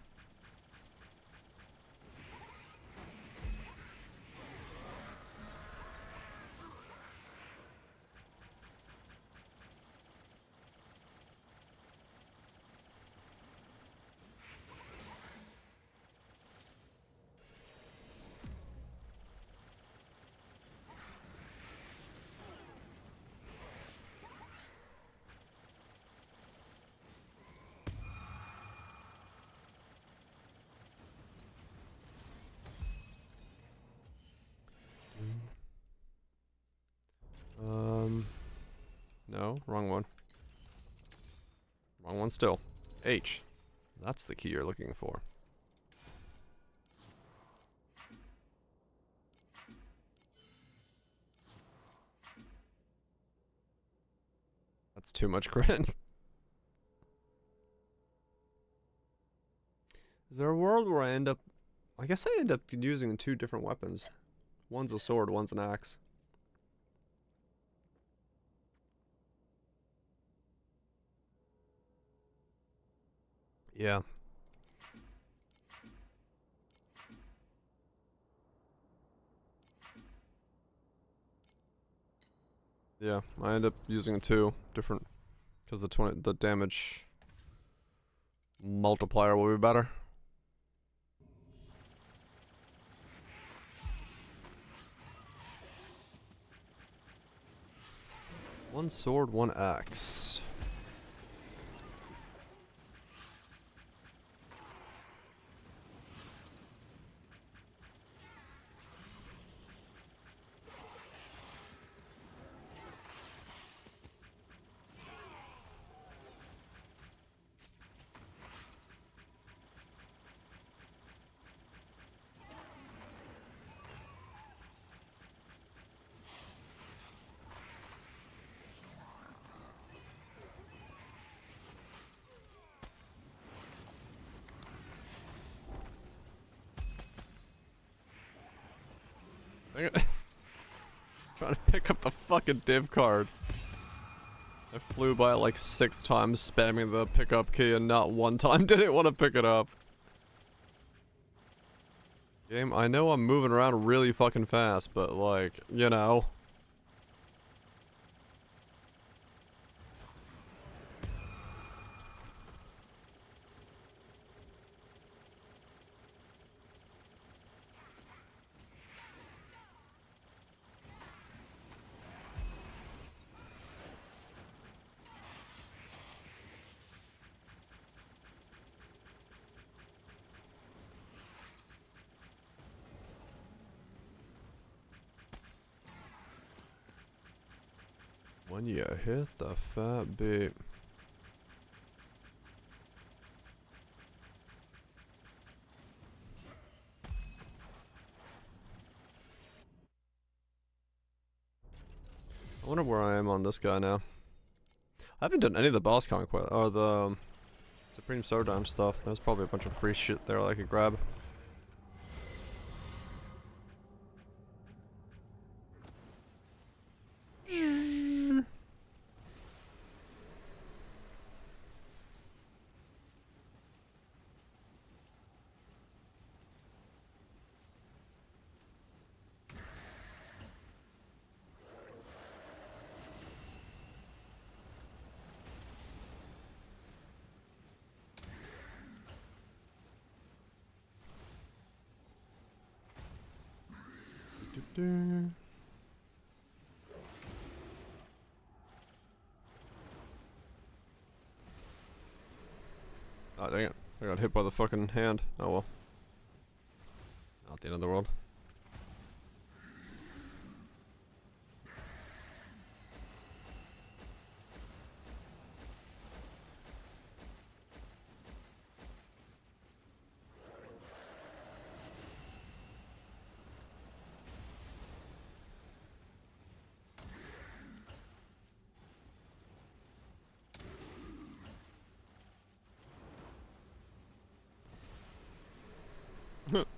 A: No, wrong one. Wrong one still. H. That's the key you're looking for. That's too much crit. Is there a world where I end up... I guess I end up using two different weapons. One's a sword, one's an axe. Yeah. Yeah, I end up using two different Because the damage multiplier will be better. One sword, one axe. Trying to pick up the fucking div card. I flew by it like 6 times spamming the pickup key and not one time did it want to pick it up. Game, I know I'm moving around really fucking fast, but like, you know. When you hit the fat beat. I wonder where I am on this guy now. I haven't done any of the boss conquest or the Supreme Showdown stuff. There's probably a bunch of free shit there that I could grab. Oh dang it. I got hit by the fucking hand. Oh well. Not the end of the world.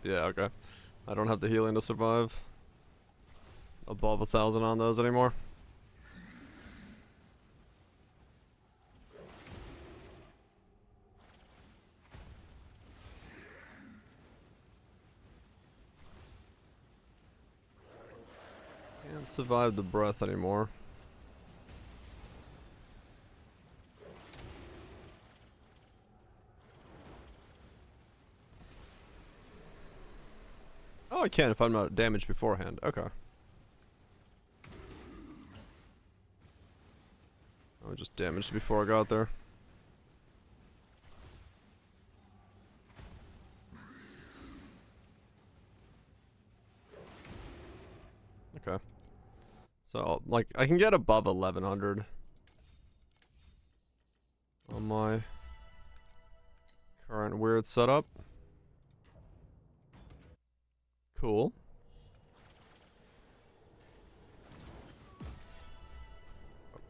A: Yeah, okay. I don't have the healing to survive above 1,000 on those anymore. Can't survive the breath anymore. Oh, I can if I'm not damaged beforehand. Okay. I was just damaged before I got there. Okay. So, like, I can get above 1,100 on my current weird setup. Cool.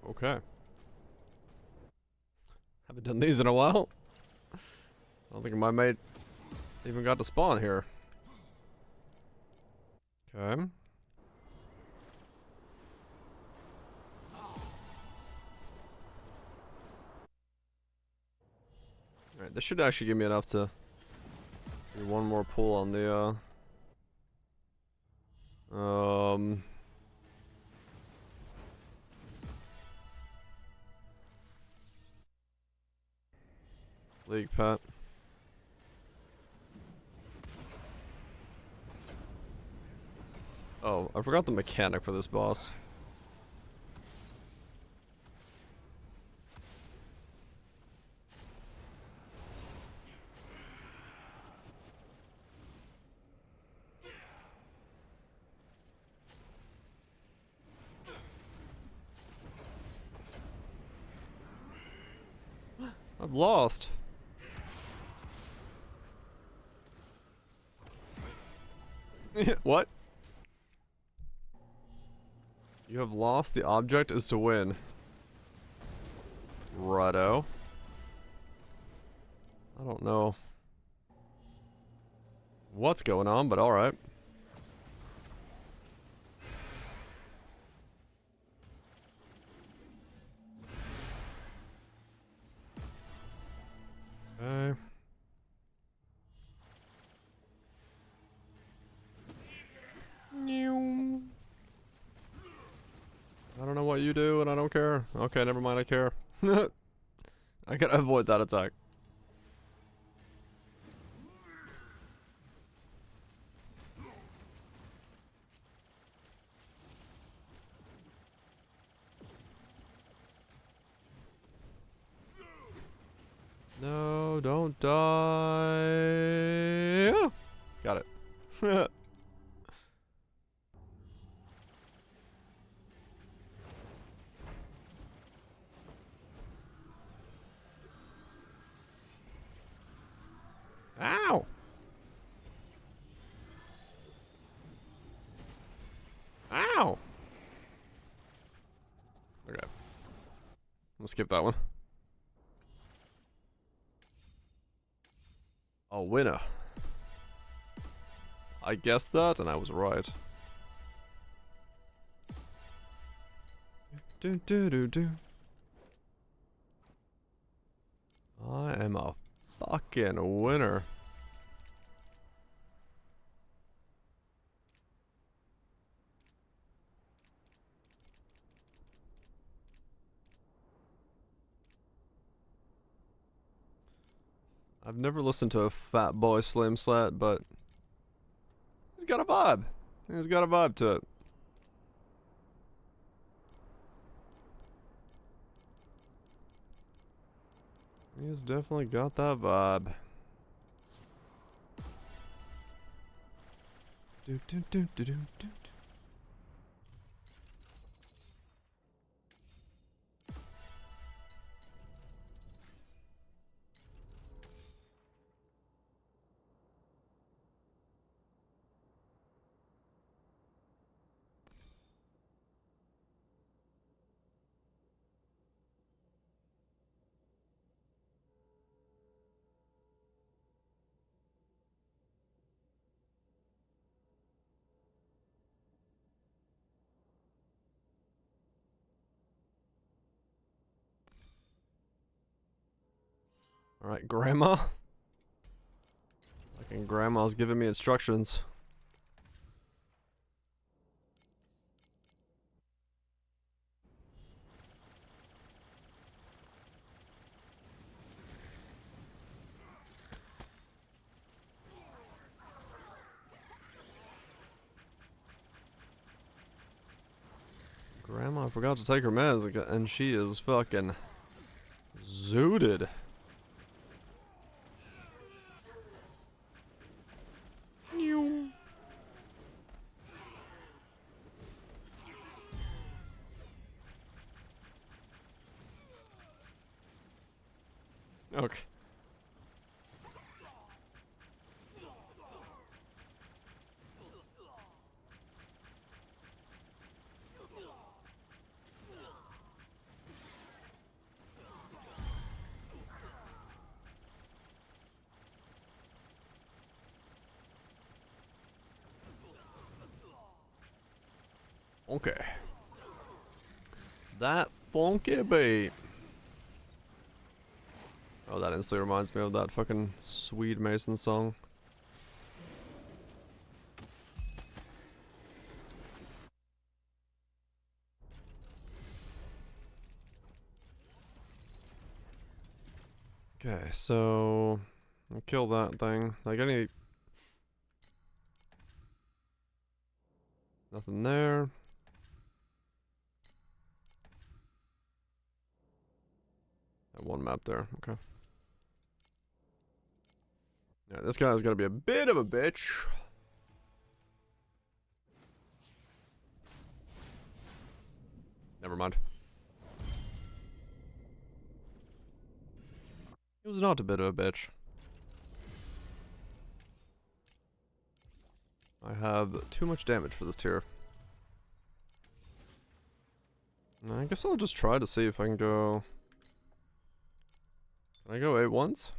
A: Okay. Haven't done these in a while. I don't think my mate even got to spawn here. Okay. Alright, this should actually give me enough to do one more pull on the, League pet. Oh, I forgot the mechanic for this boss. I've lost. What? You have lost. The object is to win. Righto. I don't know what's going on, but alright. Okay. I don't know what you do and I don't care. Okay, never mind, I care. I can avoid that attack. No, don't die. Got it. Ow! Ow! Okay. We'll skip that one. A winner. I guessed that and I was right. Do do do do. I am a fucking winner. I've never listened to a Fat Boy Slim Slat, but he's got a vibe. He's got a vibe to it. He's definitely got that vibe. Do do do do do do. Alright, Grandma. Fucking Grandma's giving me instructions. Grandma forgot to take her meds, and she is fucking zooted. Okay. Okay. That funky beat. Oh, that instantly reminds me of that fucking Swede Mason song. Okay, so I'll kill that thing. Like any nothing there. That one map there. Okay. Yeah, this guy's gonna be a bit of a bitch. Never mind. He was not a bit of a bitch. I have too much damage for this tier. I guess I'll just try to see if I can go... Can I go 8-1s?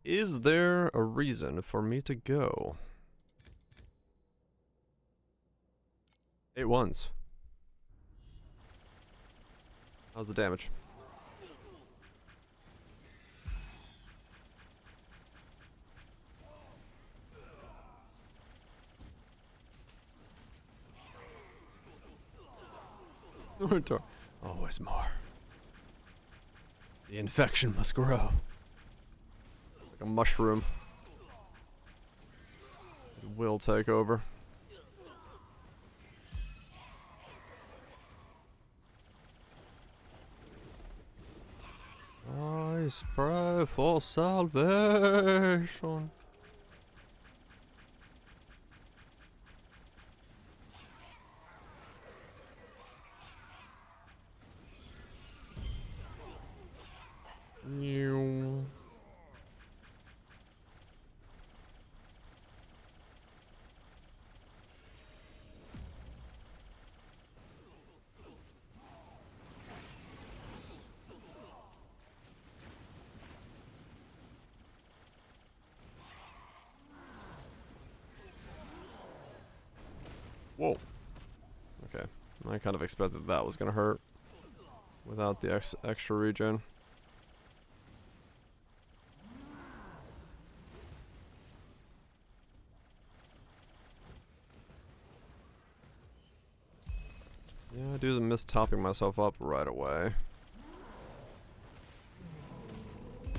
A: Is there a reason for me to go 8-1s? How's the damage? Always more. The infection must grow. It's like a mushroom. It will take over. I pray for salvation. You. Whoa. Okay. I kind of expected that was gonna hurt without the extra regen. Yeah, I do miss topping myself up right away. I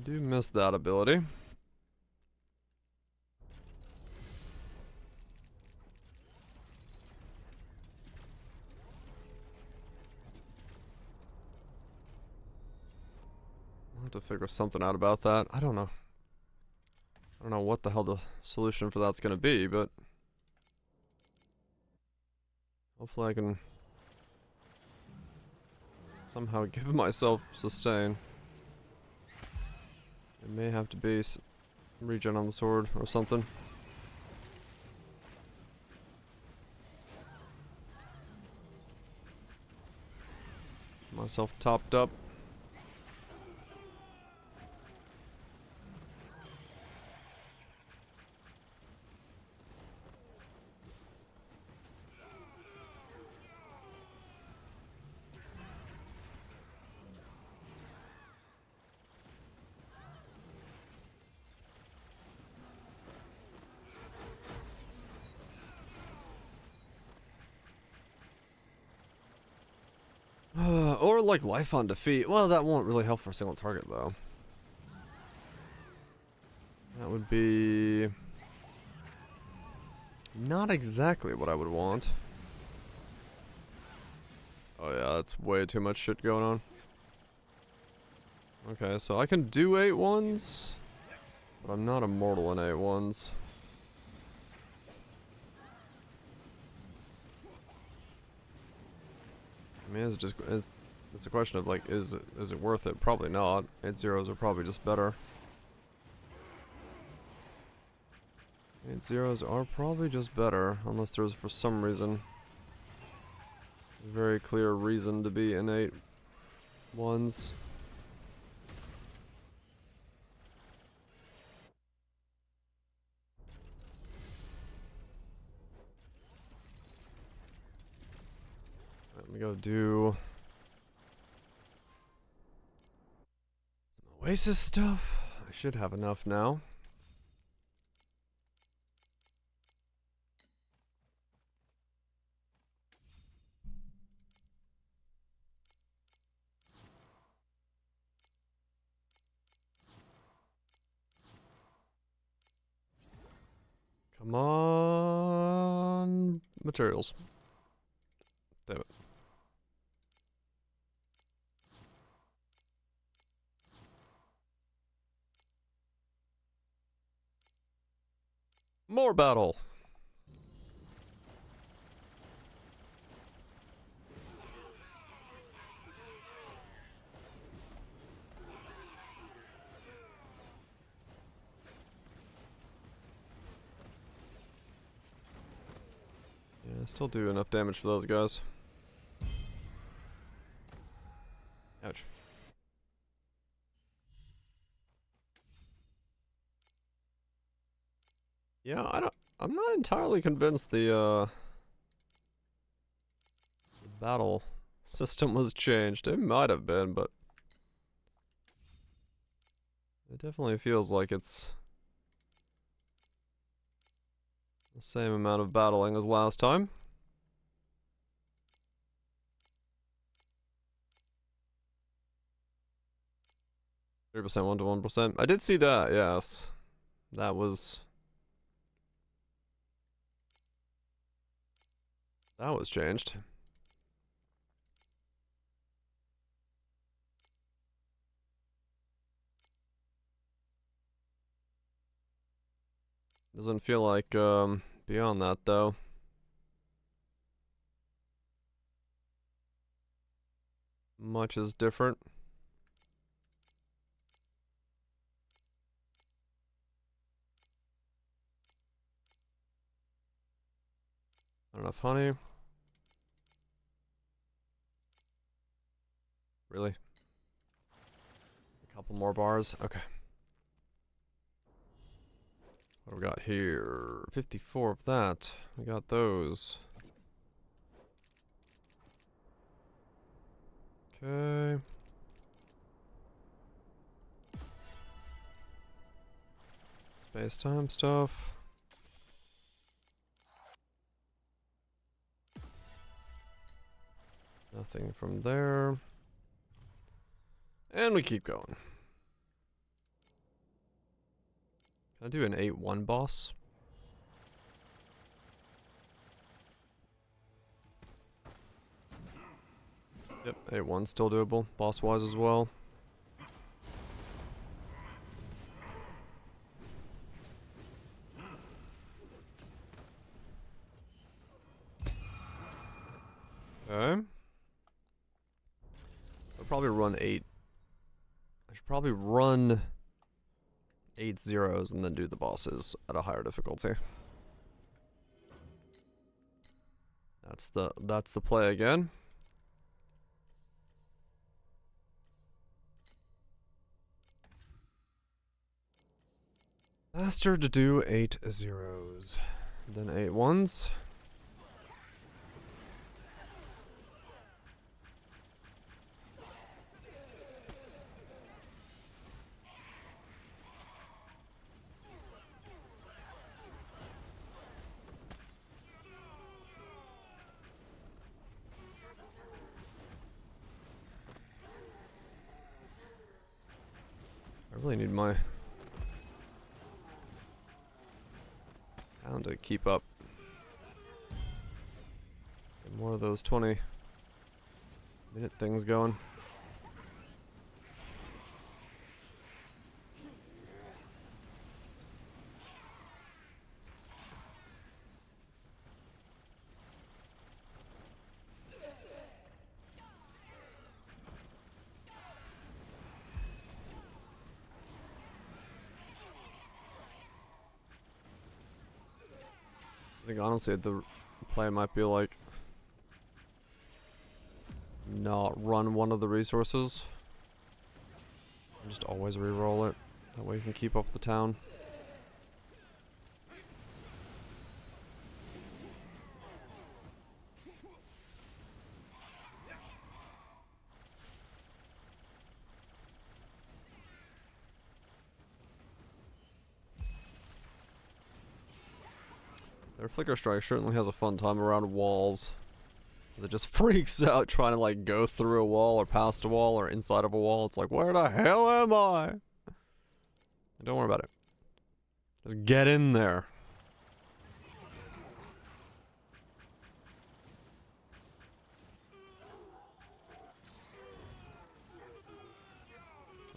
A: do miss that ability. I'll have to figure something out about that. I don't know. I don't know what the hell the solution for that's gonna be, but hopefully I can somehow give myself sustain. It may have to be regen on the sword or something. Myself topped up. Or like life on defeat. Well, that won't really help for a single target though. That would be not exactly what I would want. Oh yeah, that's way too much shit going on. Okay, so I can do 8-1s, but I'm not immortal in 8-1s. I mean, it's a question of like, is it worth it? Probably not. 8-0s are probably just better. 8-0s are probably just better, unless there's for some reason a very clear reason to be in 8-1s. Let me go do some Oasis stuff. I should have enough now. Come on, materials. Damn it. More battle. Yeah, still do enough damage for those guys. Ouch. Yeah, I'm not entirely convinced the battle system was changed. It might have been, but it definitely feels like it's the same amount of battling as last time. 3% 1 to 1%. I did see that, yes. That was changed. Doesn't feel like beyond that though. Much is different. Not enough honey. Really? A couple more bars? Okay. What do we got here? 54 of that. We got those. Okay. Space-time stuff. Nothing from there. And we keep going. Can I do an 8-1 boss? Yep, 8-1 still doable, boss-wise as well. Okay. So I'll probably run 8. I should probably run 8 zeros and then do the bosses at a higher difficulty. That's the play again. Faster to do 8 zeros than 8 ones. I really need my pound to keep up. Get more of those 20-minute things going. I think honestly the play might be like not run one of the resources. Just always re-roll it. That way you can keep up the town. Their Flicker Strike certainly has a fun time around walls. It just freaks out trying to like go through a wall or past a wall or inside of a wall. It's like, where the hell am I? Don't worry about it. Just get in there.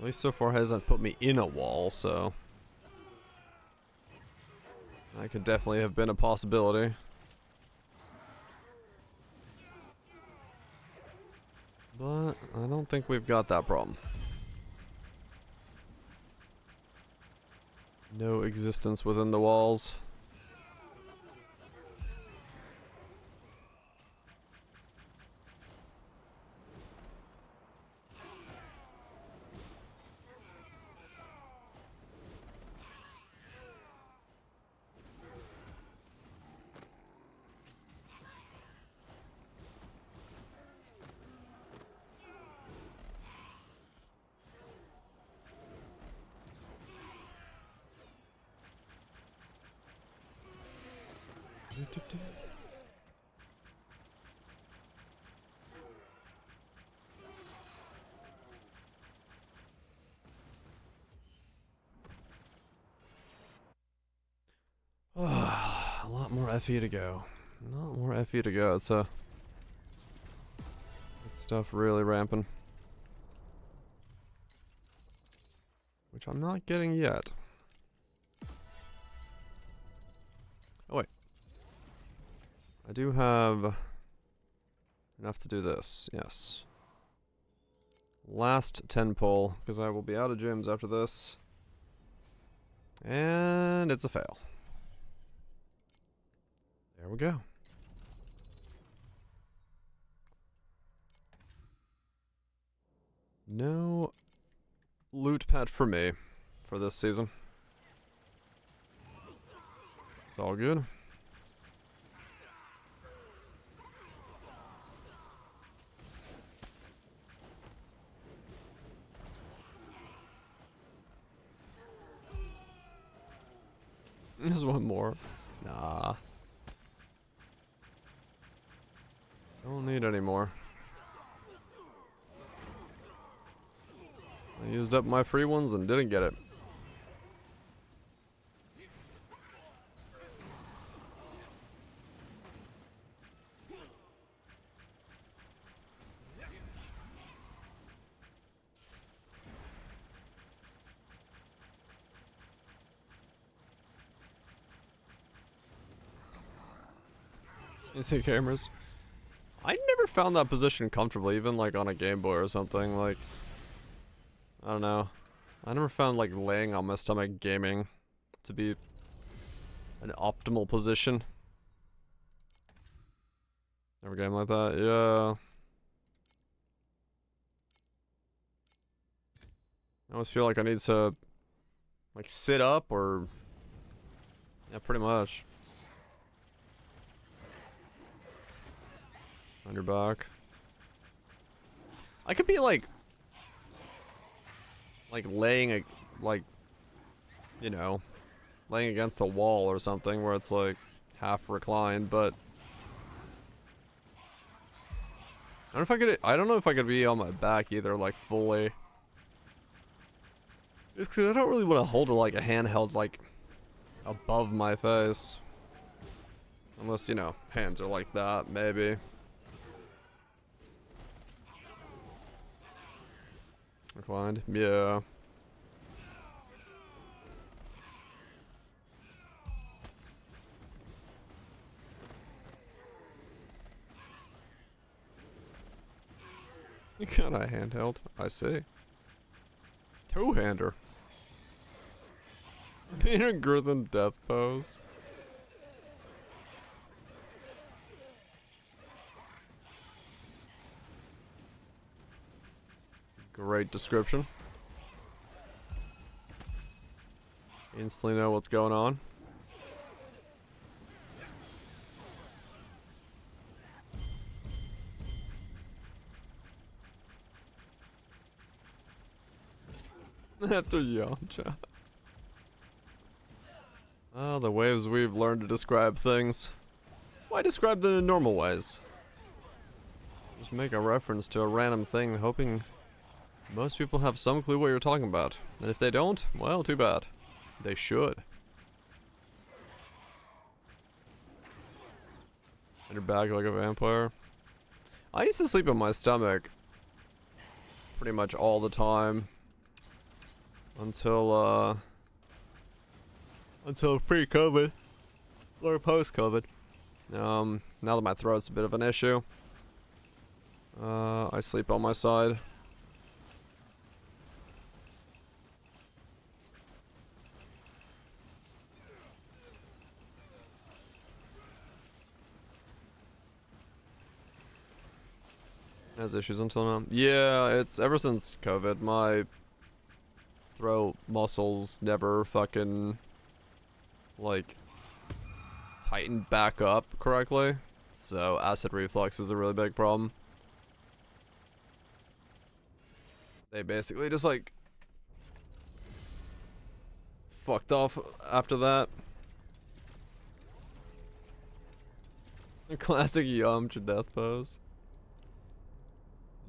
A: At least so far hasn't put me in a wall, so that could definitely have been a possibility. But I don't think we've got that problem. No existence within the walls. A lot more FE to go. A lot more FE to go. It's that stuff really ramping. Which I'm not getting yet. Oh wait. I do have enough to do this, yes. Last 10 pull, because I will be out of gyms after this. And it's a fail. There we go. No loot pad for me for this season. It's all good. There's one more. Nah. Don't need any more. I used up my free ones and didn't get it. You see cameras? I never found that position comfortable, even like on a Game Boy or something. Like, I don't know. I never found like laying on my stomach gaming to be an optimal position. Never game like that, yeah. I always feel like I need to like sit up or, yeah, pretty much. On your back. I could be like laying like, you know, laying against a wall or something where it's like half reclined, but I don't know if I could be on my back either, like fully. It's because I don't really want to hold it like a handheld like above my face. Unless, you know, hands are like that, maybe. Reclined? Yeah. You got a handheld, I see. Two-hander. Peter Griffin death pose. Great description. Instantly know what's going on. After Yamcha. Oh, the ways we've learned to describe things. Why describe them in normal ways? Just make a reference to a random thing, hoping most people have some clue what you're talking about. And if they don't, well, too bad. They should. And your back like a vampire. I used to sleep on my stomach pretty much all the time. until pre-COVID or post-COVID. Now that my throat's a bit of an issue, I sleep on my side. Has issues until now. Yeah, it's ever since COVID. My throat muscles never fucking like tightened back up correctly. So acid reflux is a really big problem. They basically just like fucked off after that. Classic Yamcha death pose.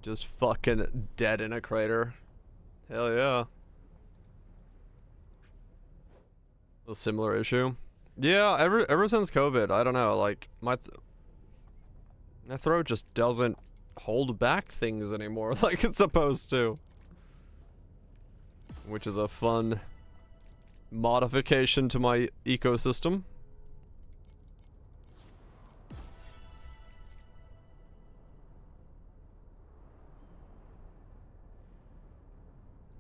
A: Just fucking dead in a crater. Hell yeah. A similar issue. Yeah, ever since COVID, I don't know, like my throat just doesn't hold back things anymore like it's supposed to. Which is a fun modification to my ecosystem.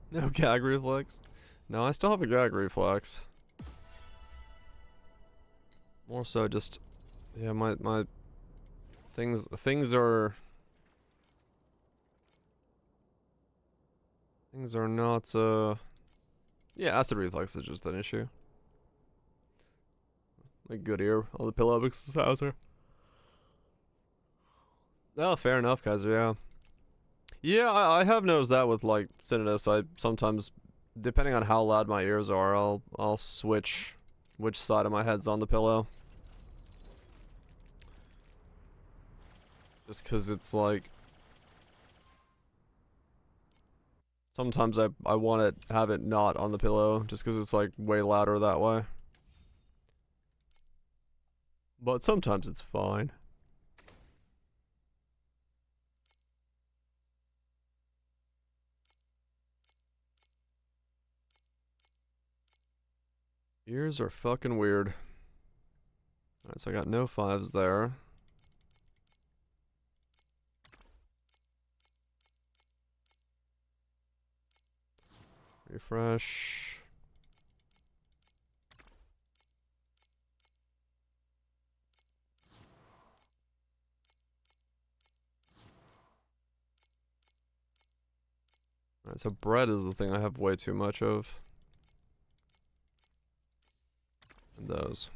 A: No gag reflex? No, I still have a gag reflex. More so just, yeah, my things are not, yeah, acid reflex is just an issue. A good ear on the pillow because it's Hauser. Oh, fair enough, Kaiser, yeah. Yeah, I have noticed that with, like, tinnitus. I sometimes, depending on how loud my ears are, I'll switch which side of my head's on the pillow. Just because it's, like, sometimes I want to have it not on the pillow, just because it's, like, way louder that way. But sometimes it's fine. Ears are fucking weird. Alright, so I got no 5s there. Refresh. Alright, so bread is the thing I have way too much of. And those.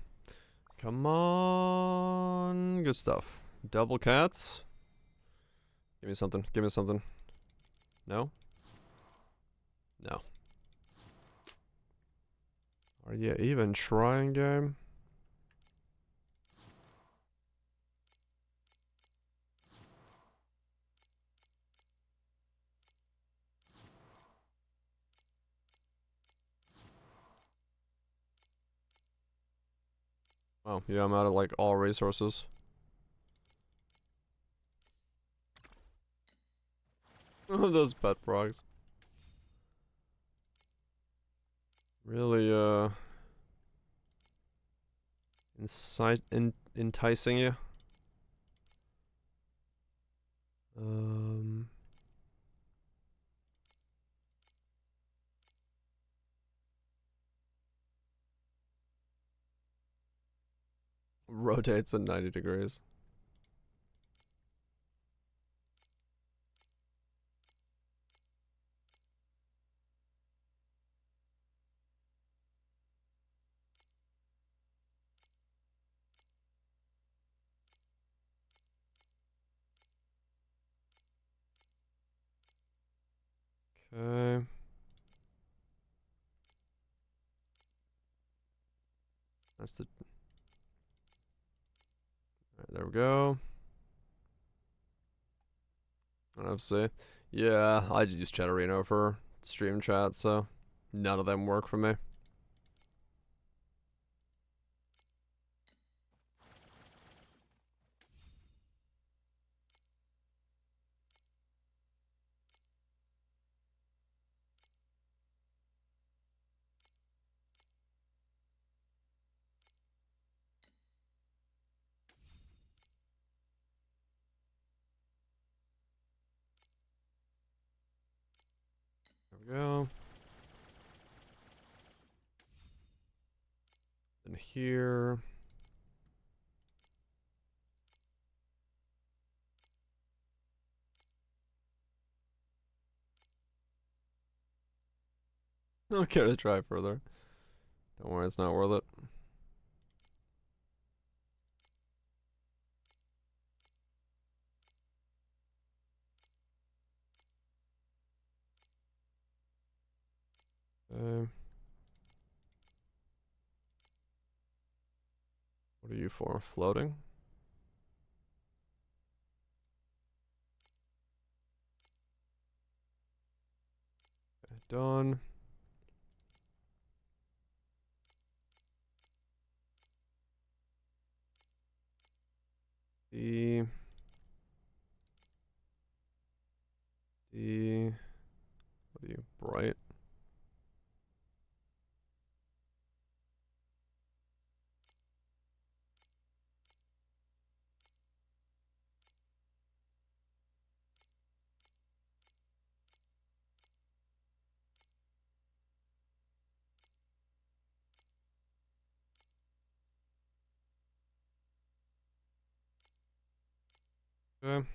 A: Come on. Good stuff. Double cats. Give me something. Give me something. No? No. Are you even trying, game? Oh, yeah, I'm out of, like, all resources. Those pet frogs. Really, enticing you. Rotates at 90 degrees. Okay. That's the... Alright, there we go. NFC. Yeah, I use Chatterino for stream chat, so none of them work for me. here. Don't care to try further. Don't worry, it's not worth it. What are you for? Floating? Okay, done. D. What are you? Bright? Okay.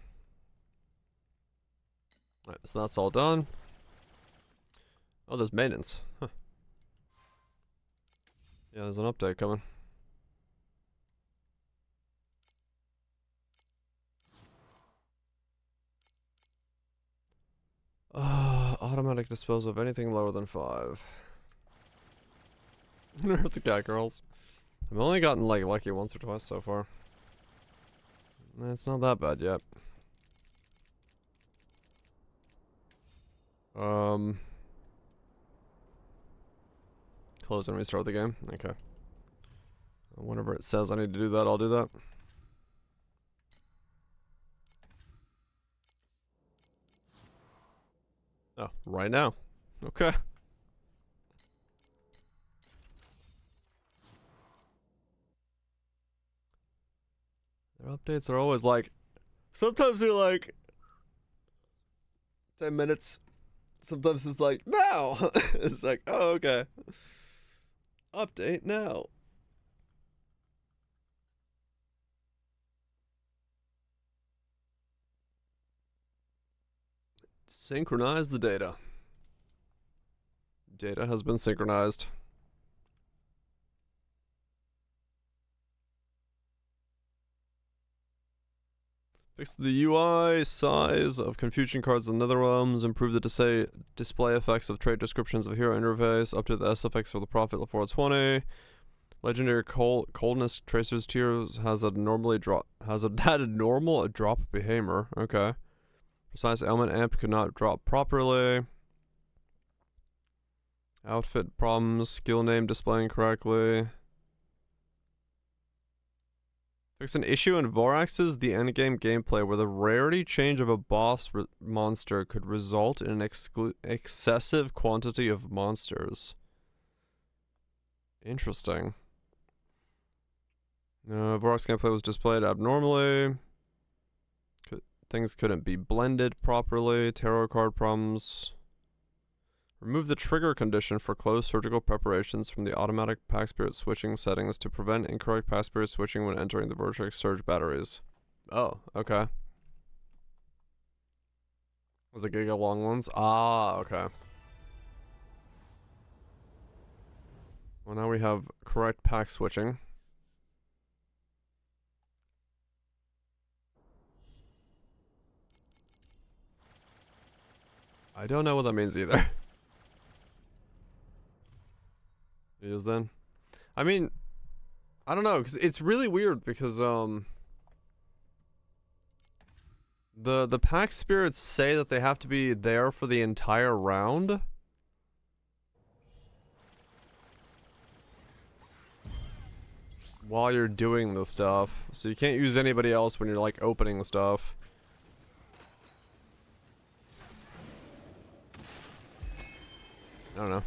A: Alright, so that's all done. Oh, there's maintenance. Huh. Yeah, there's an update coming. Automatic disposal of anything lower than 5. Nerf the cat girls. I've only gotten like lucky once or twice so far. It's not that bad yet. Close and restart the game. Okay. Whenever it says I need to do that, I'll do that. Oh, right now. Okay. Their updates are always like, sometimes they're like 10 minutes. Sometimes it's like, now. It's like, oh, okay. Update now. Synchronize the data. Data has been synchronized. Fix the UI size of Confusion cards in Netherrealms. Improve the display effects of trait descriptions of hero interface. Update the SFX for the Prophet 420. Legendary coldness tracers tiers has a normal drop behavior. Okay. Precise element amp could not drop properly. Outfit problems. Skill name displaying correctly. Fix an issue in Vorax's the endgame gameplay where the rarity change of a boss monster could result in an excessive quantity of monsters. Interesting. Vorax gameplay was displayed abnormally. Things couldn't be blended properly. Tarot card problems. Remove the trigger condition for closed surgical preparations from the automatic pack spirit switching settings to prevent incorrect pack spirit switching when entering the Vortex Surge batteries. Oh, okay. Was it Giga long ones? Ah, okay. Well, now we have correct pack switching. I don't know what that means either. Use then. I mean, I don't know, because it's really weird because the pack spirits say that they have to be there for the entire round. While you're doing the stuff. So you can't use anybody else when you're like opening the stuff. I don't know.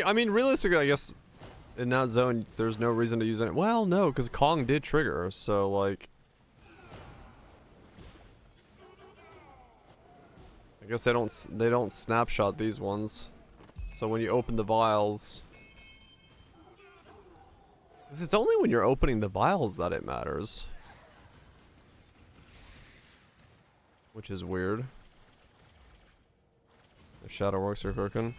A: I mean, realistically, I guess in that zone, there's no reason to use it. Well, no, because Kong did trigger, so like, I guess they don't snapshot these ones. So when you open the vials, 'Cause it's only when you're opening the vials that it matters. Which is weird. If Shadow Works are cooking.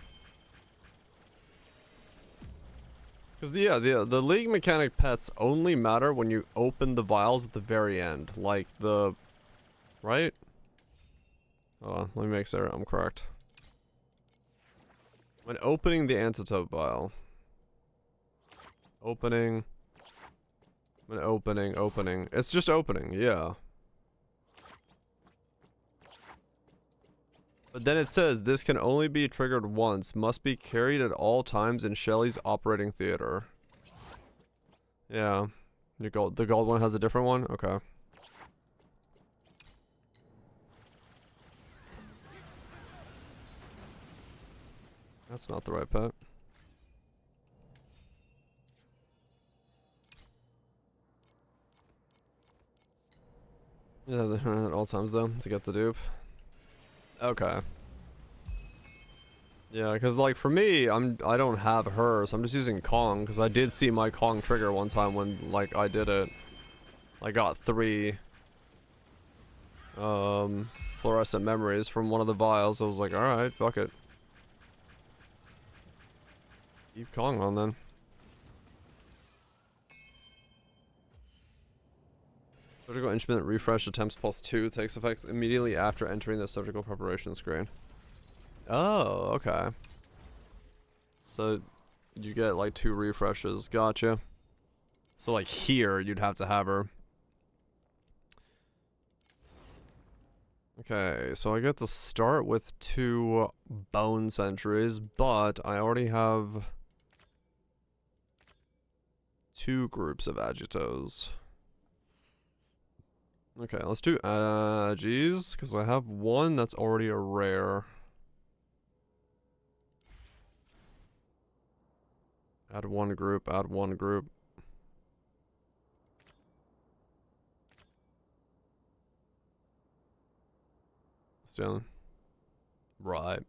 A: Because yeah, the League mechanic pets only matter when you open the vials at the very end. Like the... Right? Hold on, let me make sure I'm correct. When opening the antidote vial. Opening. When opening. It's just opening, yeah. But then it says, this can only be triggered once, must be carried at all times in Shelly's operating theater. Yeah. The gold one has a different one? Okay. That's not the right pet. Yeah, they're at all times though, to get the dupe. Okay. Yeah, because like for me, I don't have her, so I'm just using Kong, because I did see my Kong trigger one time when like I did it. I got 3 fluorescent memories from one of the vials. I was like, alright, fuck it. Keep Kong on then. Surgical instrument refresh attempts +2 takes effect immediately after entering the surgical preparation screen. Oh, okay. So you get like 2 refreshes. Gotcha. So like here, you'd have to have her. Okay, so I get to start with 2 bone sentries, but I already have 2 groups of agitos. Okay, let's do Agis, because I have 1 that's already a rare. Add 1 group, add 1 group. Still. Right.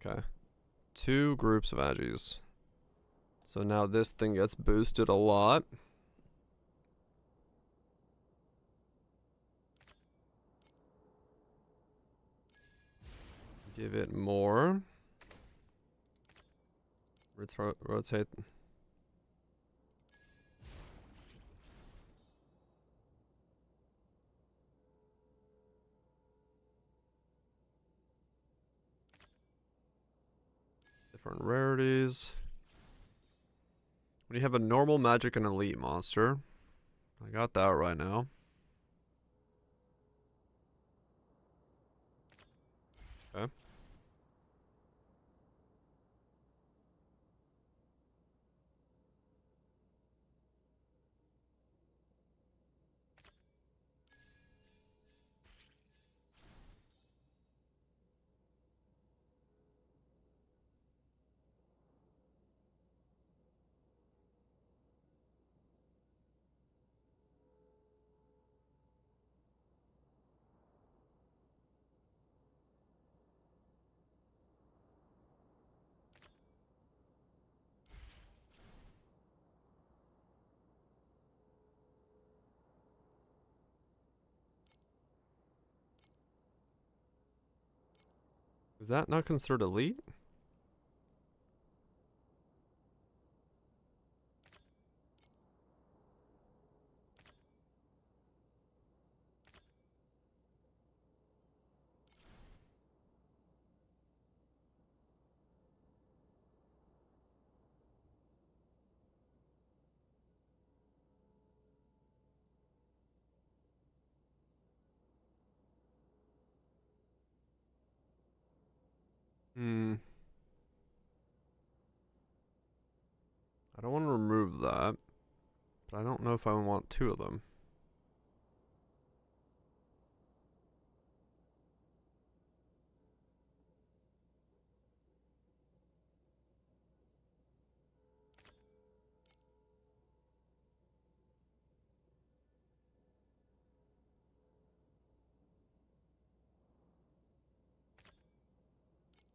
A: Okay. 2 groups of Agis. So now this thing gets boosted a lot. Give it more. Rotate. Different rarities. When you have a normal magic and elite monster. I got that right now. Okay. Is that not considered elite? Hmm. I don't want to remove that. But I don't know if I want 2 of them.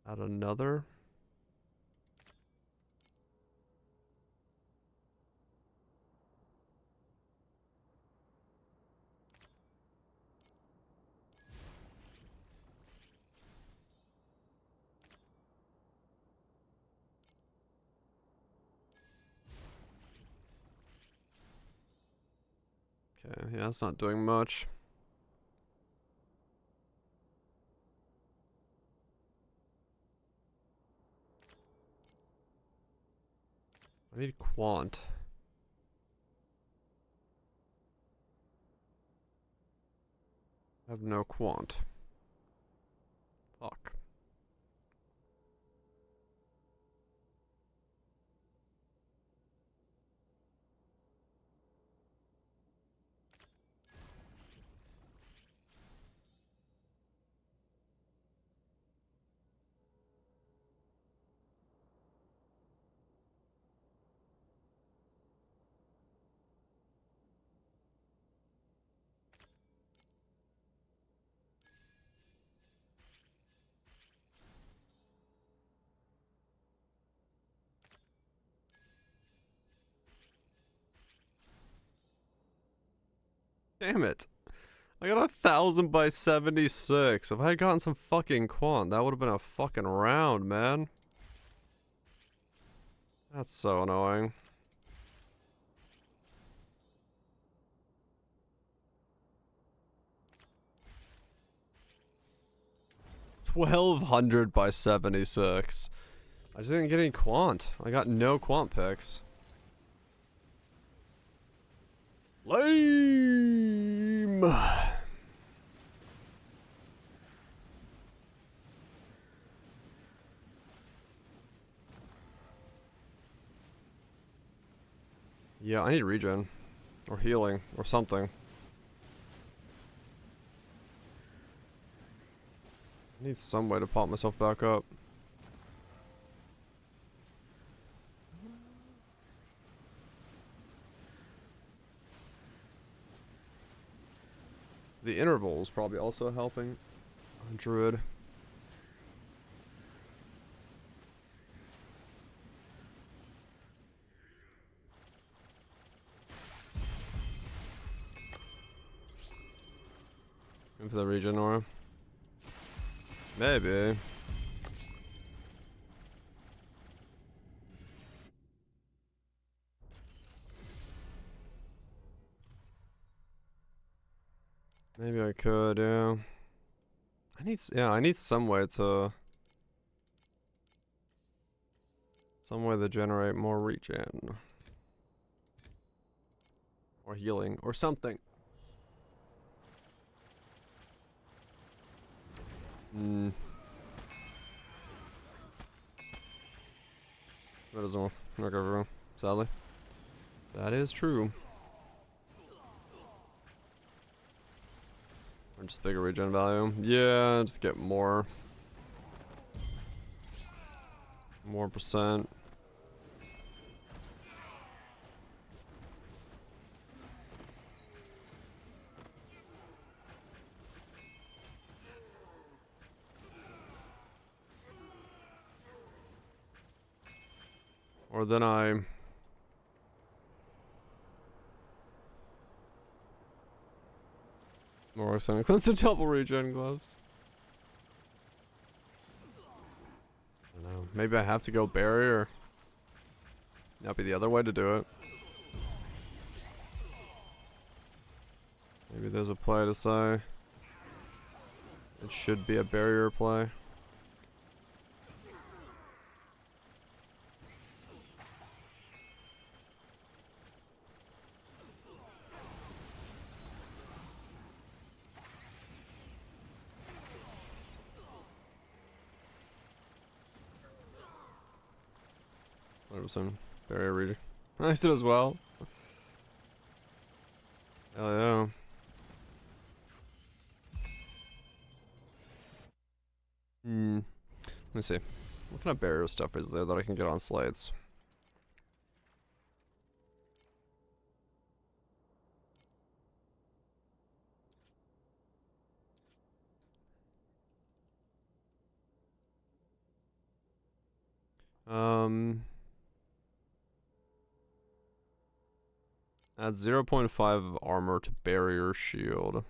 A: Add another. Okay, yeah, it's not doing much. I need quant. I have no quant. Fuck. Damn it. I got 1,000 by 76. If I had gotten some fucking quant, that would have been a fucking round, man. That's so annoying. $1,200 by 76. I just didn't get any quant. I got no quant picks. Lame. Yeah, I need regen. Or healing. Or something. I need some way to pop myself back up. The interval is probably also helping. Druid. Maybe for the regen aura. Maybe. Maybe I could, yeah. I need some way to generate more regen. Or healing. Or something. That doesn't work everywhere, sadly. That is true. Or just bigger regen value. Yeah, just get more. More percent. Or then more something close to double regen gloves. I don't know. Maybe I have to go barrier. That'd be the other way to do it. Maybe there's a play to say it should be a barrier play. Some barrier reader. I did as well. Hell yeah. Let me see. What kind of barrier stuff is there that I can get on slates? Add 0.5 of armor to barrier shield.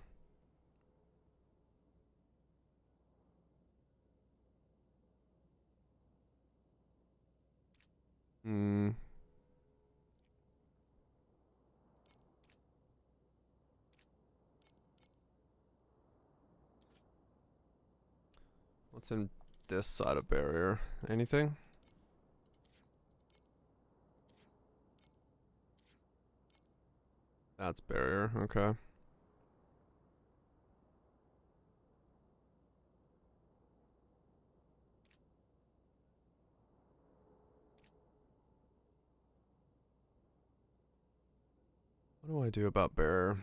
A: What's in this side of barrier? Anything? That's barrier, okay. What do I do about barrier?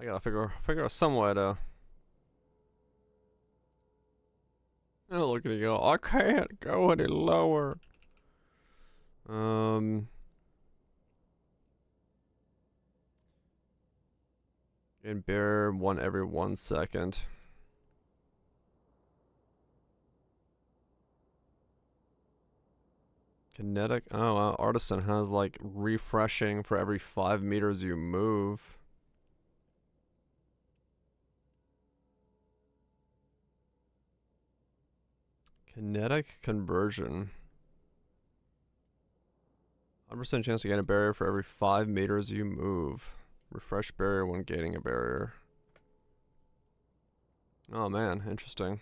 A: I gotta figure out some way to. Oh, look at you go. I can't go any lower. And barrier one every 1 second. Kinetic. Oh, wow. Artisan has like refreshing for every 5 meters you move. Kinetic conversion. 100% chance to gain a barrier for every 5 meters you move. Refresh barrier when gaining a barrier. Oh man, interesting.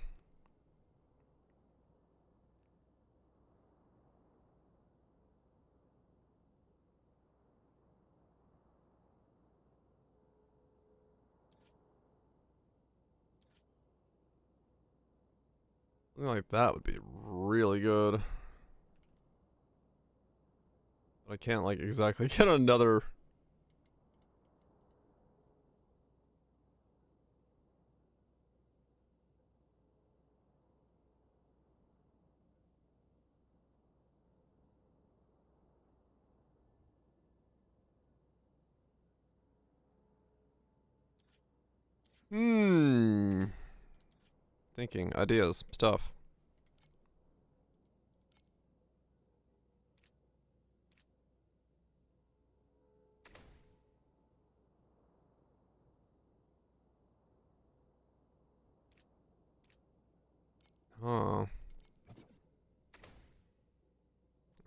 A: Something like that would be really good. But I can't like exactly get another. Thinking, ideas, stuff. Oh.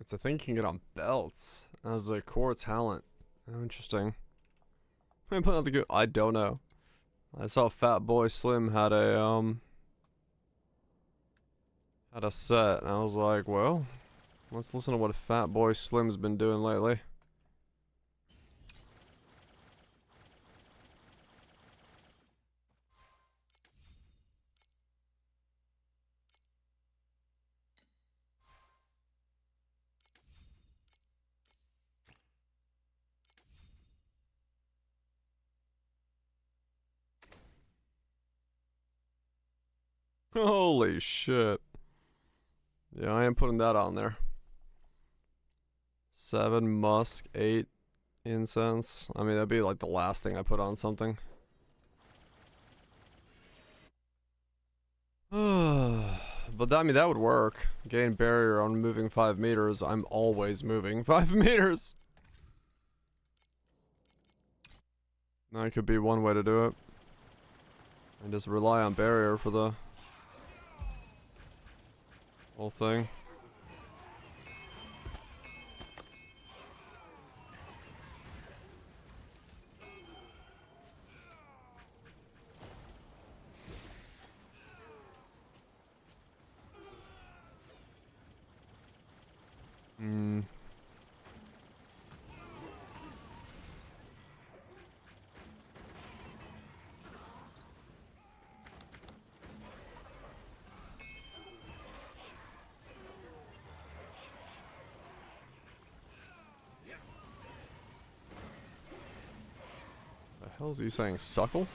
A: It's a thing you can get on belts as a core talent. Oh, interesting. I put nothing good. I don't know. I saw Fat Boy Slim had a set, and I was like, well, let's listen to what Fat Boy Slim's been doing lately. Holy shit. Yeah, I am putting that on there. 7 musk, 8 incense. I mean, that'd be like the last thing I put on something. But I mean, that would work. Gain barrier on moving 5 meters. I'm always moving 5 meters. That could be one way to do it. And just rely on barrier for the whole thing. The hell is he saying? Suckle?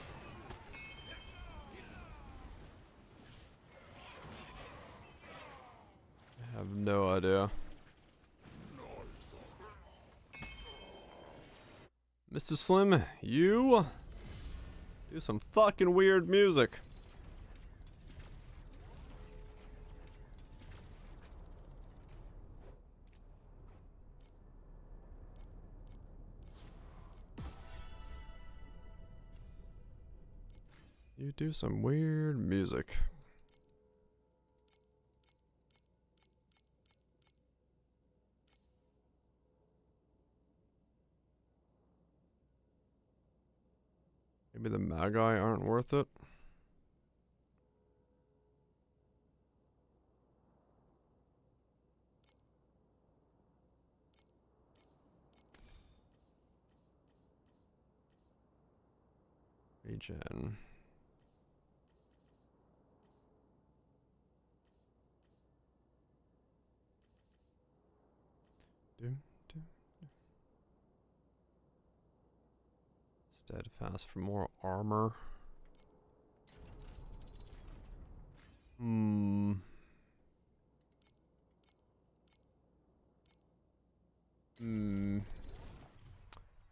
A: I have no idea. Mr. Slim, you do some fucking weird music. You do some weird music. Maybe the Magi aren't worth it. Regen. Steadfast for more armor.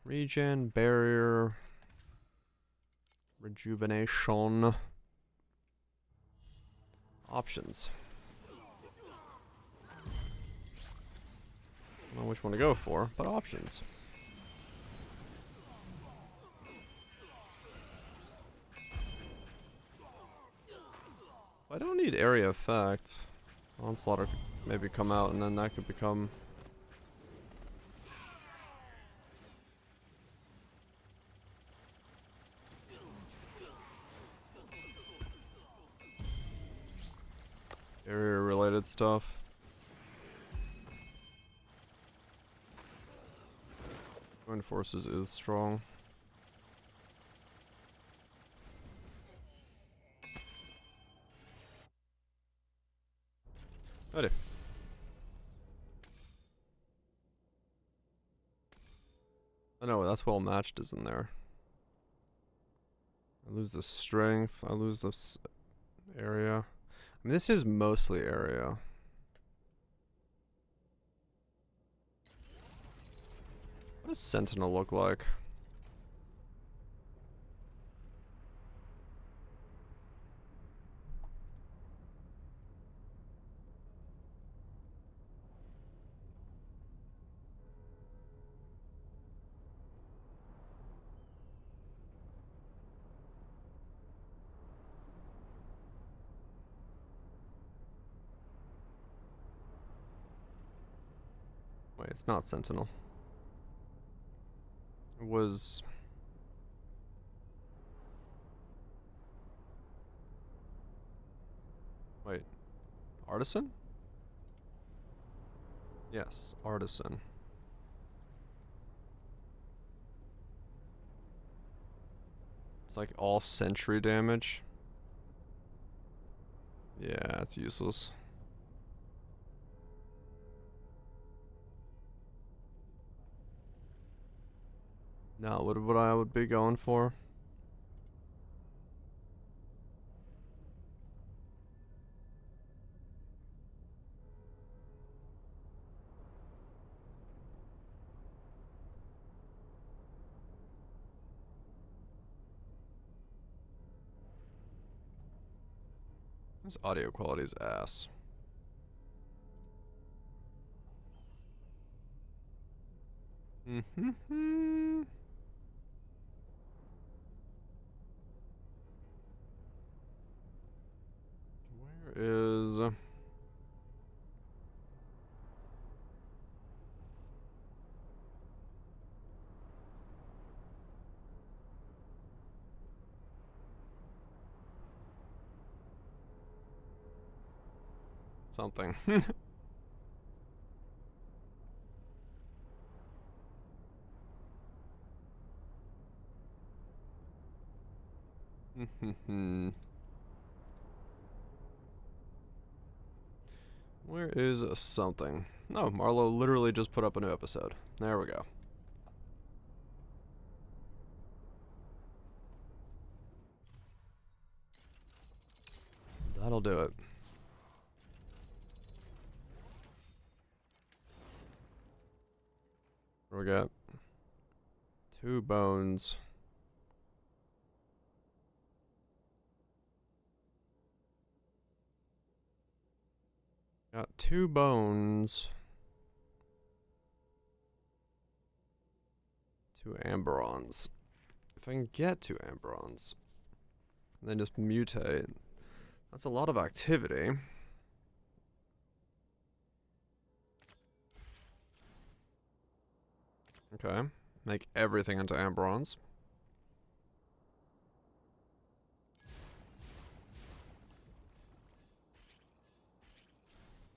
A: Regen, barrier, rejuvenation. Options. I don't know which one to go for, but options. I don't need area effect. Onslaughter could maybe come out and then that could become... area related stuff. Joint forces is strong. Ready. I know, that's well matched is in there. I lose the strength, I lose this area. I mean, this is mostly area. What does Sentinel look like? Wait, it's not Sentinel. It was... Wait. Artisan? Yes, Artisan. It's like all sentry damage. Yeah, it's useless. Now, what I would be going for? This audio quality is ass. Where is... something. Where is something? No, Marlo literally just put up a new episode. There we go. That'll do it. What do we got? 2 bones. Got 2 bones. 2 amberons. If I can get 2 amberons. And then just mutate. That's a lot of activity. Okay. Make everything into amberons.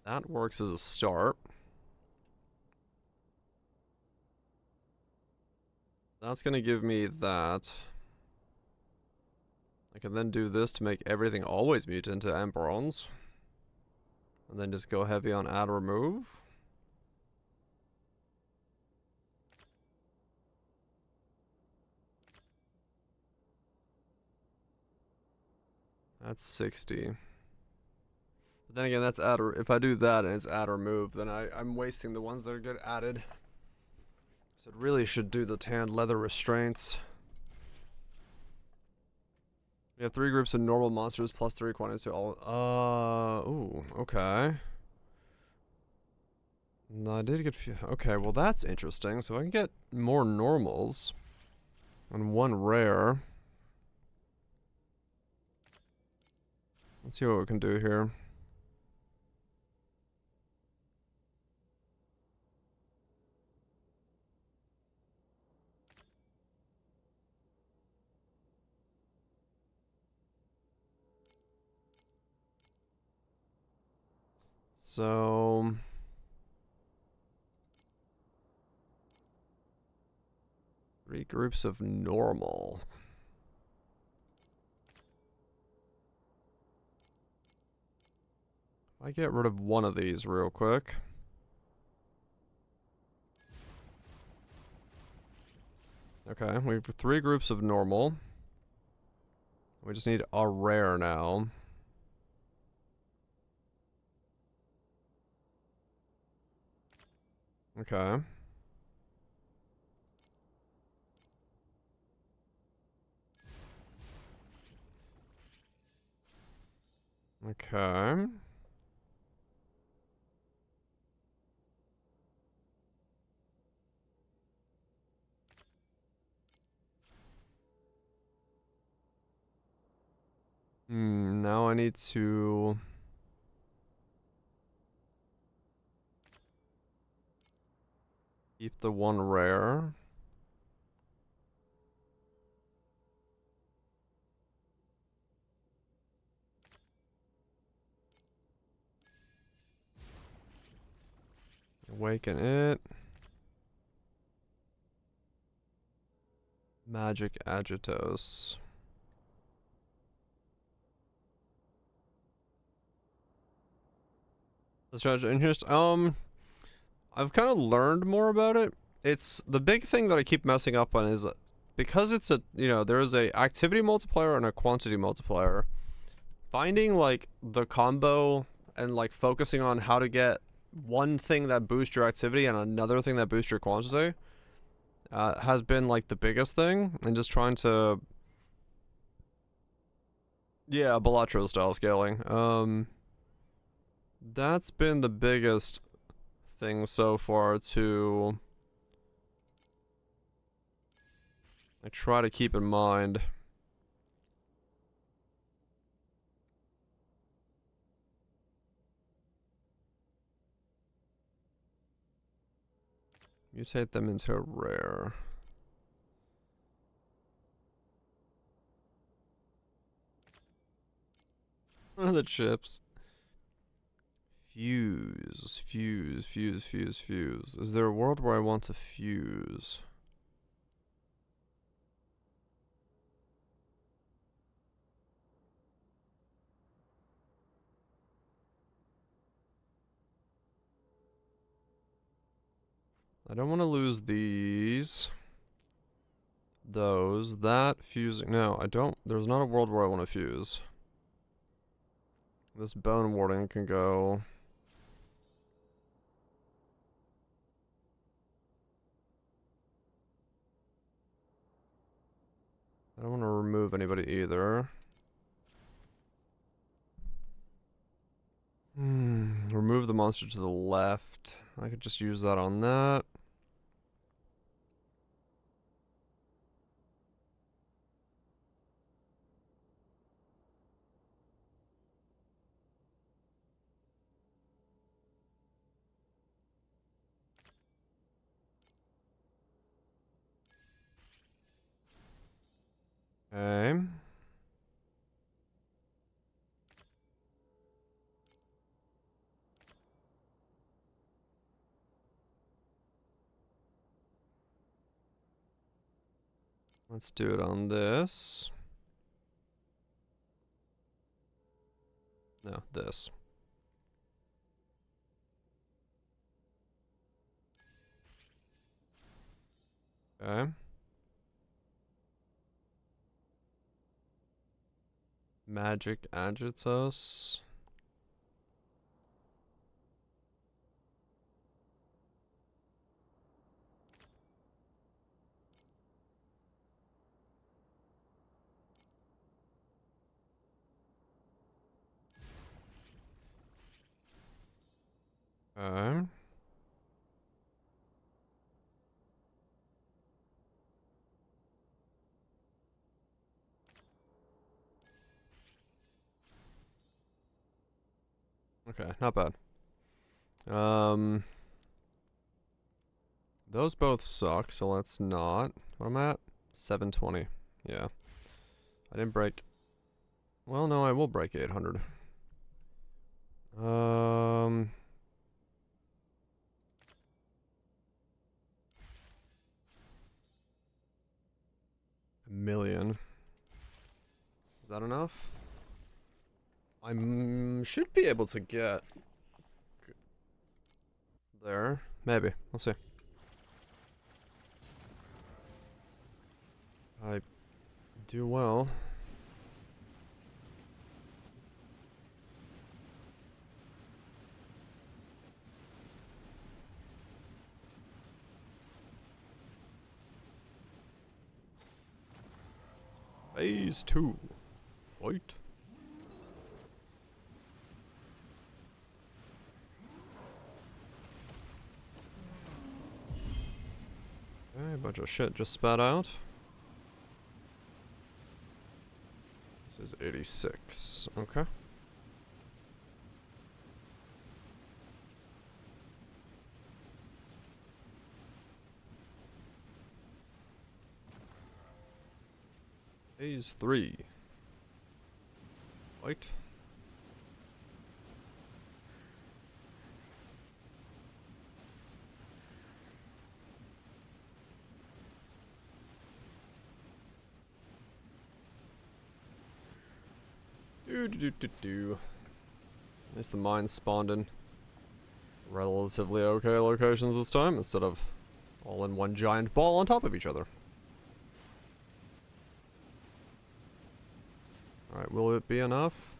A: That works as a start. That's gonna give me that. I can then do this to make everything always mute into Ambrons. And then just go heavy on add remove. That's 60. But then again, that's add or if I do that and it's add or move, then I'm wasting the ones that get added. So it really should do the tanned leather restraints. We have 3 groups of normal monsters plus 3 quantities to all. Ooh, okay. No, I did get. Okay, well that's interesting. So I can get more normals and 1 rare. Let's see what we can do here. So 3 groups of normal. I get rid of one of these real quick. Okay, we have 3 groups of normal. We just need a rare now. Okay. Okay. Now I need to keep the 1 rare. Awaken it. Magic Agitos. Let's try to interest. I've kind of learned more about it. It's the big thing that I keep messing up on is because it's a, you know, there's a activity multiplier and a quantity multiplier. Finding like the combo and like focusing on how to get one thing that boosts your activity and another thing that boosts your quantity has been like the biggest thing, and just trying to, yeah, Balatro style scaling. That's been the biggest thing so far to I try to keep in mind. Mutate them into a rare. One of the chips. Fuse, fuse, fuse, fuse, fuse. Is there a world where I want to fuse? I don't want to lose these. Those. That fusing. No, I don't. There's not a world where I want to fuse. This bone warding can go. I don't want to remove anybody either. Remove the monster to the left. I could just use that on that. Okay. Let's do it on this. No, this. Okay. Magic Agitus. Okay. Okay, not bad. Those both suck, so let's not. What am I at? 720. Yeah. I didn't break. Well, no, I will break 800. A million. Is that enough? I should be able to get there. Maybe. We'll see. I do well. Phase 2. Fight. Okay, a bunch of shit just spat out. This is 86. Okay. Phase 3. Fight. Do. At least the mines spawned in relatively okay locations this time, instead of all in one giant ball on top of each other. Alright, will it be enough?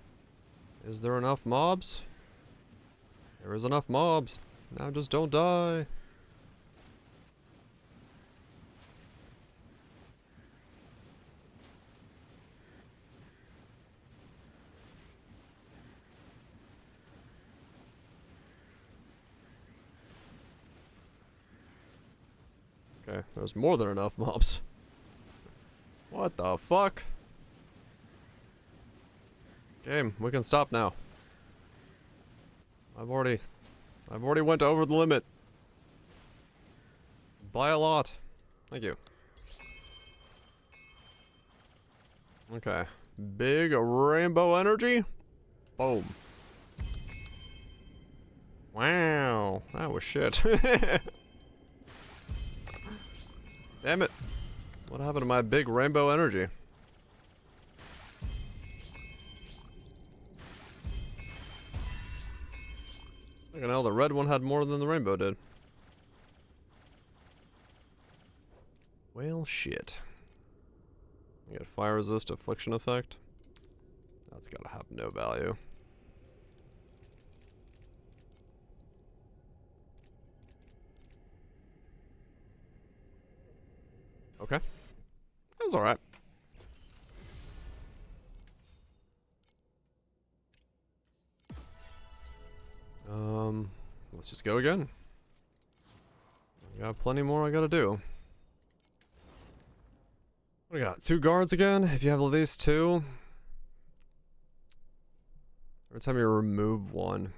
A: Is there enough mobs? There is enough mobs. Now just don't die. Okay, there's more than enough mobs. What the fuck? Game, we can stop now. I've already went over the limit. By a lot. Thank you. Okay. Big rainbow energy. Boom. Wow. That was shit. Damn it. What happened to my big rainbow energy? Fucking hell, the red one had more than the rainbow did. Well, shit. You get fire resist affliction effect. That's gotta have no value. Okay. That was alright. Let's just go again. I got plenty more I gotta do. What do we got? 2 guards again? If you have at least 2. Every time you remove one.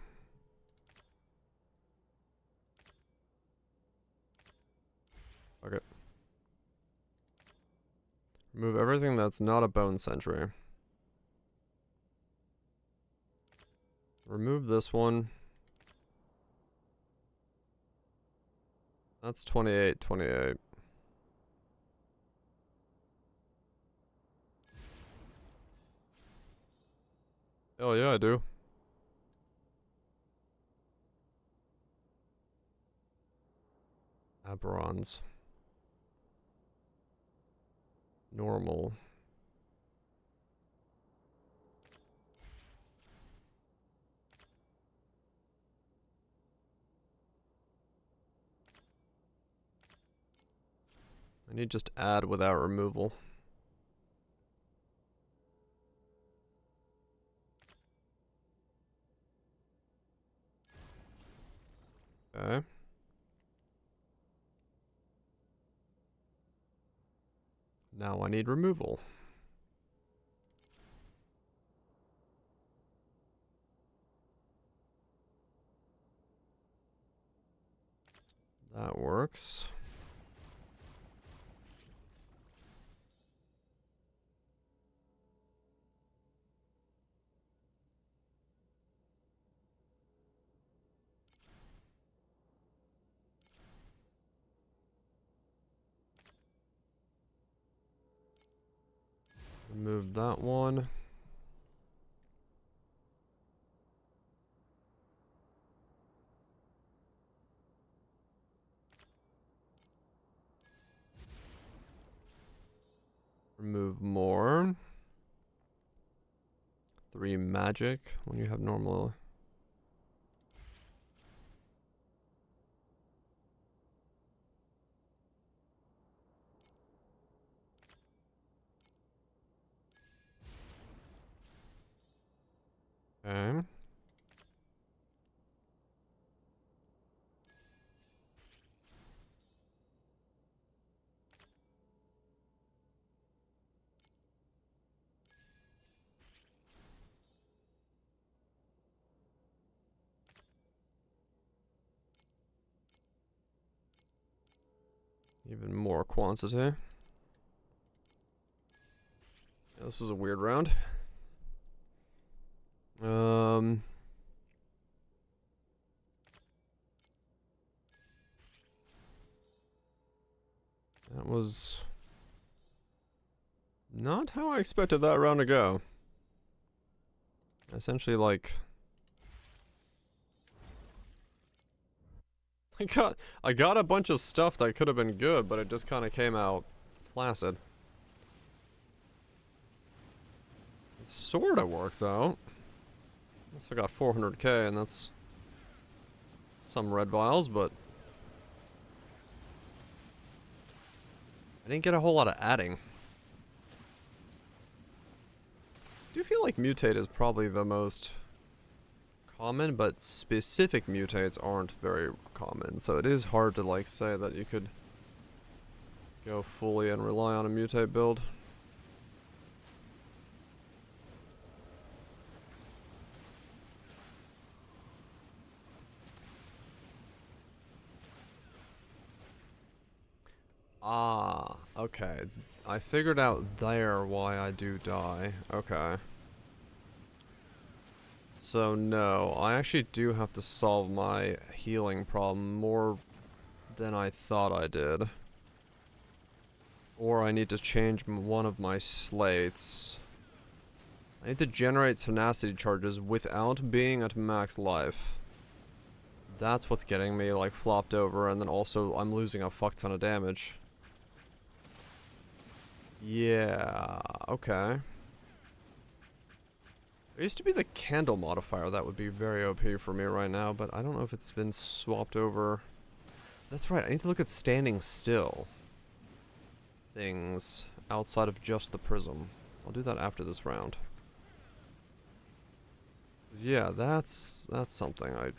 A: Okay. Remove everything that's not a bone sentry. Remove this one. That's 28, 28. Hell yeah, I do. Aberrons. Normal. I need just add without removal. Okay. Now I need removal. That works. Remove that one. Remove more. 3 magic when you have normal. Okay. Even more quantity. Yeah, this was a weird round. That was not how I expected that round to go. Essentially, like, I got a bunch of stuff that could have been good, but it just kind of came out flaccid. It sort of works out. Guess I got 400k, and that's some red vials, but I didn't get a whole lot of adding. I do feel like mutate is probably the most common, but specific mutates aren't very common, so it is hard to like say that you could go fully and rely on a mutate build. Ah, okay. I figured out there why I do die. Okay. So no, I actually do have to solve my healing problem more than I thought I did. Or I need to change one of my slates. I need to generate tenacity charges without being at max life. That's what's getting me like flopped over, and then also I'm losing a fuck ton of damage. Yeah, okay. There used to be the candle modifier that would be very OP for me right now, but I don't know if it's been swapped over. That's right, I need to look at standing still things outside of just the prism. I'll do that after this round. 'Cause yeah, that's something I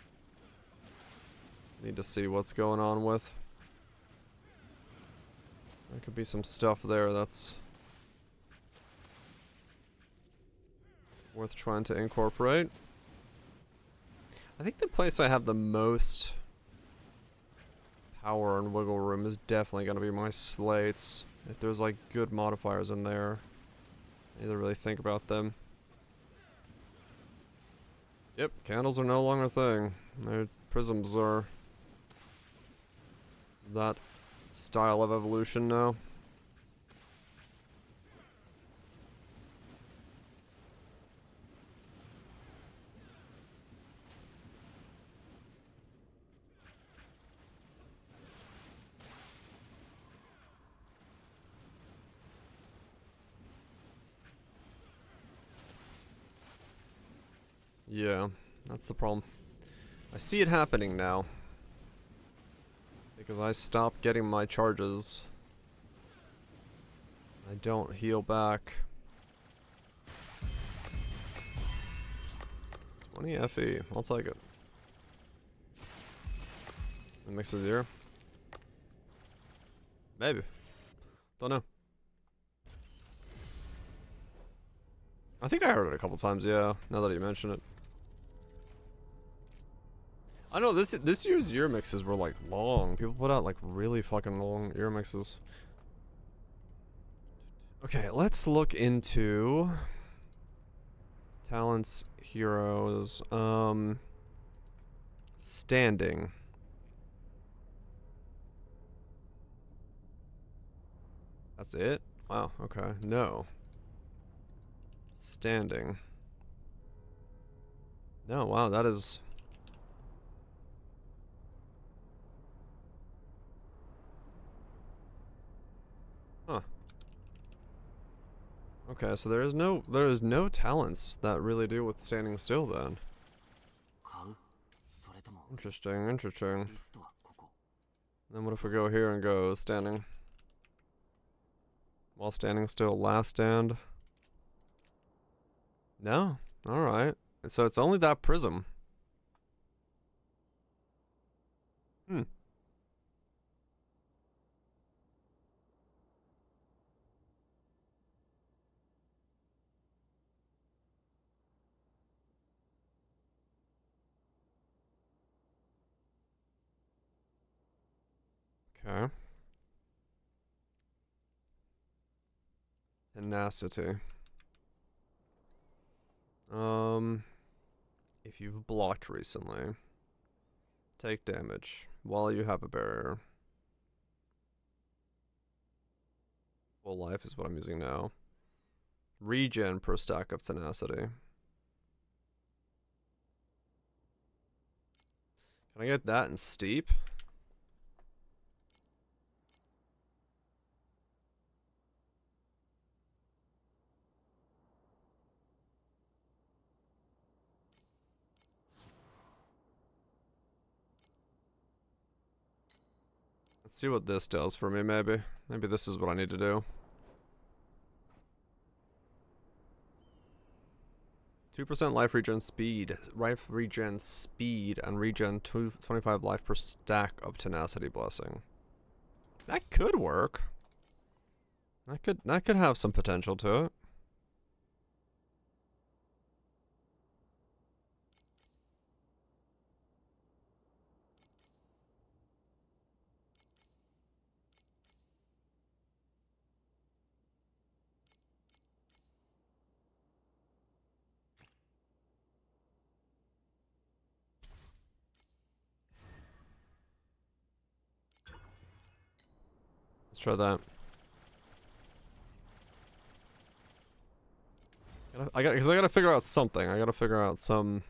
A: need to see what's going on with. There could be some stuff there that's worth trying to incorporate. I think the place I have the most power and wiggle room is definitely going to be my slates. If there's like good modifiers in there, I need to really think about them. Yep, candles are no longer a thing. Their prisms are that style of evolution now. Yeah, that's the problem. I see it happening now. Because I stopped getting my charges. I don't heal back. 20 FE, I'll take it. And mix it here. Maybe. Don't know. I think I heard it a couple times, yeah, now that you mention it. I know this year's year mixes were like long. People put out like really fucking long year mixes. Okay, let's look into talents, heroes, standing. That's it? Wow, okay. No. Standing. No, wow, that is... Huh. Okay, so there is no talents that really do with standing still then. Interesting, interesting. Then what if we go here and go standing? While standing still, last stand. No? Alright. So it's only that prism. Hmm. Okay. Tenacity. If you've blocked recently, take damage while you have a barrier. Full life is what I'm using now. Regen per stack of tenacity. Can I get that in steep? Let's see what this does for me, maybe. Maybe this is what I need to do. 2% life regen speed. Life regen speed and regen 25 life per stack of tenacity blessing. That could work. That could have some potential to it. Let's try that. Because I gotta figure out something. I gotta figure out some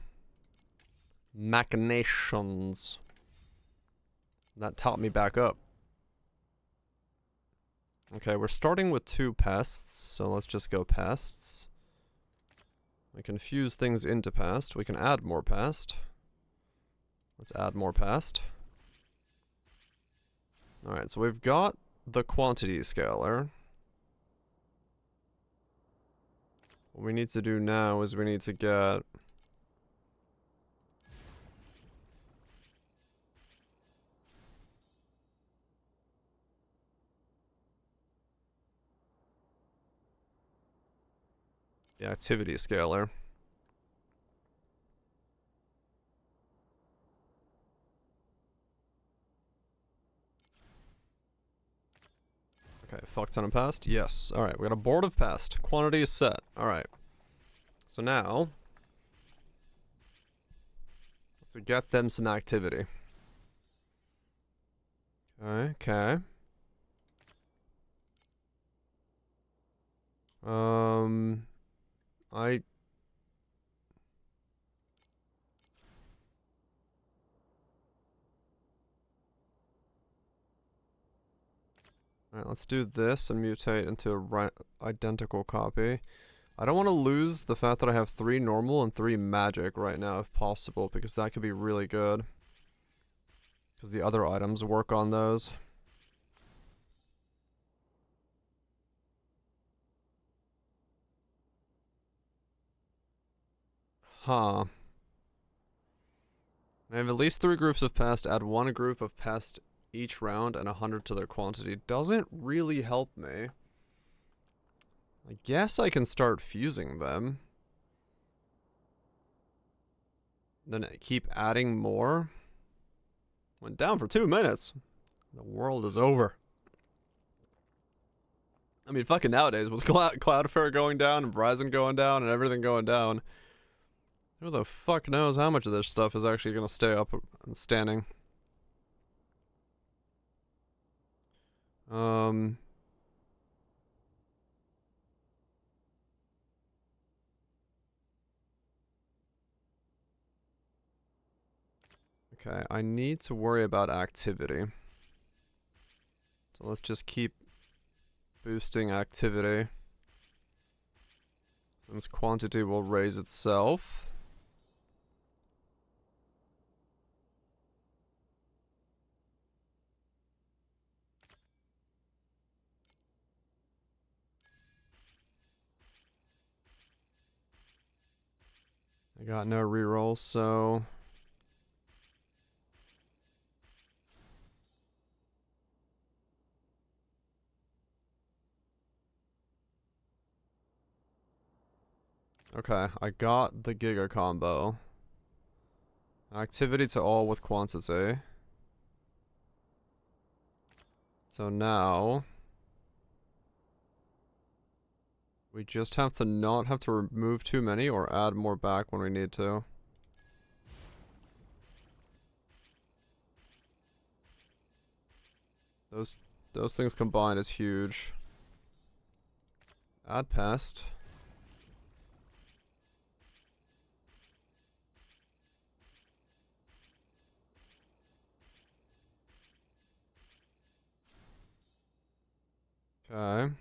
A: machinations that taught me back up. Okay, we're starting with 2 pests, so let's just go pests. We can fuse things into pest. We can add more pest. Let's add more pest. Alright, so we've got the quantity scaler. What we need to do now is we need to get... the activity scaler. Okay, fuck ton of pest? Yes. Alright, we got a board of pest. Quantity is set. Alright. So now... let's get them some activity. Okay, okay. I... Alright, let's do this and mutate into a identical copy. I don't want to lose the fact that I have 3 normal and 3 magic right now if possible, because that could be really good. Because the other items work on those. Huh. I have at least 3 groups of pest, add 1 group of pest each round and 100 to their quantity. Doesn't really help me. I guess I can start fusing them. Then keep adding more. Went down for 2 minutes. The world is over. I mean, fucking nowadays, with Cloudflare going down and Verizon going down and everything going down, who the fuck knows how much of this stuff is actually going to stay up and standing. Okay, I need to worry about activity. So let's just keep boosting activity. Since quantity will raise itself. I got no rerolls, so... Okay, I got the Giga combo. Activity to all with quantity. So now... we just have to not have to remove too many or add more back when we need to. Those things combined is huge. Add pest. Okay.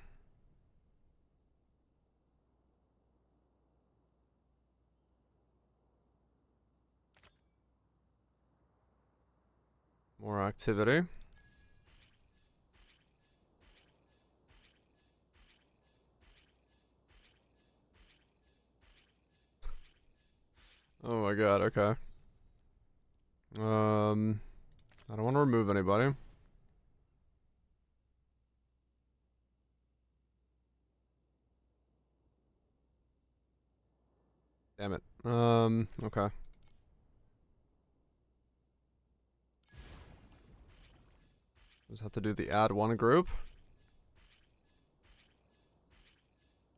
A: More activity. Oh my god, okay. I don't want to remove anybody. Damn it. Okay. Just have to do the add 1 group.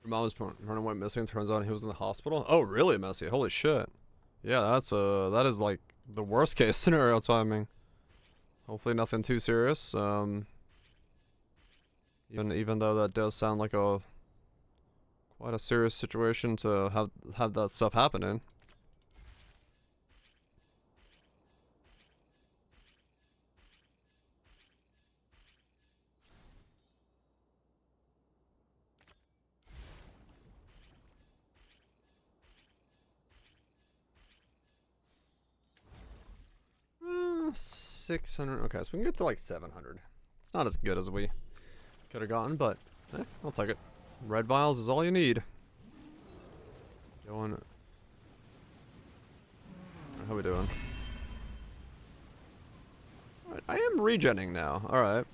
A: Your mom was running went missing. Turns out he was in the hospital. Oh, really, Messy? Holy shit. Yeah, that is like the worst case scenario timing. Hopefully nothing too serious. Even though that does sound like quite a serious situation to have that stuff happening. Uh, 600. Okay, so we can get to like 700. It's not as good as we could have gotten, but I'll take it. Red vials is all you need. Going. How we doing? Alright, I am regenning now. Alright.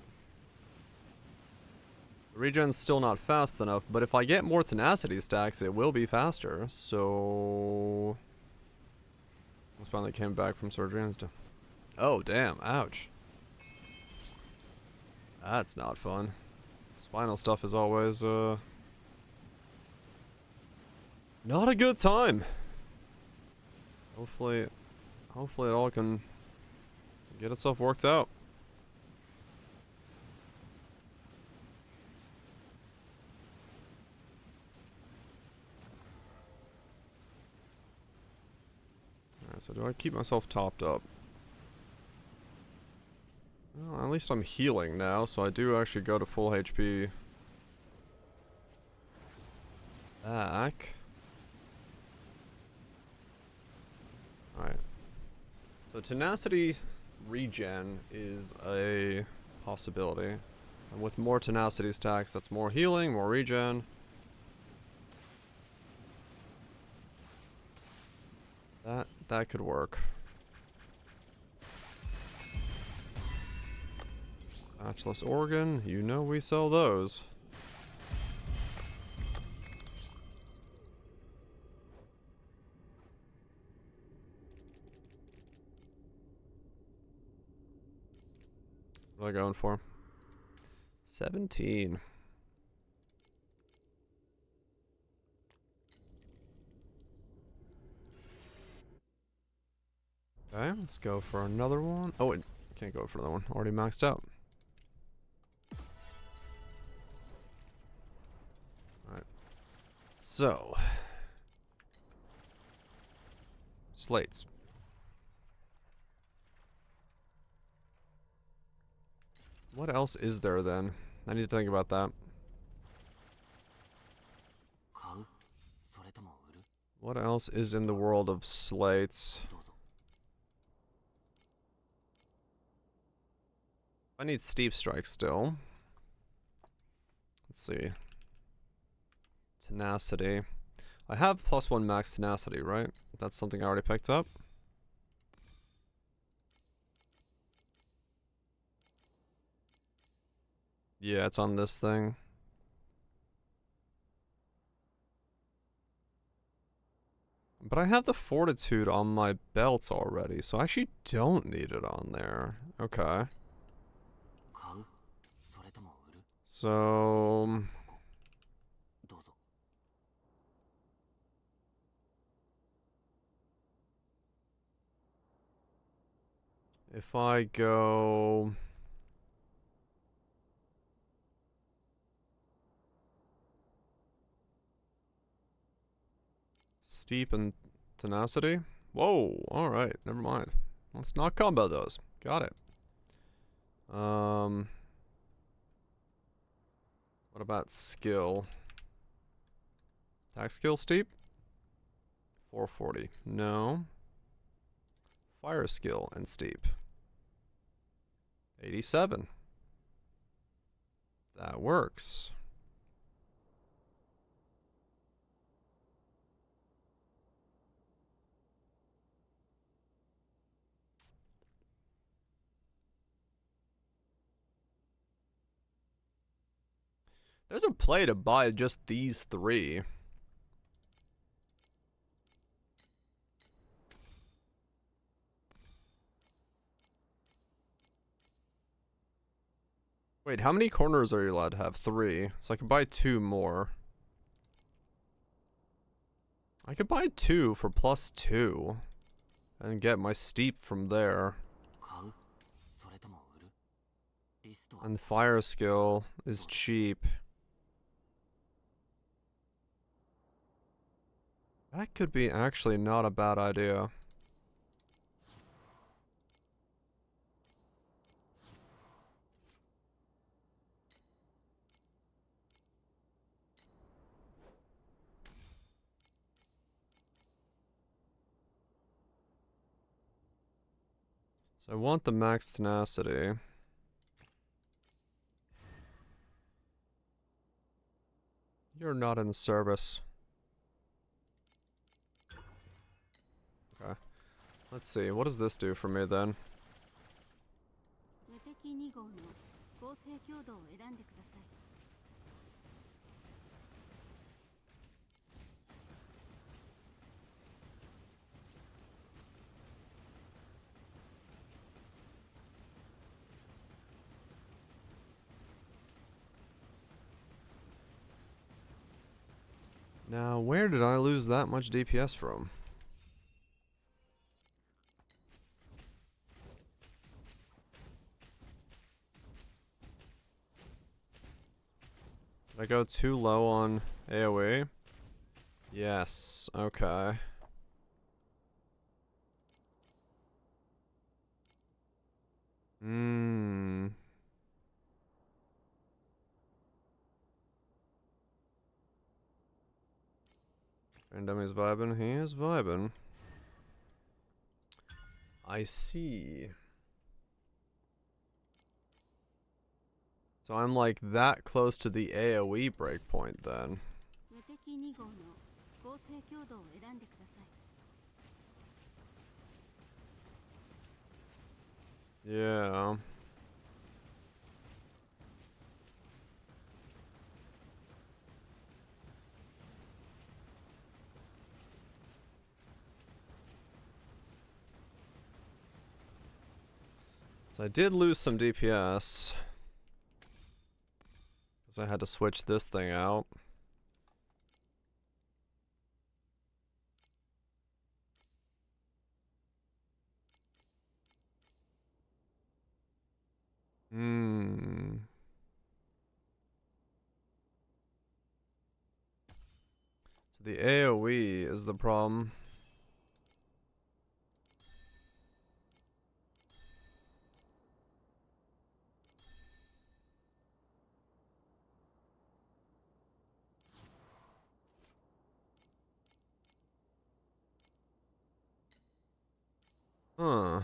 A: Regen's still not fast enough, but if I get more tenacity stacks, it will be faster. So... I finally came back from surgery and stuff. Oh, damn. Ouch. That's not fun. Spinal stuff is always, not a good time. Hopefully it all can get itself worked out. Alright, so do I keep myself topped up? Well, at least I'm healing now, so I do actually go to full HP. back. Alright. So tenacity regen is a possibility. And with more tenacity stacks, that's more healing, more regen. That could work. Matchless organ, you know we sell those. What am I going for? 17. Okay, let's go for another one. Oh, wait, can't go for another one. Already maxed out. Alright. So. Slates. What else is there then? I need to think about that. What else is in the world of slates? I need steep strike still. Let's see. Tenacity. I have +1 max tenacity, right? That's something I already picked up. Yeah, it's on this thing. But I have the fortitude on my belt already, so I actually don't need it on there. Okay. So... if I go... steep and tenacity? Whoa, alright, never mind. Let's not combo those. Got it. What about skill? Attack skill steep? 440. No. Fire skill and steep. 87. That works. There's a play to buy just these 3. Wait, how many corners are you allowed to have? 3. So I could buy 2 more. I could buy 2 for +2. And get my steep from there. And fire skill is cheap. That could be actually not a bad idea. So I want the max tenacity. You're not in service. Okay. Let's see, what does this do for me then? Now, where did I lose that much DPS from? Did I go too low on AoE? Yes, okay. Hmm. Randommy's vibing. He is vibing. I see. So I'm like that close to the AoE breakpoint then. Yeah. So I did lose some DPS. Because I had to switch this thing out. So the AoE is the problem. Huh.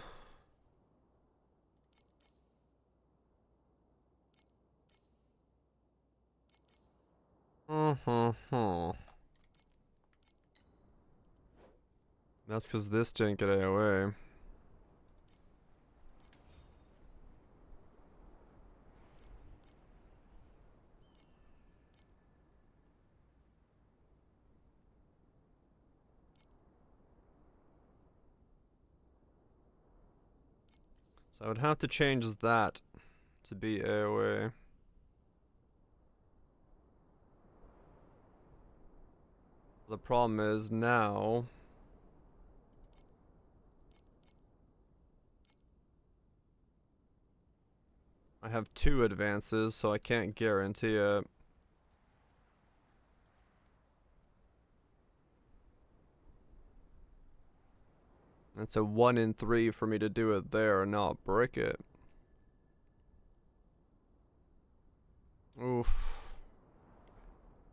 A: That's because this didn't get AoE. So I would have to change that to be AoE. The problem is now I have 2 advances, so I can't guarantee it. It's a 1 in 3 for me to do it there and not break it. Oof.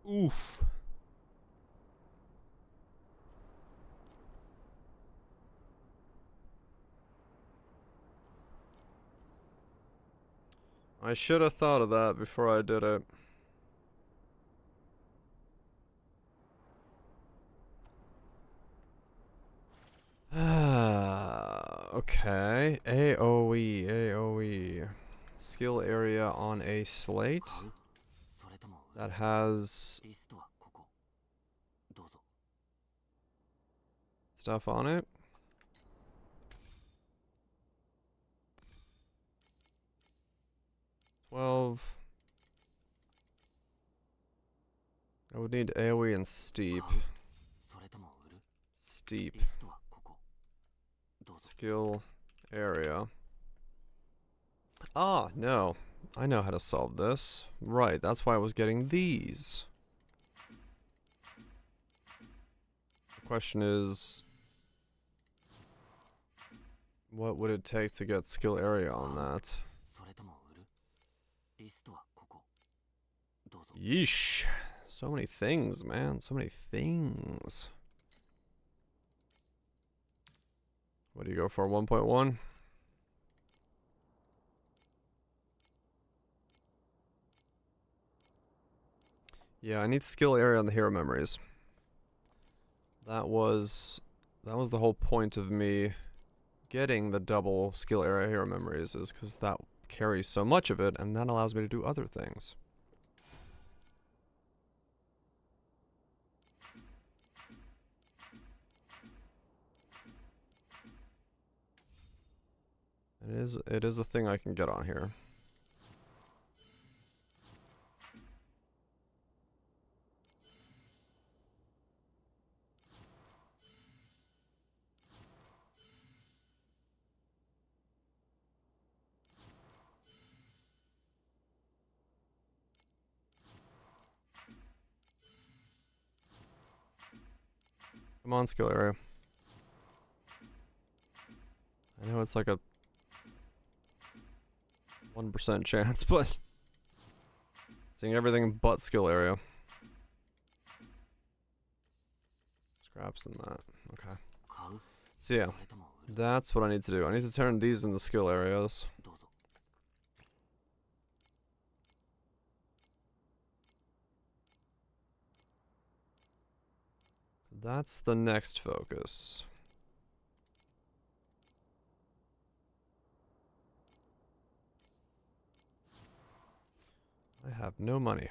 A: Oof. I should have thought of that before I did it. Okay. AoE. Skill area on a slate that has stuff on it. I would need AoE and steep. Steep. Skill area. Ah, no. I know how to solve this. Right, that's why I was getting these. The question is, what would it take to get skill area on that? Yeesh. So many things, man. So many things. What do you go for? 1.1? Yeah, I need skill area on the hero memories. That was the whole point of me getting the double skill area hero memories, is because that carries so much of it, and that allows me to do other things. It is a thing I can get on here. Come on, skill area. I know it's like a 1% chance, but seeing everything but skill area. Scraps in that. Okay. So yeah, that's what I need to do. I need to turn these into skill areas. That's the next focus. I have no money.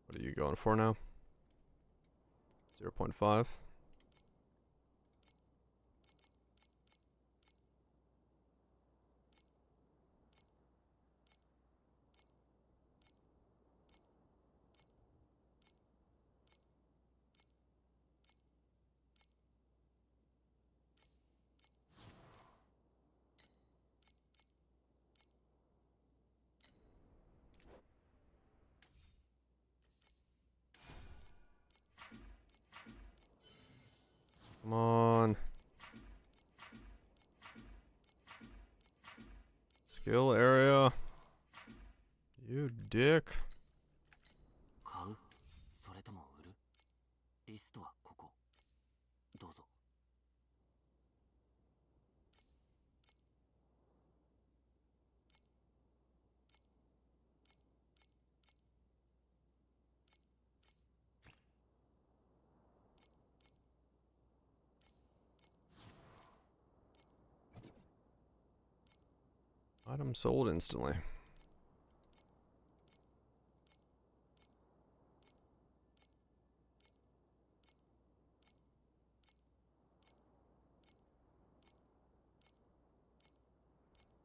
A: What are you going for now? 0.5. Come on. Skill area. You dick.
E: 買うそれとも売るリストはここどうぞ
A: Item sold instantly.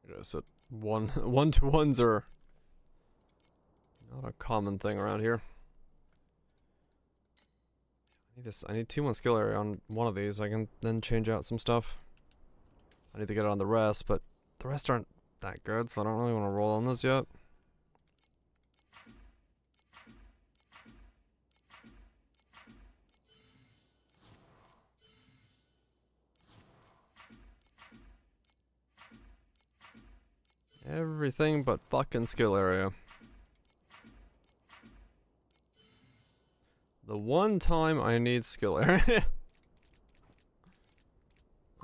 A: I guess that one-to-ones are not a common thing around here. I need 2-1 skill area on one of these. I can then change out some stuff. I need to get it on the rest, but the rest aren't that good, so I don't really want to roll on those yet. Everything but fucking skill area. The one time I need skill area.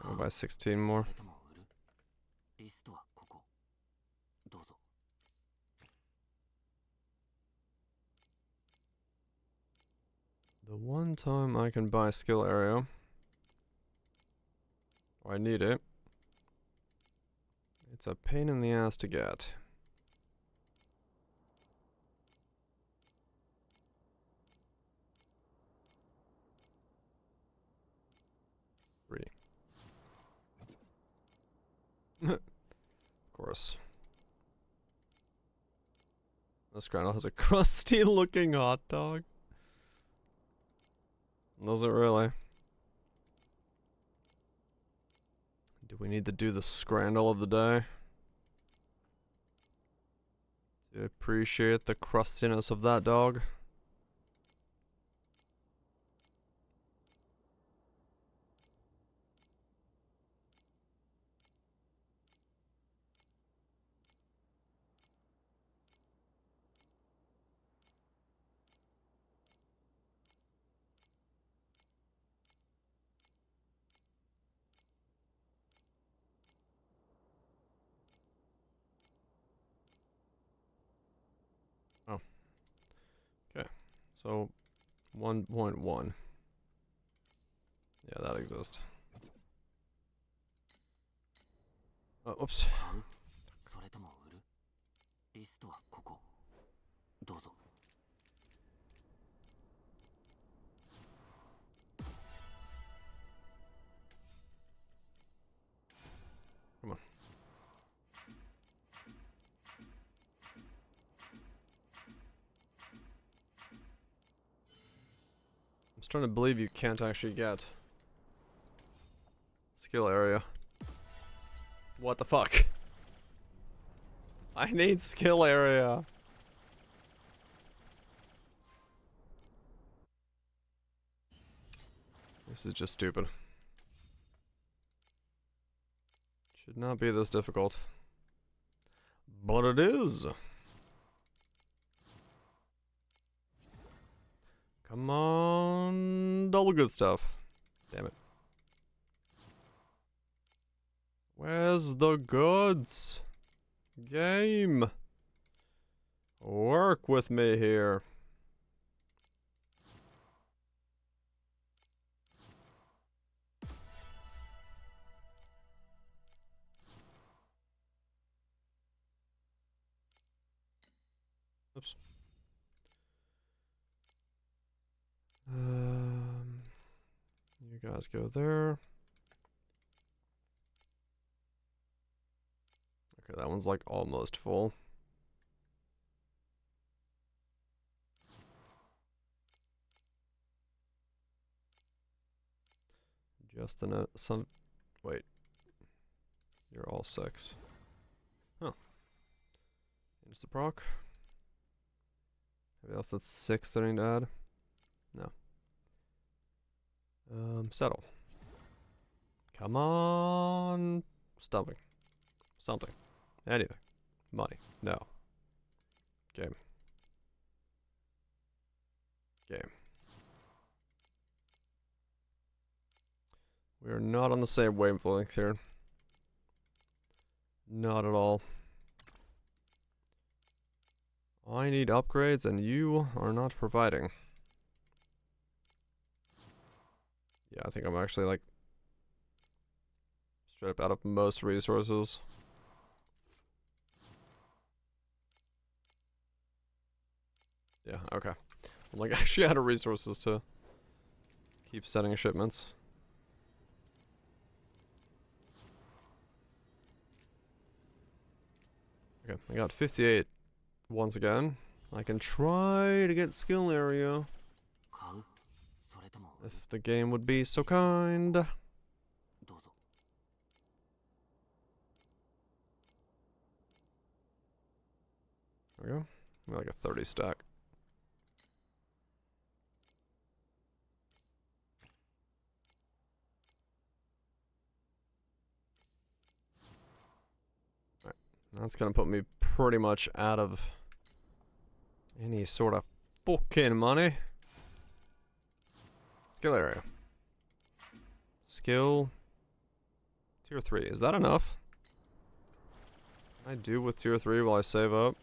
A: I'll buy 16 more.
E: それとも売るリストはここどうぞ
A: The one time I can buy skill area, or I need it, it's a pain in the ass to get. Three. Of course. This grandma has a crusty looking hot dog. Does it really? Do we need to do the scrandle of the day? To appreciate the crustiness of that dog? Oh. Okay. So, 1.1. Yeah, that exists. Oh, oops.
E: 買うそれとも売るリストはここどうぞ
A: Come on. I'm starting to believe you can't actually get skill area. What the fuck? I need skill area. This is just stupid. Should not be this difficult. But it is. Come on. Double good stuff. Damn it. Where's the goods? Game. Work with me here. Oops. You guys go there. Okay, that one's like almost full. Just in some. Wait. You're all 6. Oh. Here's the proc. Maybe else that's 6 that I need to add. No. Settle. Come on. Stumping. Something. Anything. Money. No. Game. Game. We are not on the same wavelength here. Not at all. I need upgrades and you are not providing. Yeah, I think I'm actually like straight up out of most resources. Yeah, okay. I'm like actually out of resources to keep sending shipments. Okay, I got 58 once again. I can try to get skill area. If the game would be so kind. There we go. Maybe like a 30 stack. Alright, that's gonna put me pretty much out of any sort of fucking money. Skill area. Skill. Tier 3. Is that enough? Can I do with tier 3 while I save up?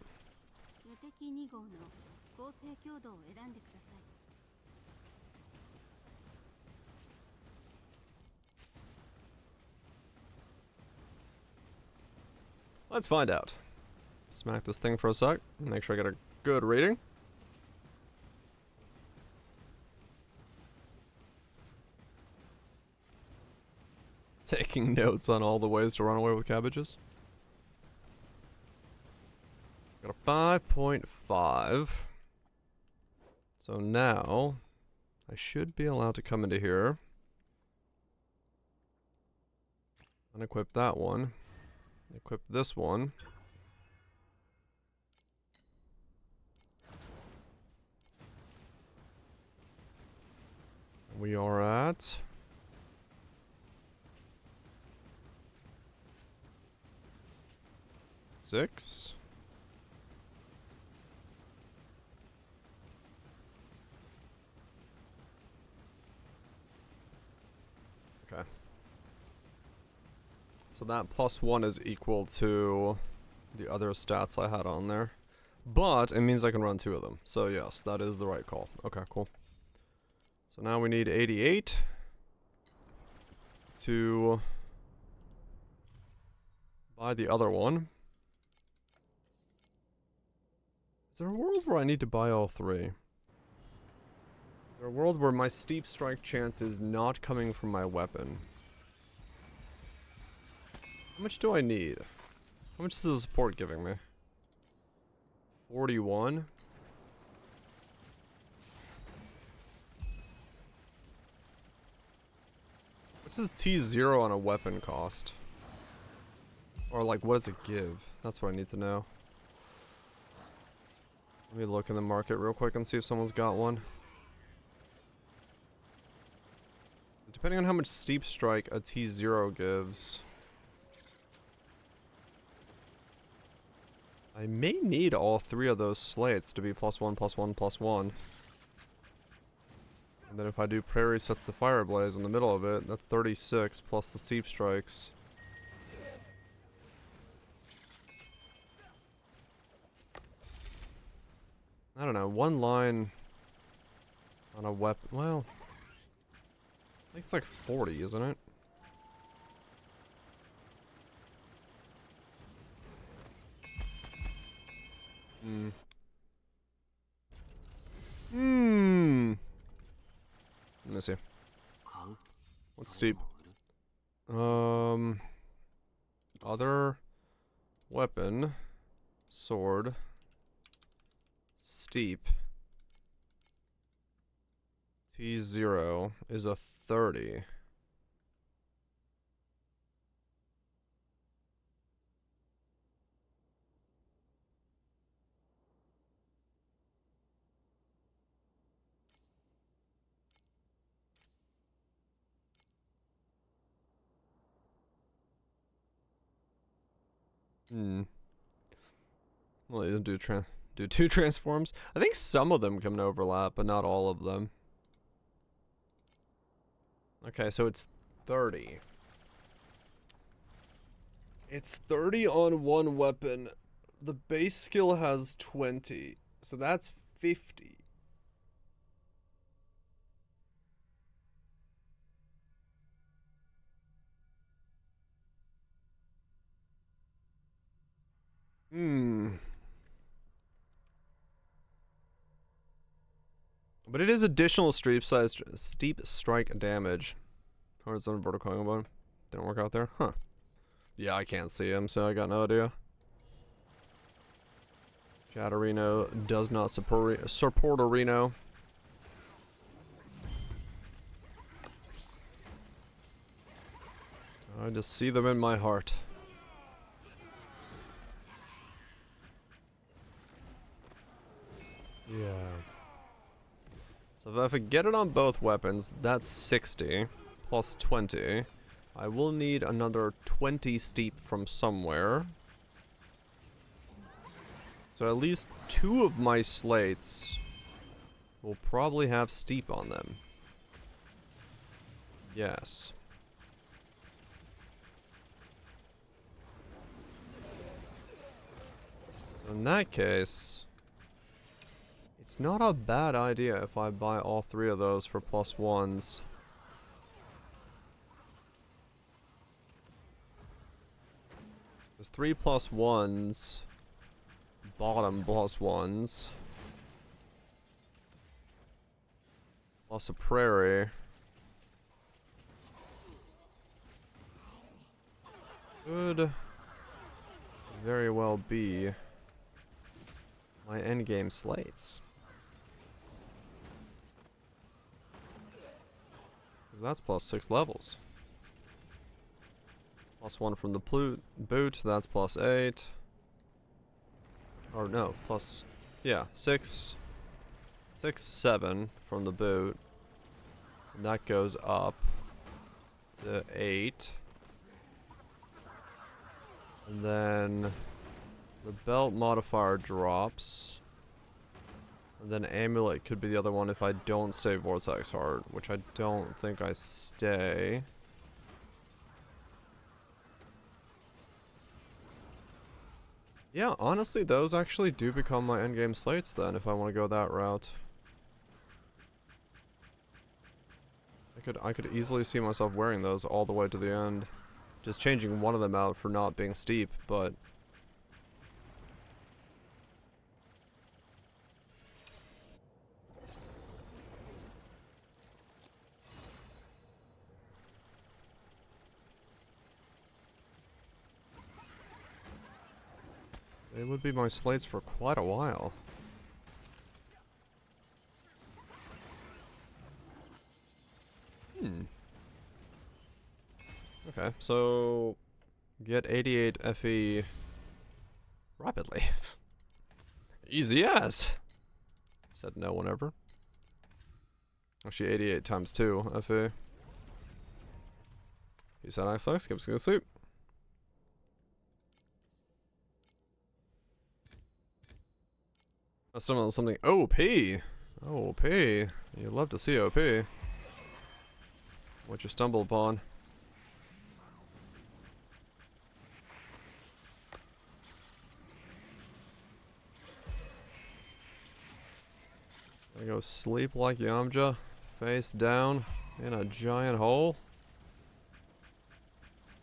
A: Let's find out. Smack this thing for a sec. Make sure I get a good rating. Taking notes on all the ways to run away with cabbages. Got a 5.5. So now, I should be allowed to come into here. Unequip that one. Equip this one. We are at 6. Okay. So that +1 is equal to the other stats I had on there. But it means I can run 2 of them. So yes, that is the right call. Okay, cool. So now we need 88 to buy the other one. Is there a world where I need to buy all 3? Is there a world where my steep strike chance is not coming from my weapon? How much do I need? How much is the support giving me? 41? What does T0 on a weapon cost? Or like, what does it give? That's what I need to know. Let me look in the market real quick and see if someone's got one. Depending on how much steep strike a T0 gives, I may need all 3 of those slates to be +1, +1, +1. And then if I do Prairie Sets the Fire Blaze in the middle of it, that's 36 plus the Steep Strikes. I don't know, 1 line on a weapon, well, I think it's like 40, isn't it? Let me see. What's steep? Other weapon, sword, steep. T0 is a 30. Well, you do 2 transforms. I think some of them can overlap, but not all of them. Okay, so it's 30. It's 30 on 1 weapon. The base skill has 20, so that's 50. But it is additional steep strike damage. Horizontal vertical combo. Didn't work out there? Huh. Yeah, I can't see him, so I got no idea. Chatterino does not support Reno. I just see them in my heart. Yeah. So if I get it on both weapons, that's 60 plus 20. I will need another 20 steep from somewhere. So at least 2 of my slates will probably have steep on them. Yes. So in that case, it's not a bad idea if I buy all 3 of those for +1s. There's 3 +1s, bottom +1s, plus a prairie. Could very well be my endgame slates. Because that's +6 levels. +1 from the boot, that's +8. Or no, yeah, 6, 7 from the boot. And that goes up to 8. And then the belt modifier drops. And then amulet could be the other one if I don't stay Vortex Heart, which I don't think I stay. Yeah, honestly, those actually do become my endgame slates then, if I want to go that route. I could easily see myself wearing those all the way to the end. Just changing one of them out for not being steep, but... They would be my slates for quite a while. Okay, so... Get 88 FE... rapidly. Easy as! Said no one ever. Actually, 88 times 2 FE. Peace out, Axel. Skip, sleep. I stumbled on something OP. OP. You love to see OP. What you stumble upon. I go sleep like Yamcha, face down in a giant hole.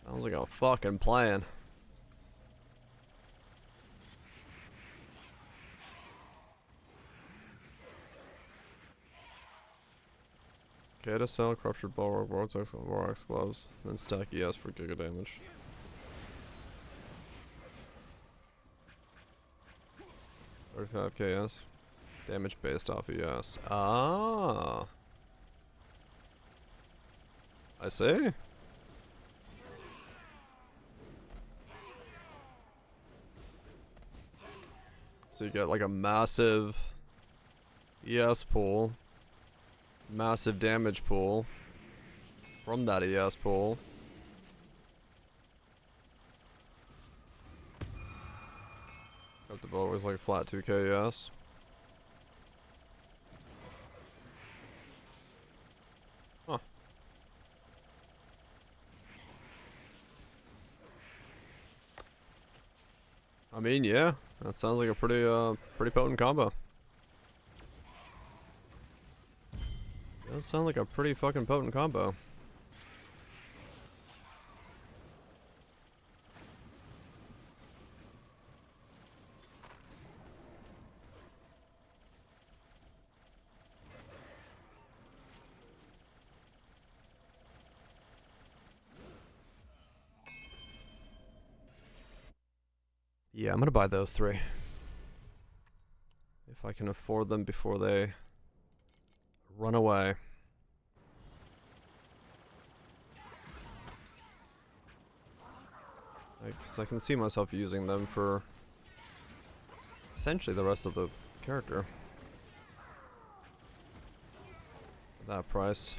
A: Sounds like a fucking plan. Okay, to sell Corrupted Bulwark, Vortex, Vorax Gloves, then stack ES for Giga damage. $35k, yes. Damage based off ES. Ah. I see. So you get like a massive ES pool. Massive damage pool from that ES pool. Hope the boat was like flat 2k ES. Huh. I mean, yeah, that sounds like a pretty potent combo. Does sound like a pretty fucking potent combo. Yeah, I'm gonna buy those three. If I can afford them before they run away. Because I can see myself using them for essentially the rest of the character. At that price.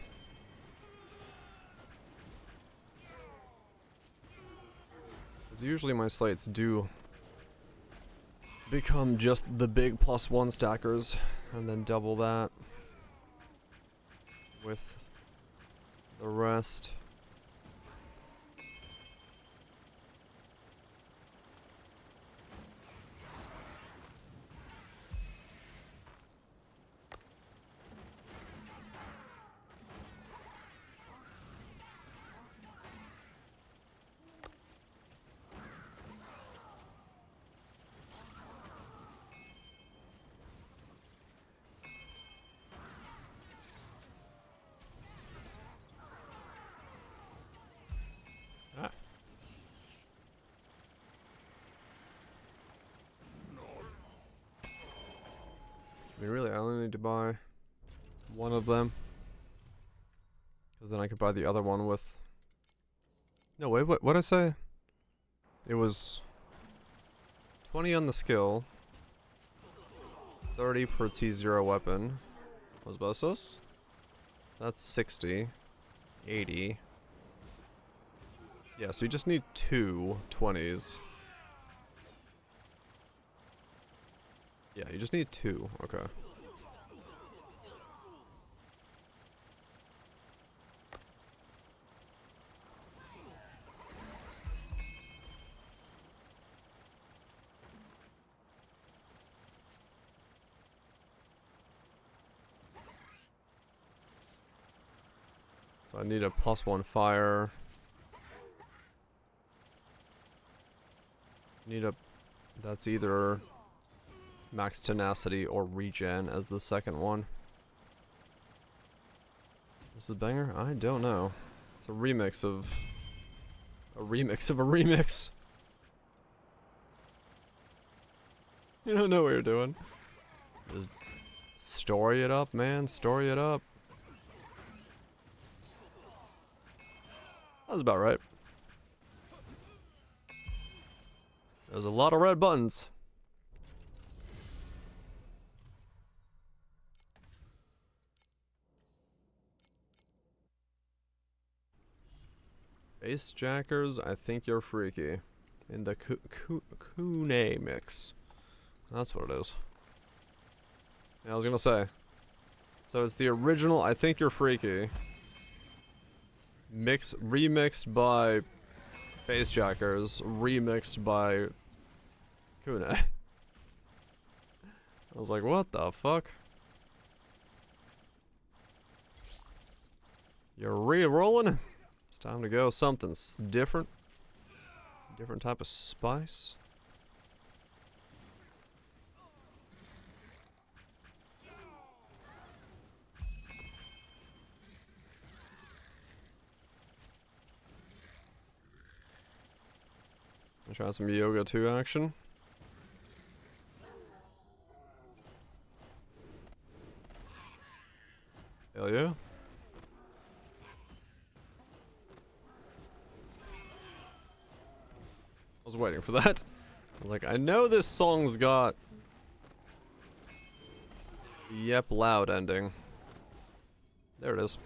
A: Because usually my slates do become just the big +1 stackers, and then double that with the rest. I mean, really, I only need to buy one of them. Because then I could buy the other one with... No, wait, what'd I say? It was 20 on the skill, 30 per T0 weapon. Was Bosos? That's 60, 80. Yeah, so you just need two 20s. Yeah, you just need two. Okay. So I need a +1 fire. Need a... That's either max tenacity or regen as the second one. This is a banger? I don't know. It's a remix of... A remix of a remix. You don't know what you're doing. Just story it up, man. Story it up. That was about right. There's a lot of red buttons. Base Jackers, I think you're freaky. In the Kune mix. That's what it is. Yeah, I was gonna say. So it's the original I Think You're Freaky. Remixed by Bassjackers, remixed by Kune. I was like, what the fuck? You're re-rolling? It's time to go. Something's different. Different type of spice. I'll try some Yoga 2 action. Hell yeah. I was waiting for that. I was like, I know this song's got Yep Loud ending. There it is.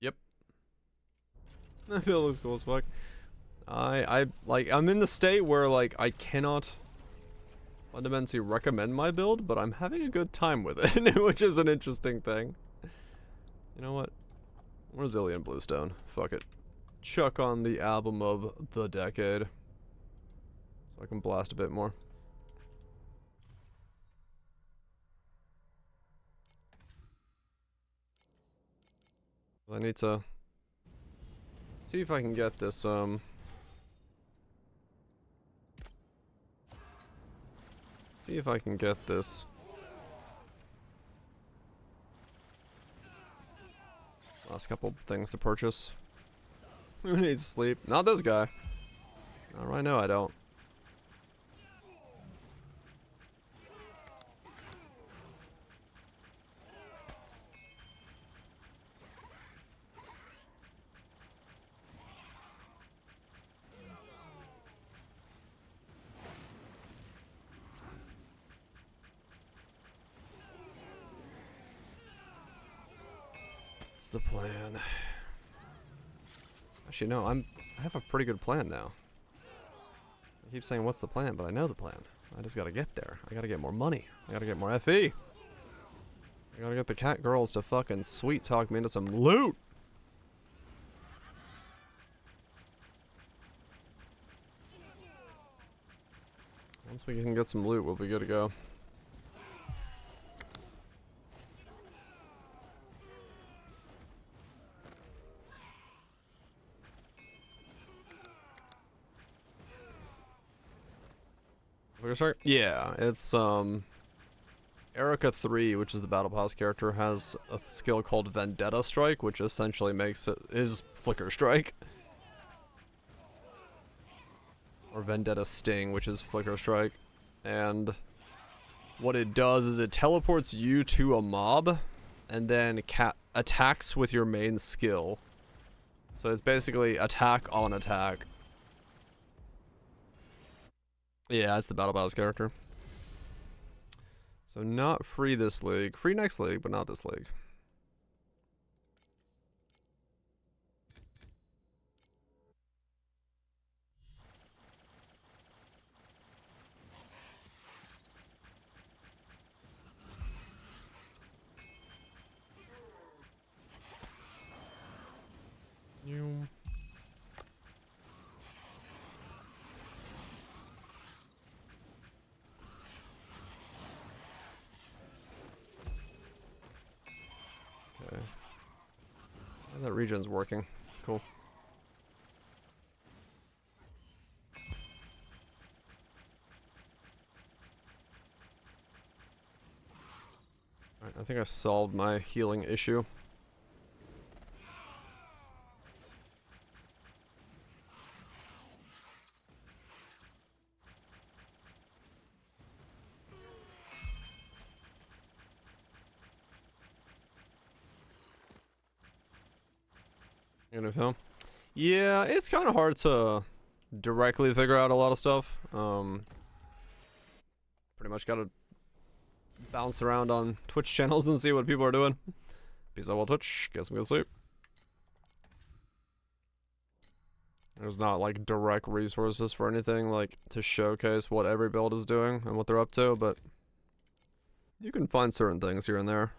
A: Yep. That feel looks cool as fuck. I'm in the state where, like, I cannot fundamentally recommend my build, but I'm having a good time with it, which is an interesting thing. You know what? Resilient Bluestone. Fuck it. Chuck on the album of the decade. So I can blast a bit more. I need to see if I can get this, see if I can get this last couple things to purchase. Who needs sleep? Not this guy. Not right now, I don't. What's the plan? Actually, no, I have a pretty good plan now. I keep saying, what's the plan? But I know the plan. I just gotta get there. I gotta get more money. I gotta get more FE. I gotta get the cat girls to fucking sweet talk me into some loot. Once we can get some loot, we'll be good to go. Yeah, it's Erika3, which is the Battle Pass character, has a skill called Vendetta Strike, which essentially makes it is Flicker Strike. Or Vendetta Sting, which is Flicker Strike. And what it does is it teleports you to a mob and then attacks with your main skill. So it's basically attack on attack. Yeah, it's the Battle Pass character. So not free this league. Free next league, but not this league. You. Okay. That regen's working. Cool. Alright, I think I solved my healing issue. NFL. Yeah, it's kind of hard to directly figure out a lot of stuff. Pretty much gotta bounce around on Twitch channels and see what people are doing. Peace out, Twitch. Guess I'm gonna sleep. There's not like direct resources for anything like to showcase what every build is doing and what they're up to, but you can find certain things here and there.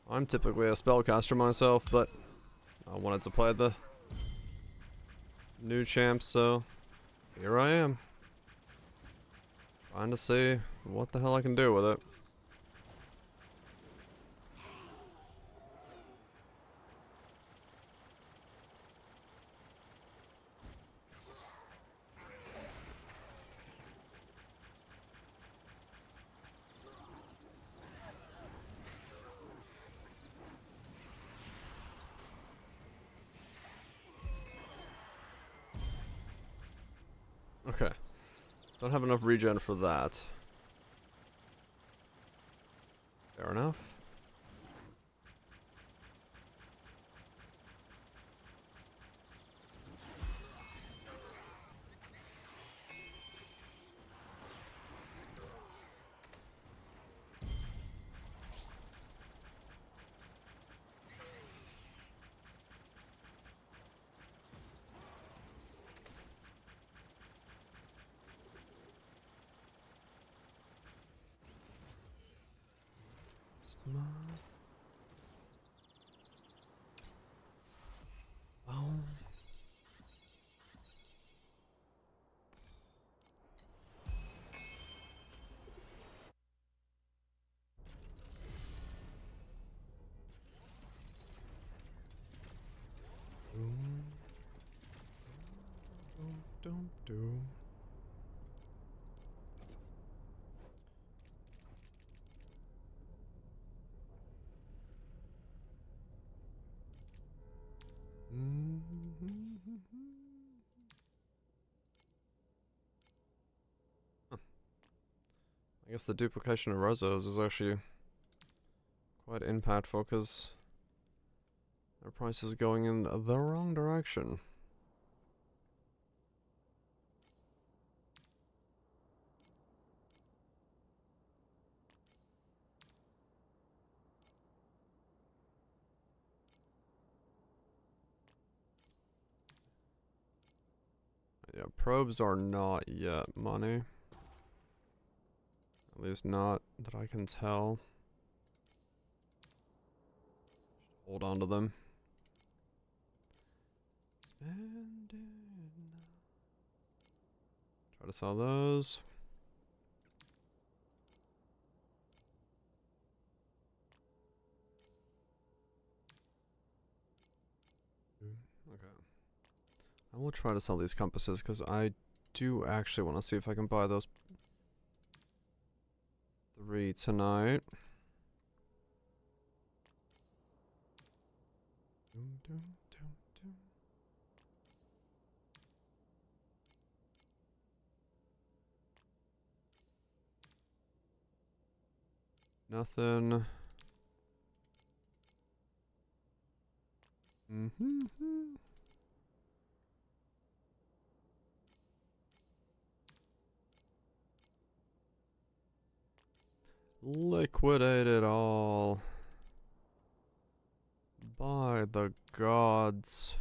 A: I'm typically a spellcaster myself, but I wanted to play the new champ, so here I am. Trying to see what the hell I can do with it. Okay. Don't have enough regen for that. Fair enough. Oh. Don't do. Huh. I guess the duplication of Rezos is actually quite impactful because their price is going in the wrong direction. Yeah, probes are not yet money. At least not that I can tell. Hold on to them. Spend it. Try to sell those. Okay. I will try to sell these compasses because I do actually want to see if I can buy those 3 tonight. Nothing. Liquidate it all. By the gods.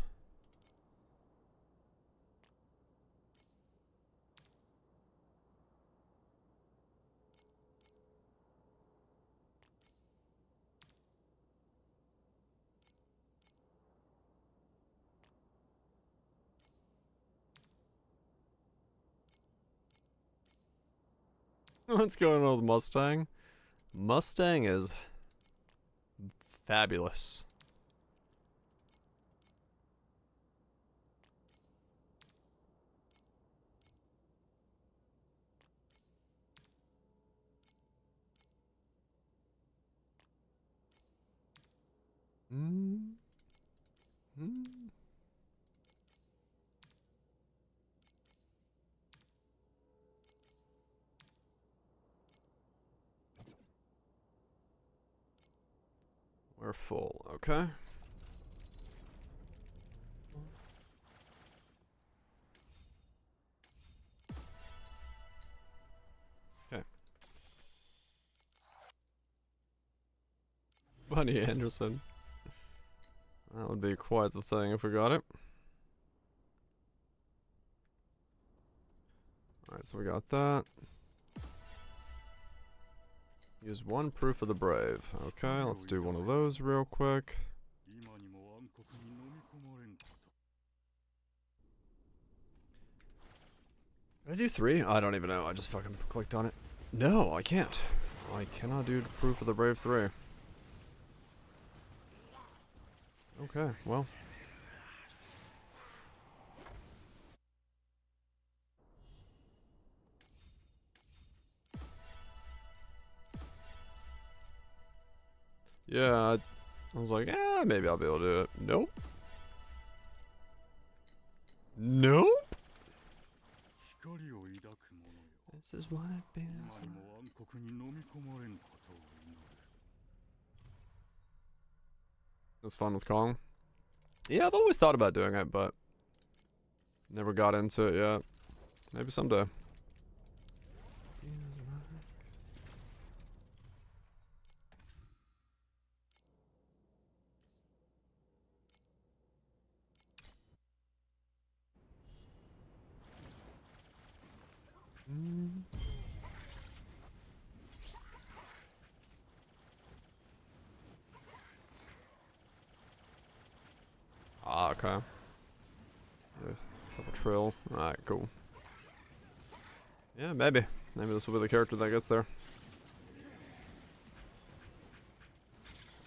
A: What's going on with Mustang? Mustang is fabulous. We're full, okay. Bunny Anderson. That would be quite the thing if we got it. Alright, so we got that. Use one proof of the brave. Okay, let's do one of those real quick. Did I do 3? I don't even know. I just fucking clicked on it. No, I can't. I cannot do proof of the brave 3. Okay, well. Yeah, I was like, maybe I'll be able to do it. Nope. Nope. This is what I've been. That's fun with Kong. Yeah, I've always thought about doing it, but never got into it yet. Maybe someday. Ah, okay. Couple trill. Alright, cool. Yeah, maybe. Maybe this will be the character that gets there.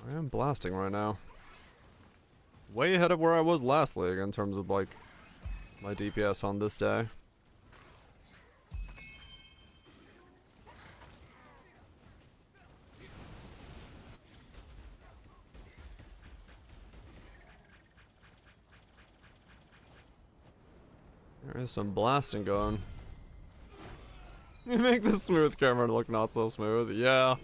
A: I am blasting right now. Way ahead of where I was last league in terms of, like, my DPS on this day. There is some blasting going. You make the smooth camera look not so smooth. Yeah.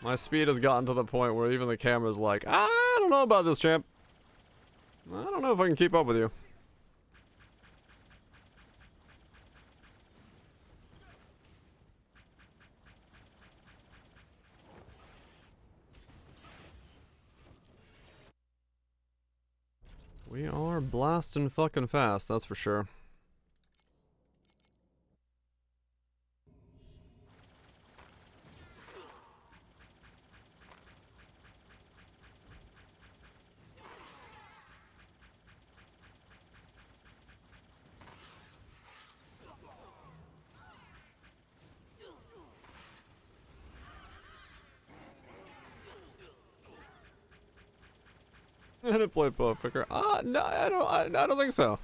A: My speed has gotten to the point where even the camera's like, I don't know about this, champ. I don't know if I can keep up with you. We are blasting fucking fast, that's for sure. I didn't play Bowficker. No, I don't think so.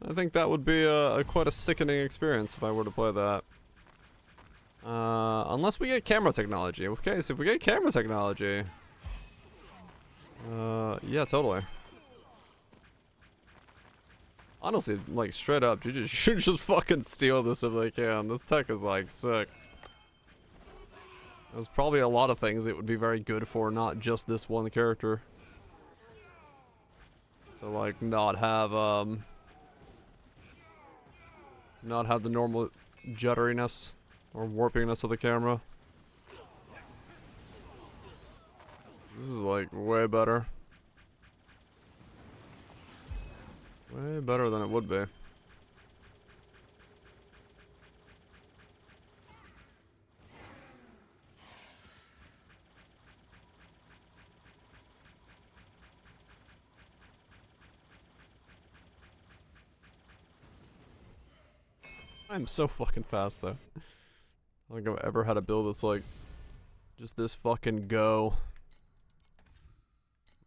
A: I think that would be a quite a sickening experience if I were to play that. Unless we get camera technology. Okay, so if we get camera technology... yeah, totally. Honestly, like, straight up, you should just fucking steal this if they can. This tech is, like, sick. There's probably a lot of things it would be very good for, not just this one character. So, like, not have the normal jutteriness or warpiness of the camera. This is, like, way better. Way better than it would be. I'm so fucking fast, though. I don't think I've ever had a build that's like, just this fucking go.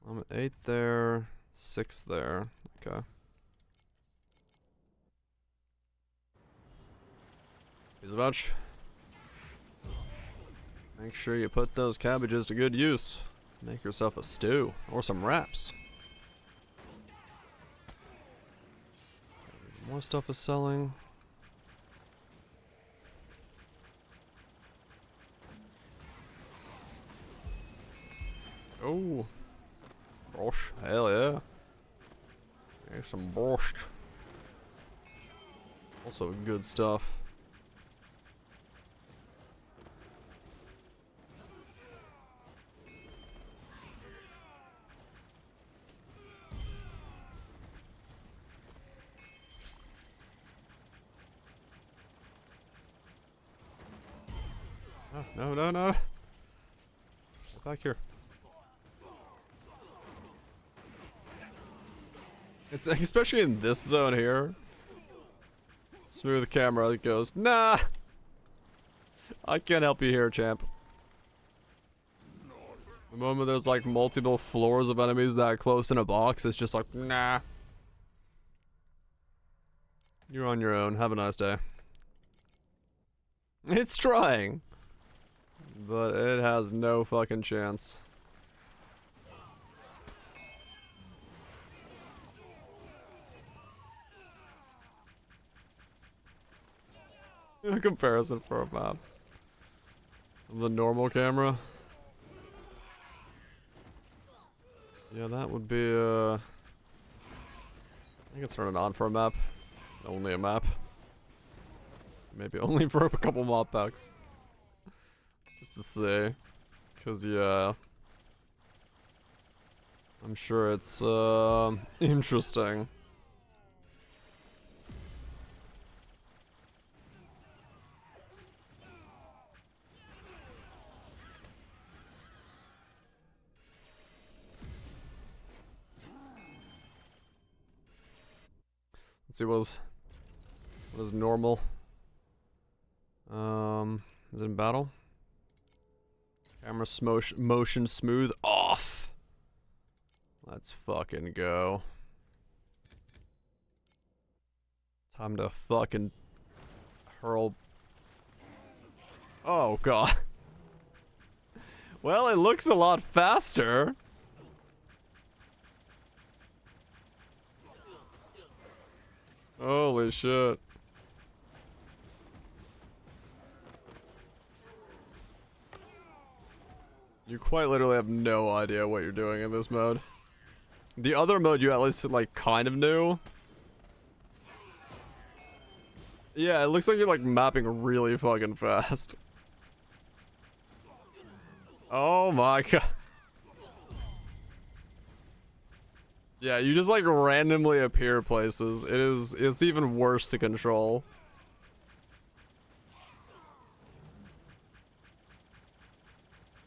A: I'm at 8 there, 6 there. Okay. Here's a bunch. Make sure you put those cabbages to good use. Make yourself a stew or some wraps. More stuff is selling. Oh, borscht, hell yeah. There's some borscht. Also good stuff. Oh, no, no, no. Get back here. It's especially in this zone here. Smooth camera that goes, nah. I can't help you here, champ. The moment there's like multiple floors of enemies that close in a box, it's just like, nah. You're on your own. Have a nice day. It's trying. But it has no fucking chance. A comparison for a map. The normal camera. Yeah, that would be I think it's turning on for a map. Only a map. Maybe only for a couple mod packs. Just to see. Cause yeah. I'm sure it's interesting. Let's see what is normal. Is it in battle? Camera motion smooth off. Let's fucking go. Time to fucking hurl. Oh god. Well, it looks a lot faster. Holy shit. You quite literally have no idea what you're doing in this mode. The other mode you at least like kind of knew. Yeah, it looks like you're like mapping really fucking fast. Oh my god. Yeah, you just like randomly appear places. It's even worse to control.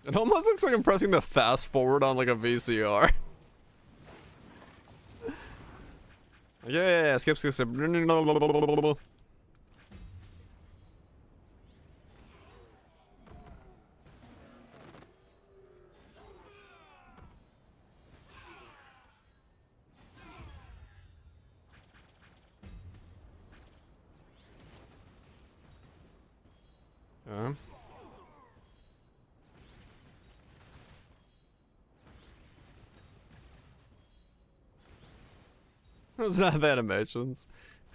A: It almost looks like I'm pressing the fast forward on like a VCR. Yeah, skip. Doesn't have animations.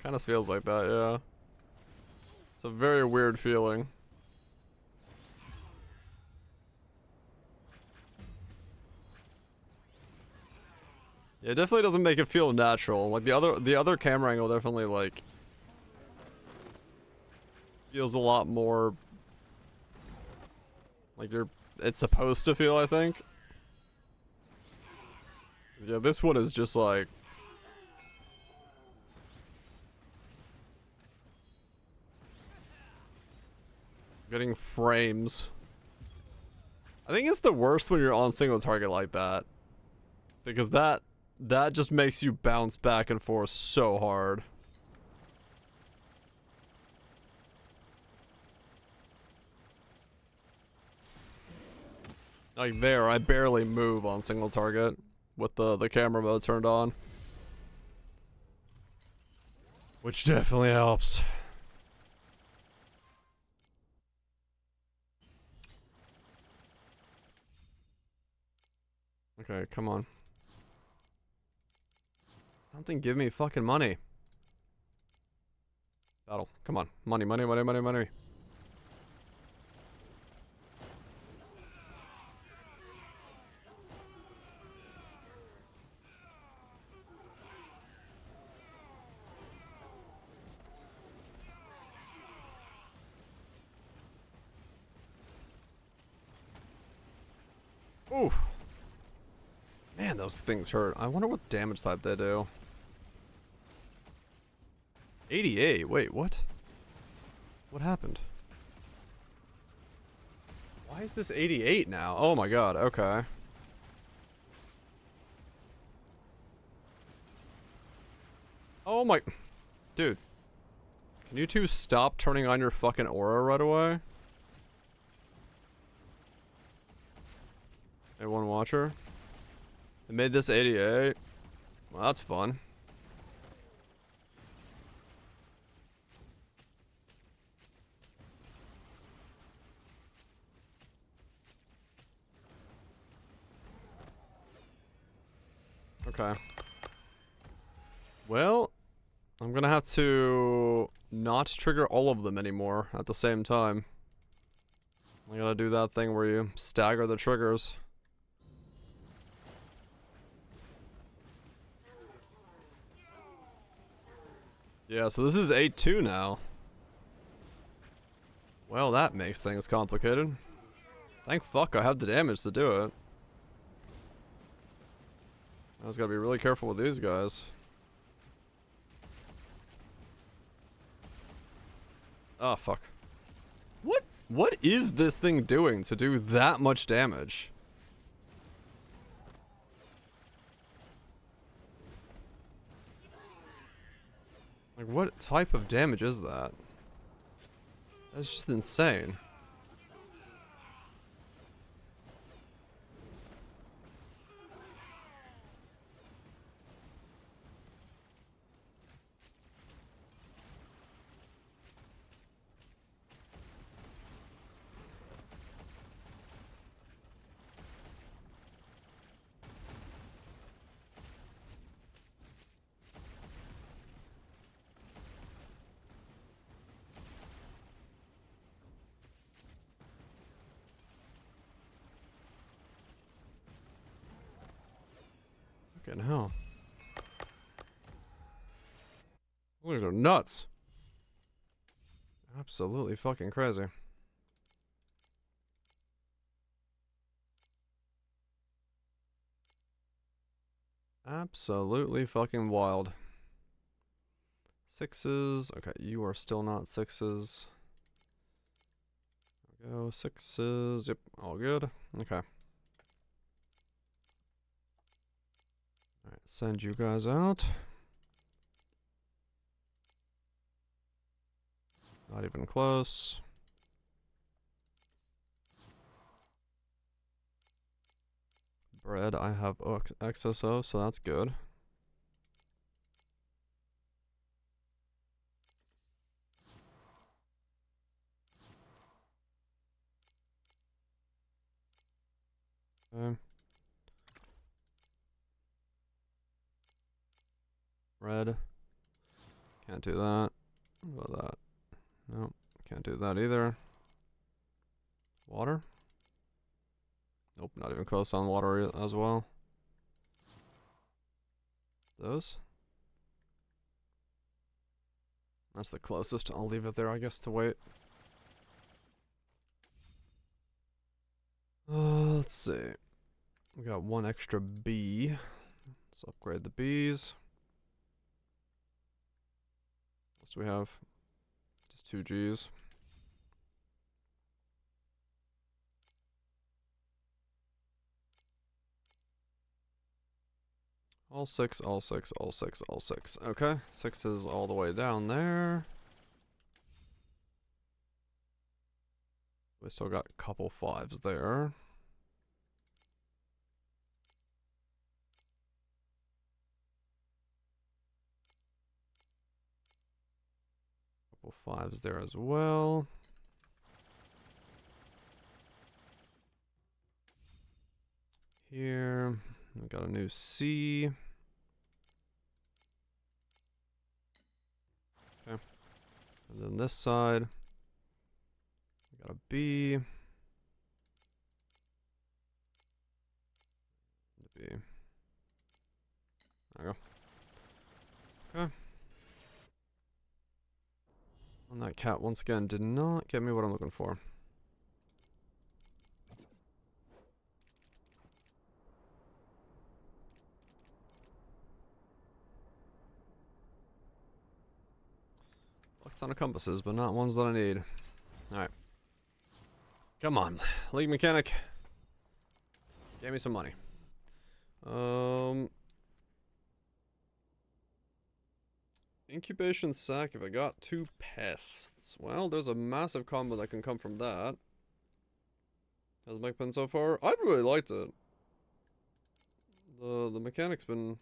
A: Kind of feels like that, yeah. It's a very weird feeling. Yeah, it definitely doesn't make it feel natural. Like the other camera angle definitely like feels a lot more like it's supposed to feel, I think. Yeah, this one is just like getting frames. I think it's the worst when you're on single target like that. Because that just makes you bounce back and forth so hard. Like there, I barely move on single target with the camera mode turned on. Which definitely helps. Okay, come on. Something give me fucking money. Battle. Come on. Money, money, money, money, money. Oof. Man, those things hurt. I wonder what damage type they do. 88. Wait, what? What happened? Why is this 88 now? Oh my god, okay. Oh my... Dude. Can you two stop turning on your fucking aura right away? Hey, one watcher. They made this 88. Well, that's fun. Okay. Well, I'm gonna have to not trigger all of them anymore at the same time. I gotta do that thing where you stagger the triggers. Yeah, so this is 8-2 now. Well, that makes things complicated. Thank fuck I have the damage to do it. I just gotta be really careful with these guys. Oh, fuck. What is this thing doing to do that much damage? Like, what type of damage is that? That's just insane. Fucking hell. These are nuts. Absolutely fucking crazy. Absolutely fucking wild. Sixes. Okay, you are still not sixes. There we go. Sixes. Yep, all good. Okay. Alright, send you guys out. Not even close. Bread I have excess of, so that's good. Okay. Red. Can't do that. What about that? Nope. Can't do that either. Water? Nope, not even close on water as well. Those? That's the closest. I'll leave it there, I guess, to wait. Let's see. We got one extra B. Let's upgrade the Bs. What else do we have? Just 2 Gs. All 6, all 6, all 6, all 6. Okay, 6 is all the way down there. We still got a couple 5s there. Couple 5s there as well. Here, we got a new C. Okay. And then this side, we got a B. And a B. There we go. Okay. And that cat, once again, did not get me what I'm looking for. A ton of compasses, but not ones that I need. Alright. Come on, league mechanic. Give me some money. Incubation sac if I got 2 pests. Well, there's a massive combo that can come from that. How's Mech been so far? I've really liked it. The mechanic's been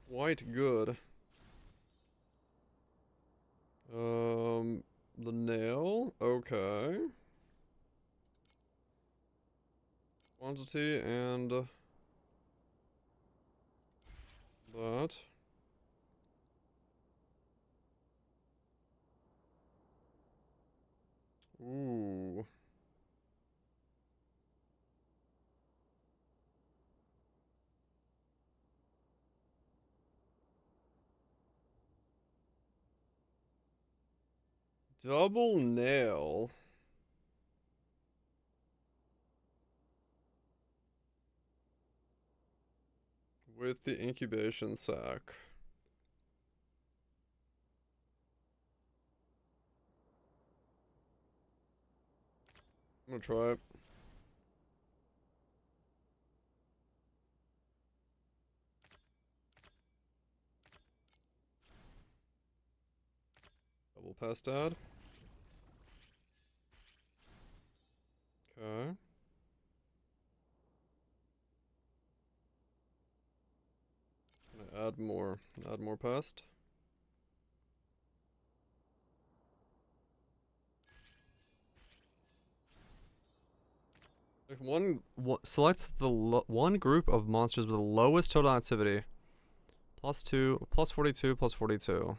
A: quite good. The nail, okay. Quantity and that. Ooh. Double nail. With the incubation sac. I'm gonna try it. Double pest add. Okay. Gonna add more pest. If select the one group of monsters with the lowest total activity. +2, +42, +42.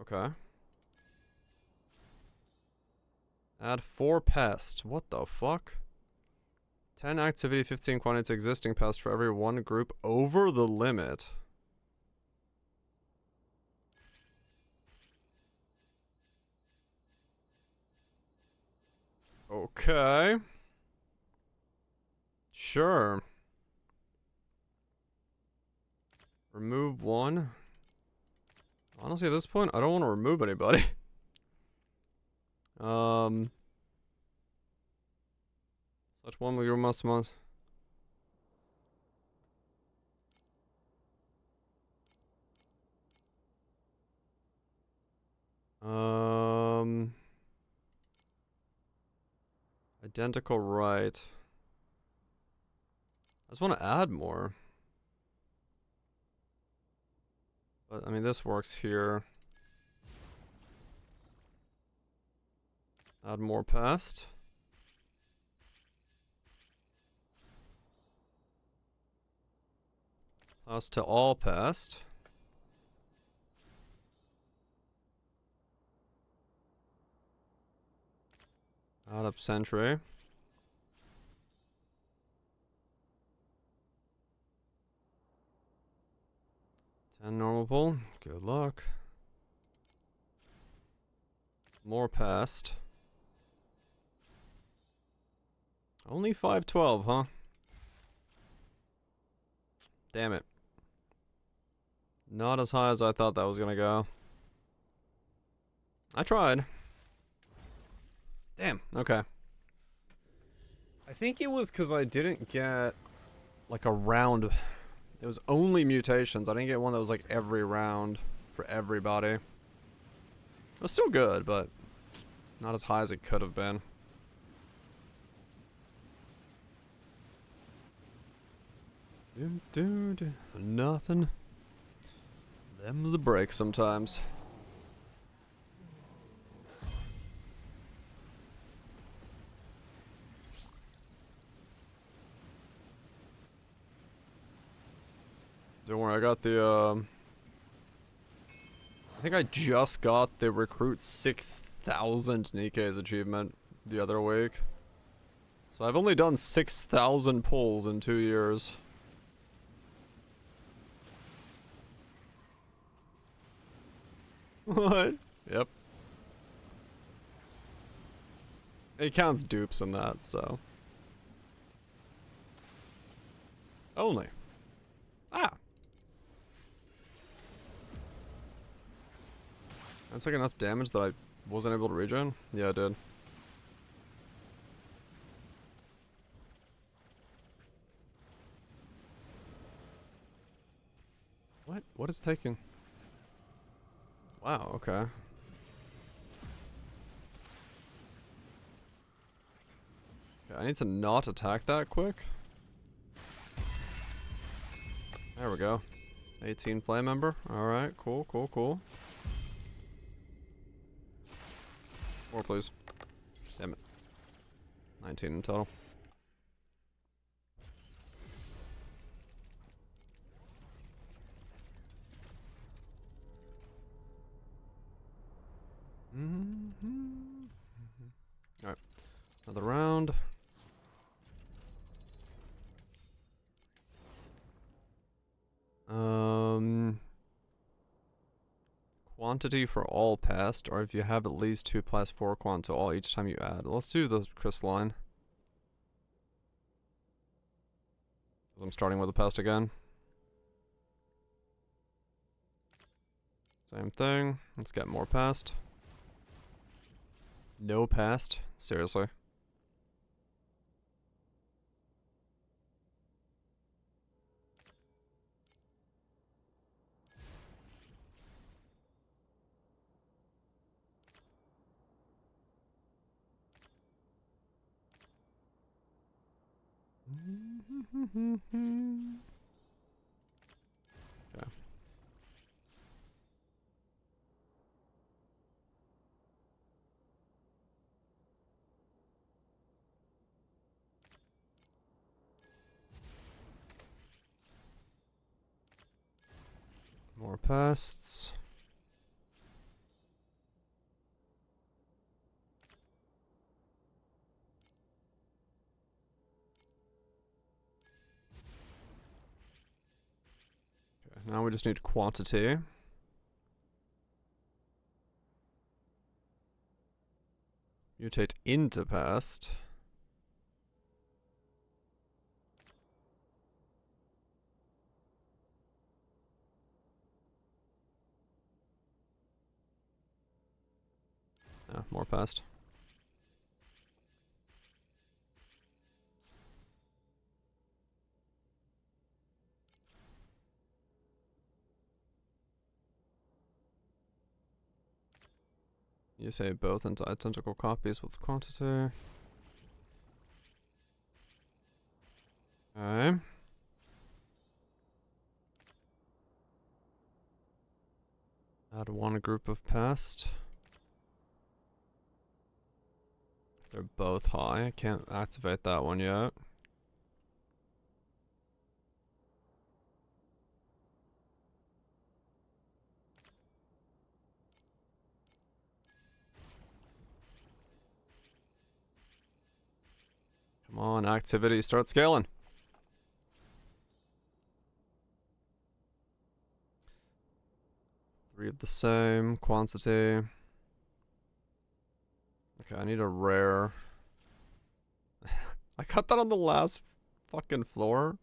A: Okay. Add 4 pest. What the fuck? 10 activity, 15 quantity to existing pest for every one group over the limit. Okay. Sure. Remove 1. Honestly, at this point, I don't want to remove anybody. Such one with your must. Identical right. I just want to add more. But, I mean, this works here. Add more pest. Plus to all pest. Add up sentry. And normal pull. Good luck. More pest. Only 512, huh? Damn it. Not as high as I thought that was gonna go. I tried. Damn, okay. I think it was because I didn't get like a round. It was only mutations. I didn't get one that was like every round for everybody. It was still good, but not as high as it could have been. Dude, nothing. Them's the breaks sometimes. Don't worry, I got the, I think I just got the recruit 6,000 Nikke's achievement the other week. So I've only done 6,000 pulls in 2 years. What? Yep. It counts dupes in that, so. Only. Ah. That's like enough damage that I wasn't able to regen? Yeah, I did. What? What is taking? Wow, okay. Okay, I need to not attack that quick. There we go. 18 flame ember. Alright, cool, cool, cool. More, please. Damn it. 19 in total. Alright. Another round. Quantity for all past, or if you have at least 2+4 quant to all each time you add. Let's do the crystalline. I'm starting with a pest again. Same thing. Let's get more pest. No pest? Seriously. Okay. More pests. Okay, now we just need quantity. Mutate into pest. Yeah, more pest. You say both into identical copies with quantity. Okay. Add one group of pest. They're both high. I can't activate that one yet. Come on, activity, start scaling. Three of the same quantity. Okay, I need a rare. I got that on the last fucking floor.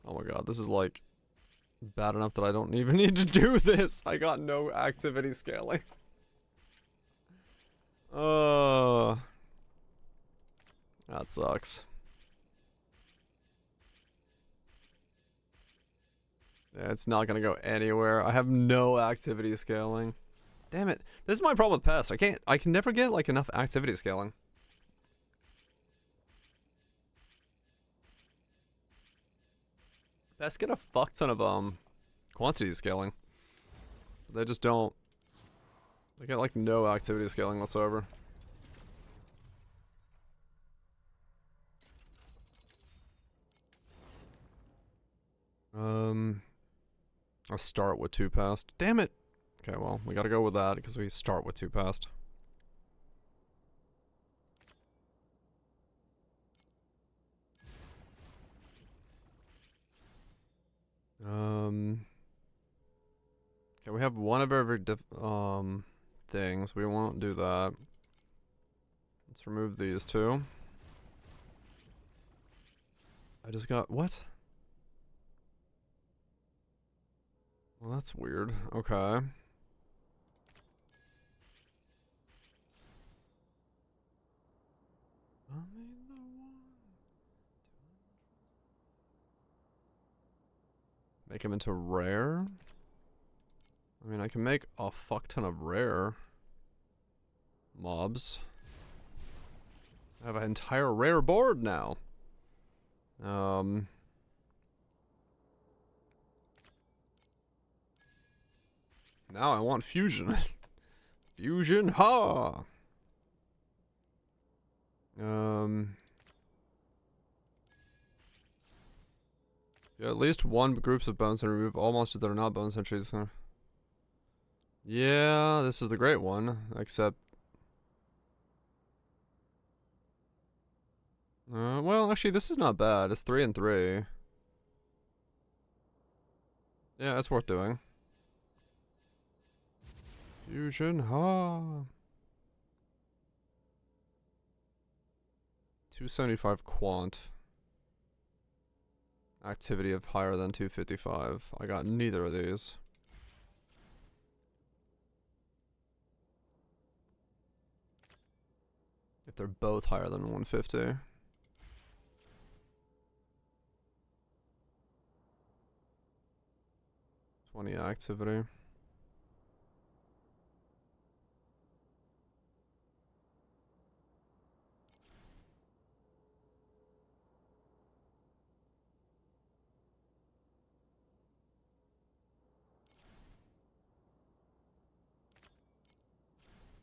A: Oh my god, this is like bad enough that I don't even need to do this. I got no activity scaling. Oh, that sucks. Yeah, it's not gonna go anywhere. I have no activity scaling. Damn it. This is my problem with pest. I can never get like enough activity scaling. Pests get a fuck ton of quantity scaling. They just don't. They get like no activity scaling whatsoever. I'll start with 2 past. Damn it! Okay, well, we gotta go with that because we start with 2 past. Okay, we have one of every things. We won't do that. Let's remove these two. I just got what? Well, that's weird. Okay. Make him into rare? I mean, I can make a fuck ton of rare mobs. I have an entire rare board now. Now I want fusion. Fusion, ha! Yeah, at least one groups of bones and remove all monsters that are not bone sentries. Huh? Yeah, this is the great one, except... well, actually, this is not bad. It's 3 and 3. Yeah, it's worth doing. Fusion, ha! 275 quant. Activity of higher than 255. I got neither of these. If they're both higher than 150. '20 activity.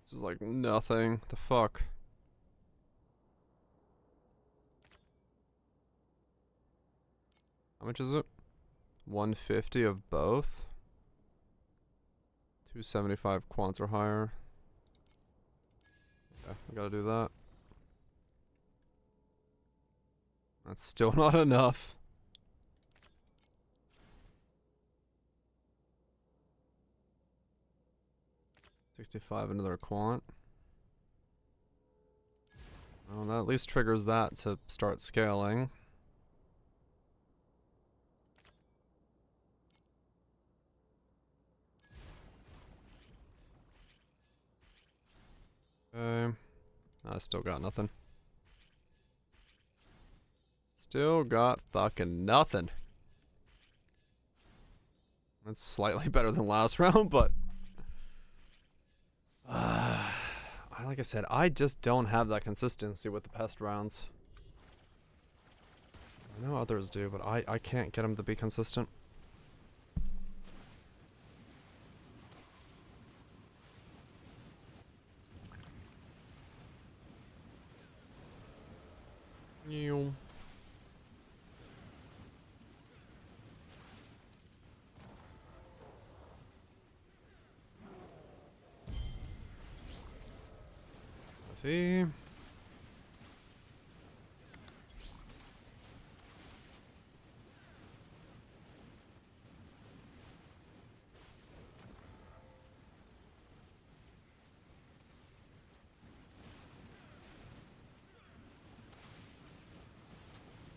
A: This is like nothing. The fuck? How much is it? 150 of both? 275 quants or higher. Yeah, we gotta do that. That's still not enough. $65 another quant. Well, that at least triggers that to start scaling. Okay. I still got nothing. Still got fucking nothing. That's slightly better than last round, but... like I said, I just don't have that consistency with the pest rounds. I know others do, but I can't get them to be consistent. Ew.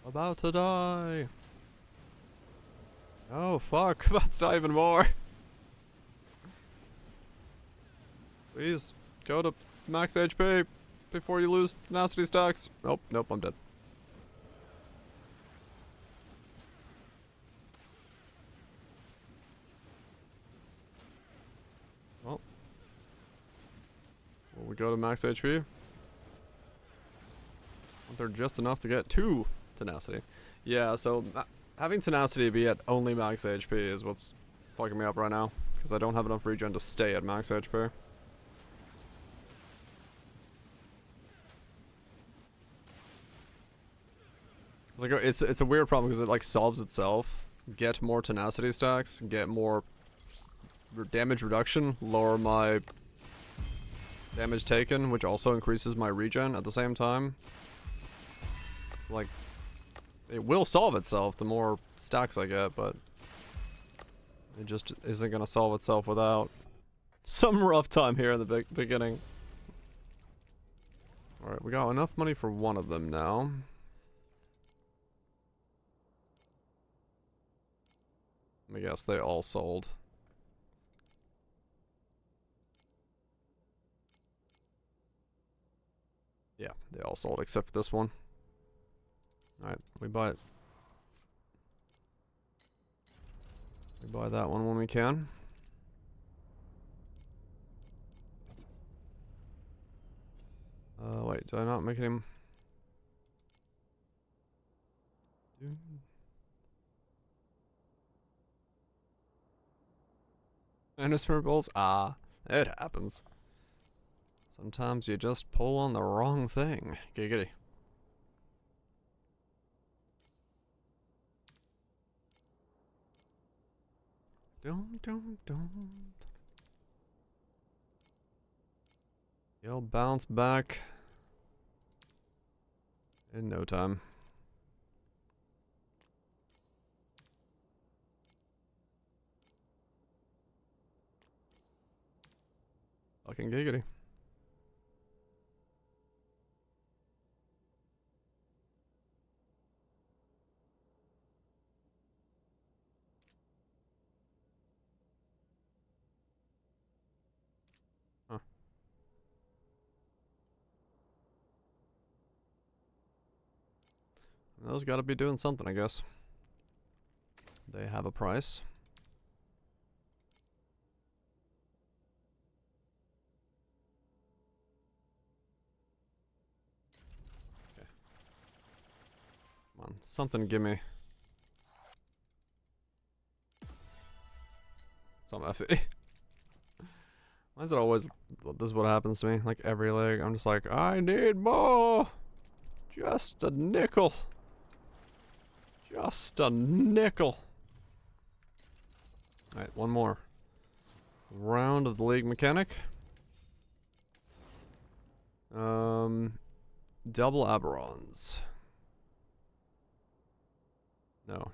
A: About to die. Oh fuck, about to die even more. Please go to max HP before you lose tenacity stacks. Nope, nope, I'm dead. Well, will we go to max HP? They're just enough to get 2 tenacity. Yeah, so having tenacity be at only max HP is what's fucking me up right now, because I don't have enough regen to stay at max HP. It's a weird problem because it like solves itself. Get more tenacity stacks, get more damage reduction, lower my damage taken, which also increases my regen at the same time. So, like, it will solve itself the more stacks I get, but it just isn't gonna solve itself without some rough time here in the beginning. Alright, we got enough money for one of them now. I guess they all sold. Yeah, they all sold except for this one. Alright, we buy it. We buy that one when we can. Wait, did I not make him? Endersphere balls? Ah, it happens. Sometimes you just pull on the wrong thing. Giggity. Don't. You'll bounce back in no time. Fucking giggity. Huh. Those gotta be doing something, I guess. They have a price. Okay. Come on, something gimme. Some FE. Why is it always, this is what happens to me, like every leg, I'm just like, I need more! Just a nickel. Just a nickel. Alright, one more. Round of the league mechanic. Double Aberrons. No,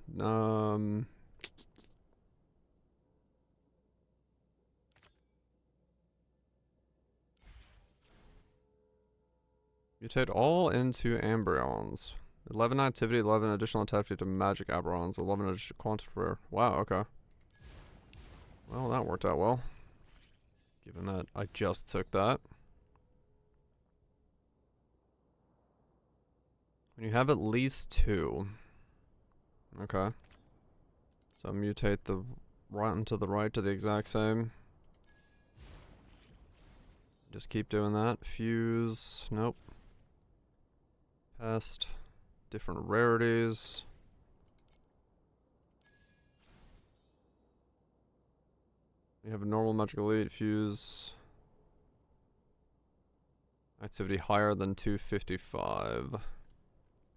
A: mutate all into Ambryons. 11 activity, 11 additional activity to magic Aberrons, 11 additional quantity rare. Wow, okay. Well, that worked out well. Given that I just took that. When you have at least 2. Okay. So mutate the right and to the right to the exact same. Just keep doing that. Fuse. Nope. Pest. Different rarities. You have a normal magic elite. Fuse. Activity higher than 255.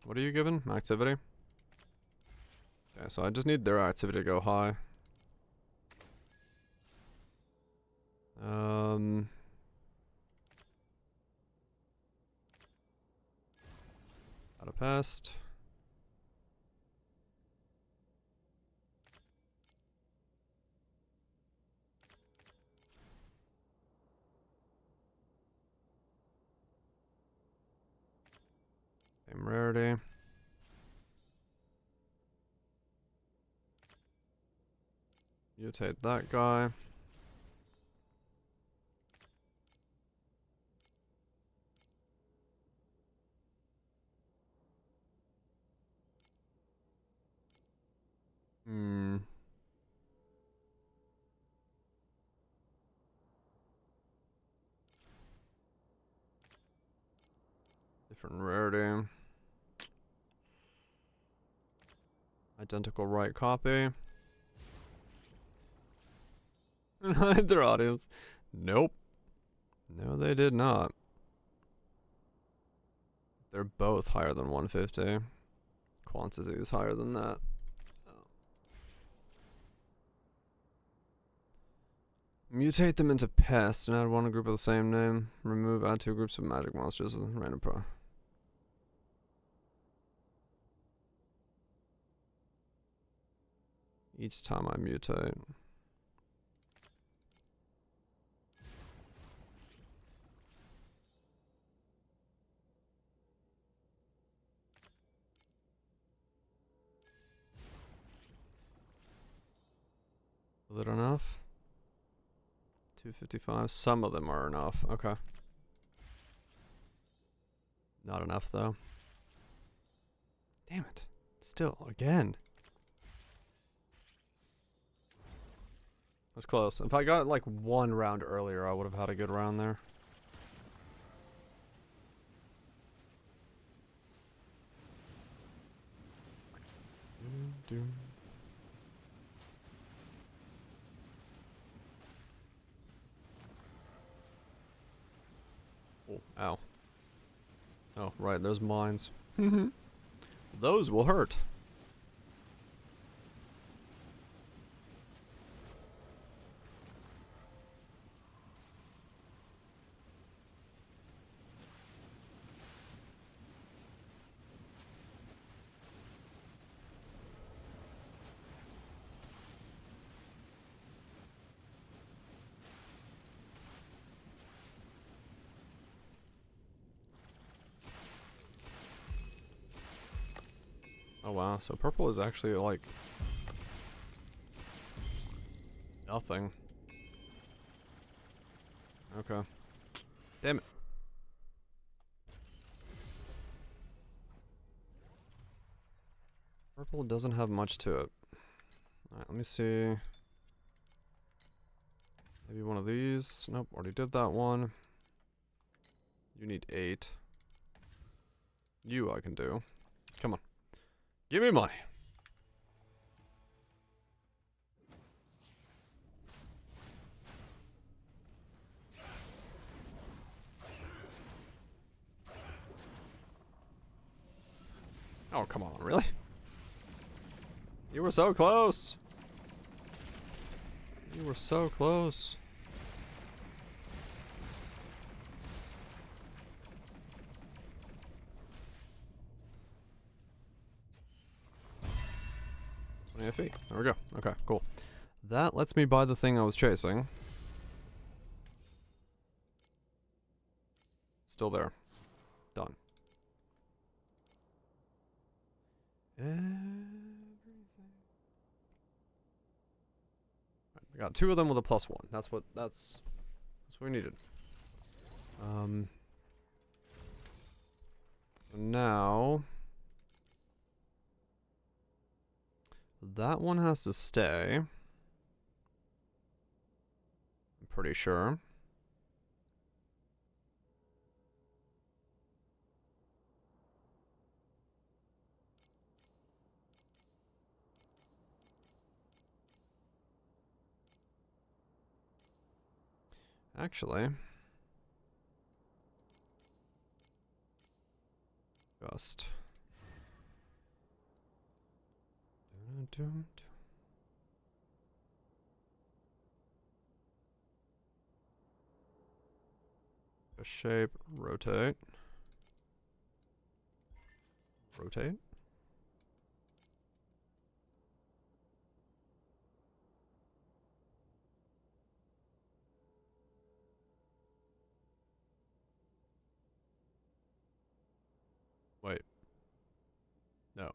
A: What are you given? Activity? Okay, so I just need their activity to go high. Out of pest. Same rarity. Mutate that guy. Different rarity. Identical right copy. And hide their audience. Nope. No, they did not. They're both higher than 150. Quantity is higher than that. Mutate them into pests and add one group of the same name. Remove, add 2 groups of magic monsters with random pro. Each time I mutate. Was it enough? 255. Some of them are enough. Okay. Not enough though. Damn it. Still, again. That's close. If I got like one round earlier, I would have had a good round there. Oh, ow. Oh, right, there's mines. Those will hurt. Oh wow, so purple is actually like nothing. Okay. Damn it. Purple doesn't have much to it. Alright, let me see. Maybe one of these. Nope, already did that one. You need 8. You I can do. Come on. Give me money. Oh, come on, really? You were so close. You were so close. FE. There we go. Okay, cool. That lets me buy the thing I was chasing. Still there. Done. Everything. Right, we got 2 of them with a +1. That's what we needed. So now that one has to stay. I'm pretty sure. Actually, just a shape, rotate. Rotate. Wait. No.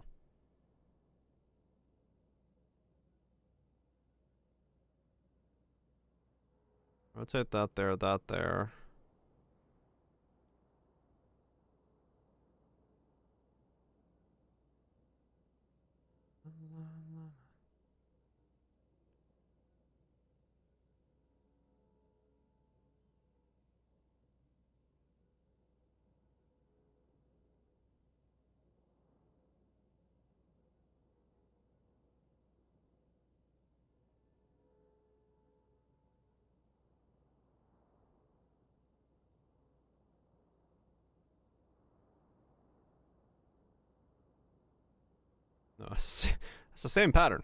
A: Rotate that there, that there. No, it's the same pattern.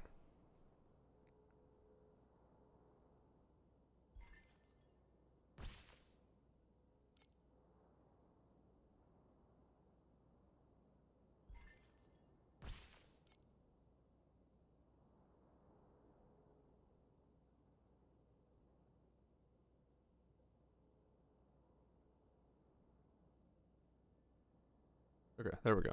A: Okay, there we go.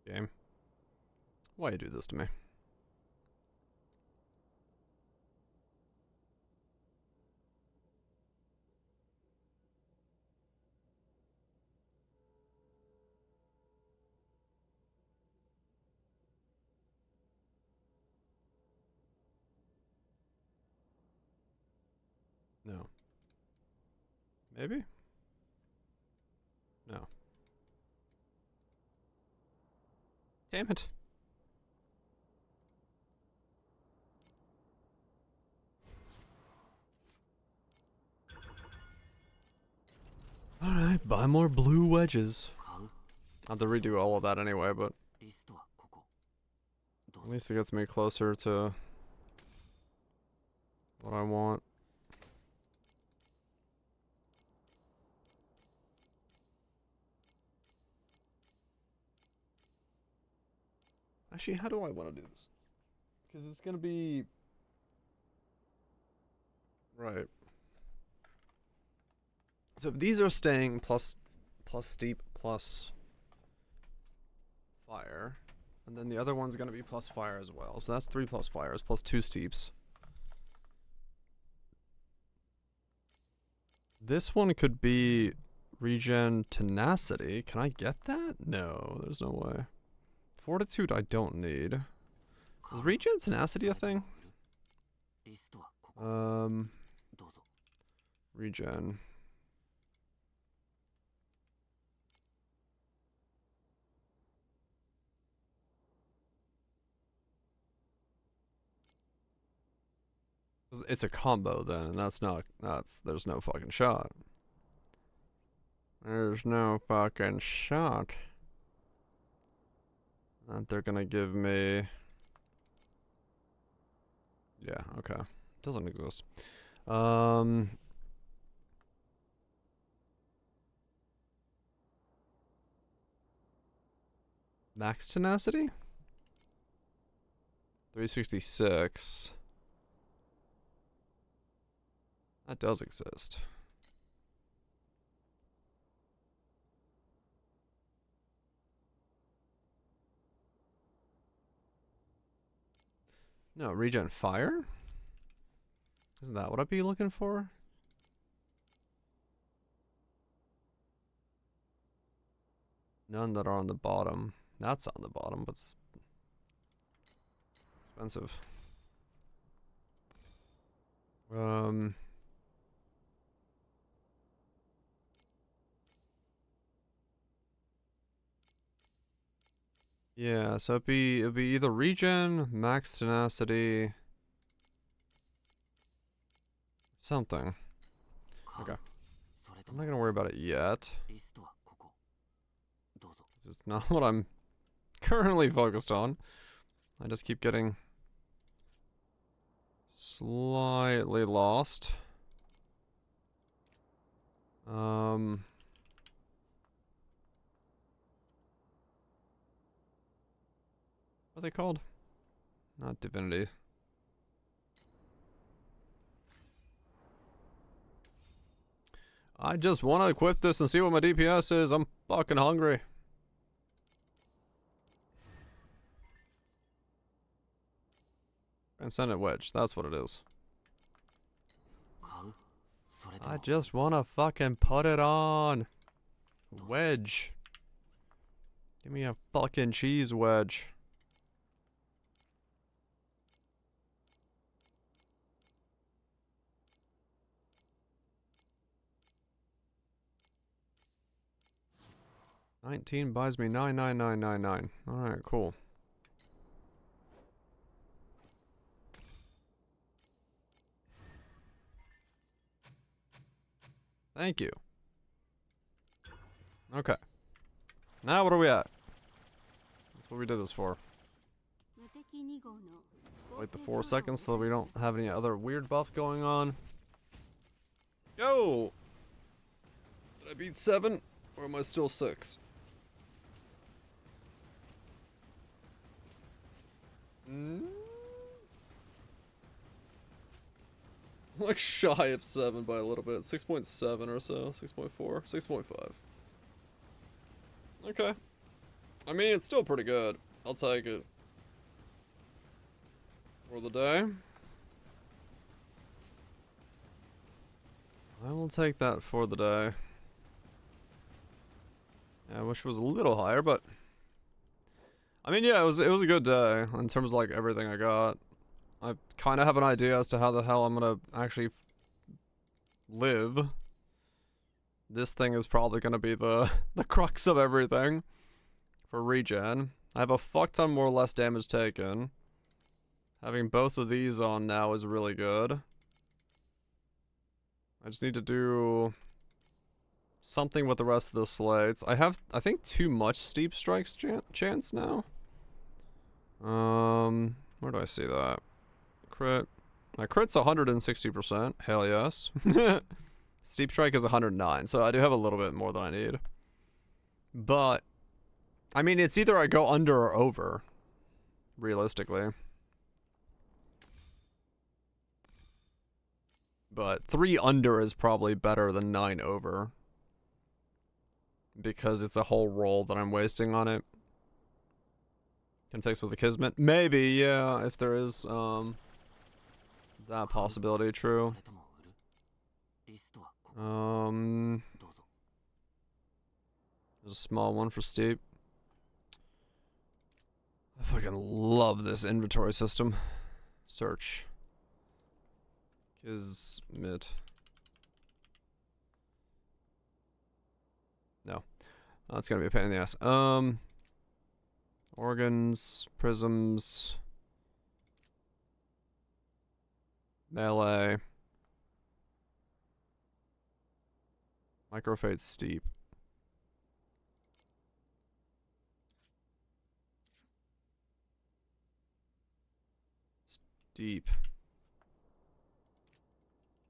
A: Game. Why you do this to me? Maybe? No. Damn it. Alright, buy more blue wedges.
E: 買う
A: I have to redo all of that anyway, but
E: リストはここどう
A: at
E: ぞ
A: least it gets me closer to what I want. Actually, how do I want to do this? Because it's gonna be... Right. So if these are staying plus steep plus fire, and then the other one's gonna be plus fire as well. So that's 3 plus fires plus 2 steeps. This one could be regen tenacity. Can I get that? No, there's no way. Fortitude I don't need. Is regen tenacity a thing?
E: リストはここ どうぞ
A: Regen. It's a combo then, and there's no fucking shot. There's no fucking shot that they're gonna give me. Yeah, okay. Doesn't exist. Max tenacity? 366. That does exist. No, regen fire? Isn't that what I'd be looking for? None that are on the bottom. That's on the bottom, but it's expensive. Yeah, so it'd be either regen, max tenacity, something.
E: 買う
A: Okay.
E: それと
A: I'm
E: も
A: not gonna worry about it yet.
E: リストはここどうぞ
A: 'Cause it's not what I'm currently focused on. I just keep getting slightly lost. What are they called? Not divinity. I just want to equip this and see what my DPS is. I'm fucking hungry. Transcendent Wedge. That's what it is.
E: 買うそれと
A: I
E: も
A: just want to fucking put it on. Wedge. Give me a fucking cheese wedge. $19 buys me $99999. Alright, cool. Thank you. Okay. Now what are we at? That's what we did this for. Wait the 4 seconds so we don't have any other weird buff going on. Go! Did I beat 7? Or am I still 6? I'm like shy of 7 by a little bit. 6.7 or so. 6.4. 6.5. Okay. I mean, it's still pretty good. I'll take it. For the day. I will take that for the day. Yeah, I wish it was a little higher, but... I mean, yeah, it was a good day in terms of, like, everything I got. I kind of have an idea as to how the hell I'm gonna actually live. This thing is probably gonna be the crux of everything for regen. I have a fuck ton more or less damage taken. Having both of these on now is really good. I just need to do something with the rest of the slates. I have, I think, too much steep strikes chance now. Where do I see that? Crit. My crit's 160%. Hell yes. Steep strike is 109, so I do have a little bit more than I need. But, I mean, it's either I go under or over, realistically. But 3 under is probably better than 9 over. Because it's a whole roll that I'm wasting on it. Can fix with the Kismet? Maybe, yeah, if there is, that possibility true. There's a small one for steep. I fucking love this inventory system. Search. Kismet. No. That's gonna be a pain in the ass. Organs, prisms, melee, microfade steep. Steep.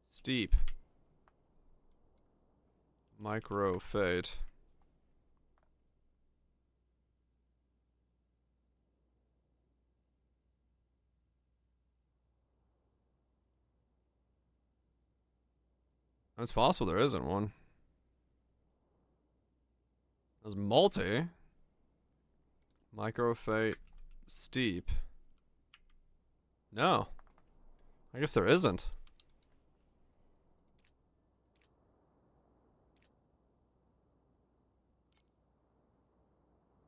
A: Steep. Microfade. It's possible there isn't one. There's multi. Microfate steep. No. I guess there isn't.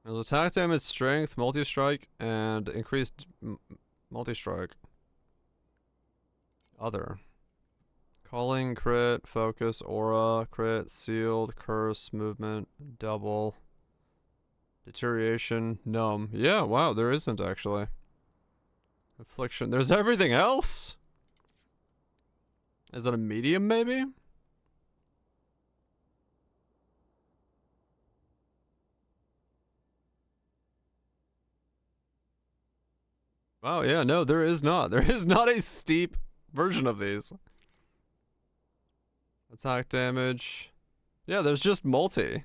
A: There's attack damage, strength, multi-strike, and increased multi-strike. Other. Calling, crit, focus, aura, crit, sealed, curse, movement, double, deterioration, numb. Yeah, wow, there isn't actually. Affliction. There's everything else? Is it a medium, maybe? Wow, yeah, no, there is not. There is not a steep version of these. Attack damage. Yeah, there's just multi.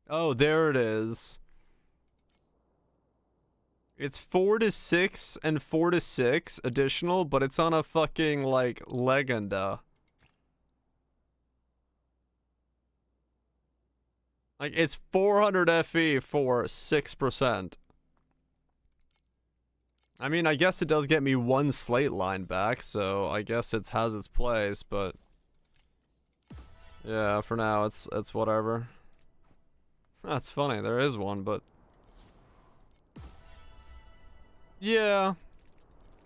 A: Oh, there it is. It's 4 to 6 and 4 to 6 additional, but it's on a fucking, like, Legenda. Like, it's 400 FE for 6%. I mean, I guess it does get me 1 slate line back, so I guess it has its place, but... yeah, for now, it's whatever. That's funny, there is one, but... yeah.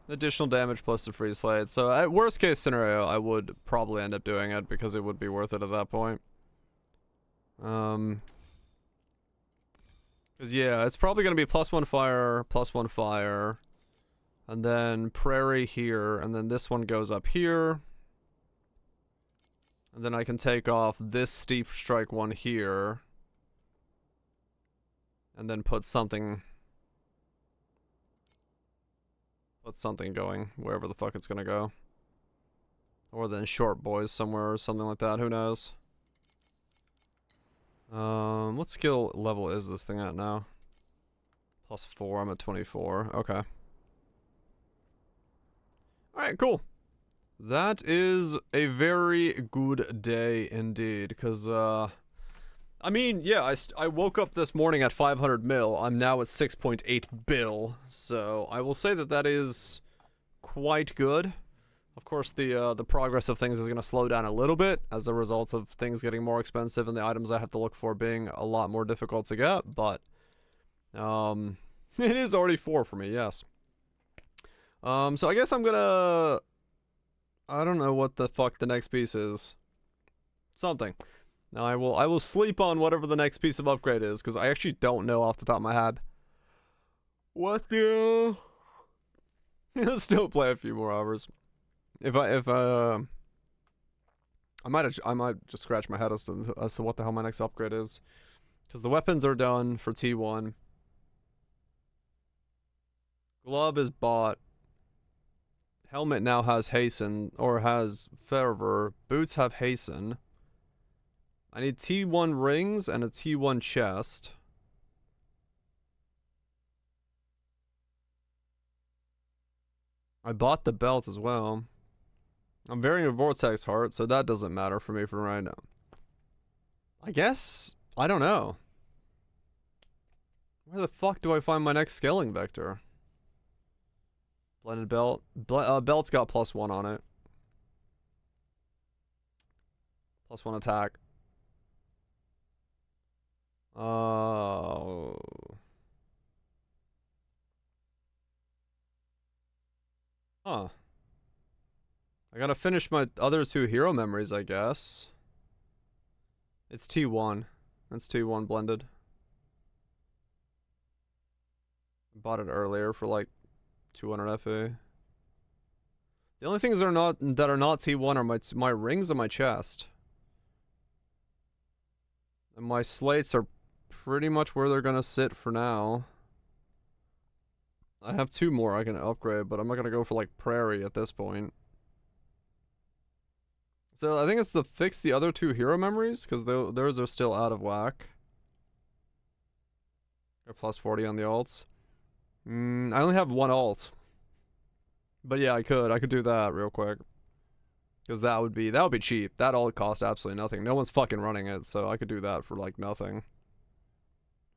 A: Additional damage plus the free slate. So, at worst case scenario, I would probably end up doing it because it would be worth it at that point. Because, yeah, it's probably going to be +1 fire, +1 fire. And then prairie here, and then this one goes up here. And then I can take off this steep strike one here. And then put something going wherever the fuck it's gonna go. Or then short boys somewhere or something like that, who knows. What skill level is this thing at now? +4, I'm at 24, okay. Alright, cool. That is a very good day indeed, because, I mean, yeah, I woke up this morning at 500 mil, I'm now at 6.8 bill, so I will say that that is quite good. Of course, the progress of things is going to slow down a little bit as a result of things getting more expensive and the items I have to look for being a lot more difficult to get, but, it is already 4 for me, yes. So I guess I'm gonna... I don't know what the fuck the next piece is. Something. Now I will sleep on whatever the next piece of upgrade is, because I actually don't know off the top of my head. What the? Let's still play a few more hours. I might just scratch my head as to what the hell my next upgrade is, because the weapons are done for T1. Glove is bought. Helmet now has hasten, or has fervor. Boots have hasten. I need T1 rings and a T1 chest. I bought the belt as well. I'm wearing a vortex heart, so that doesn't matter for me for right now. I guess, I don't know. Where the fuck do I find my next scaling vector? Blended belt. Belt's got +1 on it. +1 attack. Oh. Huh. I gotta finish my other 2 hero memories, I guess. It's T1. That's T1 blended. Bought it earlier for like 200 FA. The only things that are not T1 are my rings and my chest. And my slates are pretty much where they're gonna sit for now. I have 2 more I can upgrade, but I'm not gonna go for like Prairie at this point. So I think it's to fix the other 2 hero memories, because those are still out of whack. Or +40 on the alts. I only have 1 alt. But yeah, I could do that real quick. Because that would be cheap. That alt costs absolutely nothing. No one's fucking running it, so I could do that for like nothing.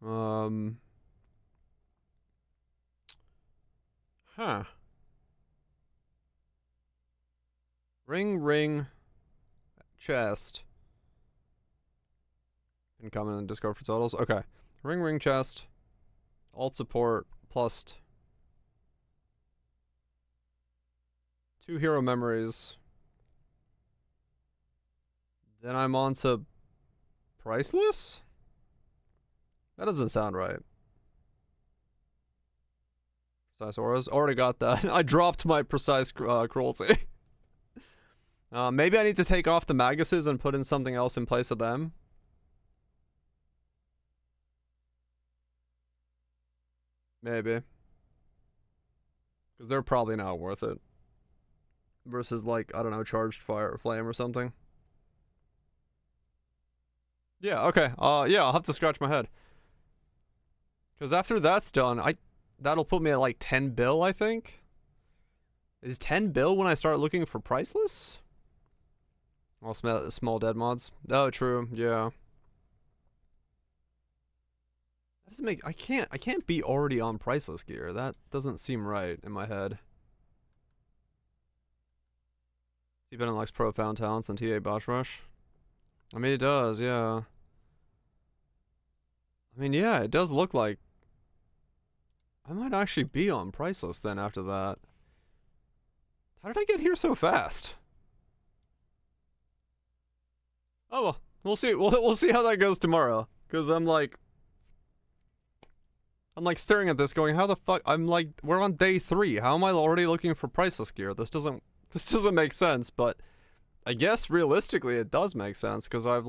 A: Huh. Ring. Chest. Can come in and Discord for totals. Okay. Ring, chest. Alt support plus 2 hero memories. Then I'm on to priceless? That doesn't sound right. Precise auras. Already got that. I dropped my precise cruelty. Maybe I need to take off the Maguses and put in something else in place of them. Maybe. Because they're probably not worth it. Versus like, I don't know, charged fire or flame or something. Yeah, okay. Yeah, I'll have to scratch my head. Because after that's done, that'll put me at like 10 bill, I think. Is 10 bill when I start looking for priceless? All small dead mods. Oh, true. Yeah. That doesn't make. I can't be already on priceless gear. That doesn't seem right in my head. Even unlocks profound talents and TA Boss Rush. I mean, it does. Yeah. I mean, yeah, it does look like I might actually be on priceless then after that. How did I get here so fast? Oh well, we'll see. We'll see how that goes tomorrow. Cause I'm like staring at this, going, how the fuck? I'm like, we're on day 3. How am I already looking for priceless gear? This doesn't make sense. But I guess realistically, it does make sense because I've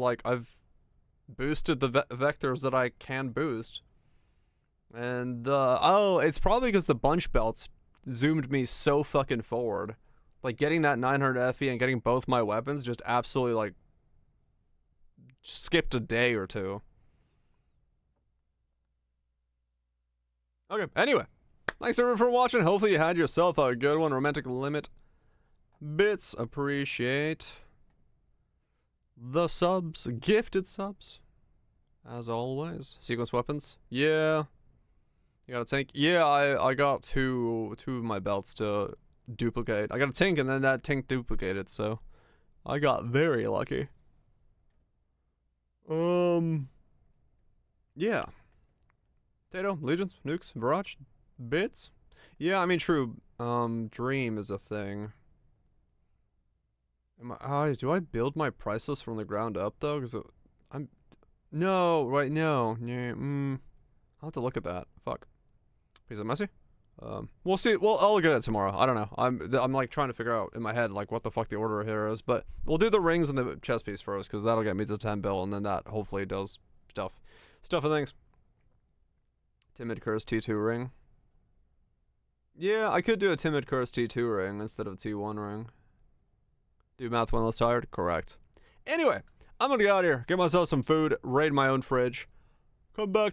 A: boosted the vectors that I can boost. And oh, it's probably because the bunch belts zoomed me so fucking forward. Like getting that 900 FE and getting both my weapons just absolutely like skipped a day or 2. Okay, anyway. Thanks everyone for watching. Hopefully you had yourself a good one. Romantic Limit bits. Appreciate the subs. Gifted subs. As always. Sequence weapons. Yeah. You got a tank? Yeah, I got two of my belts to duplicate. I got a tank and then that tank duplicated, so I got very lucky. Yeah. Tato, Legions, Nukes, Barrage, Bits. Yeah, I mean, true. Dream is a thing. Do I build my price list from the ground up though? Because no, right, no. Yeah, I'll have to look at that. Fuck. Is it messy? We'll see. Well, I'll look at it tomorrow. I don't know. I'm like trying to figure out in my head like what the fuck the order here is. But we'll do the rings and the chest piece first because that'll get me to 10 bill, and then that hopefully does stuff and things. Timid Curse T2 ring. Yeah, I could do a Timid Curse T2 ring instead of a T1 ring. Do math when less tired? Correct. Anyway, I'm gonna get out of here, get myself some food, raid my own fridge, come back to